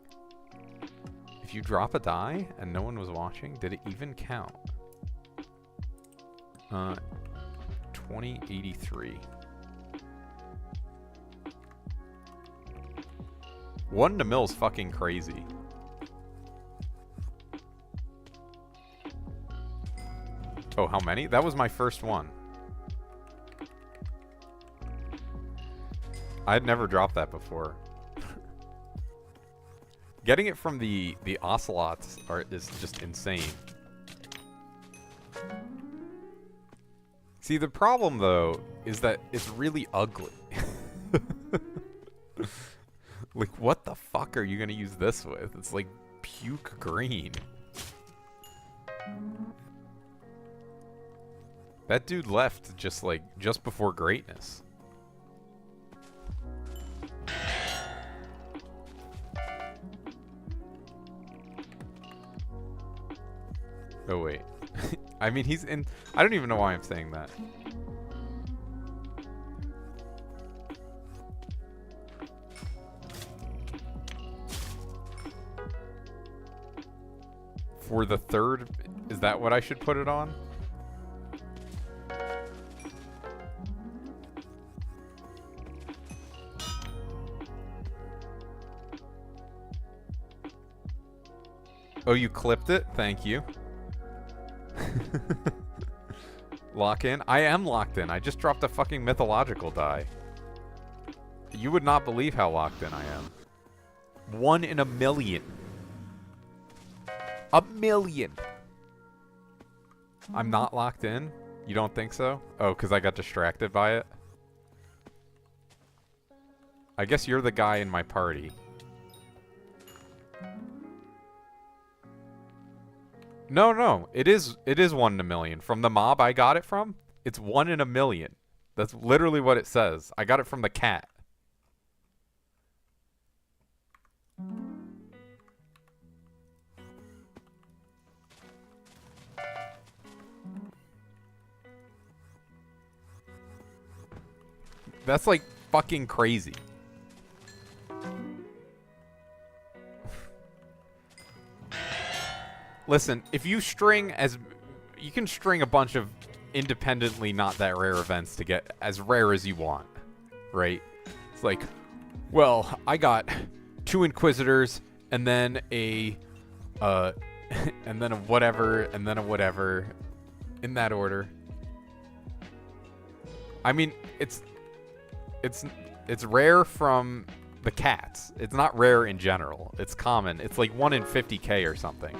If you drop a die and no one was watching, did it even count? 2083. 1 to mill's fucking crazy. Oh, how many? That was my first one. I'd never dropped that before. Getting it from the ocelots is just insane. See, the problem though is that it's really ugly. Like, what the fuck are you gonna use this with? It's like puke green. That dude left just before greatness. Oh wait. I mean, he's in... I don't even know why I'm saying that. For the third... Is that what I should put it on? Oh, you clipped it? Thank you. Lock in? I am locked in. I just dropped a fucking mythological die. You would not believe how locked in I am. 1 in a million. A million! I'm not locked in? You don't think so? Oh, because I got distracted by it? I guess you're the guy in my party. No. It is 1 in a million. From the mob I got it from, it's 1 in a million. That's literally what it says. I got it from the cat. That's like fucking crazy. Listen, if you string you can string a bunch of independently not that rare events to get as rare as you want, right? It's like, well, I got 2 Inquisitors and then and then a whatever, and then a whatever, in that order. I mean, it's rare from the cats. It's not rare in general. It's common. It's like 1 in 50k or something.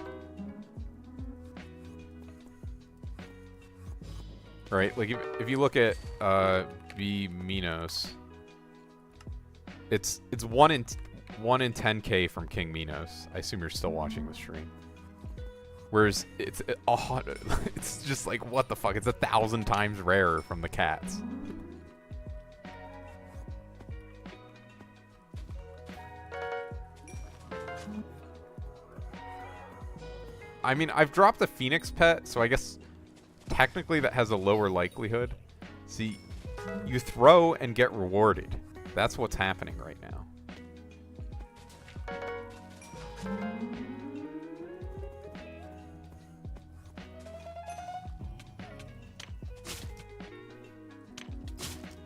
Right? Like if you look at B Minos, it's 1 in 10k from King Minos. I assume you're still watching the stream. Whereas it's just like, what the fuck? It's 1,000 times rarer from the cats. I mean, I've dropped a Phoenix pet, so I guess technically that has a lower likelihood. See, you throw and get rewarded. That's what's happening right now.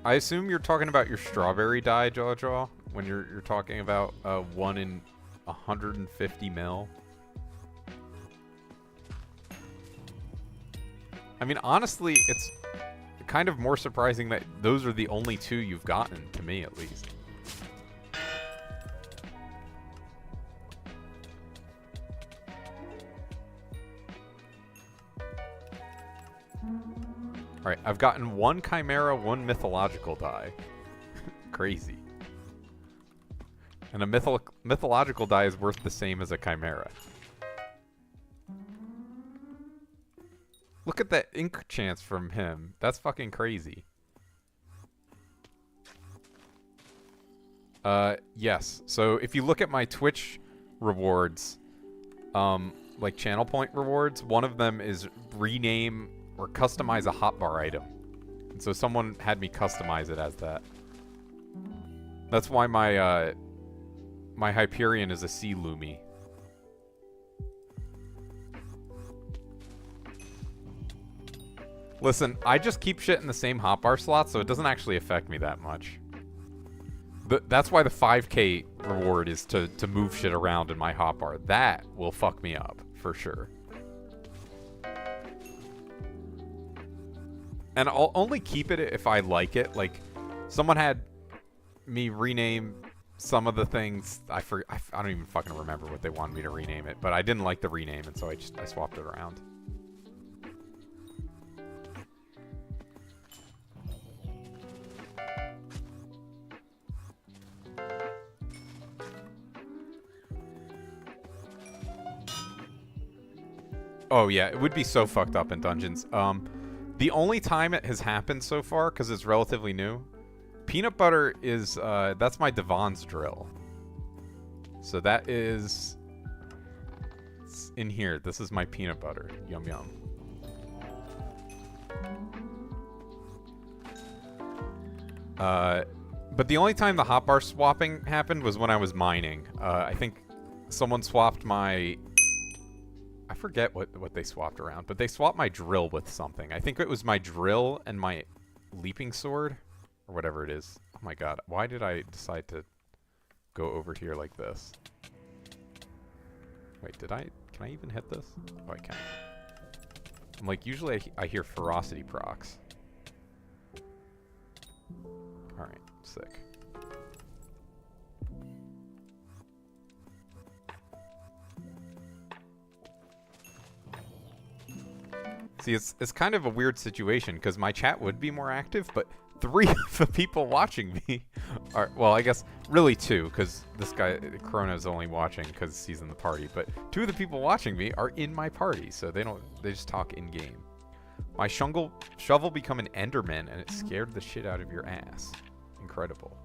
I assume you're talking about your strawberry die, Jaw, when you're talking about 1 in 150 mil. I mean, honestly, it's kind of more surprising that those are the only 2 you've gotten, to me at least. Alright, I've gotten 1 Chimera, 1 mythological die. Crazy. And a mythological die is worth the same as a Chimera. Look at that ink chance from him. That's fucking crazy. Yes. So if you look at my Twitch rewards, like channel point rewards, one of them is rename or customize a hotbar item. And so someone had me customize it as that. That's why my my Hyperion is a Sea Lumi. Listen, I just keep shit in the same hotbar slot, so it doesn't actually affect me that much. That's why the 5k reward is to move shit around in my hotbar. That will fuck me up, for sure. And I'll only keep it if I like it. Like, someone had me rename some of the things. I don't even fucking remember what they wanted me to rename it, but I didn't like the rename, and so I swapped it around. Oh yeah, it would be so fucked up in dungeons. The only time it has happened so far, because it's relatively new, peanut butter is, that's my Devon's drill. So that is in here. This is my peanut butter. Yum, yum. But the only time the hotbar swapping happened was when I was mining. I think someone swapped my... I forget what they swapped around, but they swapped my drill with something. I think it was my drill and my leaping sword, or whatever it is. Oh my god, why did I decide to go over here like this? Wait, can I even hit this? Oh, I can. I'm like, usually I hear ferocity procs. Alright, sick. See, it's kind of a weird situation, because my chat would be more active, but 3 of the people watching me are, well, I guess really 2, because this guy, Chrono's only watching because he's in the party, but 2 of the people watching me are in my party, so they just talk in-game. My shovel become an Enderman, and it scared the shit out of your ass. Incredible.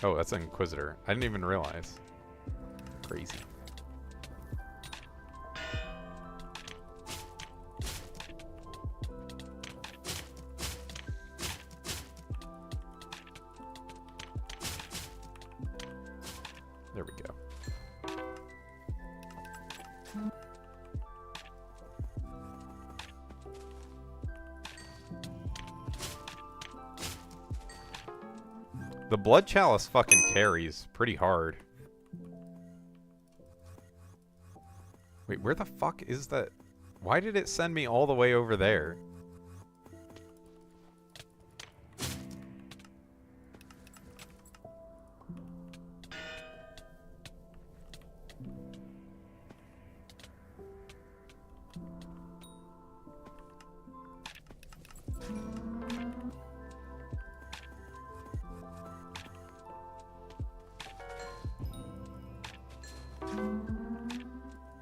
Oh, that's an Inquisitor. I didn't even realize. Crazy. There we go. The Blood Chalice fucking carries pretty hard. Wait, where the fuck is that? Why did it send me all the way over there?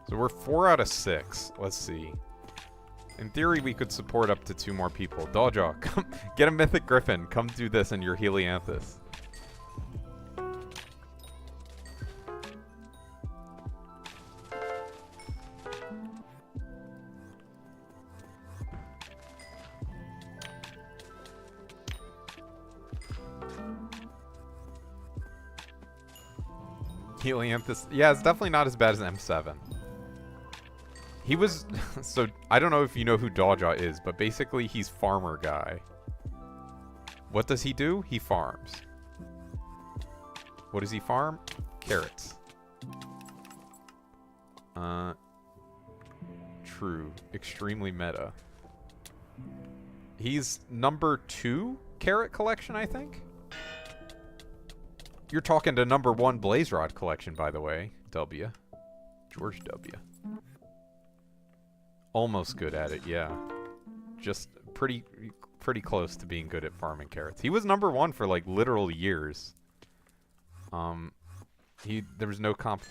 So we're 4 out of 6. Let's see. In theory, we could support up to 2 more people. Dawjaw, come get a Mythic Griffin. Come do this in your Helianthus. Helianthus. Yeah, it's definitely not as bad as M7. He was... So, I don't know if you know who Dawjaw is, but basically he's farmer guy. What does he do? He farms. What does he farm? Carrots. True. Extremely meta. He's number 2 carrot collection, I think? You're talking to number 1 Blaze Rod collection, by the way. W. George W. Almost good at it, yeah. Just pretty close to being good at farming carrots. He was number 1 for, like, literal years. There was no comp...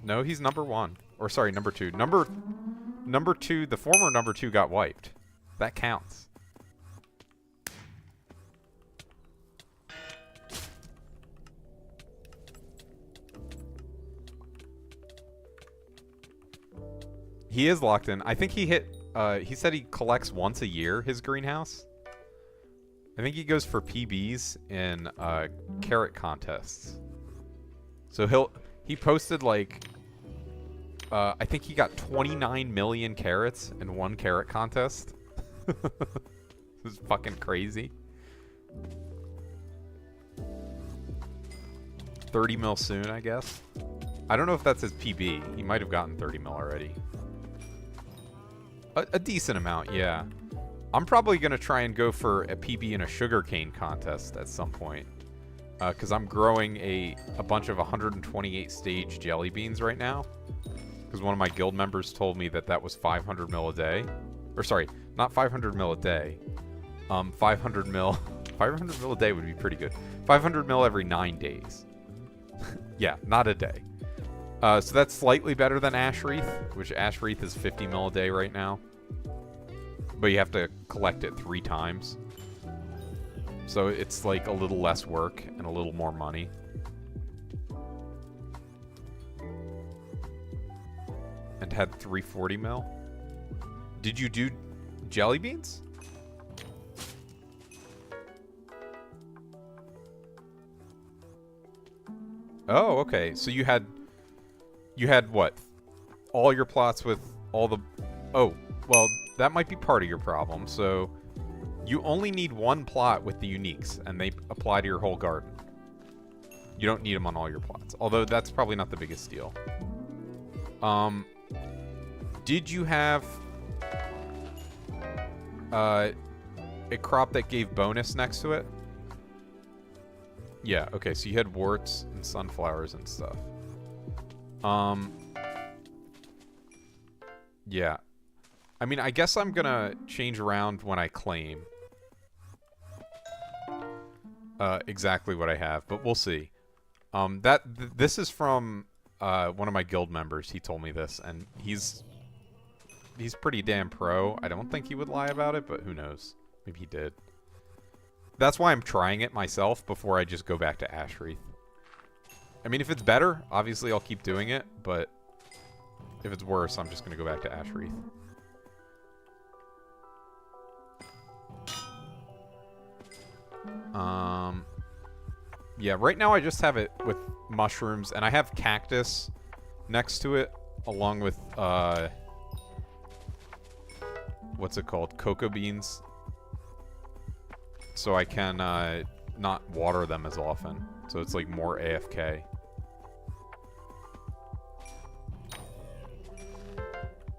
No, he's number 1. Or, sorry, number 2. Number 2, the former number 2 got wiped. That counts. He is locked in. I think he hit... he said he collects once a year, his greenhouse. I think he goes for PBs in carrot contests. So he posted, like... I think he got 29 million carrots in 1 carrot contest. It was fucking crazy. 30 mil soon, I guess. I don't know if that's his PB. He might have gotten 30 mil already. A decent amount, yeah. I'm probably going to try and go for a PB in a sugarcane contest at some point. Because I'm growing a bunch of 128 stage jelly beans right now. Because one of my guild members told me that was 500 mil a day. Or sorry, not 500 mil a day. 500 mil. 500 mil a day would be pretty good. 500 mil every 9 days. Yeah, not a day. So that's slightly better than Ash Wreath, which Ash Wreath is 50 mil a day right now. But you have to collect it 3 times. So it's like a little less work and a little more money. And had 340 mil. Did you do jelly beans? Oh, okay. So you had what? All your plots with all the... Oh, well, that might be part of your problem. So you only need 1 plot with the uniques, and they apply to your whole garden. You don't need them on all your plots. Although that's probably not the biggest deal. Did you have a crop that gave bonus next to it? Yeah, okay, so you had warts and sunflowers and stuff. Yeah. I mean, I guess I'm gonna change around when I claim exactly what I have, but we'll see. This is from one of my guild members. He told me this, and he's pretty damn pro. I don't think he would lie about it, but who knows? Maybe he did. That's why I'm trying it myself before I just go back to Ash Wreath. I mean, if it's better, obviously I'll keep doing it, but if it's worse, I'm just going to go back to Ash Wreath. Yeah, right now I just have it with mushrooms, and I have cactus next to it, along with, what's it called? Cocoa beans. So I can not water them as often. So it's like more AFK.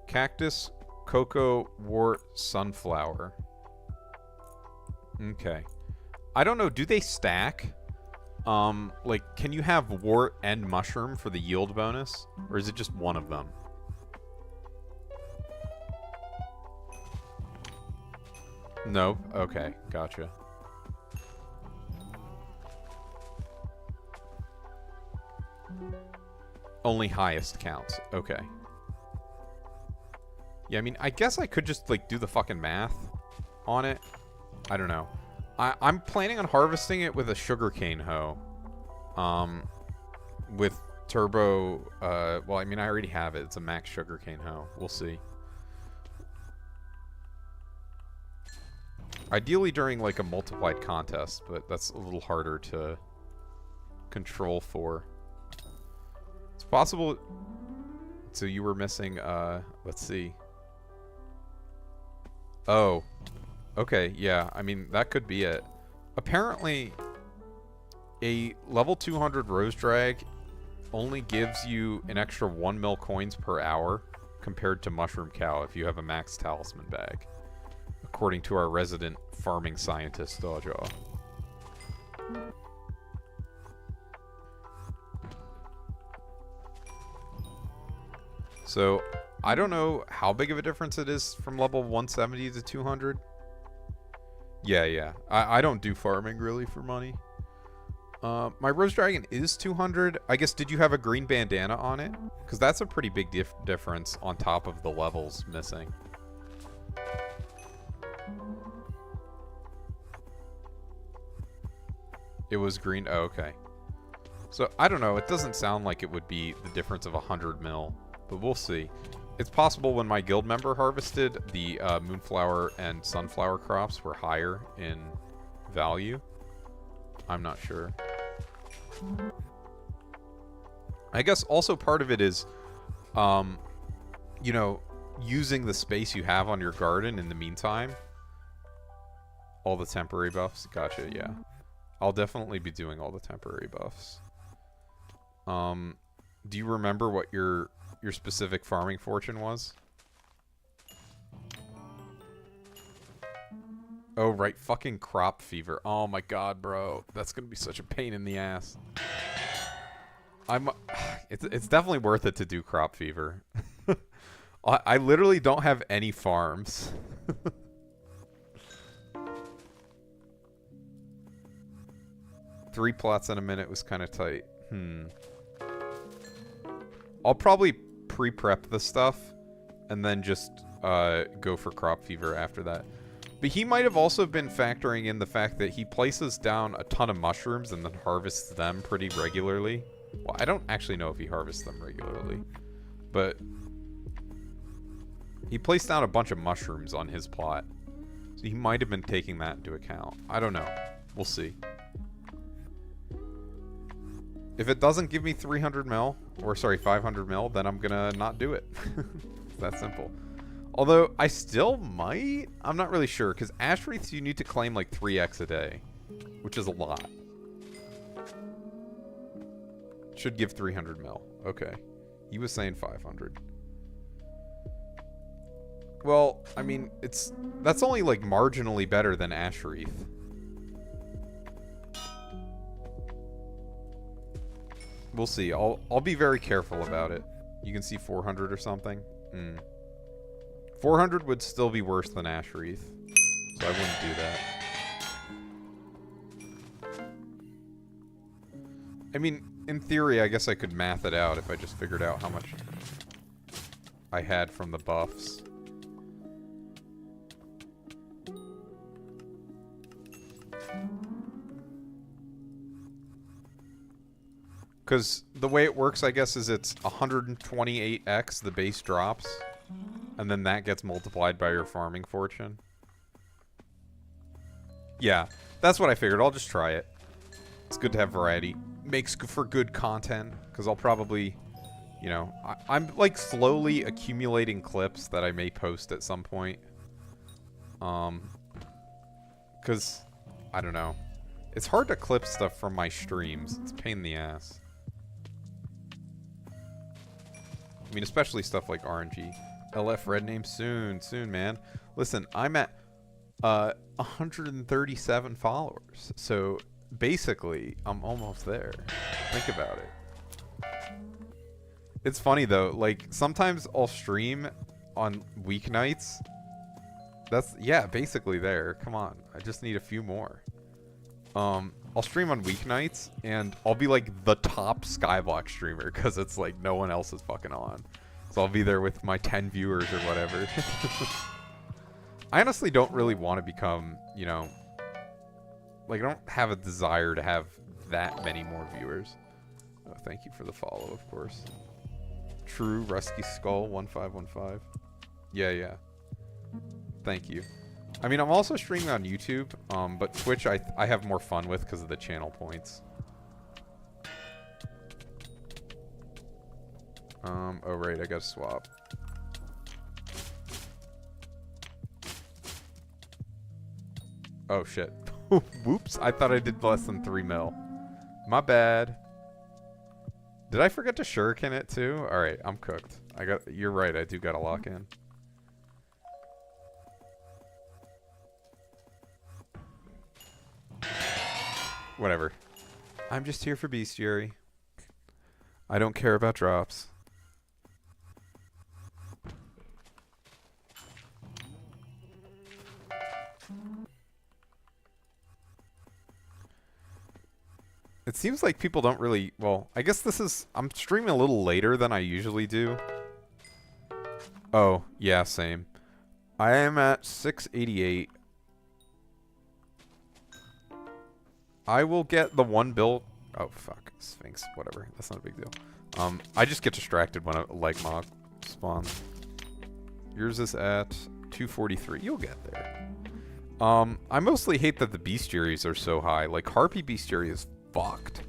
Cactus, cocoa, wart, sunflower. Okay. I don't know, do they stack? Like, can you have wart and mushroom for the yield bonus? Or is it just one of them? No? Okay, gotcha. Only highest counts. Okay. Yeah, I mean, I guess I could just, like, do the fucking math on it. I don't know. I'm planning on harvesting it with a sugarcane hoe. With turbo, well, I mean, I already have it. It's a max sugarcane hoe. We'll see. Ideally during, like, a multiplied contest, but that's a little harder to control for. It's possible... So you were missing, let's see. Oh. Okay, yeah. I mean, that could be it. Apparently, a level 200 Rose Drag only gives you an extra 1 mil coins per hour compared to Mushroom Cow if you have a max talisman bag. According to our resident farming scientist, Dojo. So, I don't know how big of a difference it is from level 170 to 200. Yeah. I don't do farming really for money. My Rose Dragon is 200. I guess, did you have a green bandana on it? Because that's a pretty big difference on top of the levels missing. It was green? Oh, okay. So, I don't know. It doesn't sound like it would be the difference of 100 mil. But we'll see. It's possible when my guild member harvested, the moonflower and sunflower crops were higher in value. I'm not sure. I guess also part of it is, you know, using the space you have on your garden in the meantime. All the temporary buffs. Gotcha, yeah. I'll definitely be doing all the temporary buffs. Do you remember what your specific farming fortune was? Oh, right. Fucking crop fever. Oh my god, bro. That's gonna be such a pain in the ass. It's definitely worth it to do crop fever. I literally don't have any farms. 3 plots in a minute was kind of tight. I'll probably pre-prep the stuff and then just go for crop fever after that. But he might have also been factoring in the fact that he places down a ton of mushrooms and then harvests them pretty regularly. Well, I don't actually know if he harvests them regularly, but he placed down a bunch of mushrooms on his plot. So he might have been taking that into account. I don't know. We'll see. If it doesn't give me 300 mil, or sorry, 500 mil, then I'm gonna not do it. It's that simple. Although, I still might? I'm not really sure, because ash wreaths you need to claim like 3x a day, which is a lot. Should give 300 mil. Okay. He was saying 500. Well, I mean, that's only like marginally better than ash wreath. We'll see. I'll be very careful about it. You can see 400 or something. 400 would still be worse than ash wreath, so I wouldn't do that. I mean, in theory, I guess I could math it out if I just figured out how much I had from the buffs. Because the way it works, I guess, is it's 128x the base drops, and then that gets multiplied by your farming fortune. Yeah, that's what I figured. I'll just try it. It's good to have variety. Makes for good content, because I'll probably, you know, I'm like slowly accumulating clips that I may post at some point. Because, I don't know. It's hard to clip stuff from my streams. It's a pain in the ass. I mean, especially stuff like RNG. LF red name soon, man. Listen, I'm at 137 followers. So basically, I'm almost there. Think about it. It's funny though, like sometimes I'll stream on weeknights. That's, yeah, basically there. Come on. I just need a few more. I'll stream on weeknights, and I'll be like the top Skyblock streamer, because it's like no one else is fucking on. So I'll be there with my 10 viewers or whatever. I honestly don't really want to become, you know, like I don't have a desire to have that many more viewers. Oh, thank you for the follow, of course. True Rusky Skull 1515. Yeah. Thank you. I mean, I'm also streaming on YouTube, but Twitch I have more fun with because of the channel points. Oh right, I gotta swap. Oh shit. Whoops, I thought I did less than 3 mil. My bad. Did I forget to shuriken it too? Alright, I'm cooked. You're right, I do gotta lock in. Whatever. I'm just here for bestiary. I don't care about drops. It seems like people don't really... Well, I guess this is... I'm streaming a little later than I usually do. Oh, yeah, same. I am at 688. I will get the one build. Oh, fuck. Sphinx. Whatever. That's not a big deal. I just get distracted when a leg mog spawns. Yours is at 243. You'll get there. I mostly hate that the bestiaries are so high. Like, Harpy bestiary is fucked.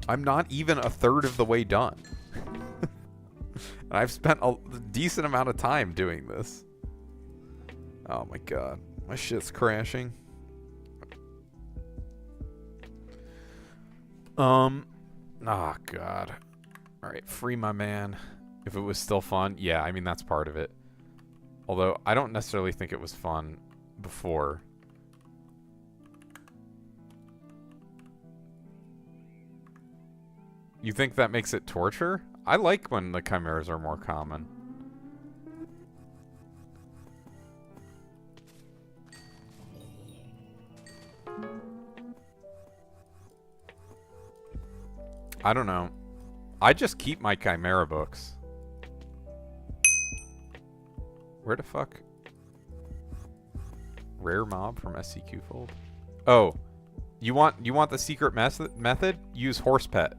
I'm not even a third of the way done. And I've spent a decent amount of time doing this. Oh my god. My shit's crashing. Oh god. Alright, free my man. If it was still fun, yeah, I mean that's part of it. Although I don't necessarily think it was fun before. You think that makes it torture? I like when the chimeras are more common. I don't know. I just keep my Chimera books. Where the fuck? Rare mob from SCQ fold. Oh, you want the secret method? Use horse pet.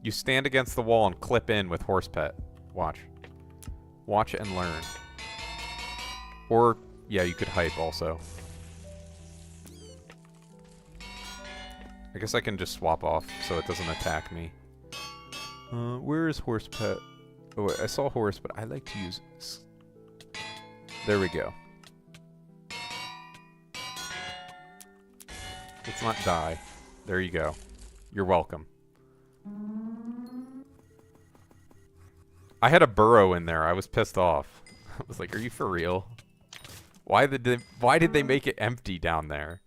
You stand against the wall and clip in with horse pet. Watch. Watch and learn. Or yeah, you could hype also. I guess I can just swap off so it doesn't attack me. Where is horse pet? Oh, wait, I saw horse, but I like to use... There we go. Let's not die. There you go. You're welcome. I had a burrow in there. I was pissed off. I was like, are you for real? Why did they make it empty down there?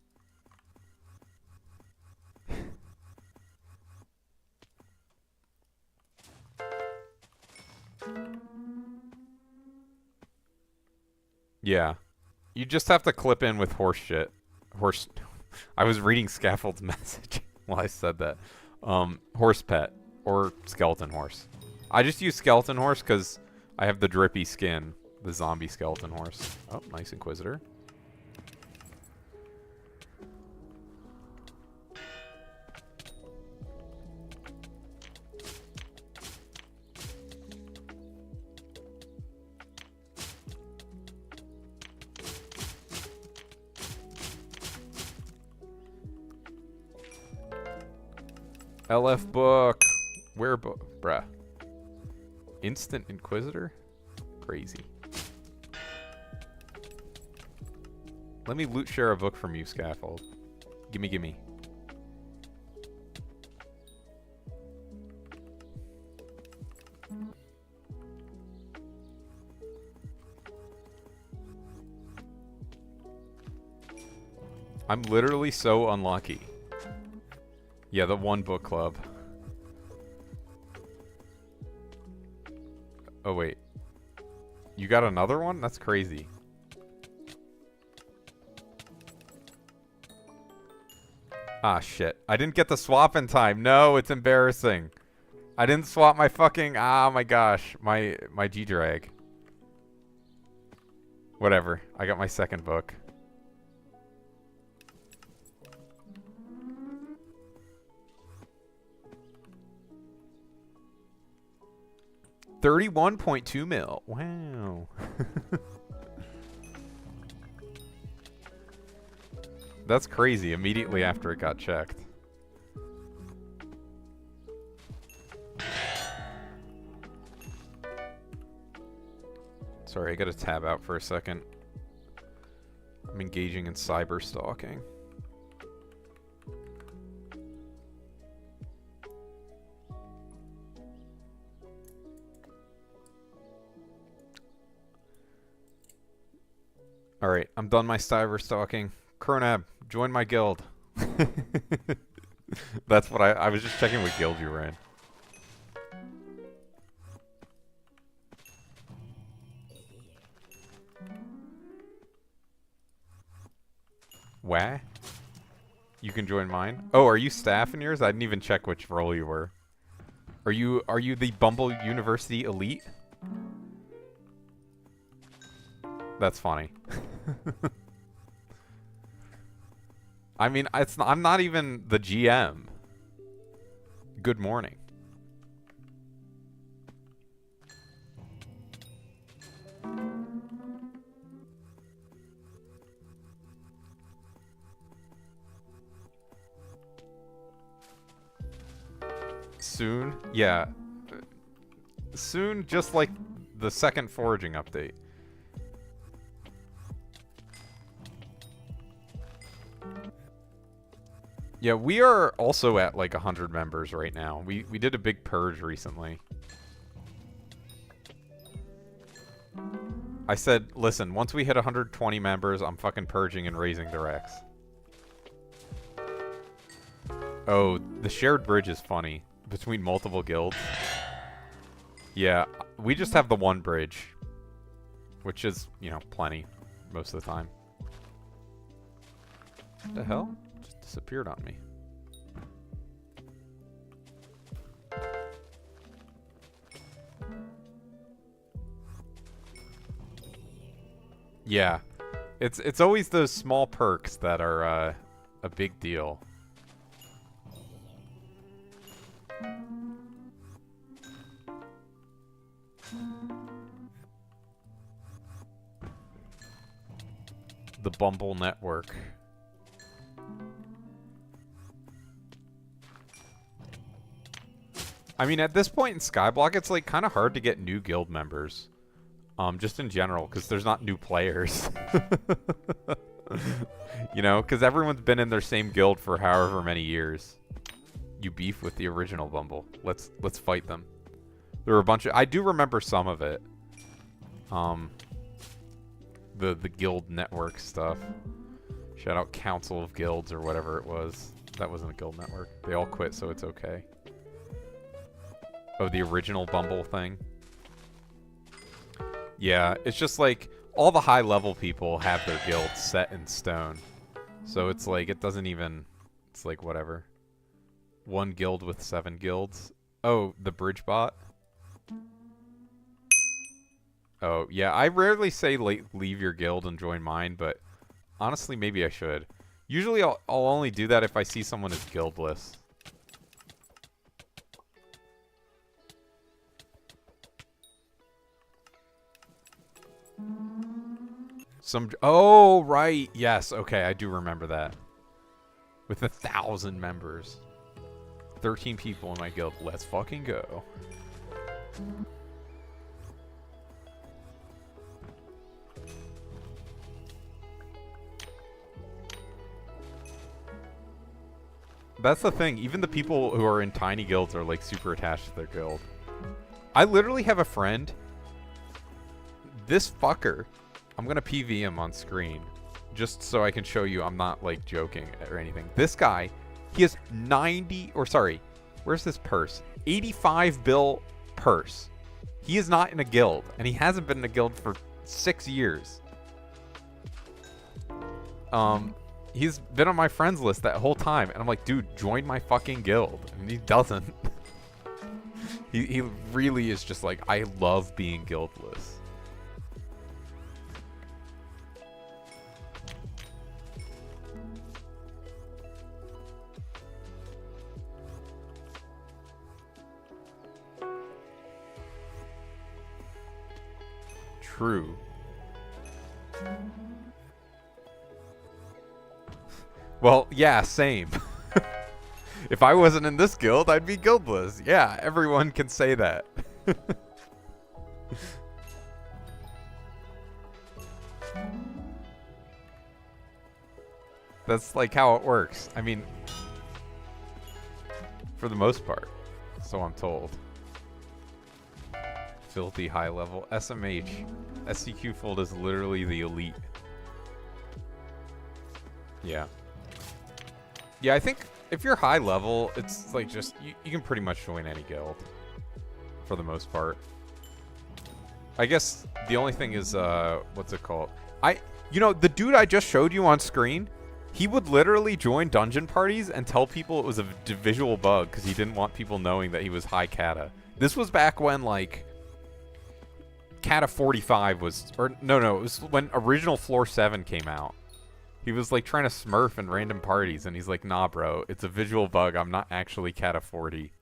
Yeah. You just have to clip in with horse shit. Horse... I was reading Scaffold's message while I said that. Horse pet. Or skeleton horse. I just use skeleton horse because I have the drippy skin. The zombie skeleton horse. Oh, nice Inquisitor. LF book. Where book? Bruh. Instant Inquisitor? Crazy. Let me loot share a book from you, Scaffold. Gimme, gimme. I'm literally so unlucky. Yeah, the one book club. Oh, wait. You got another one? That's crazy. Ah, shit. I didn't get the swap in time. No, it's embarrassing. I didn't swap my fucking... Ah, my gosh. My G-Drag. Whatever. I got my second book. $31.2 mil. Wow. That's crazy immediately after it got checked. Sorry, I gotta tab out for a second. I'm engaging in cyber stalking. Alright, I'm done my cyber stalking. Cronab, join my guild. That's what I was just checking what guild you were in. Wah? You can join mine? Oh, are you staff in yours? I didn't even check which role you were. Are you the Bumble University elite? That's funny. I mean, I'm not even the GM. Good morning. Soon? Yeah. Soon, just like the second foraging update. Yeah, we are also at like 100 members right now. We did a big purge recently. I said, listen, once we hit 120 members, I'm fucking purging and raising the Rex. Oh, the shared bridge is funny. Between multiple guilds. Yeah, we just have the one bridge. Which is, you know, plenty most of the time. What the hell? Just disappeared on me. Yeah. It's always those small perks that are a big deal. The Bumble Network. I mean, at this point in Skyblock, it's like kind of hard to get new guild members. Just in general, because there's not new players. You know, because everyone's been in their same guild for however many years. You beef with the original Bumble. Let's fight them. There were a bunch of... I do remember some of it. The guild network stuff. Shout out Council of Guilds or whatever it was. That wasn't a guild network. They all quit, so it's okay. Oh, the original Bumble thing. Yeah, it's just like all the high level people have their guilds set in stone. So it's like it doesn't even... It's like whatever. One guild with 7 guilds. Oh, the bridge bot. Oh, yeah, I rarely say leave your guild and join mine, but honestly, maybe I should. Usually I'll only do that if I see someone is guildless. Oh, right. Yes, okay, I do remember that. With 1,000 members. 13 people in my guild. Let's fucking go. That's the thing. Even the people who are in tiny guilds are like super attached to their guild. I literally have a friend. This fucker. I'm gonna PV him on screen. Just so I can show you I'm not like joking or anything. This guy, he has 90, or sorry, where's this purse? 85 bill purse. He is not in a guild, and he hasn't been in a guild for 6 years. He's been on my friends list that whole time, and I'm like, dude, join my fucking guild. And he doesn't. He really is just like, I love being guildless. True. Well, yeah, same. If I wasn't in this guild, I'd be guildless. Yeah, everyone can say that. That's like how it works. I mean, for the most part. So I'm told. Filthy high level. SMH. SCQ Fold is literally the elite. Yeah. Yeah, I think if you're high level, it's like just, you can pretty much join any guild. For the most part. I guess the only thing is, what's it called? You know, the dude I just showed you on screen, he would literally join dungeon parties and tell people it was a visual bug because he didn't want people knowing that he was high kata. This was back when, like, Kata 45 was, or no, it was when original Floor 7 came out. He was like trying to smurf in random parties, and he's like, nah, bro, it's a visual bug. I'm not actually Kata 40.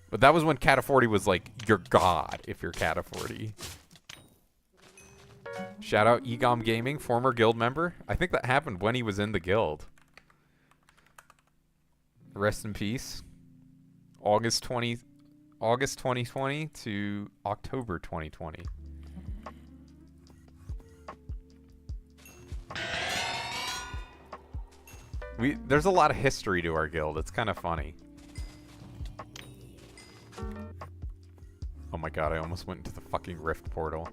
But that was when Kata 40 was like, you're God if you're Kata 40. Shout out Egom Gaming, former guild member. I think that happened when he was in the guild. Rest in peace. August 2020 to October 2020. There's a lot of history to our guild. It's kind of funny. Oh my god, I almost went into the fucking rift portal.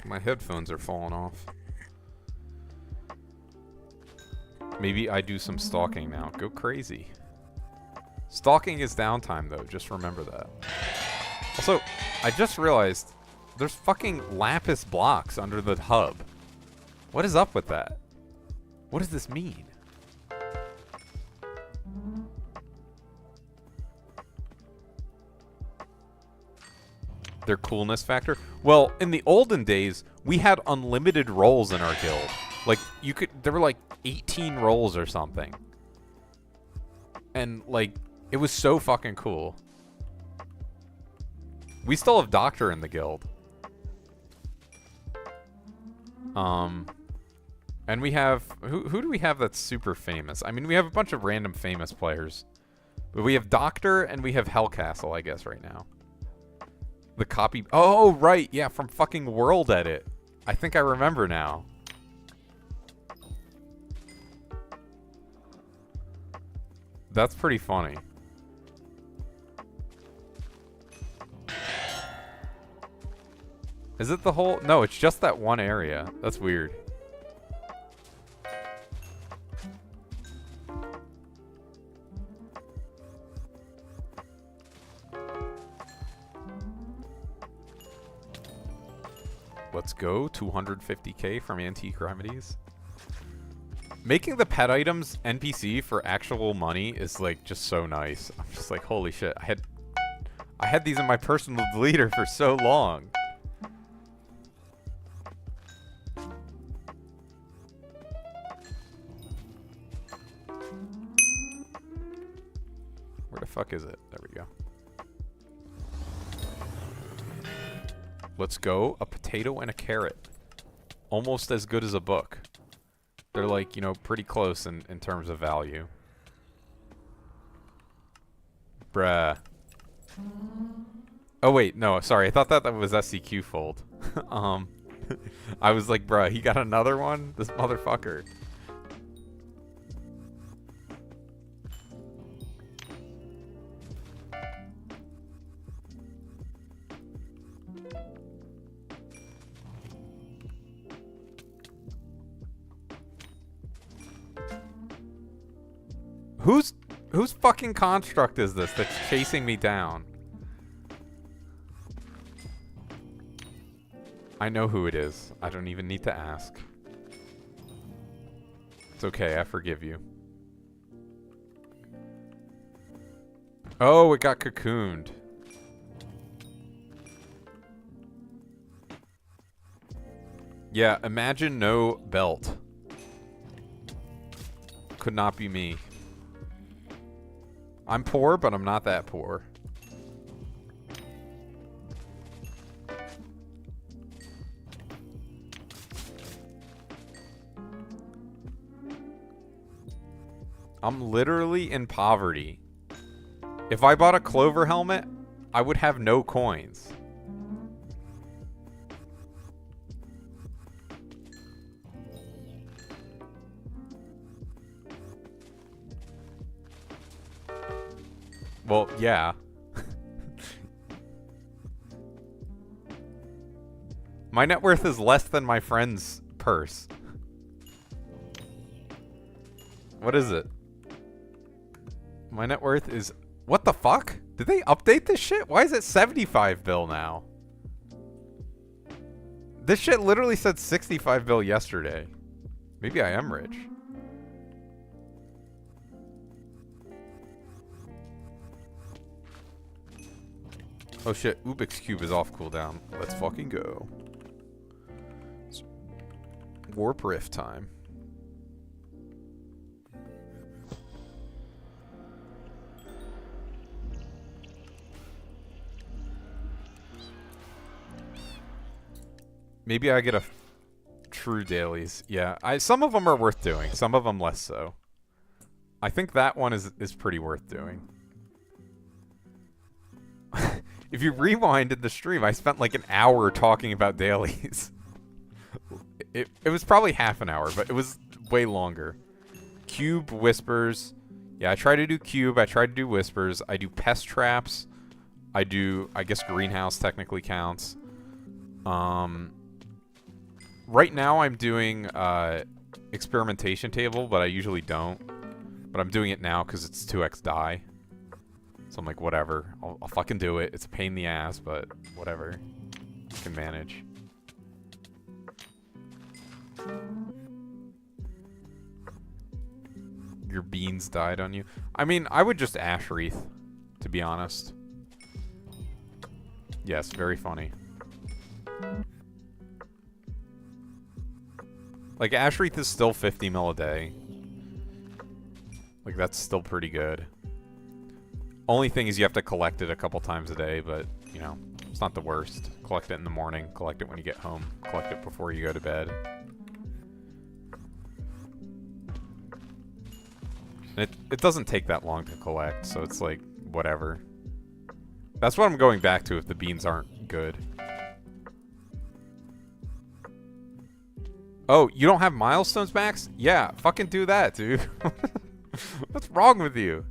My headphones are falling off. Maybe I do some stalking now. Go crazy. Stalking is downtime, though. Just remember that. Also, I just realized there's fucking lapis blocks under the hub. What is up with that? What does this mean? their coolness factor. Well, in the olden days, we had unlimited roles in our guild. Like, there were like 18 roles or something. And, like, it was so fucking cool. We still have Doctor in the guild. And we have... Who do we have that's super famous? I mean, we have a bunch of random famous players. But we have Doctor and we have Hellcastle, I guess, right now. The copy... Oh, right. Yeah, from fucking World Edit. I think I remember now. That's pretty funny. Is it the whole... No, it's just that one area. That's weird. Let's go. 250k from Antique Remedies. Making the pet items NPC for actual money is, like, just so nice. I'm just like, holy shit. I had these in my personal deleter for so long. Where the fuck is it? There we go. Let's go. A potato and a carrot. Almost as good as a book. They're like, you know, pretty close in terms of value. Bruh. Oh, wait. No, sorry. I thought that was SCQ Fold. I was like, bruh, he got another one? This motherfucker. Whose fucking construct is this that's chasing me down? I know who it is. I don't even need to ask. It's okay, I forgive you. Oh, it got cocooned. Yeah, imagine no belt. Could not be me. I'm poor, but I'm not that poor. I'm literally in poverty. If I bought a Clover helmet, I would have no coins. Well, yeah. My net worth is less than my friend's purse. What is it? My net worth is... What the fuck? Did they update this shit? Why is it 75 bill now? This shit literally said 65 bill yesterday. Maybe I am rich. Oh shit, Ubix Cube is off cooldown. Let's fucking go. It's Warp Rift time. Maybe I get a true dailies. Yeah, some of them are worth doing. Some of them less so. I think that one is pretty worth doing. If you rewinded the stream, I spent like an hour talking about dailies. It was probably half an hour, but it was way longer. Cube, Whispers. Yeah, I try to do Cube. I try to do Whispers. I do Pest Traps. I guess Greenhouse technically counts. Right now I'm doing Experimentation Table, but I usually don't. But I'm doing it now because it's 2x die. So I'm like, whatever. I'll fucking do it. It's a pain in the ass, but whatever. I can manage. Your beans died on you. I mean, I would just Ash Wreath, to be honest. Yes, very funny. Like, Ashreath is still 50 mil a day. Like, that's still pretty good. Only thing is you have to collect it a couple times a day, but, you know, it's not the worst. Collect it in the morning, collect it when you get home, collect it before you go to bed. And it doesn't take that long to collect, so it's like, whatever. That's what I'm going back to if the beans aren't good. Oh, you don't have milestones, Max? Yeah, fucking do that, dude. What's wrong with you?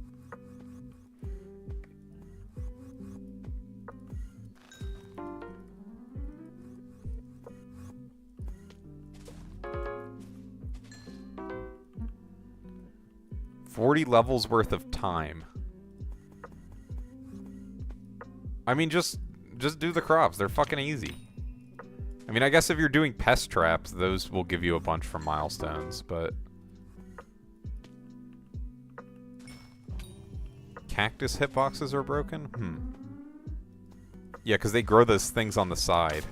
$40 levels worth of time. I mean, just do the crops. They're fucking easy. I mean, I guess if you're doing pest traps, those will give you a bunch from milestones, but... Cactus hitboxes are broken? Yeah, because they grow those things on the side.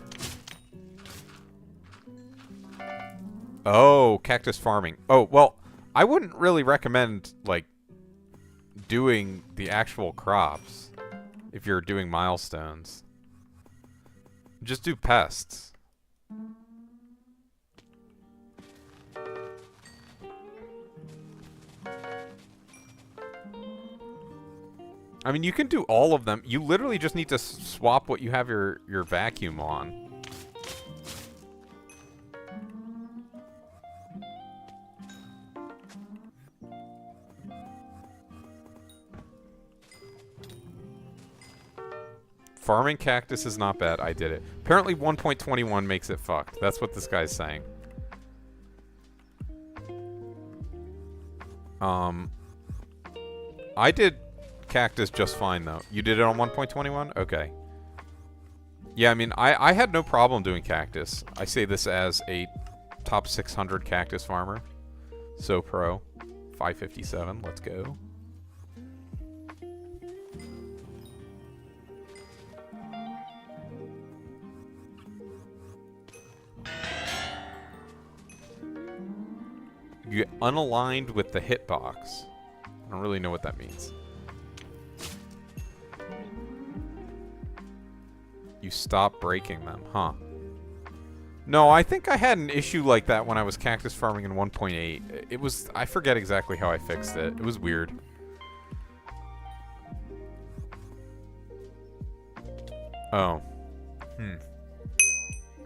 Oh, cactus farming. Oh, well, I wouldn't really recommend, like, doing the actual crops if you're doing milestones. Just do pests. I mean, you can do all of them. You literally just need to swap what you have your vacuum on. Farming cactus is not bad. I did it. Apparently 1.21 makes it fucked. That's what this guy's saying. I did cactus just fine, though. You did it on 1.21? Okay. Yeah, I mean, I had no problem doing cactus. I say this as a top 600 cactus farmer. So pro. 557. Let's go. You get unaligned with the hitbox. I don't really know what that means. You stop breaking them, huh? No, I think I had an issue like that when I was cactus farming in 1.8. It was... I forget exactly how I fixed it. It was weird. Oh.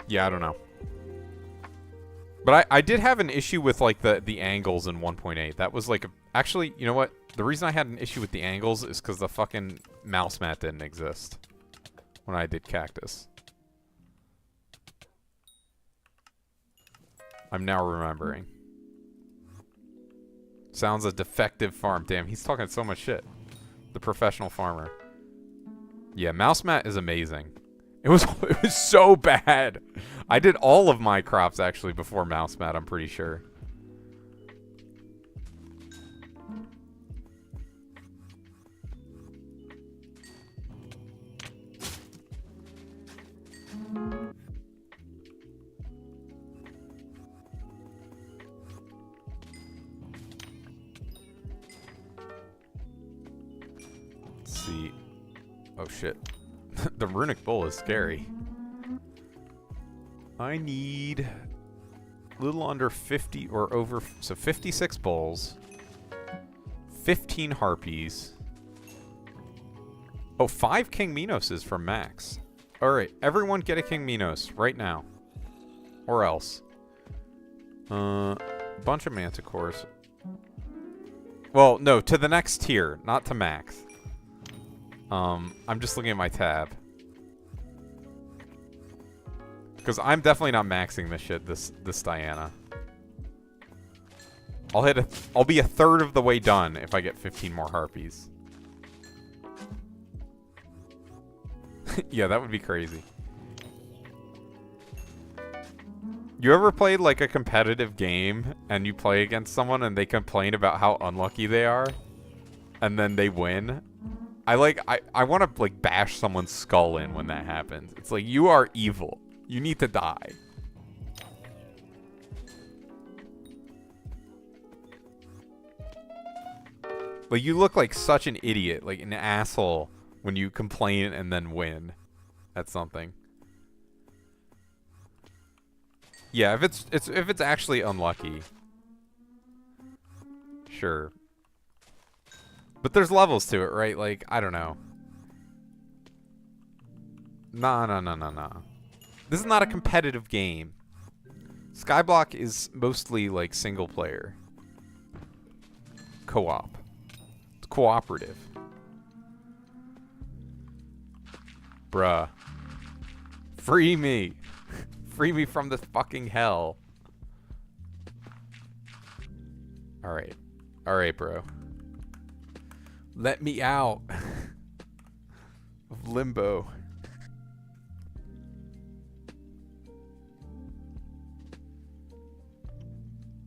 Yeah, I don't know. But I did have an issue with, like, the angles in 1.8. That was, like... Actually, you know what? The reason I had an issue with the angles is because the fucking mouse mat didn't exist when I did cactus. I'm now remembering. Sounds a defective farm. Damn, he's talking so much shit. The professional farmer. Yeah, mouse mat is amazing. It was so bad. I did all of my crops actually before mouse mat, I'm pretty sure. Let's see. Oh shit. The runic bull is scary. I need a little under 50 or over, so 56 bulls, 15 harpies. Oh, 5 King Minoses from Max. Alright, everyone get a King Minos right now. Or else. Bunch of manticores. Well, no, to the next tier, not to Max. I'm just looking at my tab. Because I'm definitely not maxing this shit this Diana. I'll be a third of the way done if I get 15 more harpies. Yeah, that would be crazy. You ever played like a competitive game and you play against someone and they complain about how unlucky they are? And then they win? I want to like bash someone's skull in when that happens. It's like, you are evil. You need to die. Like, you look like such an idiot, like an asshole when you complain and then win at something. Yeah, if it's actually unlucky. Sure. But there's levels to it, right? Like, I don't know. Nah. This is not a competitive game. Skyblock is mostly, like, single player. Co-op. It's cooperative. Bruh. Free me. Free me from this fucking hell. Alright. Alright, bro. Let me out of limbo.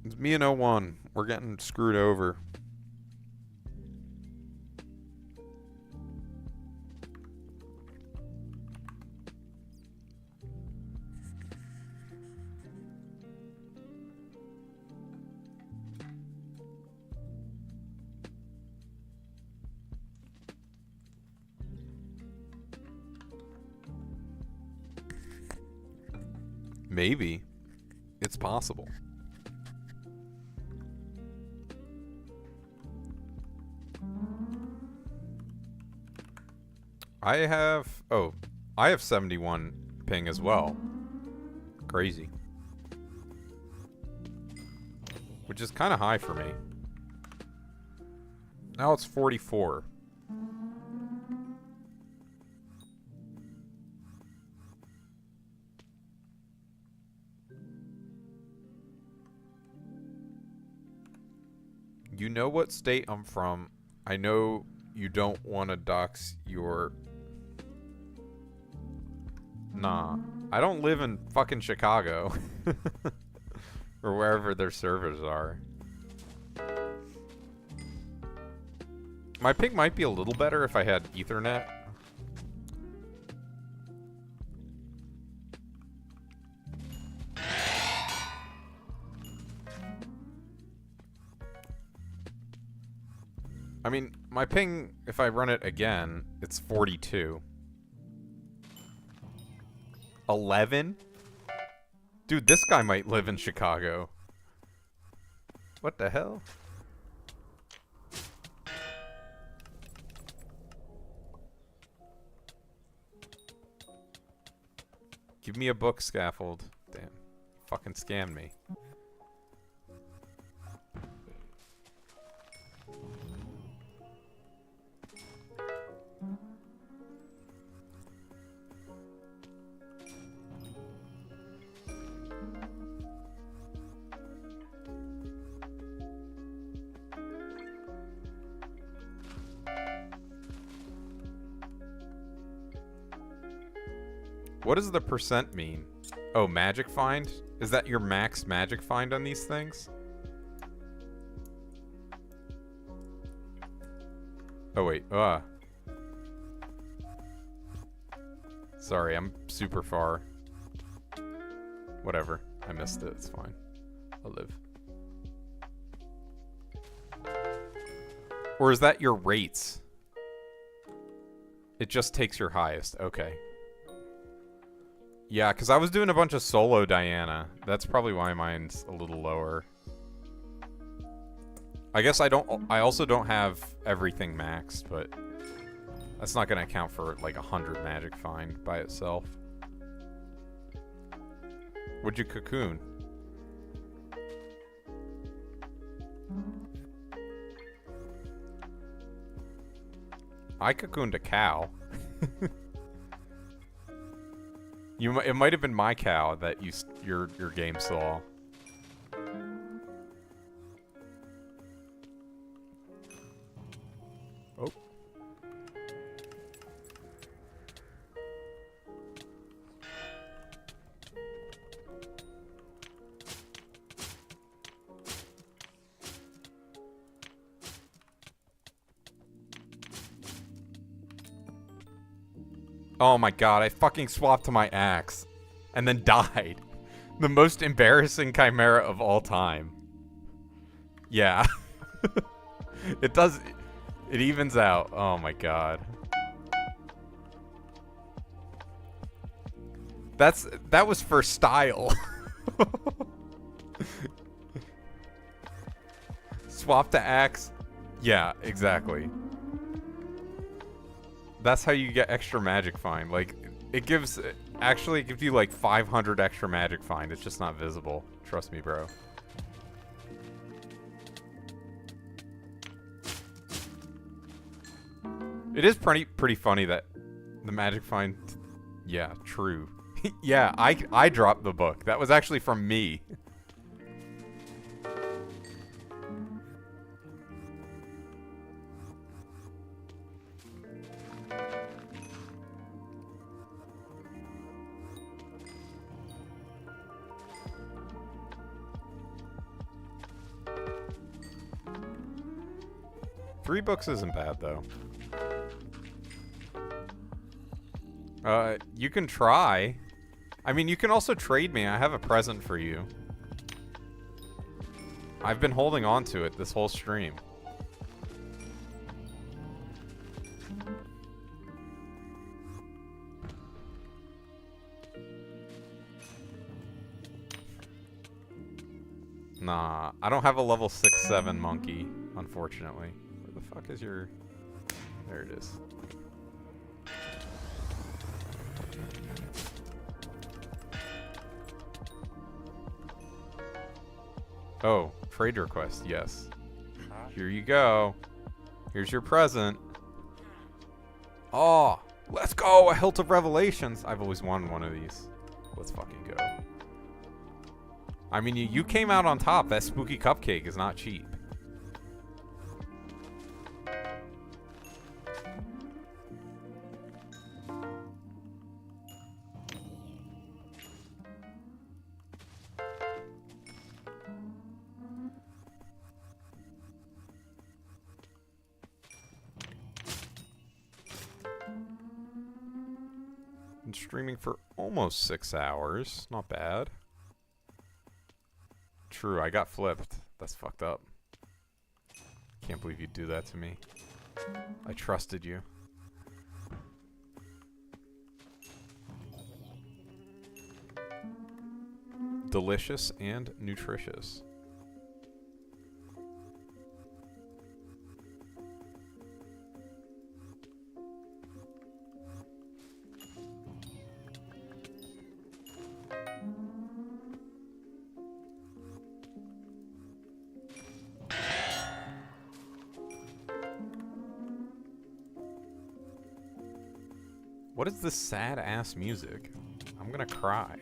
It's me and 01. We're getting screwed over. Maybe. It's possible. I have 71 ping as well. Crazy. Which is kind of high for me. Now it's 44. You know what state I'm from. I know you don't want to dox your... Nah. I don't live in fucking Chicago. Or wherever their servers are. My ping might be a little better if I had Ethernet. I mean, my ping, if I run it again, it's 42. 11? Dude, this guy might live in Chicago. What the hell? Give me a book, Scaffold. Damn. Fucking scam me. What does the percent mean? Oh, magic find? Is that your max magic find on these things? Oh, wait. Sorry, I'm super far. Whatever. I missed it. It's fine. I'll live. Or is that your rates? It just takes your highest. Okay. Yeah, because I was doing a bunch of solo Diana. That's probably why mine's a little lower. I guess I also don't have everything maxed, but that's not going to account for like 100 magic find by itself. Would you cocoon? I cocooned a cow. It might have been my cow that your game saw. Oh. Oh my god, I fucking swapped to my axe. And then died. The most embarrassing chimera of all time. Yeah. It does... It evens out. Oh my god. That was for style. Swap to axe. Yeah, exactly. That's how you get extra magic find. Like, it gives... Actually, it gives you like 500 extra magic find. It's just not visible. Trust me, bro. It is pretty funny that the magic find... Yeah, true. Yeah, I dropped the book. That was actually from me. Three books isn't bad, though. You can try. I mean, you can also trade me. I have a present for you. I've been holding on to it this whole stream. Nah, I don't have a level 6-7 monkey, unfortunately. Where the fuck is your... There it is. Oh, trade request, yes. Here you go. Here's your present. Oh, let's go! A Hilt of Revelations! I've always wanted one of these. Let's fucking go. I mean, you came out on top. That spooky cupcake is not cheap. Been streaming for almost 6 hours. Not bad. True, I got flipped. That's fucked up. Can't believe you'd do that to me. I trusted you. Delicious and nutritious. What is this sad-ass music? I'm gonna cry.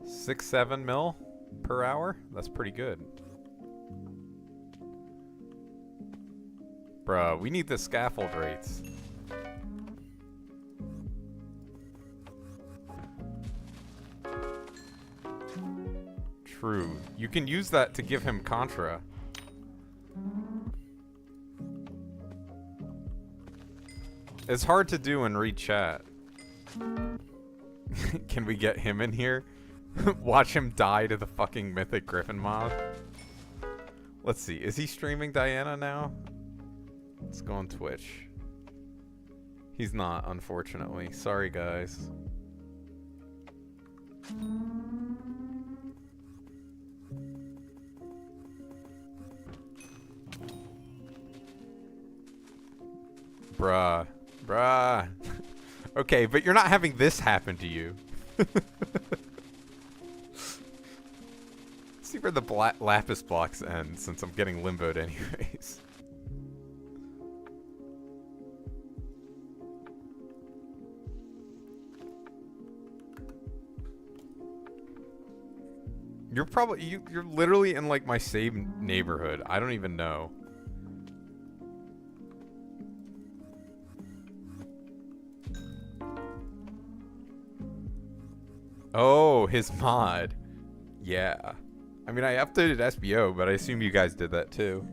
6-7 mil per hour? That's pretty good. Bruh, we need the scaffold rates. True. You can use that to give him Contra. It's hard to do and read chat. Can we get him in here? Watch him die to the fucking Mythic Griffin mob? Let's see. Is he streaming Diana now? Let's go on Twitch. He's not, unfortunately. Sorry, guys. Bruh. Bruh. Okay, but you're not having this happen to you. See where the lapis blocks end, since I'm getting limboed anyways. You're probably you're literally in like my same neighborhood. I don't even know. Oh, his mod. Yeah. I mean, I updated SBO, but I assume you guys did that too.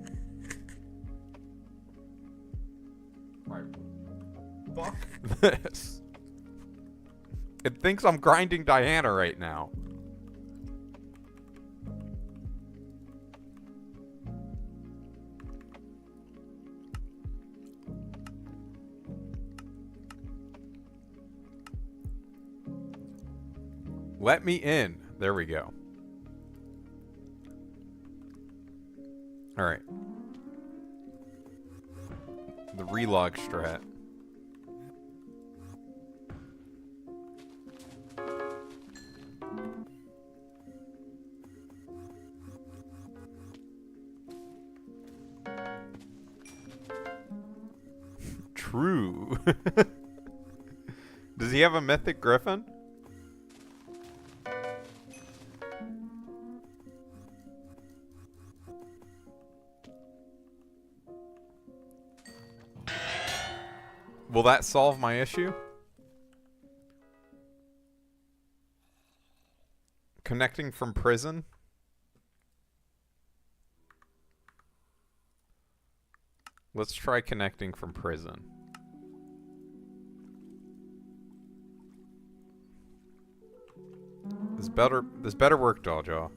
Right. fuck? This. It thinks I'm grinding Diana right now. Let me in. There we go. Alright. The relog strat. True. Does he have a mythic griffin? Will that solve my issue? Connecting from prison? Let's try connecting from prison. This better work, Dawjaw.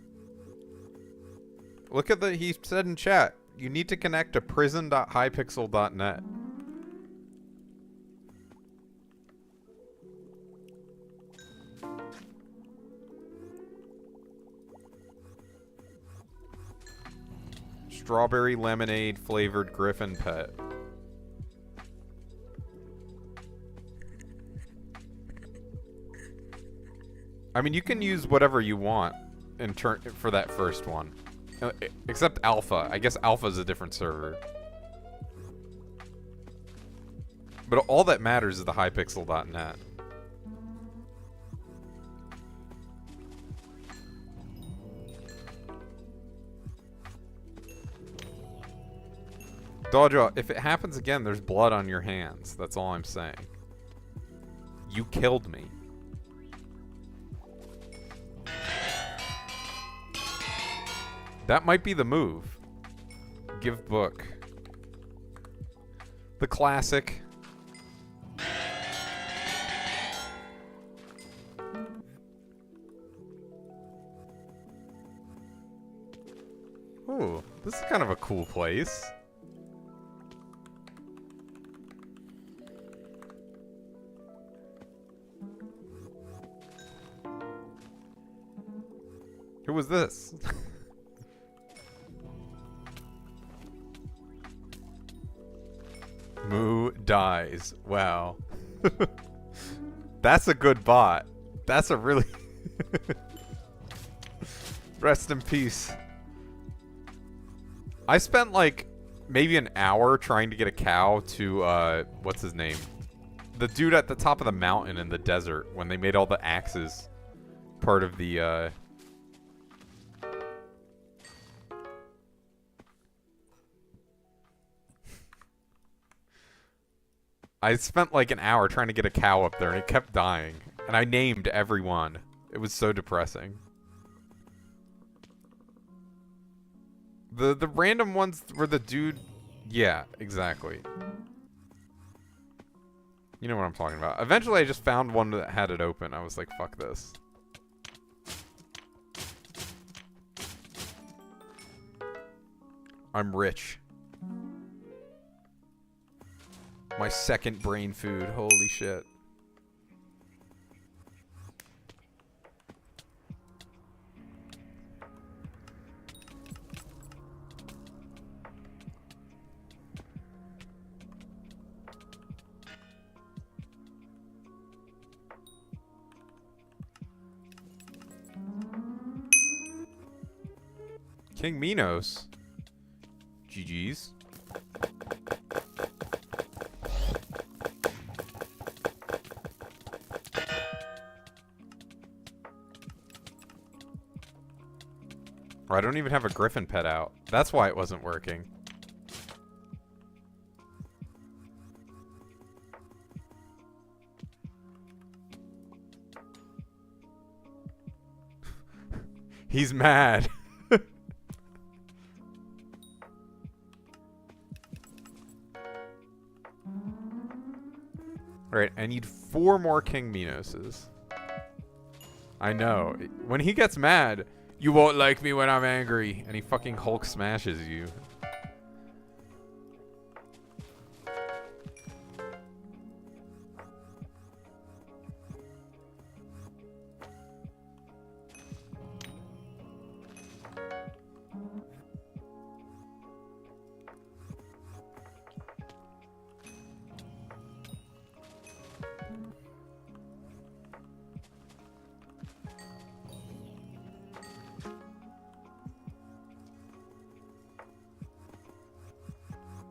Look at the, he said in chat, you need to connect to prison.hypixel.net. Strawberry lemonade flavored griffin pet. I mean, you can use whatever you want in turn for that first one. Except Alpha. I guess Alpha is a different server. But all that matters is the hypixel.net. Dawjaw, if it happens again, there's blood on your hands. That's all I'm saying. You killed me. That might be the move. Give book. The classic. Ooh, this is kind of a cool place. Who was this? Moo dies. Wow. That's a good bot. That's a really... Rest in peace. I spent like maybe an hour trying to get a cow to, what's his name? The dude at the top of the mountain in the desert when they made all the axes part of the, I spent like an hour trying to get a cow up there and it kept dying. And I named everyone. It was so depressing. The random ones were the dude... Yeah, exactly. You know what I'm talking about. Eventually I just found one that had it open. I was like, fuck this. I'm rich. My second brain food. Holy shit. King Minos. GG's. I don't even have a griffin pet out. That's why it wasn't working. He's mad. Alright, I need 4 more King Minoses. I know. When he gets mad, you won't like me when I'm angry. And he fucking Hulk smashes you.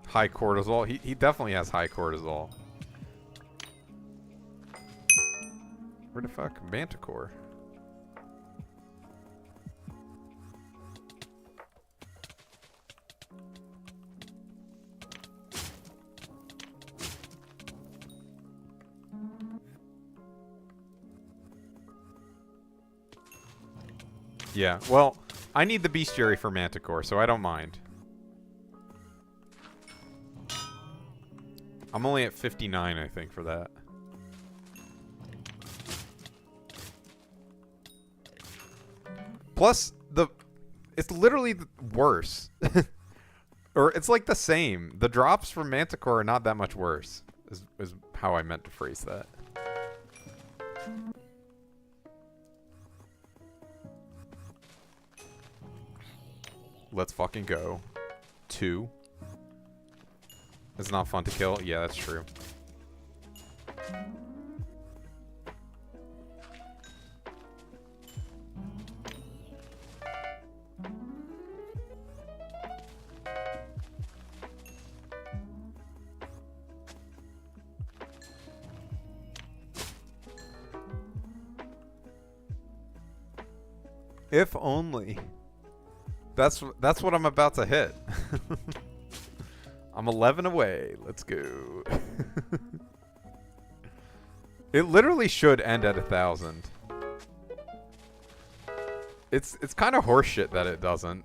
High cortisol. He definitely has high cortisol. Where the fuck? Manticore. Yeah, well, I need the bestiary for Manticore, so I don't mind. I'm only at 59, I think, for that. Plus, it's literally worse. Or it's like the same. The drops from Manticore are not that much worse, is how I meant to phrase that. Let's fucking go. 2. It's not fun to kill? Yeah, that's true. If only. That's what I'm about to hit. I'm 11 away. Let's go. It literally should end at 1,000. It's kind of horseshit that it doesn't.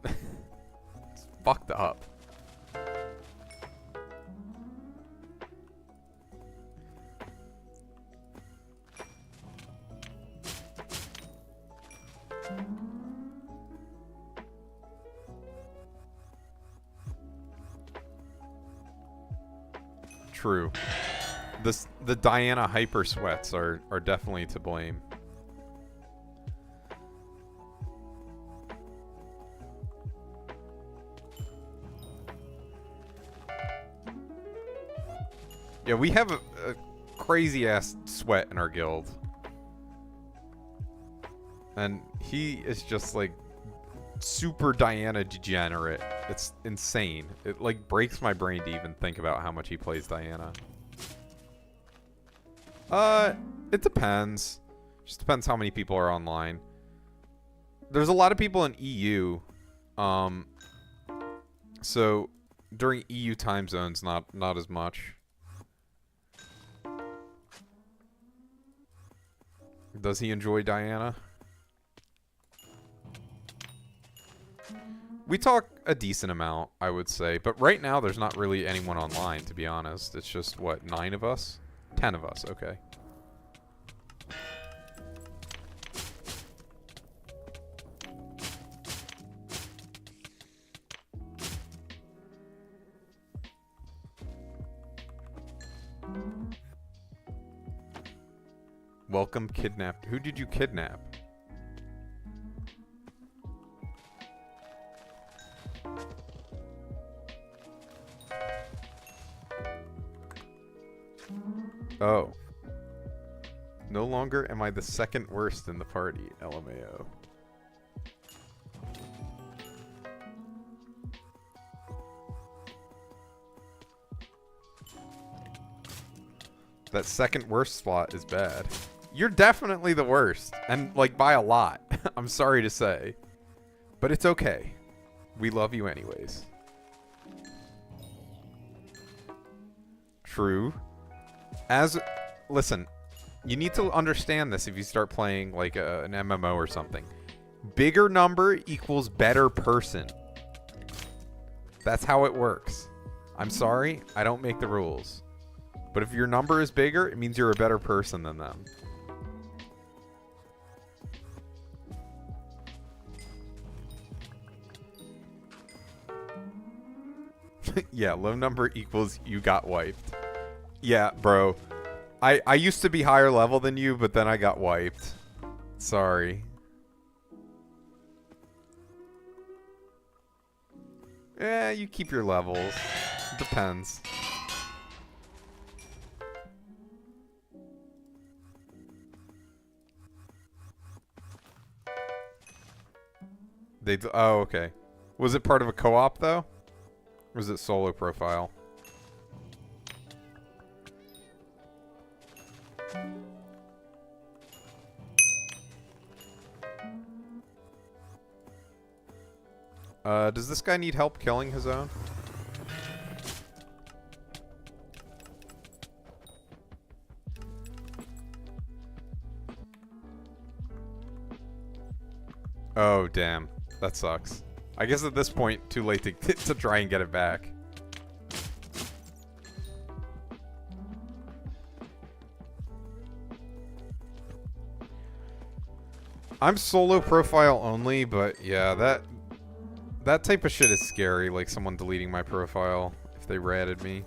It's fucked up. True. The Diana hyper sweats are definitely to blame. Yeah, we have a crazy ass sweat in our guild. And he is just like super Diana degenerate. It's insane. It like breaks my brain to even think about how much he plays Diana. It depends. Just depends how many people are online. There's a lot of people in EU. So during EU time zones, not as much. Does he enjoy Diana? We talk a decent amount, I would say. But right now, there's not really anyone online, to be honest. It's just, what, 9 of us? 10 of us, okay. Welcome, kidnapped. Who did you kidnap? Oh. No longer am I the second worst in the party, LMAO. That second worst spot is bad. You're definitely the worst, and like by a lot. I'm sorry to say. But it's okay. We love you anyways. True. Listen, you need to understand this if you start playing like an MMO or something. Bigger number equals better person. That's how it works. I'm sorry, I don't make the rules. But if your number is bigger, it means you're a better person than them. Yeah, low number equals you got wiped. Yeah, bro. I used to be higher level than you, but then I got wiped. Sorry. Eh, you keep your levels. Depends. Oh, okay. Was it part of a co-op, though? Or was it solo profile? Does this guy need help killing his own? Oh, damn. That sucks. I guess at this point, too late to try and get it back. I'm solo profile only, but yeah, that type of shit is scary, like someone deleting my profile if they ratted me.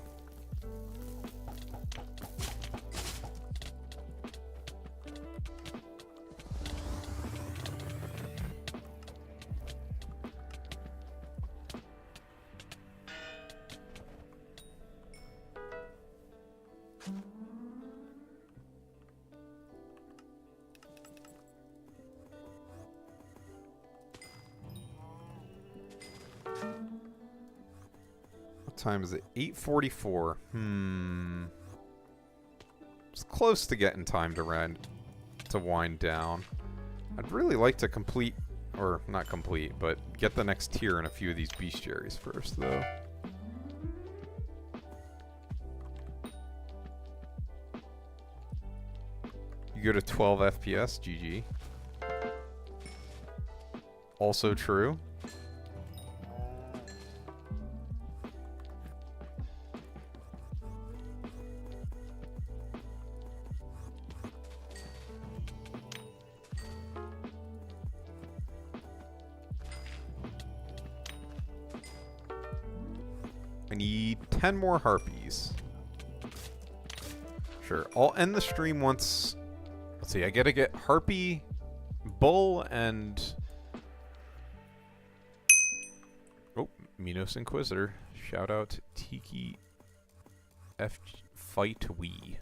Time is it? 8:44. It's close to getting time to wind down. I'd really like to complete, or not complete, but get the next tier in a few of these bestiaries first, though. You go to 12 FPS, GG. Also true. I need 10 more harpies. Sure, I'll end the stream once. Let's see, I gotta get harpy, bull, and... Oh, Minos Inquisitor. Shout out Tiki F Fight Wee.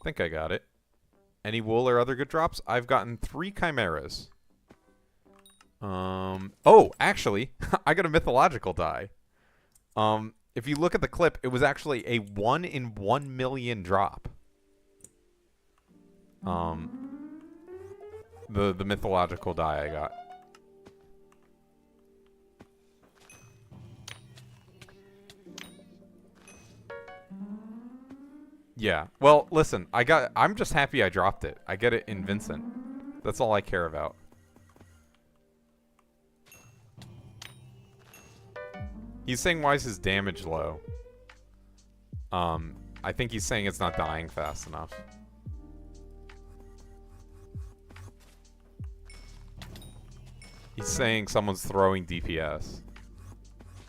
Think I got it. Any wool or other good drops? I've gotten 3 chimeras. Oh, actually, I got a mythological die. If you look at the clip, it was actually a 1 in 1 million drop. The mythological die I got. Yeah. Well, listen, I'm just happy I dropped it. I get it in Vincent. That's all I care about. He's saying why is his damage low? I think he's saying it's not dying fast enough. He's saying someone's throwing DPS.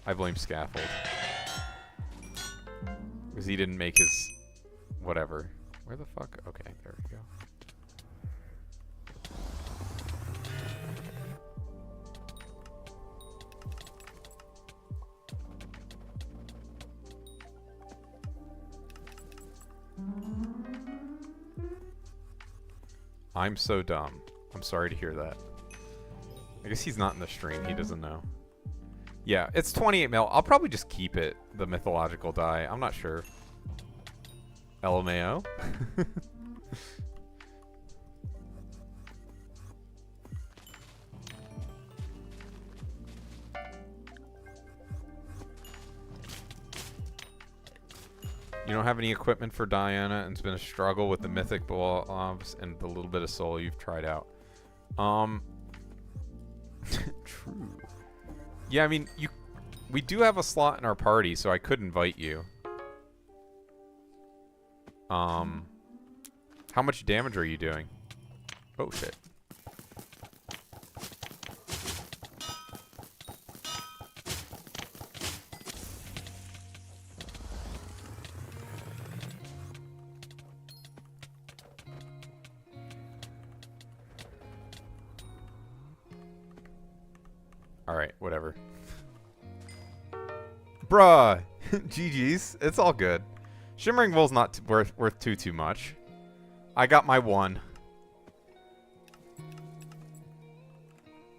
I blame Scaffold. Because he didn't make his... whatever. Where the fuck? Okay, there we go. I'm so dumb. I'm sorry to hear that. I guess he's not in the stream. He doesn't know. Yeah, it's 28 mil. I'll probably just keep it, the mythological die. I'm not sure. LMAO? You don't have any equipment for Diana, and it's been a struggle with the mythic blobs and the little bit of soul you've tried out. True. Yeah, I mean, we do have a slot in our party, so I could invite you. How much damage are you doing? Oh, shit. Alright, whatever. Bruh! GG's. It's all good. Shimmering Wool's not worth too much. I got my one.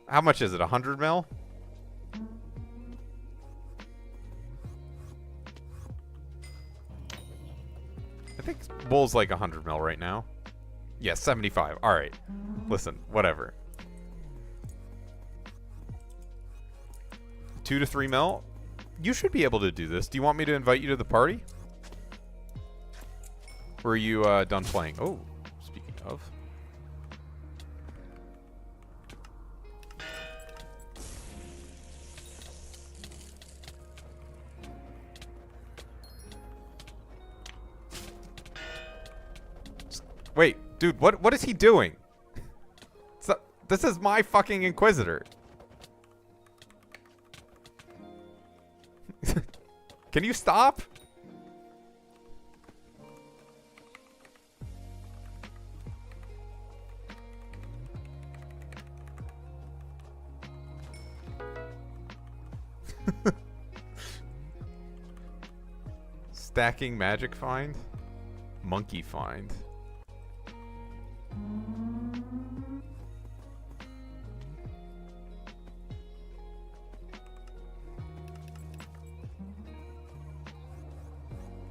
How much is it? 100 mil? I think Wool's like 100 mil right now. Yeah, 75. Alright. Listen, whatever. 2 to 3 mil? You should be able to do this. Do you want me to invite you to the party? Or are you done playing? Oh, speaking of. Wait, dude, what is he doing? This is my fucking Inquisitor. Can you stop? Stacking magic find? Monkey find.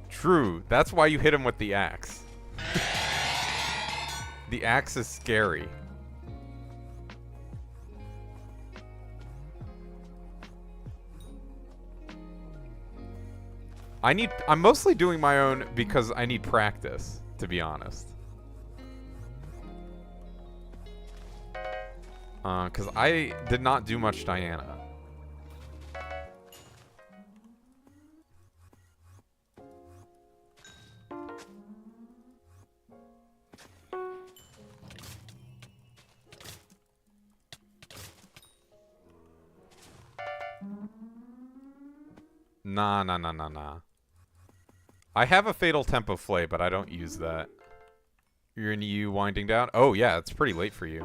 True. That's why you hit him with the axe. The axe is scary. I'm mostly doing my own because I need practice, to be honest. Because I did not do much Diana. Nah. I have a Fatal Tempo Flay, but I don't use that. You're into you winding down? Oh, yeah, it's pretty late for you.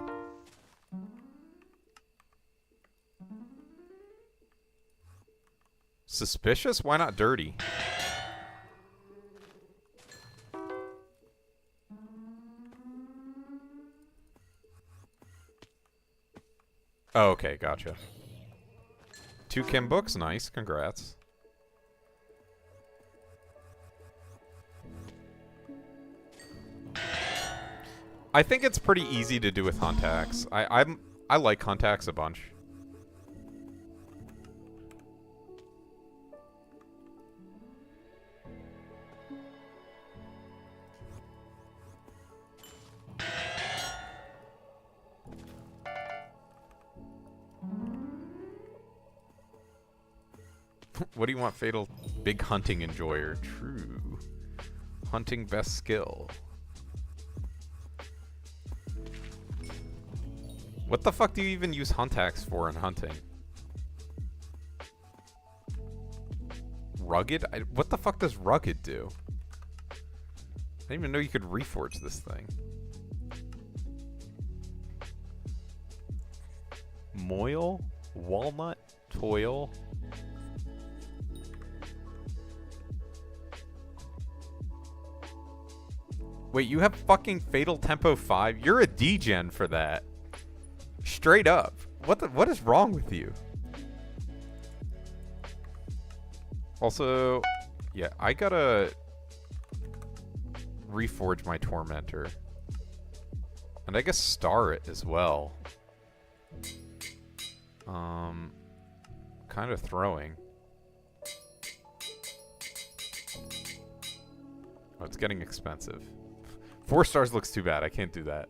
Suspicious? Why not dirty? Oh, okay, gotcha. 2 Kim books? Nice, congrats. I think it's pretty easy to do with Hunt Axe. I like Hunt Axe a bunch. What do you want, Fatal? Big hunting enjoyer. True. Hunting best skill. What the fuck do you even use Hunt Axe for in hunting? Rugged? What the fuck does Rugged do? I didn't even know you could reforge this thing. Moil? Walnut? Toil? Wait, you have fucking Fatal Tempo 5? You're a degen for that. Straight up. What is wrong with you? Also, yeah, I gotta reforge my Tormentor. And I guess star it as well. Kind of throwing. Oh, it's getting expensive. 4 stars looks too bad. I can't do that.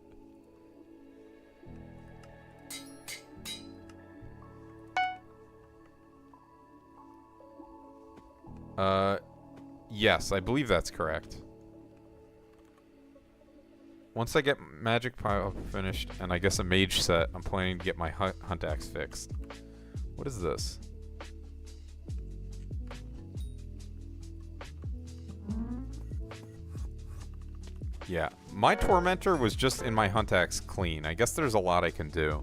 Yes, I believe that's correct. Once I get Magic Pile finished, and I guess a Mage set, I'm planning to get my Hunt Axe fixed. What is this? Yeah, my Tormentor was just in my Hunt Axe clean. I guess there's a lot I can do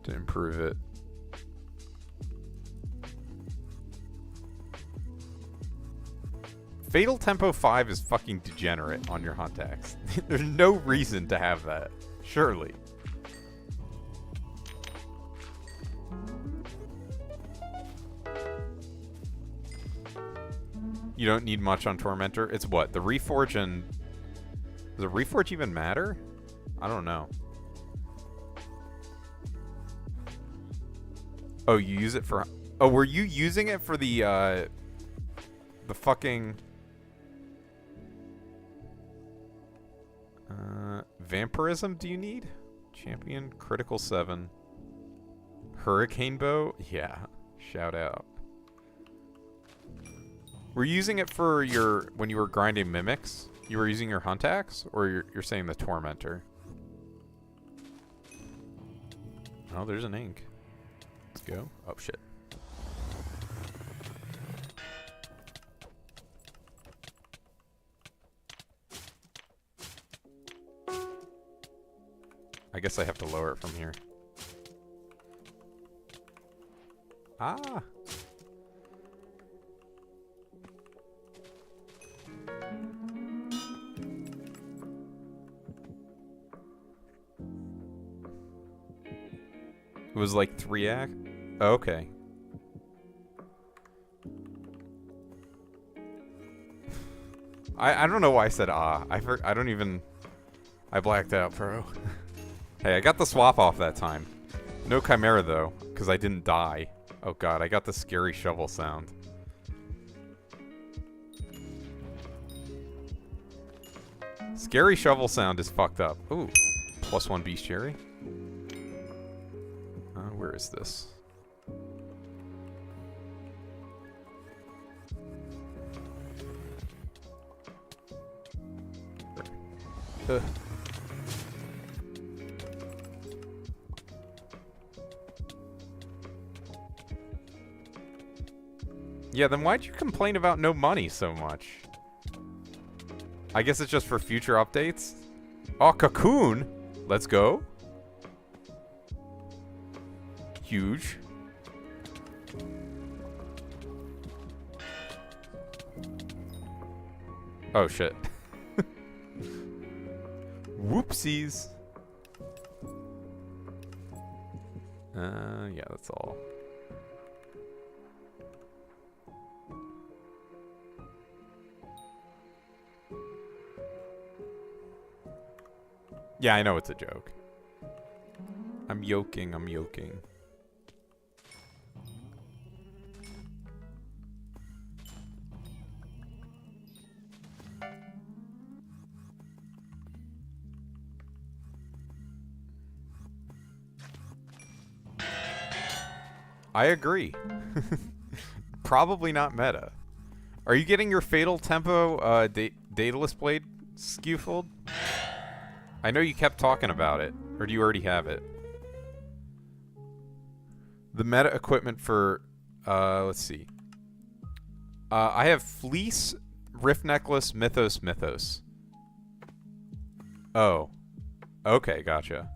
to improve it. Fatal Tempo 5 is fucking degenerate on your Hunt Axe. There's no reason to have that. Surely. You don't need much on Tormentor. It's what? The Reforge and... Does the Reforge even matter? I don't know. Oh, you use it for... Oh, were you using it for the fucking... Vampirism do you need? Champion, Critical 7. Hurricane Bow? Yeah. Shout out. Were you using it for your... When you were grinding Mimics? You were using your Hunt Axe? Or you're saying the Tormentor? Oh, there's an ink. Let's go. Oh, shit. I guess I have to lower it from here. Ah! It was like 3 act? Oh, okay. I don't know why I said ah. I don't even... I blacked out, bro. Hey, I got the swap off that time. No Chimera, though, because I didn't die. Oh god, I got the scary shovel sound. Scary shovel sound is fucked up. Ooh, +1 bestiary. Where is this? Yeah, then why'd you complain about no money so much? I guess it's just for future updates? Oh, Cocoon! Let's go. Huge. Oh, shit. Whoopsies. Yeah, that's all. Yeah, I know it's a joke. I'm yoking, I'm yoking. I agree. Probably not meta. Are you getting your Fatal Tempo Daedalus Blade skewfold? I know you kept talking about it. Or do you already have it? The meta equipment for... let's see. I have Fleece, Rift Necklace, Mythos, Mythos. Oh. Okay, gotcha.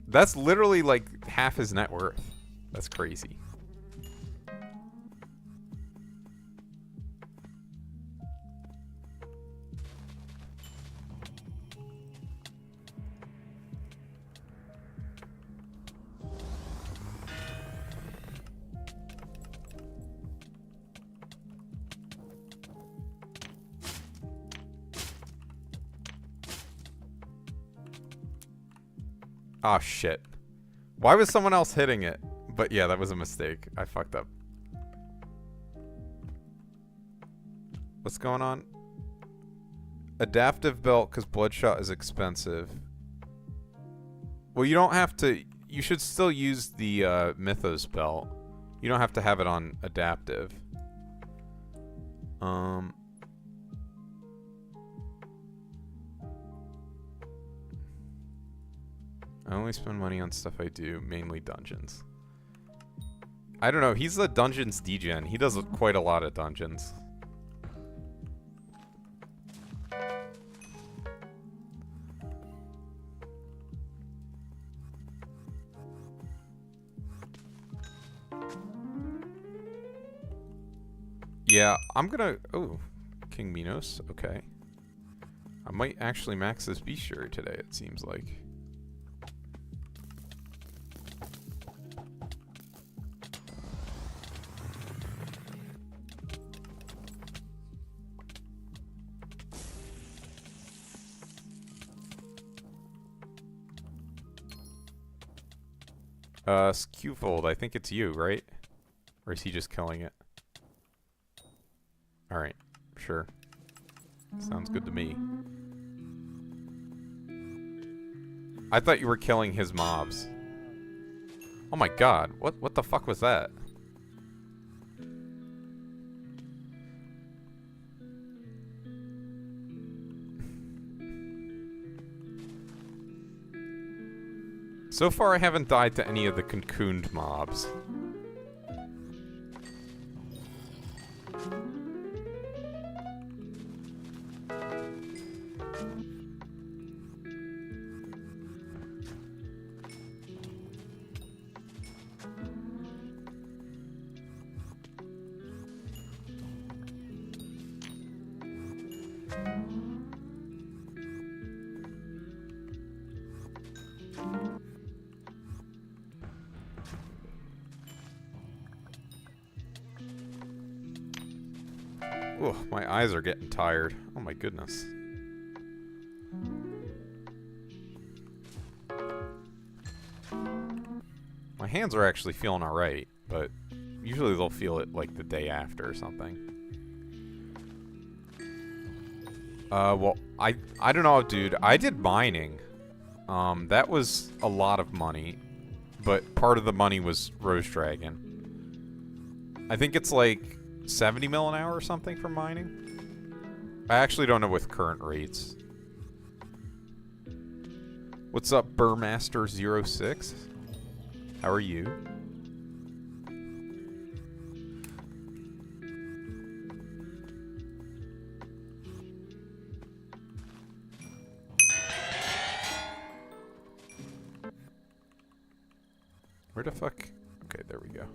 That's literally like half his net worth. That's crazy. Oh, shit. Why was someone else hitting it? But yeah, that was a mistake. I fucked up. What's going on? Adaptive belt, because Bloodshot is expensive. Well, you don't have to... You should still use the Mythos belt. You don't have to have it on adaptive. I only spend money on stuff I do, mainly dungeons. I don't know, he's the dungeons degen. He does quite a lot of dungeons. Yeah, I'm gonna... Oh, King Minos, okay. I might actually max this bestiary today, it seems like. Skewfold, I think it's you, right? Or is he just killing it? Alright, sure. Sounds good to me. I thought you were killing his mobs. Oh my god, what the fuck was that? So far I haven't died to any of the cocooned mobs. Ugh, my eyes are getting tired. Oh my goodness. My hands are actually feeling alright, but usually they'll feel it like the day after or something. Well, I don't know, dude. I did mining. That was a lot of money, but part of the money was Rose Dragon. I think it's like 70 mil an hour or something for mining. I actually don't know with current rates. What's up, Burmaster06? How are you? Where the fuck? Okay, there we go.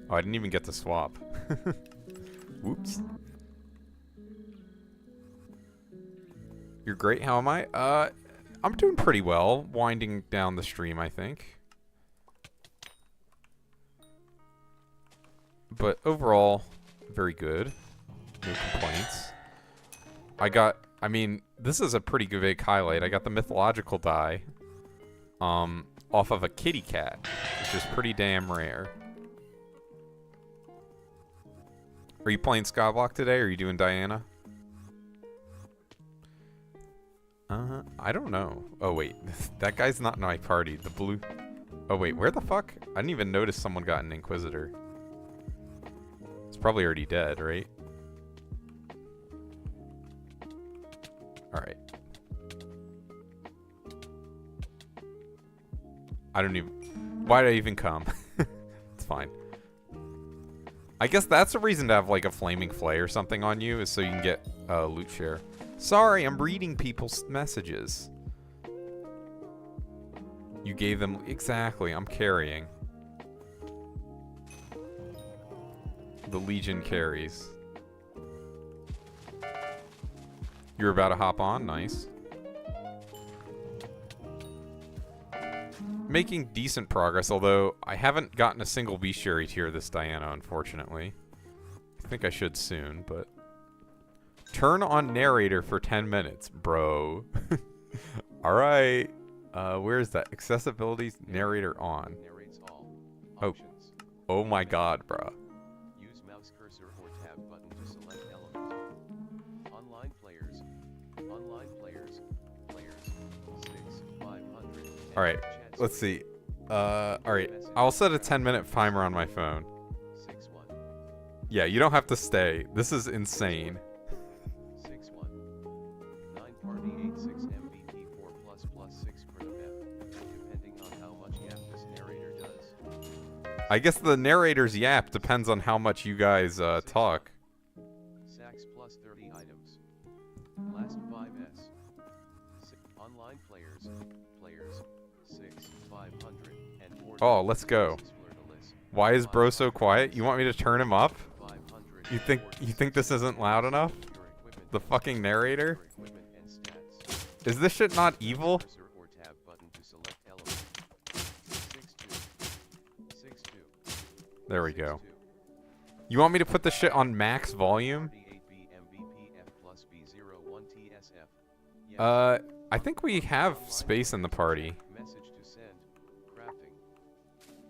Oh, I didn't even get to swap. Whoops. You're great, how am I? I'm doing pretty well. Winding down the stream, I think. But overall, very good. No complaints. I mean, this is a pretty good big highlight. I got the mythological die off of a kitty cat, which is pretty damn rare. Are you playing Skyblock today, or are you doing Diana? I don't know. Oh, wait. That guy's not in my party. The blue... Oh, wait. Where the fuck? I didn't even notice someone got an Inquisitor. It's probably already dead, right? Alright. I don't even... Why did I even come? It's fine. I guess that's a reason to have, like, a flaming flay or something on you, is so you can get loot share. Sorry, I'm reading people's messages. You gave them... Exactly, I'm carrying. The Legion carries. You're about to hop on? Nice. Making decent progress, although I haven't gotten a single bestiary tier this Diana, unfortunately. I think I should soon, but... Turn on narrator for 10 minutes, bro. Alright. Where's that? Accessibility narrator on. Narrates all. Oh. Options. Oh my god, bro. Use mouse cursor or tab button to select element. Online players. 6, 500. Alright, let's see. Alright, I'll set a 10-minute timer on my phone. 6, 1. Yeah, you don't have to stay. This is insane. 6, 1. 9 party 8 6 MVP 4 plus 6 critical F. Depending on how much yap this narrator does. I guess the narrator's yap depends on how much you guys talk. Sacks plus 30 items. Last 5S. Online players. 6, 500 and 40. Oh, let's go. Why is bro so quiet? You want me to turn him up? You think this isn't loud enough? The fucking narrator? Is this shit not evil? There we go. You want me to put the shit on max volume? I think we have space in the party. Message to send. Crafting.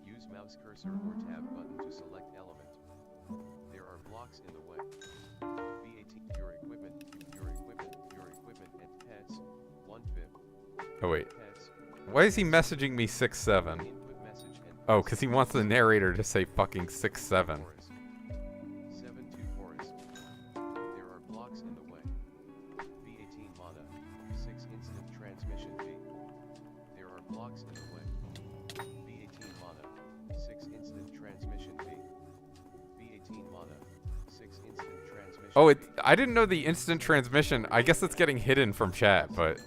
Use mouse cursor or tab button to select element. There are blocks in the way. VAT. Your equipment and pets. 1/5. Oh wait. Pets. Why is he messaging me 6-7? Input message and Oh, because he wants the narrator to say fucking 6-7. 7-2 forest. There are blocks in the way. V18 mana. 6 instant transmission fee. There are blocks in the way. V18 mana. 6 instant transmission fee. V18 mana. 6 instant transmission. Oh, I didn't know the instant transmission. I guess it's getting hidden from chat, but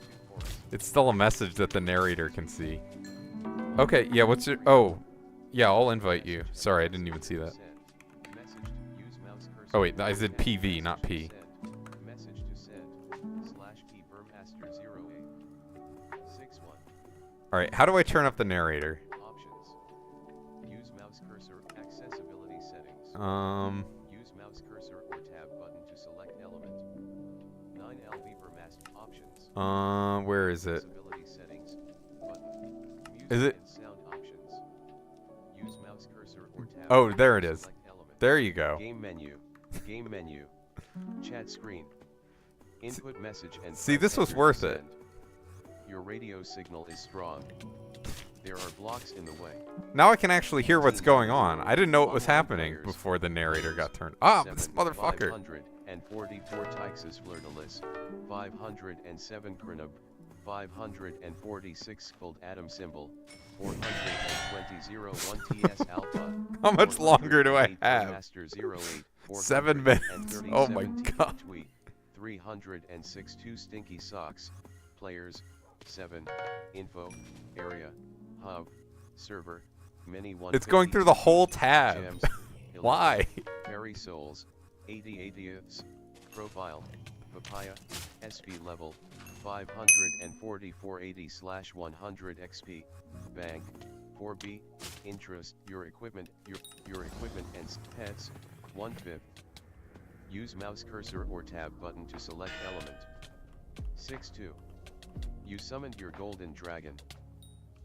it's still a message that the narrator can see. Okay, yeah, what's your... Oh, yeah, I'll invite you. Sorry, I didn't even see that. Oh, wait, I said PV, not P. Message to send. /P Burmmaster 0861. Alright, how do I turn up the narrator? Options. Use mouse cursor. Accessibility settings. Use mouse cursor or tab button to select element. 9LV Burmmaster options. Where is it? Accessibility settings. Button. Music Is it? and sound options. Use mouse cursor or tab. Oh, there it to is. select element. There you go. Game menu. Game menu. Chat screen. Input message and See, press this was enter to worth it. send. Your radio signal is strong. There are blocks in the way. Now I can actually hear what's going on. I didn't know what was happening before the narrator got turned. Ah, this motherfucker. 544 Tixus Flirtalis. 507 Krenub. 546 Fold Atom Symbol. 420 01 TS Alpha. How much longer do I have? Master 08. 7 minutes. Oh my god. 306 2 Stinky Socks. Players. 7. Info. Area. Hub. Server. Mini 1. It's going through the whole tab. Gems. Why? Fairy Souls. 80 80ths. Profile. Papaya. SP level. 544 80/100 XP. Bank. 4B. Interest. Your equipment. Your equipment and pets. 1/5. Use mouse cursor or tab button to select element. 6-2. You summoned your golden dragon.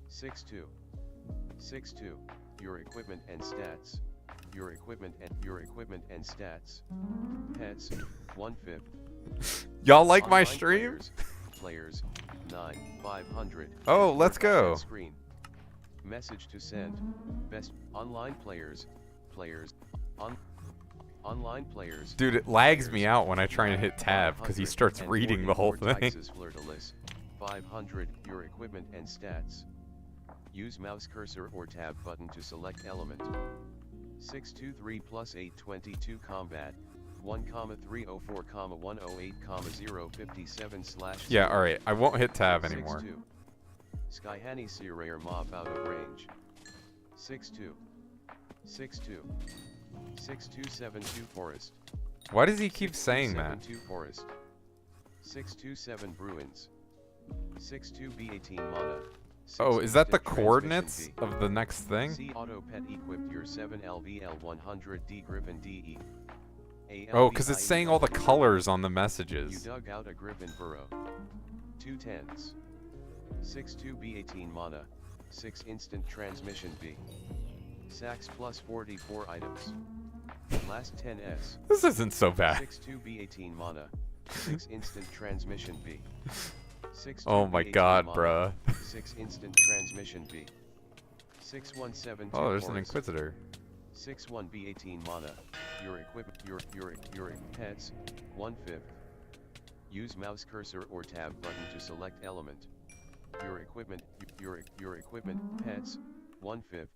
6-2. 6-2. Your equipment and stats. Your equipment and stats. Pets. 1/5. Y'all like my Online stream? Players. 9. 500. Oh, let's go. Screen. Message to send. Best online players. Online players. Dude, it lags me out when I try and hit tab because he starts reading the whole thing. 500. Your equipment and stats. Use mouse cursor or tab button to select element. 623 plus 822 combat. 1,304, 108, 057 / Yeah, alright. I won't hit tab anymore. 6-2. Skyhani Sirayer Mob out of range. 6-2. 6-2. 6272 Forest. Why does he keep saying that? 627 Forest. 627 Bruins. 62 B18 Mana. Oh, is that the Transmission coordinates fee. of the next thing? C auto pet equipped your 7 LVL 100D Griffin DE. Oh, because it's saying all the ALVI. colors on the You messages. dug out a Griffin burrow. 2 10s. 6-2 B18 mana. 6 instant transmission B. Sacks plus 44 items. Last 10s. This isn't so bad. 6-2 B18 mana. 6 instant transmission B. 6 Oh my god, bruh. 6 instant transmission B. 6172 Oh, there's an chorus. Inquisitor. 61 B18 mana. Your equipment, your pets. 1/5. Use mouse cursor or tab button to select element. Your equipment, your equipment, pets. 1/5.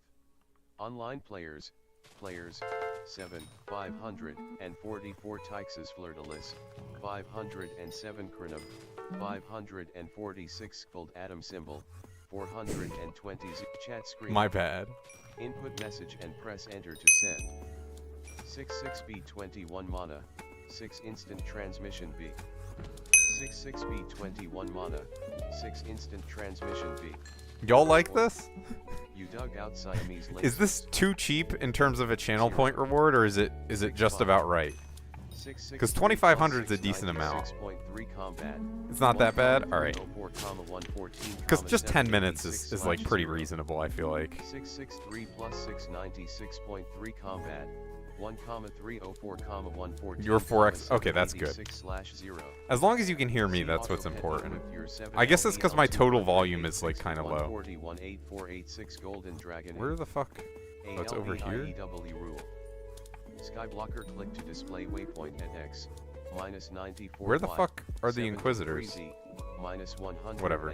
Online players, 7, 544 Tixes Flirtalis, 507 Krenum, 546 Gold Atom Symbol, 420 Chat Screen. My bad. Input message and press enter to send. 66B21 mana, 6 instant transmission B. 66B21 mana, 6 instant transmission B. Y'all like this? You dug out Siamese links. Is this too cheap in terms of a channel point reward, or is it just about right? Because 2,500 is a decent amount. It's not that bad? Alright. Because just 10 minutes is like pretty reasonable, I feel like. 663 plus 696.3 combat. 1,304,114. Your 4x. Okay, that's good. As long as you can hear me, that's what's important. I guess it's because my total volume is like kind of low. Where the fuck? Oh, it's over here? Skyblocker click to display waypoint at X. -94. Where the fuck are the Inquisitors? -103. Whatever.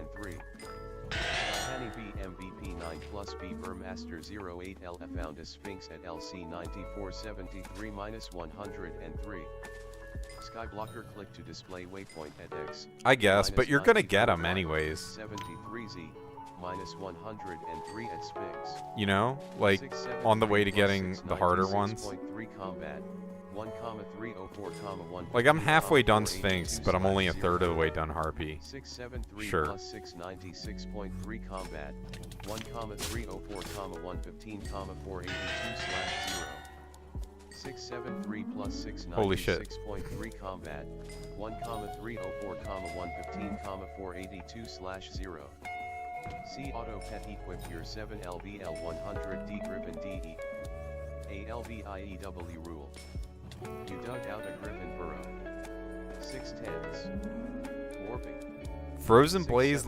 Honey B MVP 9 plus B Burmaster 08 L found a Sphinx at LC 9473 -103. Skyblocker click to display waypoint at X. I guess, but you're gonna get them anyways. 73Z -103 at Sphinx. You know, like on the way to getting the harder ones. Combat. 1,304,1. Like I'm halfway done Sphinx, but I'm only a third of the way done Harpy. 673 Sure. plus 696.3 combat. 1,304,115,482/0. 673 plus 696.3 combat. 1,304,115,482/0. See auto pet equip your 7 LBL 100D Griffin DE. ALBIEW rule. You dug out a Griffin burrow. 6/10. Warping. Frozen Blaze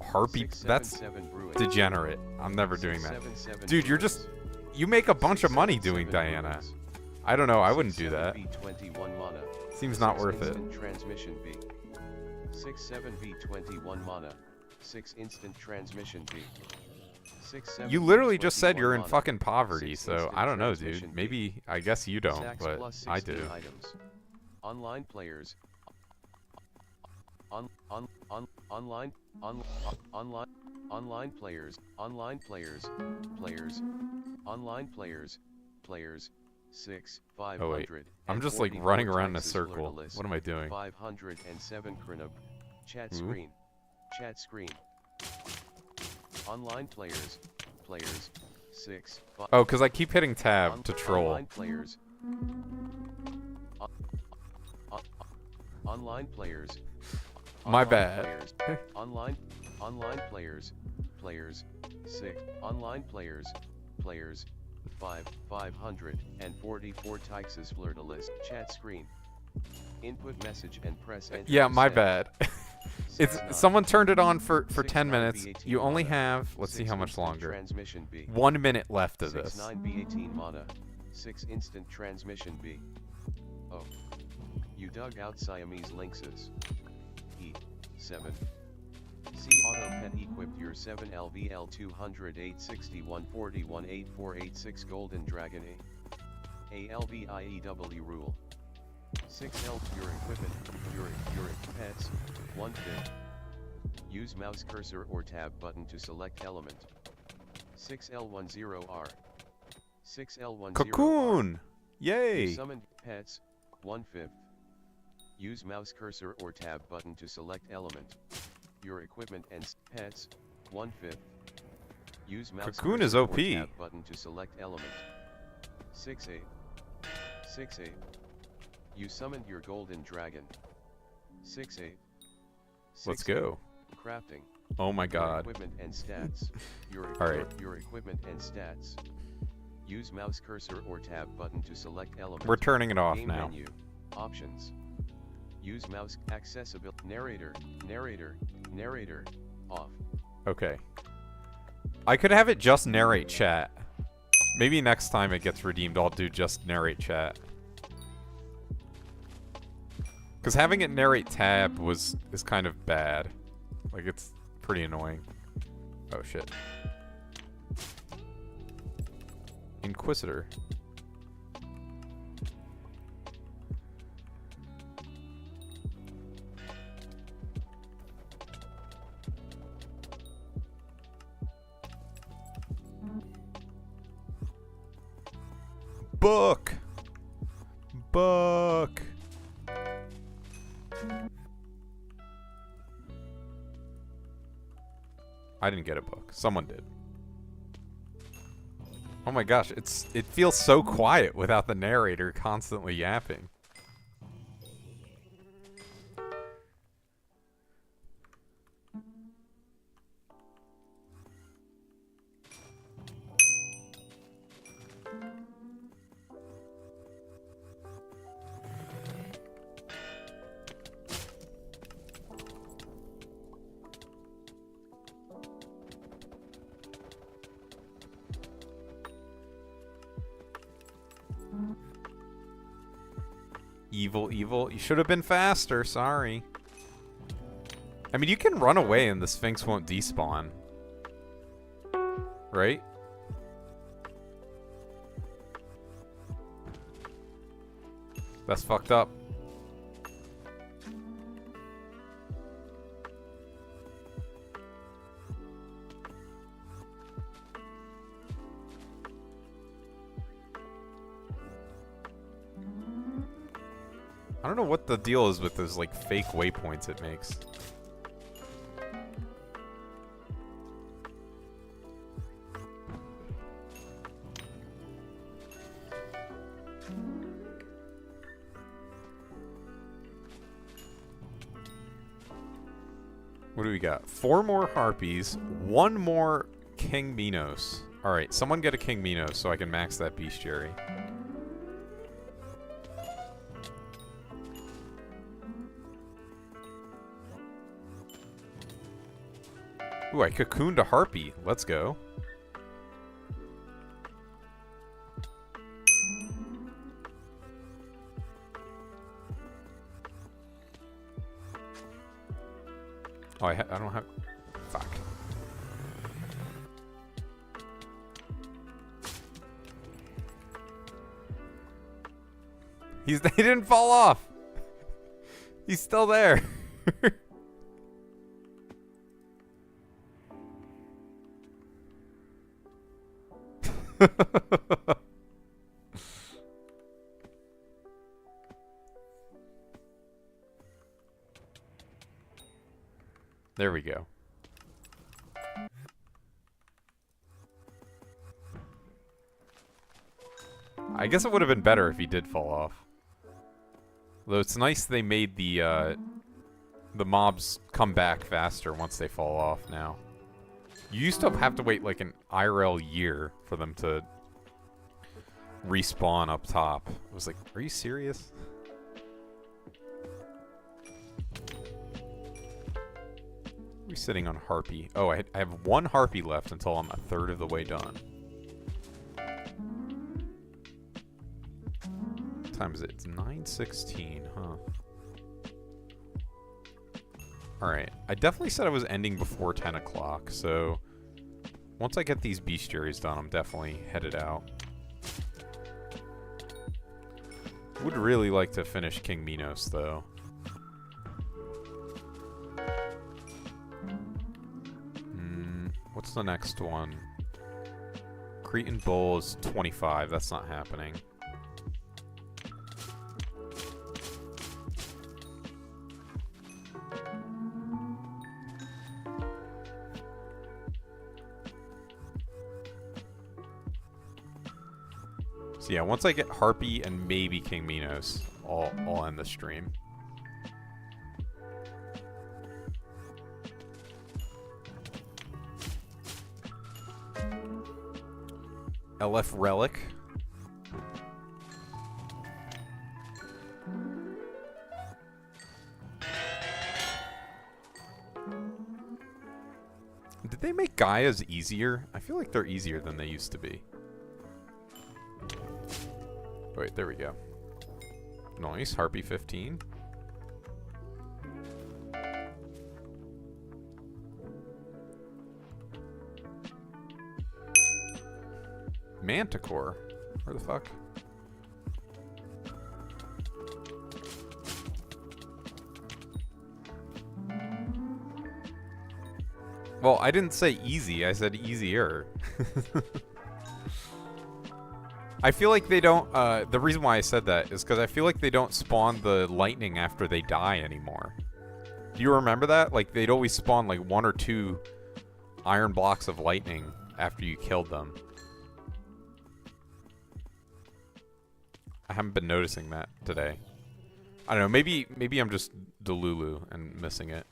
Harpy. 677 That's brewing. degenerate. I'm never doing that. 677 Dude, you're brewers. you make a bunch of money doing 677 Diana. brewers. I don't know. I wouldn't do that. 67B21 mana. Seems not 6 worth it. instant Transmission B. 67B21 mana. 6 instant transmission B. 67 You literally just said 21 you're in mana. fucking poverty, 6 so instant I don't know, transmission dude. B. Maybe, I guess you don't, Sacks but plus I 16 do. items. Online players. Online players. Players. 6, 500. Oh wait, I'm just like running around in a circle. What am I doing? 507 Krenub. Chat Ooh. screen. Chat screen. Online players. 6, 5. Oh, because I keep hitting tab to troll. Online players. Online players. My Online bad. players. Online players. 6. Online players. 544 Tixes Flirtalis. Chat screen. Input message and press enter. Yeah, to my send. bad. It's 6-9. someone turned it on for 10 6-9 minutes. B18 You only mana. have, let's see 6 how much instant longer. Transmission B. 1 minute left of 6 this. 9 B18 mana. 6 instant transmission B. Oh. You dug out Siamese lynxes. E7. See auto pet equipped your 7 LVL 208 61 41 8486 Golden Dragon A. ALBIEW rule. 6L your equipment, your pets, 1/5. Use mouse cursor or tab button to select element. 6L10R. 6L10R. Cocoon! Yay! Summoned pets, 1/5. Use mouse cursor or tab button to select element. Your equipment and pets, 1/5. Use mouse Cocoon cursor is or OP. tab button to select element. 6A. 6A. You summoned your golden dragon. 6A. Let's 6A. go. Crafting. Oh my Your god. equipment and stats. Alright. Your equipment and stats. Use mouse cursor or tab button to select element. We're turning it off Game now. menu. Options. Use mouse accessibility. Narrator, off. Okay. I could have it just narrate chat. Maybe next time it gets redeemed, I'll do just narrate chat. Because having it narrate tab is kind of bad. Like, it's pretty annoying. Oh, shit. Inquisitor. Book! Book! I didn't get a book. Someone did. Oh my gosh, it feels so quiet without the narrator constantly yapping. Evil. You should have been faster. Sorry. I mean, you can run away and the Sphinx won't despawn. Right? That's fucked up. I don't know what the deal is with those, like, fake waypoints it makes. What do we got? 4 more Harpies, 1 more King Minos. Alright, someone get a King Minos so I can max that bestiary. Ooh, I cocooned a Harpy. Let's go. Oh, I don't have... Fuck. He didn't fall off. He's still there. There we go. I guess it would have been better if he did fall off. Though it's nice they made the mobs come back faster once they fall off now. You used to have to wait like an IRL year for them to respawn up top. I was like, are you serious? We're sitting on Harpy. Oh, I have 1 Harpy left until I'm a third of the way done. What time is it? It's 9:16, huh? Alright, I definitely said I was ending before 10 o'clock, so once I get these bestiaries done, I'm definitely headed out. Would really like to finish King Minos, though. What's the next one? Cretan Bull is 25. That's not happening. So yeah, once I get Harpy and maybe King Minos, I'll end the stream. LF Relic. Did they make Gaias easier? I feel like they're easier than they used to be. Wait, there we go. Nice, Harpy 15. Manticore. Where the fuck? Well, I didn't say easy, I said easier. I feel like they don't, the reason why I said that is because I feel like they don't spawn the lightning after they die anymore. Do you remember that? Like, they'd always spawn like 1 or 2 iron blocks of lightning after you killed them. I haven't been noticing that today. I don't know, maybe I'm just Delulu and missing it.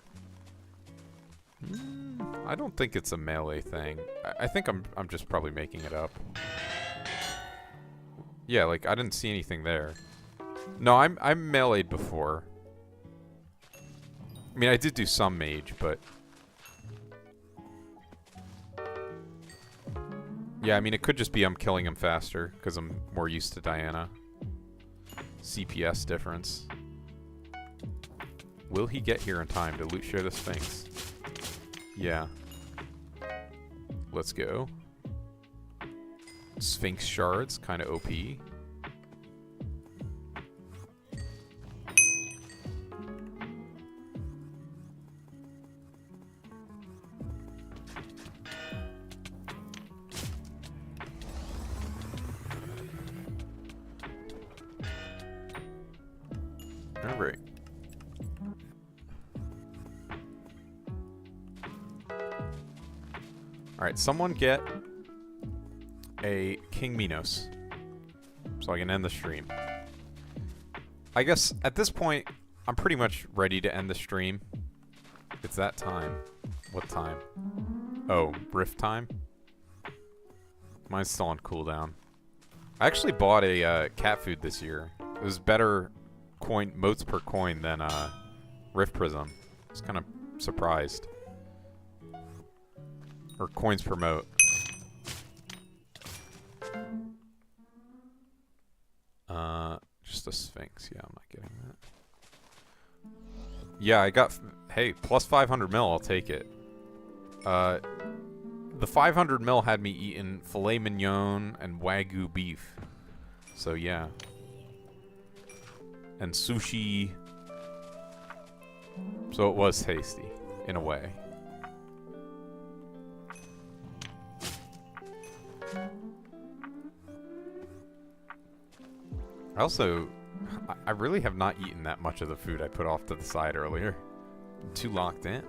I don't think it's a melee thing. I think I'm just probably making it up. Yeah, like I didn't see anything there. No, I'm melee'd before. I mean, I did do some mage, but yeah, I mean, it could just be I'm killing him faster because I'm more used to Diana. CPS difference. Will he get here in time to loot share the Sphinx? Yeah. Let's go. Sphinx shards, kind of OP. Alright. Alright, someone get a King Minos so I can end the stream. I guess at this point, I'm pretty much ready to end the stream. It's that time. What time? Oh, Rift time? Mine's still on cooldown. I actually bought a cat food this year. It was better motes per coin than Rift Prism. I was kind of surprised. Or coins per mote. Just a Sphinx. Yeah, I'm not getting that. Yeah, I got... Hey, plus 500 mil, I'll take it. The 500 mil had me eating filet mignon and Wagyu beef. So, yeah. And sushi. So it was tasty, in a way. I really have not eaten that much of the food I put off to the side earlier. I'm too locked in.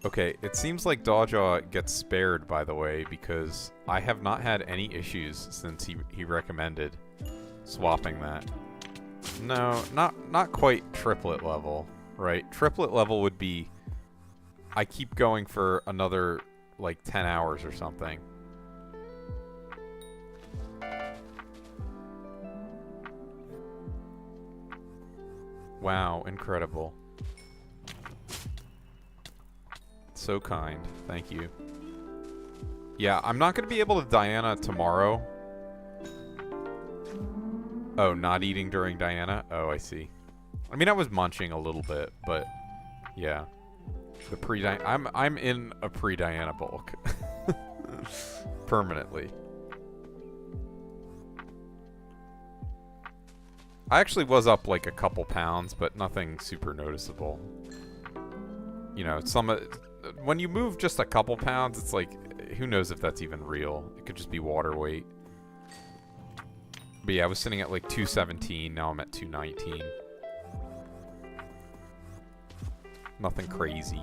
Okay, it seems like Dawjaw gets spared, by the way, because I have not had any issues since he recommended swapping that. No, not quite triplet level, right? Triplet level would be I keep going for another, like, 10 hours or something. Wow, incredible. So kind. Thank you. Yeah, I'm not going to be able to Diana tomorrow. Oh, not eating during Diana? Oh, I see. I mean, I was munching a little bit, but yeah. The pre-Diana... I'm in a pre-Diana bulk. Permanently. I actually was up like a couple pounds, but nothing super noticeable. You know, when you move just a couple pounds, it's like, who knows if that's even real? It could just be water weight. But yeah, I was sitting at like 217, now I'm at 219. Nothing crazy.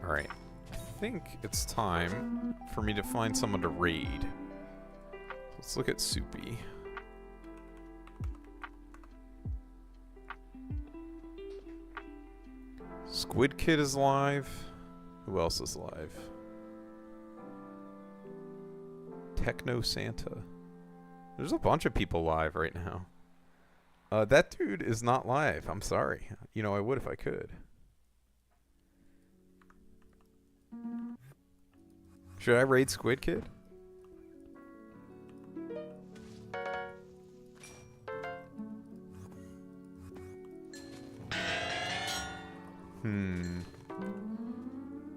Alright, I think it's time for me to find someone to raid. Let's look at Soupy. Squid Kid is live. Who else is live? Techno Santa. There's a bunch of people live right now. That dude is not live. I'm sorry. You know, I would if I could. Should I raid Squid Kid?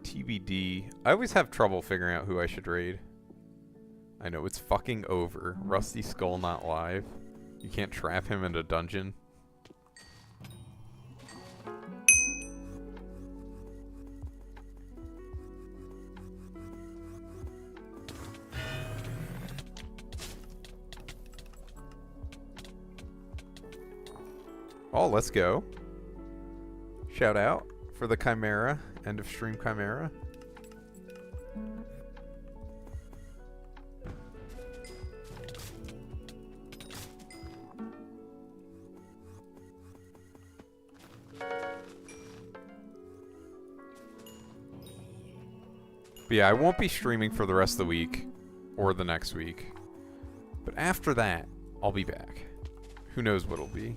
TBD. I always have trouble figuring out who I should raid. I know, it's fucking over. Rusty Skull not live. You can't trap him in a dungeon. Oh, let's go. Shout out for the Chimera. End of stream Chimera. But yeah, I won't be streaming for the rest of the week or the next week. But after that, I'll be back. Who knows what it'll be.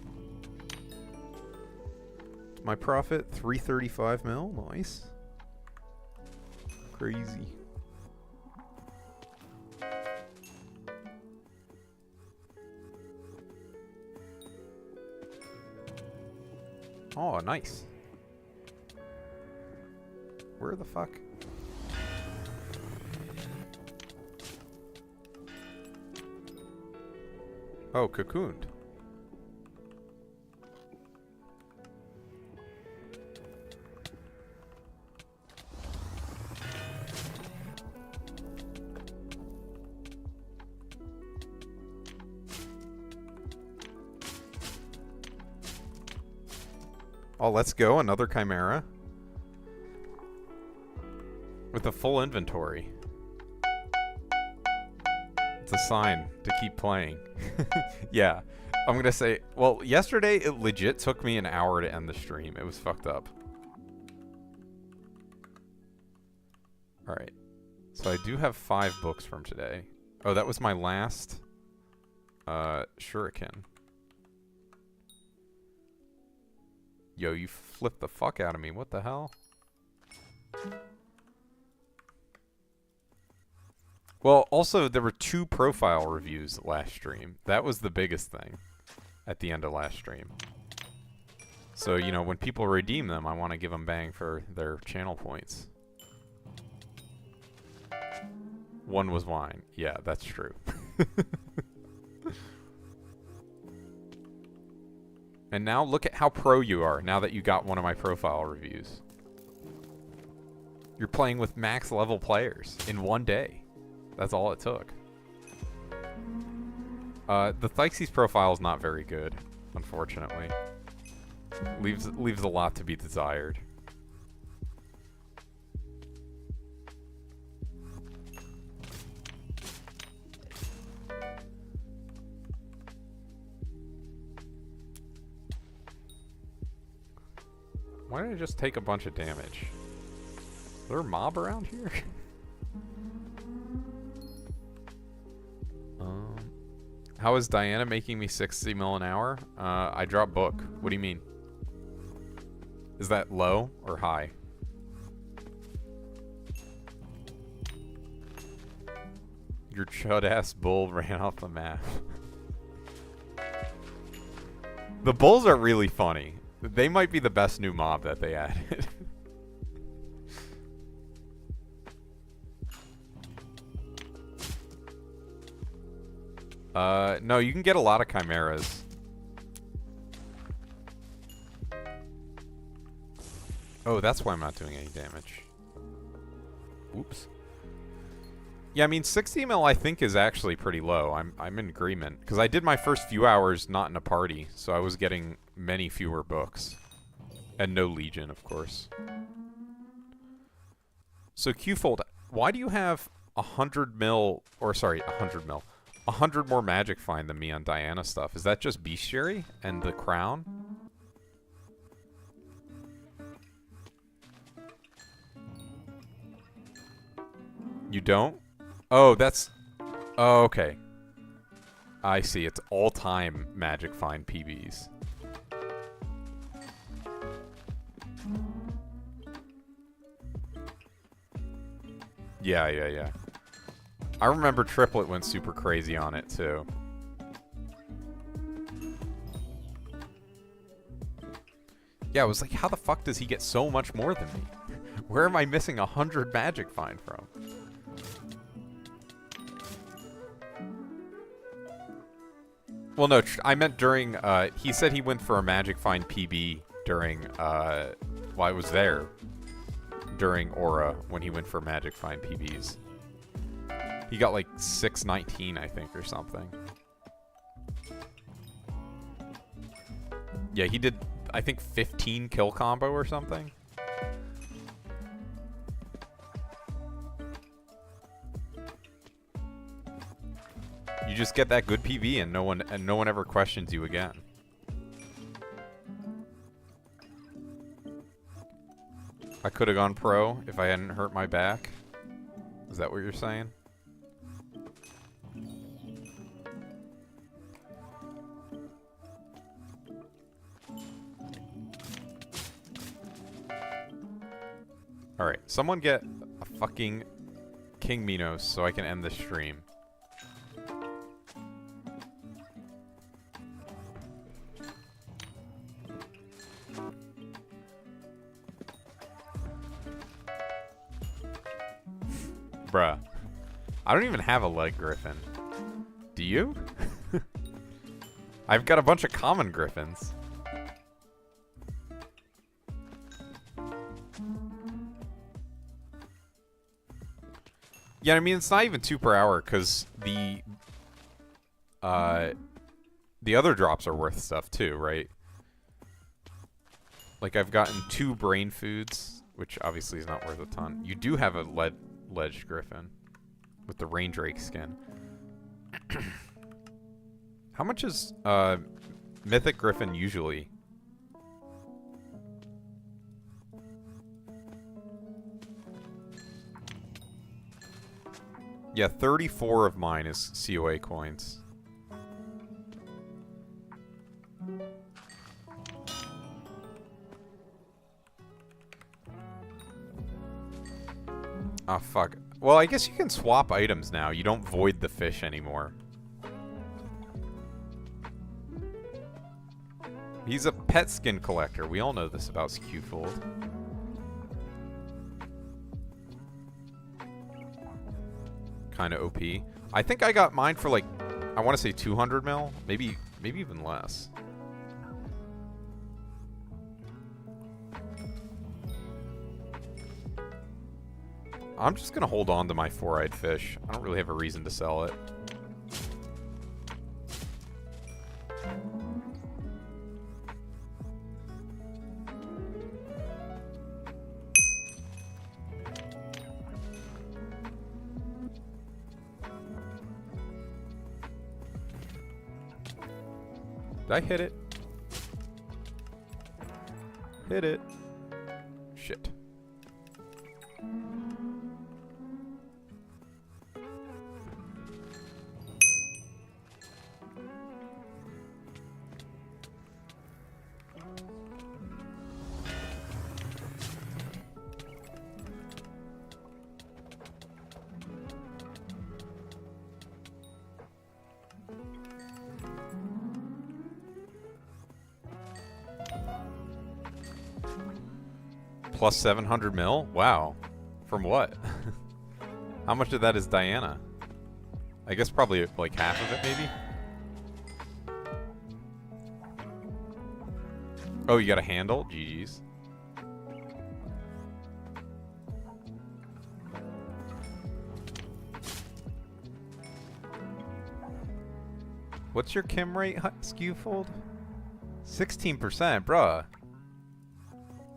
My profit, 335 mil. Nice. Crazy. Oh, nice. Where the fuck? Oh, cocooned. Oh, let's go. Another Chimera. With a full inventory. It's a sign to keep playing. Yeah. I'm gonna say, well, yesterday it legit took me an hour to end the stream. It was fucked up. Alright. So I do have 5 books from today. Oh, that was my last shuriken. Yo, you flipped the fuck out of me. What the hell? Well, also, there were 2 profile reviews last stream. That was the biggest thing at the end of last stream. So, you know, when people redeem them, I want to give them bang for their channel points. One was mine. Yeah, that's true. And now look at how pro you are now that you got one of my profile reviews. You're playing with max level players in one day. That's all it took. The Thixes profile is not very good, unfortunately. Leaves a lot to be desired. Why did I just take a bunch of damage? Is there a mob around here? How is Diana making me 60 mil an hour? I drop book. What do you mean? Is that low or high? Your chud-ass bull ran off the map. The bulls are really funny. They might be the best new mob that they added. No, you can get a lot of chimeras. Oh, that's why I'm not doing any damage. Oops. Yeah, I mean, 60 mil I think is actually pretty low. I'm in agreement. Because I did my first few hours not in a party, so I was getting many fewer books. And no Legion, of course. So Qfold, why do you have 100 mil, or sorry, 100 mil, 100 more magic find than me on Diana stuff? Is that just Bestiary and the crown? You don't? Oh, that's... Oh, okay. I see. It's all-time Magic Find PBs. Yeah. I remember Triplet went super crazy on it, too. Yeah, I was like, how the fuck does he get so much more than me? Where am I missing 100 Magic Find from? Well, no, I meant during, he said he went for a Magic Find PB during, while I was there. During Aura, when he went for Magic Find PBs. He got like 619, I think, or something. Yeah, he did, I think, 15 kill combo or something. You just get that good PB and no one ever questions you again. I could have gone pro if I hadn't hurt my back. Is that what you're saying? Alright, someone get a fucking King Minos so I can end the stream. Bruh. I don't even have a leg griffin. Do you? I've got a bunch of common griffins. Yeah, I mean, it's not even 2 per hour, because the other drops are worth stuff, too, right? Like, I've gotten 2 brain foods, which obviously is not worth a ton. You do have a ledge griffin with the rain drake skin. How much is mythic griffin usually? Yeah, 34 of mine is COA coins. Oh, fuck. Well, I guess you can swap items now. You don't void the fish anymore. He's a pet skin collector. We all know this about Skewfold. Kind of OP. I think I got mine for like, I want to say 200 mil. Maybe even less. I'm just going to hold on to my 4-eyed fish. I don't really have a reason to sell it. Did I hit it? Hit it. Shit. Plus 700 mil? Wow. From what? How much of that is Diana? I guess probably like half of it, maybe? Oh, you got a handle? GG's. What's your Kim rate, Skewfold? 16%, bruh.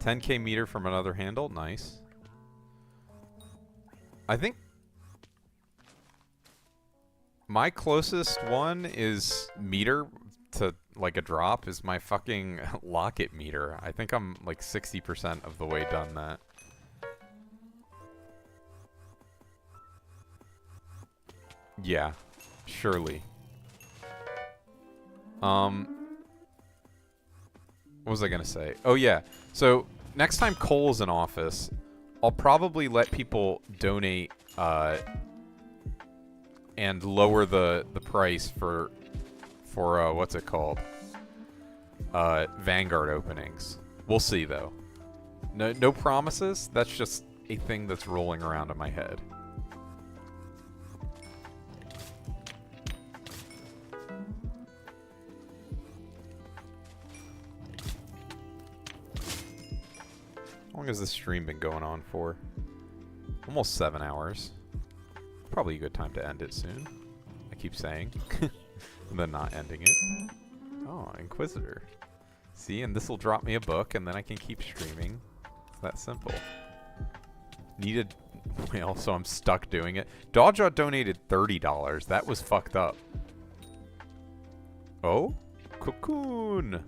10k meter from another handle, nice. I think my closest one is meter to like a drop is my fucking locket meter. I think I'm like 60% of the way done that. Yeah, Surely. What was I gonna say? Oh yeah. So next time Cole's in office, I'll probably let people donate and lower the price for what's it called? Vanguard openings. We'll see though. No promises. That's just a thing that's rolling around in my head. How long has this stream been going on for? Almost 7 hours. Probably a good time to end it soon. I keep saying. And then not ending it. Oh, Inquisitor. See, and this will drop me a book, and then I can keep streaming. It's that simple. Needed... Well, so I'm stuck doing it. Dodgejaw donated $30. That was fucked up. Oh? Cocoon!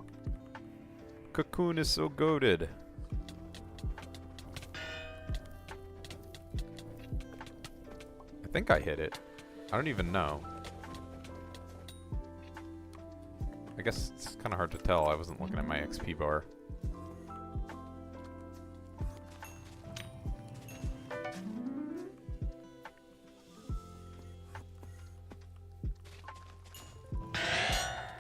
Cocoon is so goated. I think I hit it. I don't even know. I guess it's kind of hard to tell. I wasn't looking at my XP bar.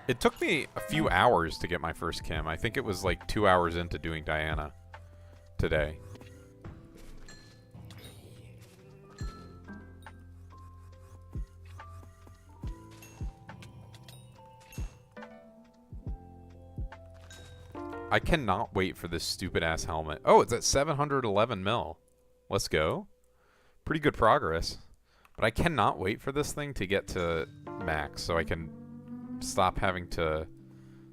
It took me a few hours to get my first chem. I think it was like 2 hours into doing Diana today. I cannot wait for this stupid ass helmet. Oh, it's at 711 mil. Let's go. Pretty good progress. But I cannot wait for this thing to get to max so I can stop having to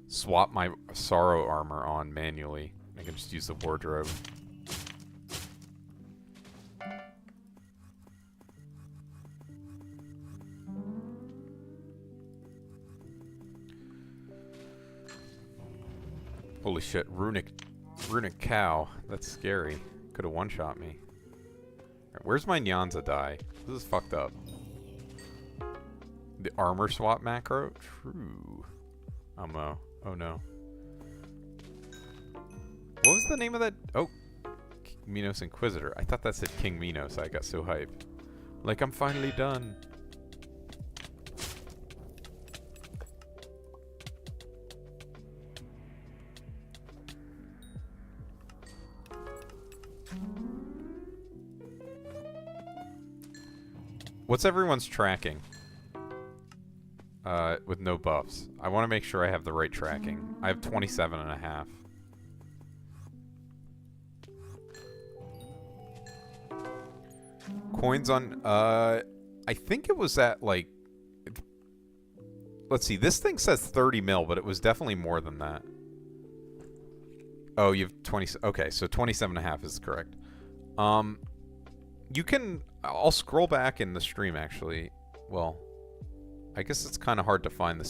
swap my Sorrow armor on manually. I can just use the wardrobe. Holy shit, runic cow. That's scary. Could have one-shot me. Right, where's my Nyanza die? This is fucked up. The armor swap macro? True. Oh no. What was the name of that? Oh, Minos Inquisitor. I thought that said King Minos. I got so hyped. Like, I'm finally done. What's everyone's tracking? With no buffs. I want to make sure I have the right tracking. I have 27.5. Coins on, I think it was at, like... Let's see, this thing says 30 mil, but it was definitely more than that. Oh, you have 20... Okay, so 27.5 is correct. You can... I'll scroll back in the stream, actually. Well, I guess it's kind of hard to find the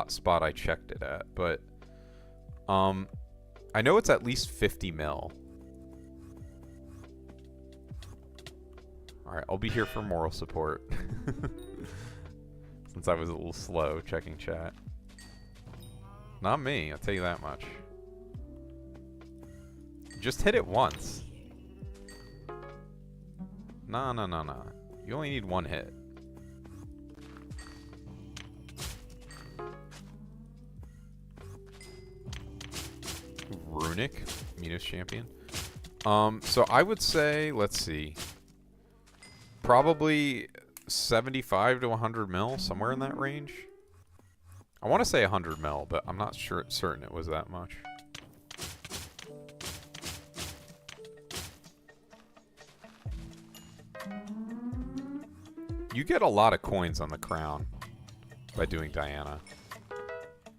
spot I checked it at, but... I know it's at least 50 mil. Alright, I'll be here for moral support. Since I was a little slow checking chat. Not me, I'll tell you that much. Just hit it once. No. You only need one hit. Runic, Minos champion. So I would say, let's see. Probably 75 to 100 mil, somewhere in that range. I want to say 100 mil, but I'm not certain it was that much. You get a lot of coins on the crown by doing Diana.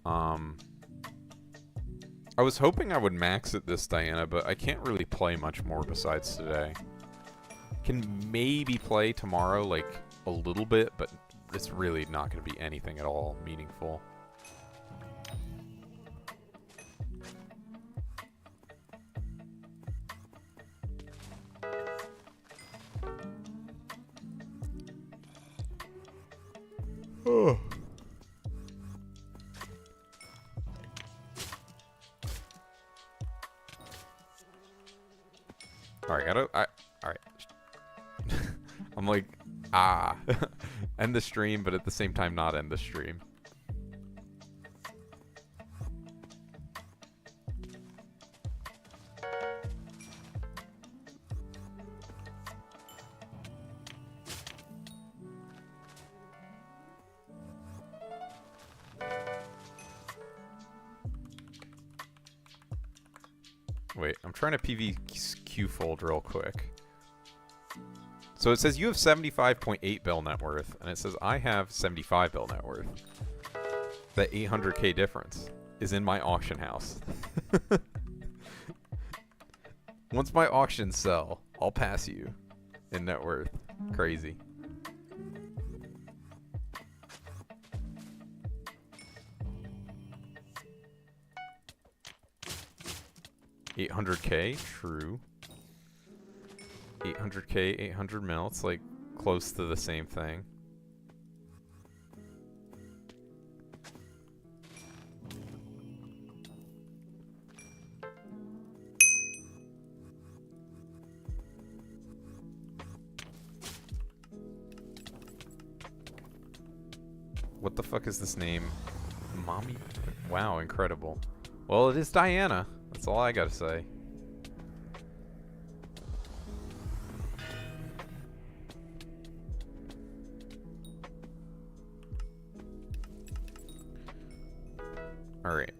I was hoping I would max it this Diana, but I can't really play much more besides today. Can maybe play tomorrow, like, a little bit, but it's really not going to be anything at all meaningful. Oh. Alright, alright. I'm like, end the stream, but at the same time not end the stream. Wait, I'm trying to PVQ fold real quick. So it says you have 75.8 bill net worth, and it says I have 75 bill net worth. That 800k difference is in my auction house. Once my auctions sell, I'll pass you in net worth. Crazy. $800k, true. 800k, 800 mil. It's like close to the same thing. What the fuck is this name? Mommy? Wow, incredible. Well, it is Diana. That's all I gotta say. Alright.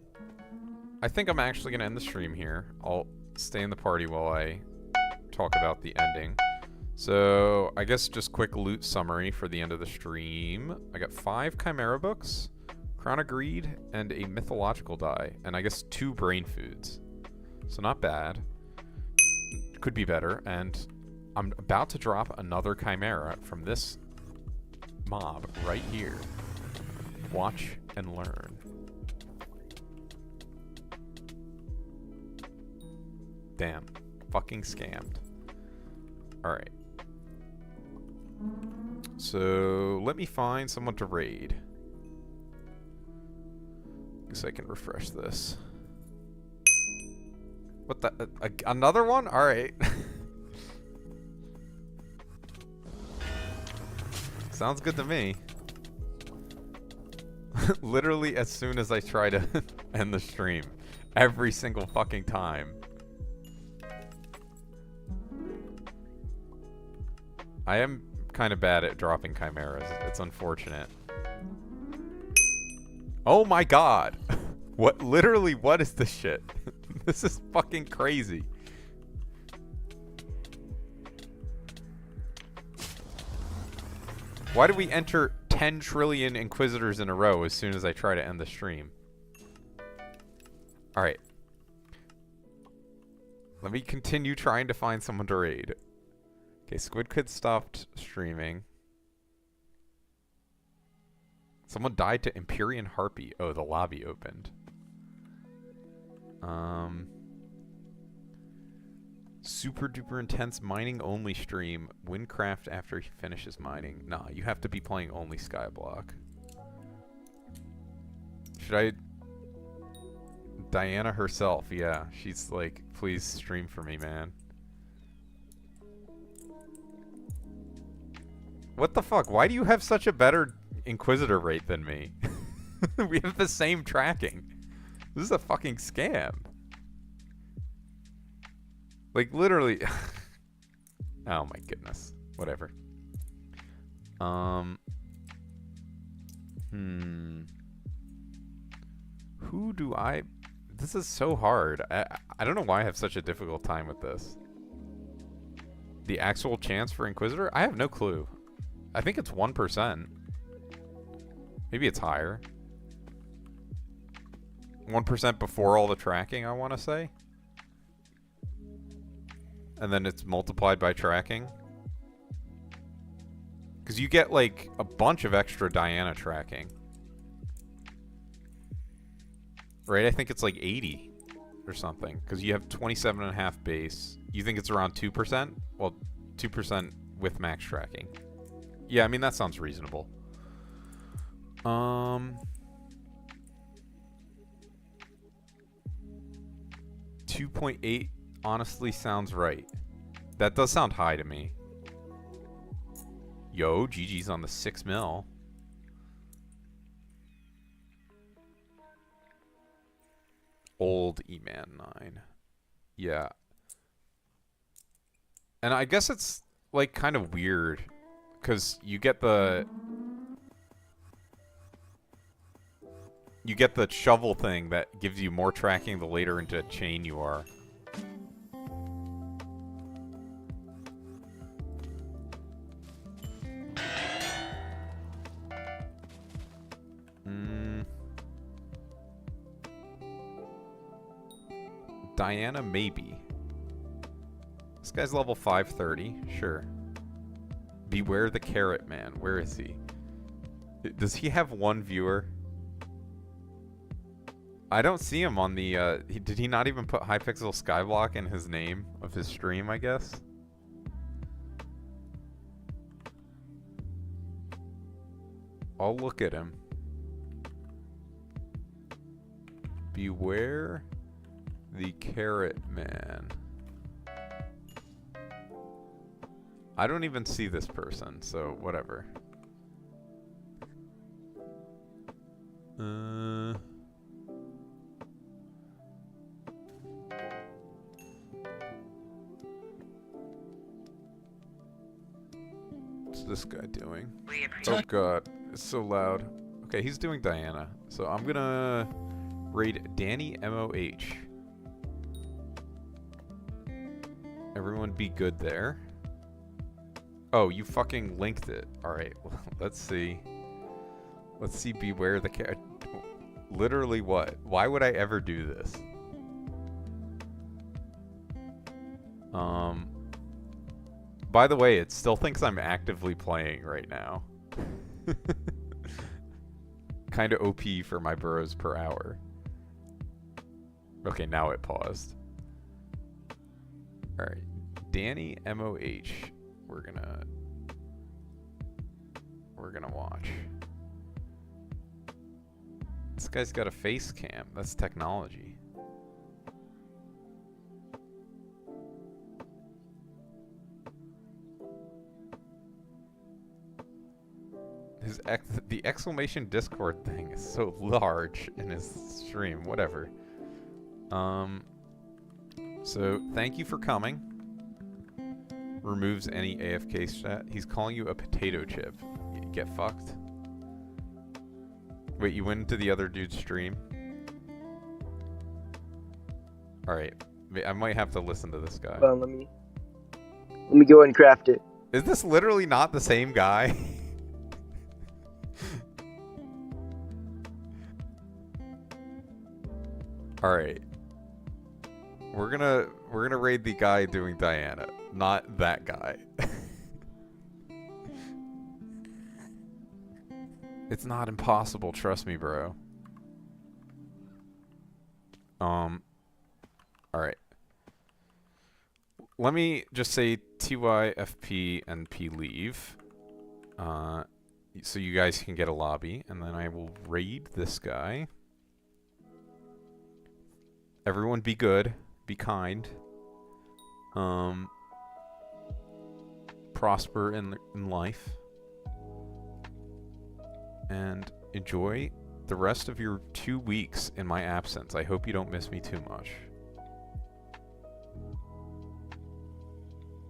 I think I'm actually gonna end the stream here. I'll stay in the party while I talk about the ending. So, I guess just quick loot summary for the end of the stream. I got 5 Chimera books, Crown of Greed, and a mythological die, and I guess 2 brain foods. So not bad. Could be better, and I'm about to drop another Chimera from this mob right here. Watch and learn. Damn. Fucking scammed. Alright. So, let me find someone to raid. Guess I can refresh this. What the? Another one? Alright. Sounds good to me. Literally as soon as I try to end the stream. Every single fucking time. I am kind of bad at dropping chimeras. It's unfortunate. Oh my god! What? Literally, what is this shit? This is fucking crazy. Why do we enter 10 trillion Inquisitors in a row as soon as I try to end the stream? Alright. Let me continue trying to find someone to raid. Okay, Squid Kid stopped streaming. Someone died to Empyrean Harpy. Oh, the lobby opened. Super duper intense mining only stream. Windcraft after he finishes mining. Nah, you have to be playing only Skyblock. Should I... Diana herself, yeah. She's like, please stream for me, man. What the fuck? Why do you have such a better Inquisitor rate than me? We have the same tracking. This is a fucking scam. Like, literally... Oh my goodness. Whatever. Who do I... This is so hard. I don't know why I have such a difficult time with this. The actual chance for Inquisitor? I have no clue. I think it's 1%. Maybe it's higher. 1% before all the tracking, I want to say. And then it's multiplied by tracking. Because you get, like, a bunch of extra Diana tracking. Right? I think it's like 80 or something. Because you have 27.5 base. You think it's around 2%? Well, 2% with max tracking. Yeah, I mean, that sounds reasonable. $2.8 honestly sounds right. That does sound high to me. Yo, GG's on the 6 mil. Old E-Man 9. Yeah. And I guess it's like kind of weird because you get the shovel thing that gives you more tracking the later into a chain you are. Diana, maybe. This guy's level 530, sure. Beware the Carrot Man. Where is he? Does he have one viewer? I don't see him on the, did he not even put Hypixel Skyblock in his name of his stream, I guess? I'll look at him. Beware the Carrot Man. I don't even see this person, so whatever. What's this guy doing? Oh god, it's so loud. Okay, he's doing Diana. So I'm gonna raid Danny MOH. Everyone be good there. Oh, you fucking linked it. Alright, let's see. Let's see Beware the Carrot. Literally what? Why would I ever do this? By the way, it still thinks I'm actively playing right now. Kinda OP for my burrows per hour. Okay, now it paused. Alright, Danny MOH. We're gonna watch. This guy's got a face cam. That's technology. The exclamation Discord thing is so large in his stream. Whatever. So thank you for coming. Removes any AFK stat. He's calling you a potato chip. You get fucked. Wait, you went into the other dude's stream? Alright. I might have to listen to this guy. Well, let me go and craft it. Is this literally not the same guy? Alright. We're gonna raid the guy doing Diana, not that guy. It's not impossible, trust me, bro. Alright. Let me just say TY, FP, and P leave. So you guys can get a lobby, and then I will raid this guy. Everyone be good. Be kind. Prosper in life. And enjoy the rest of your 2 weeks in my absence. I hope you don't miss me too much.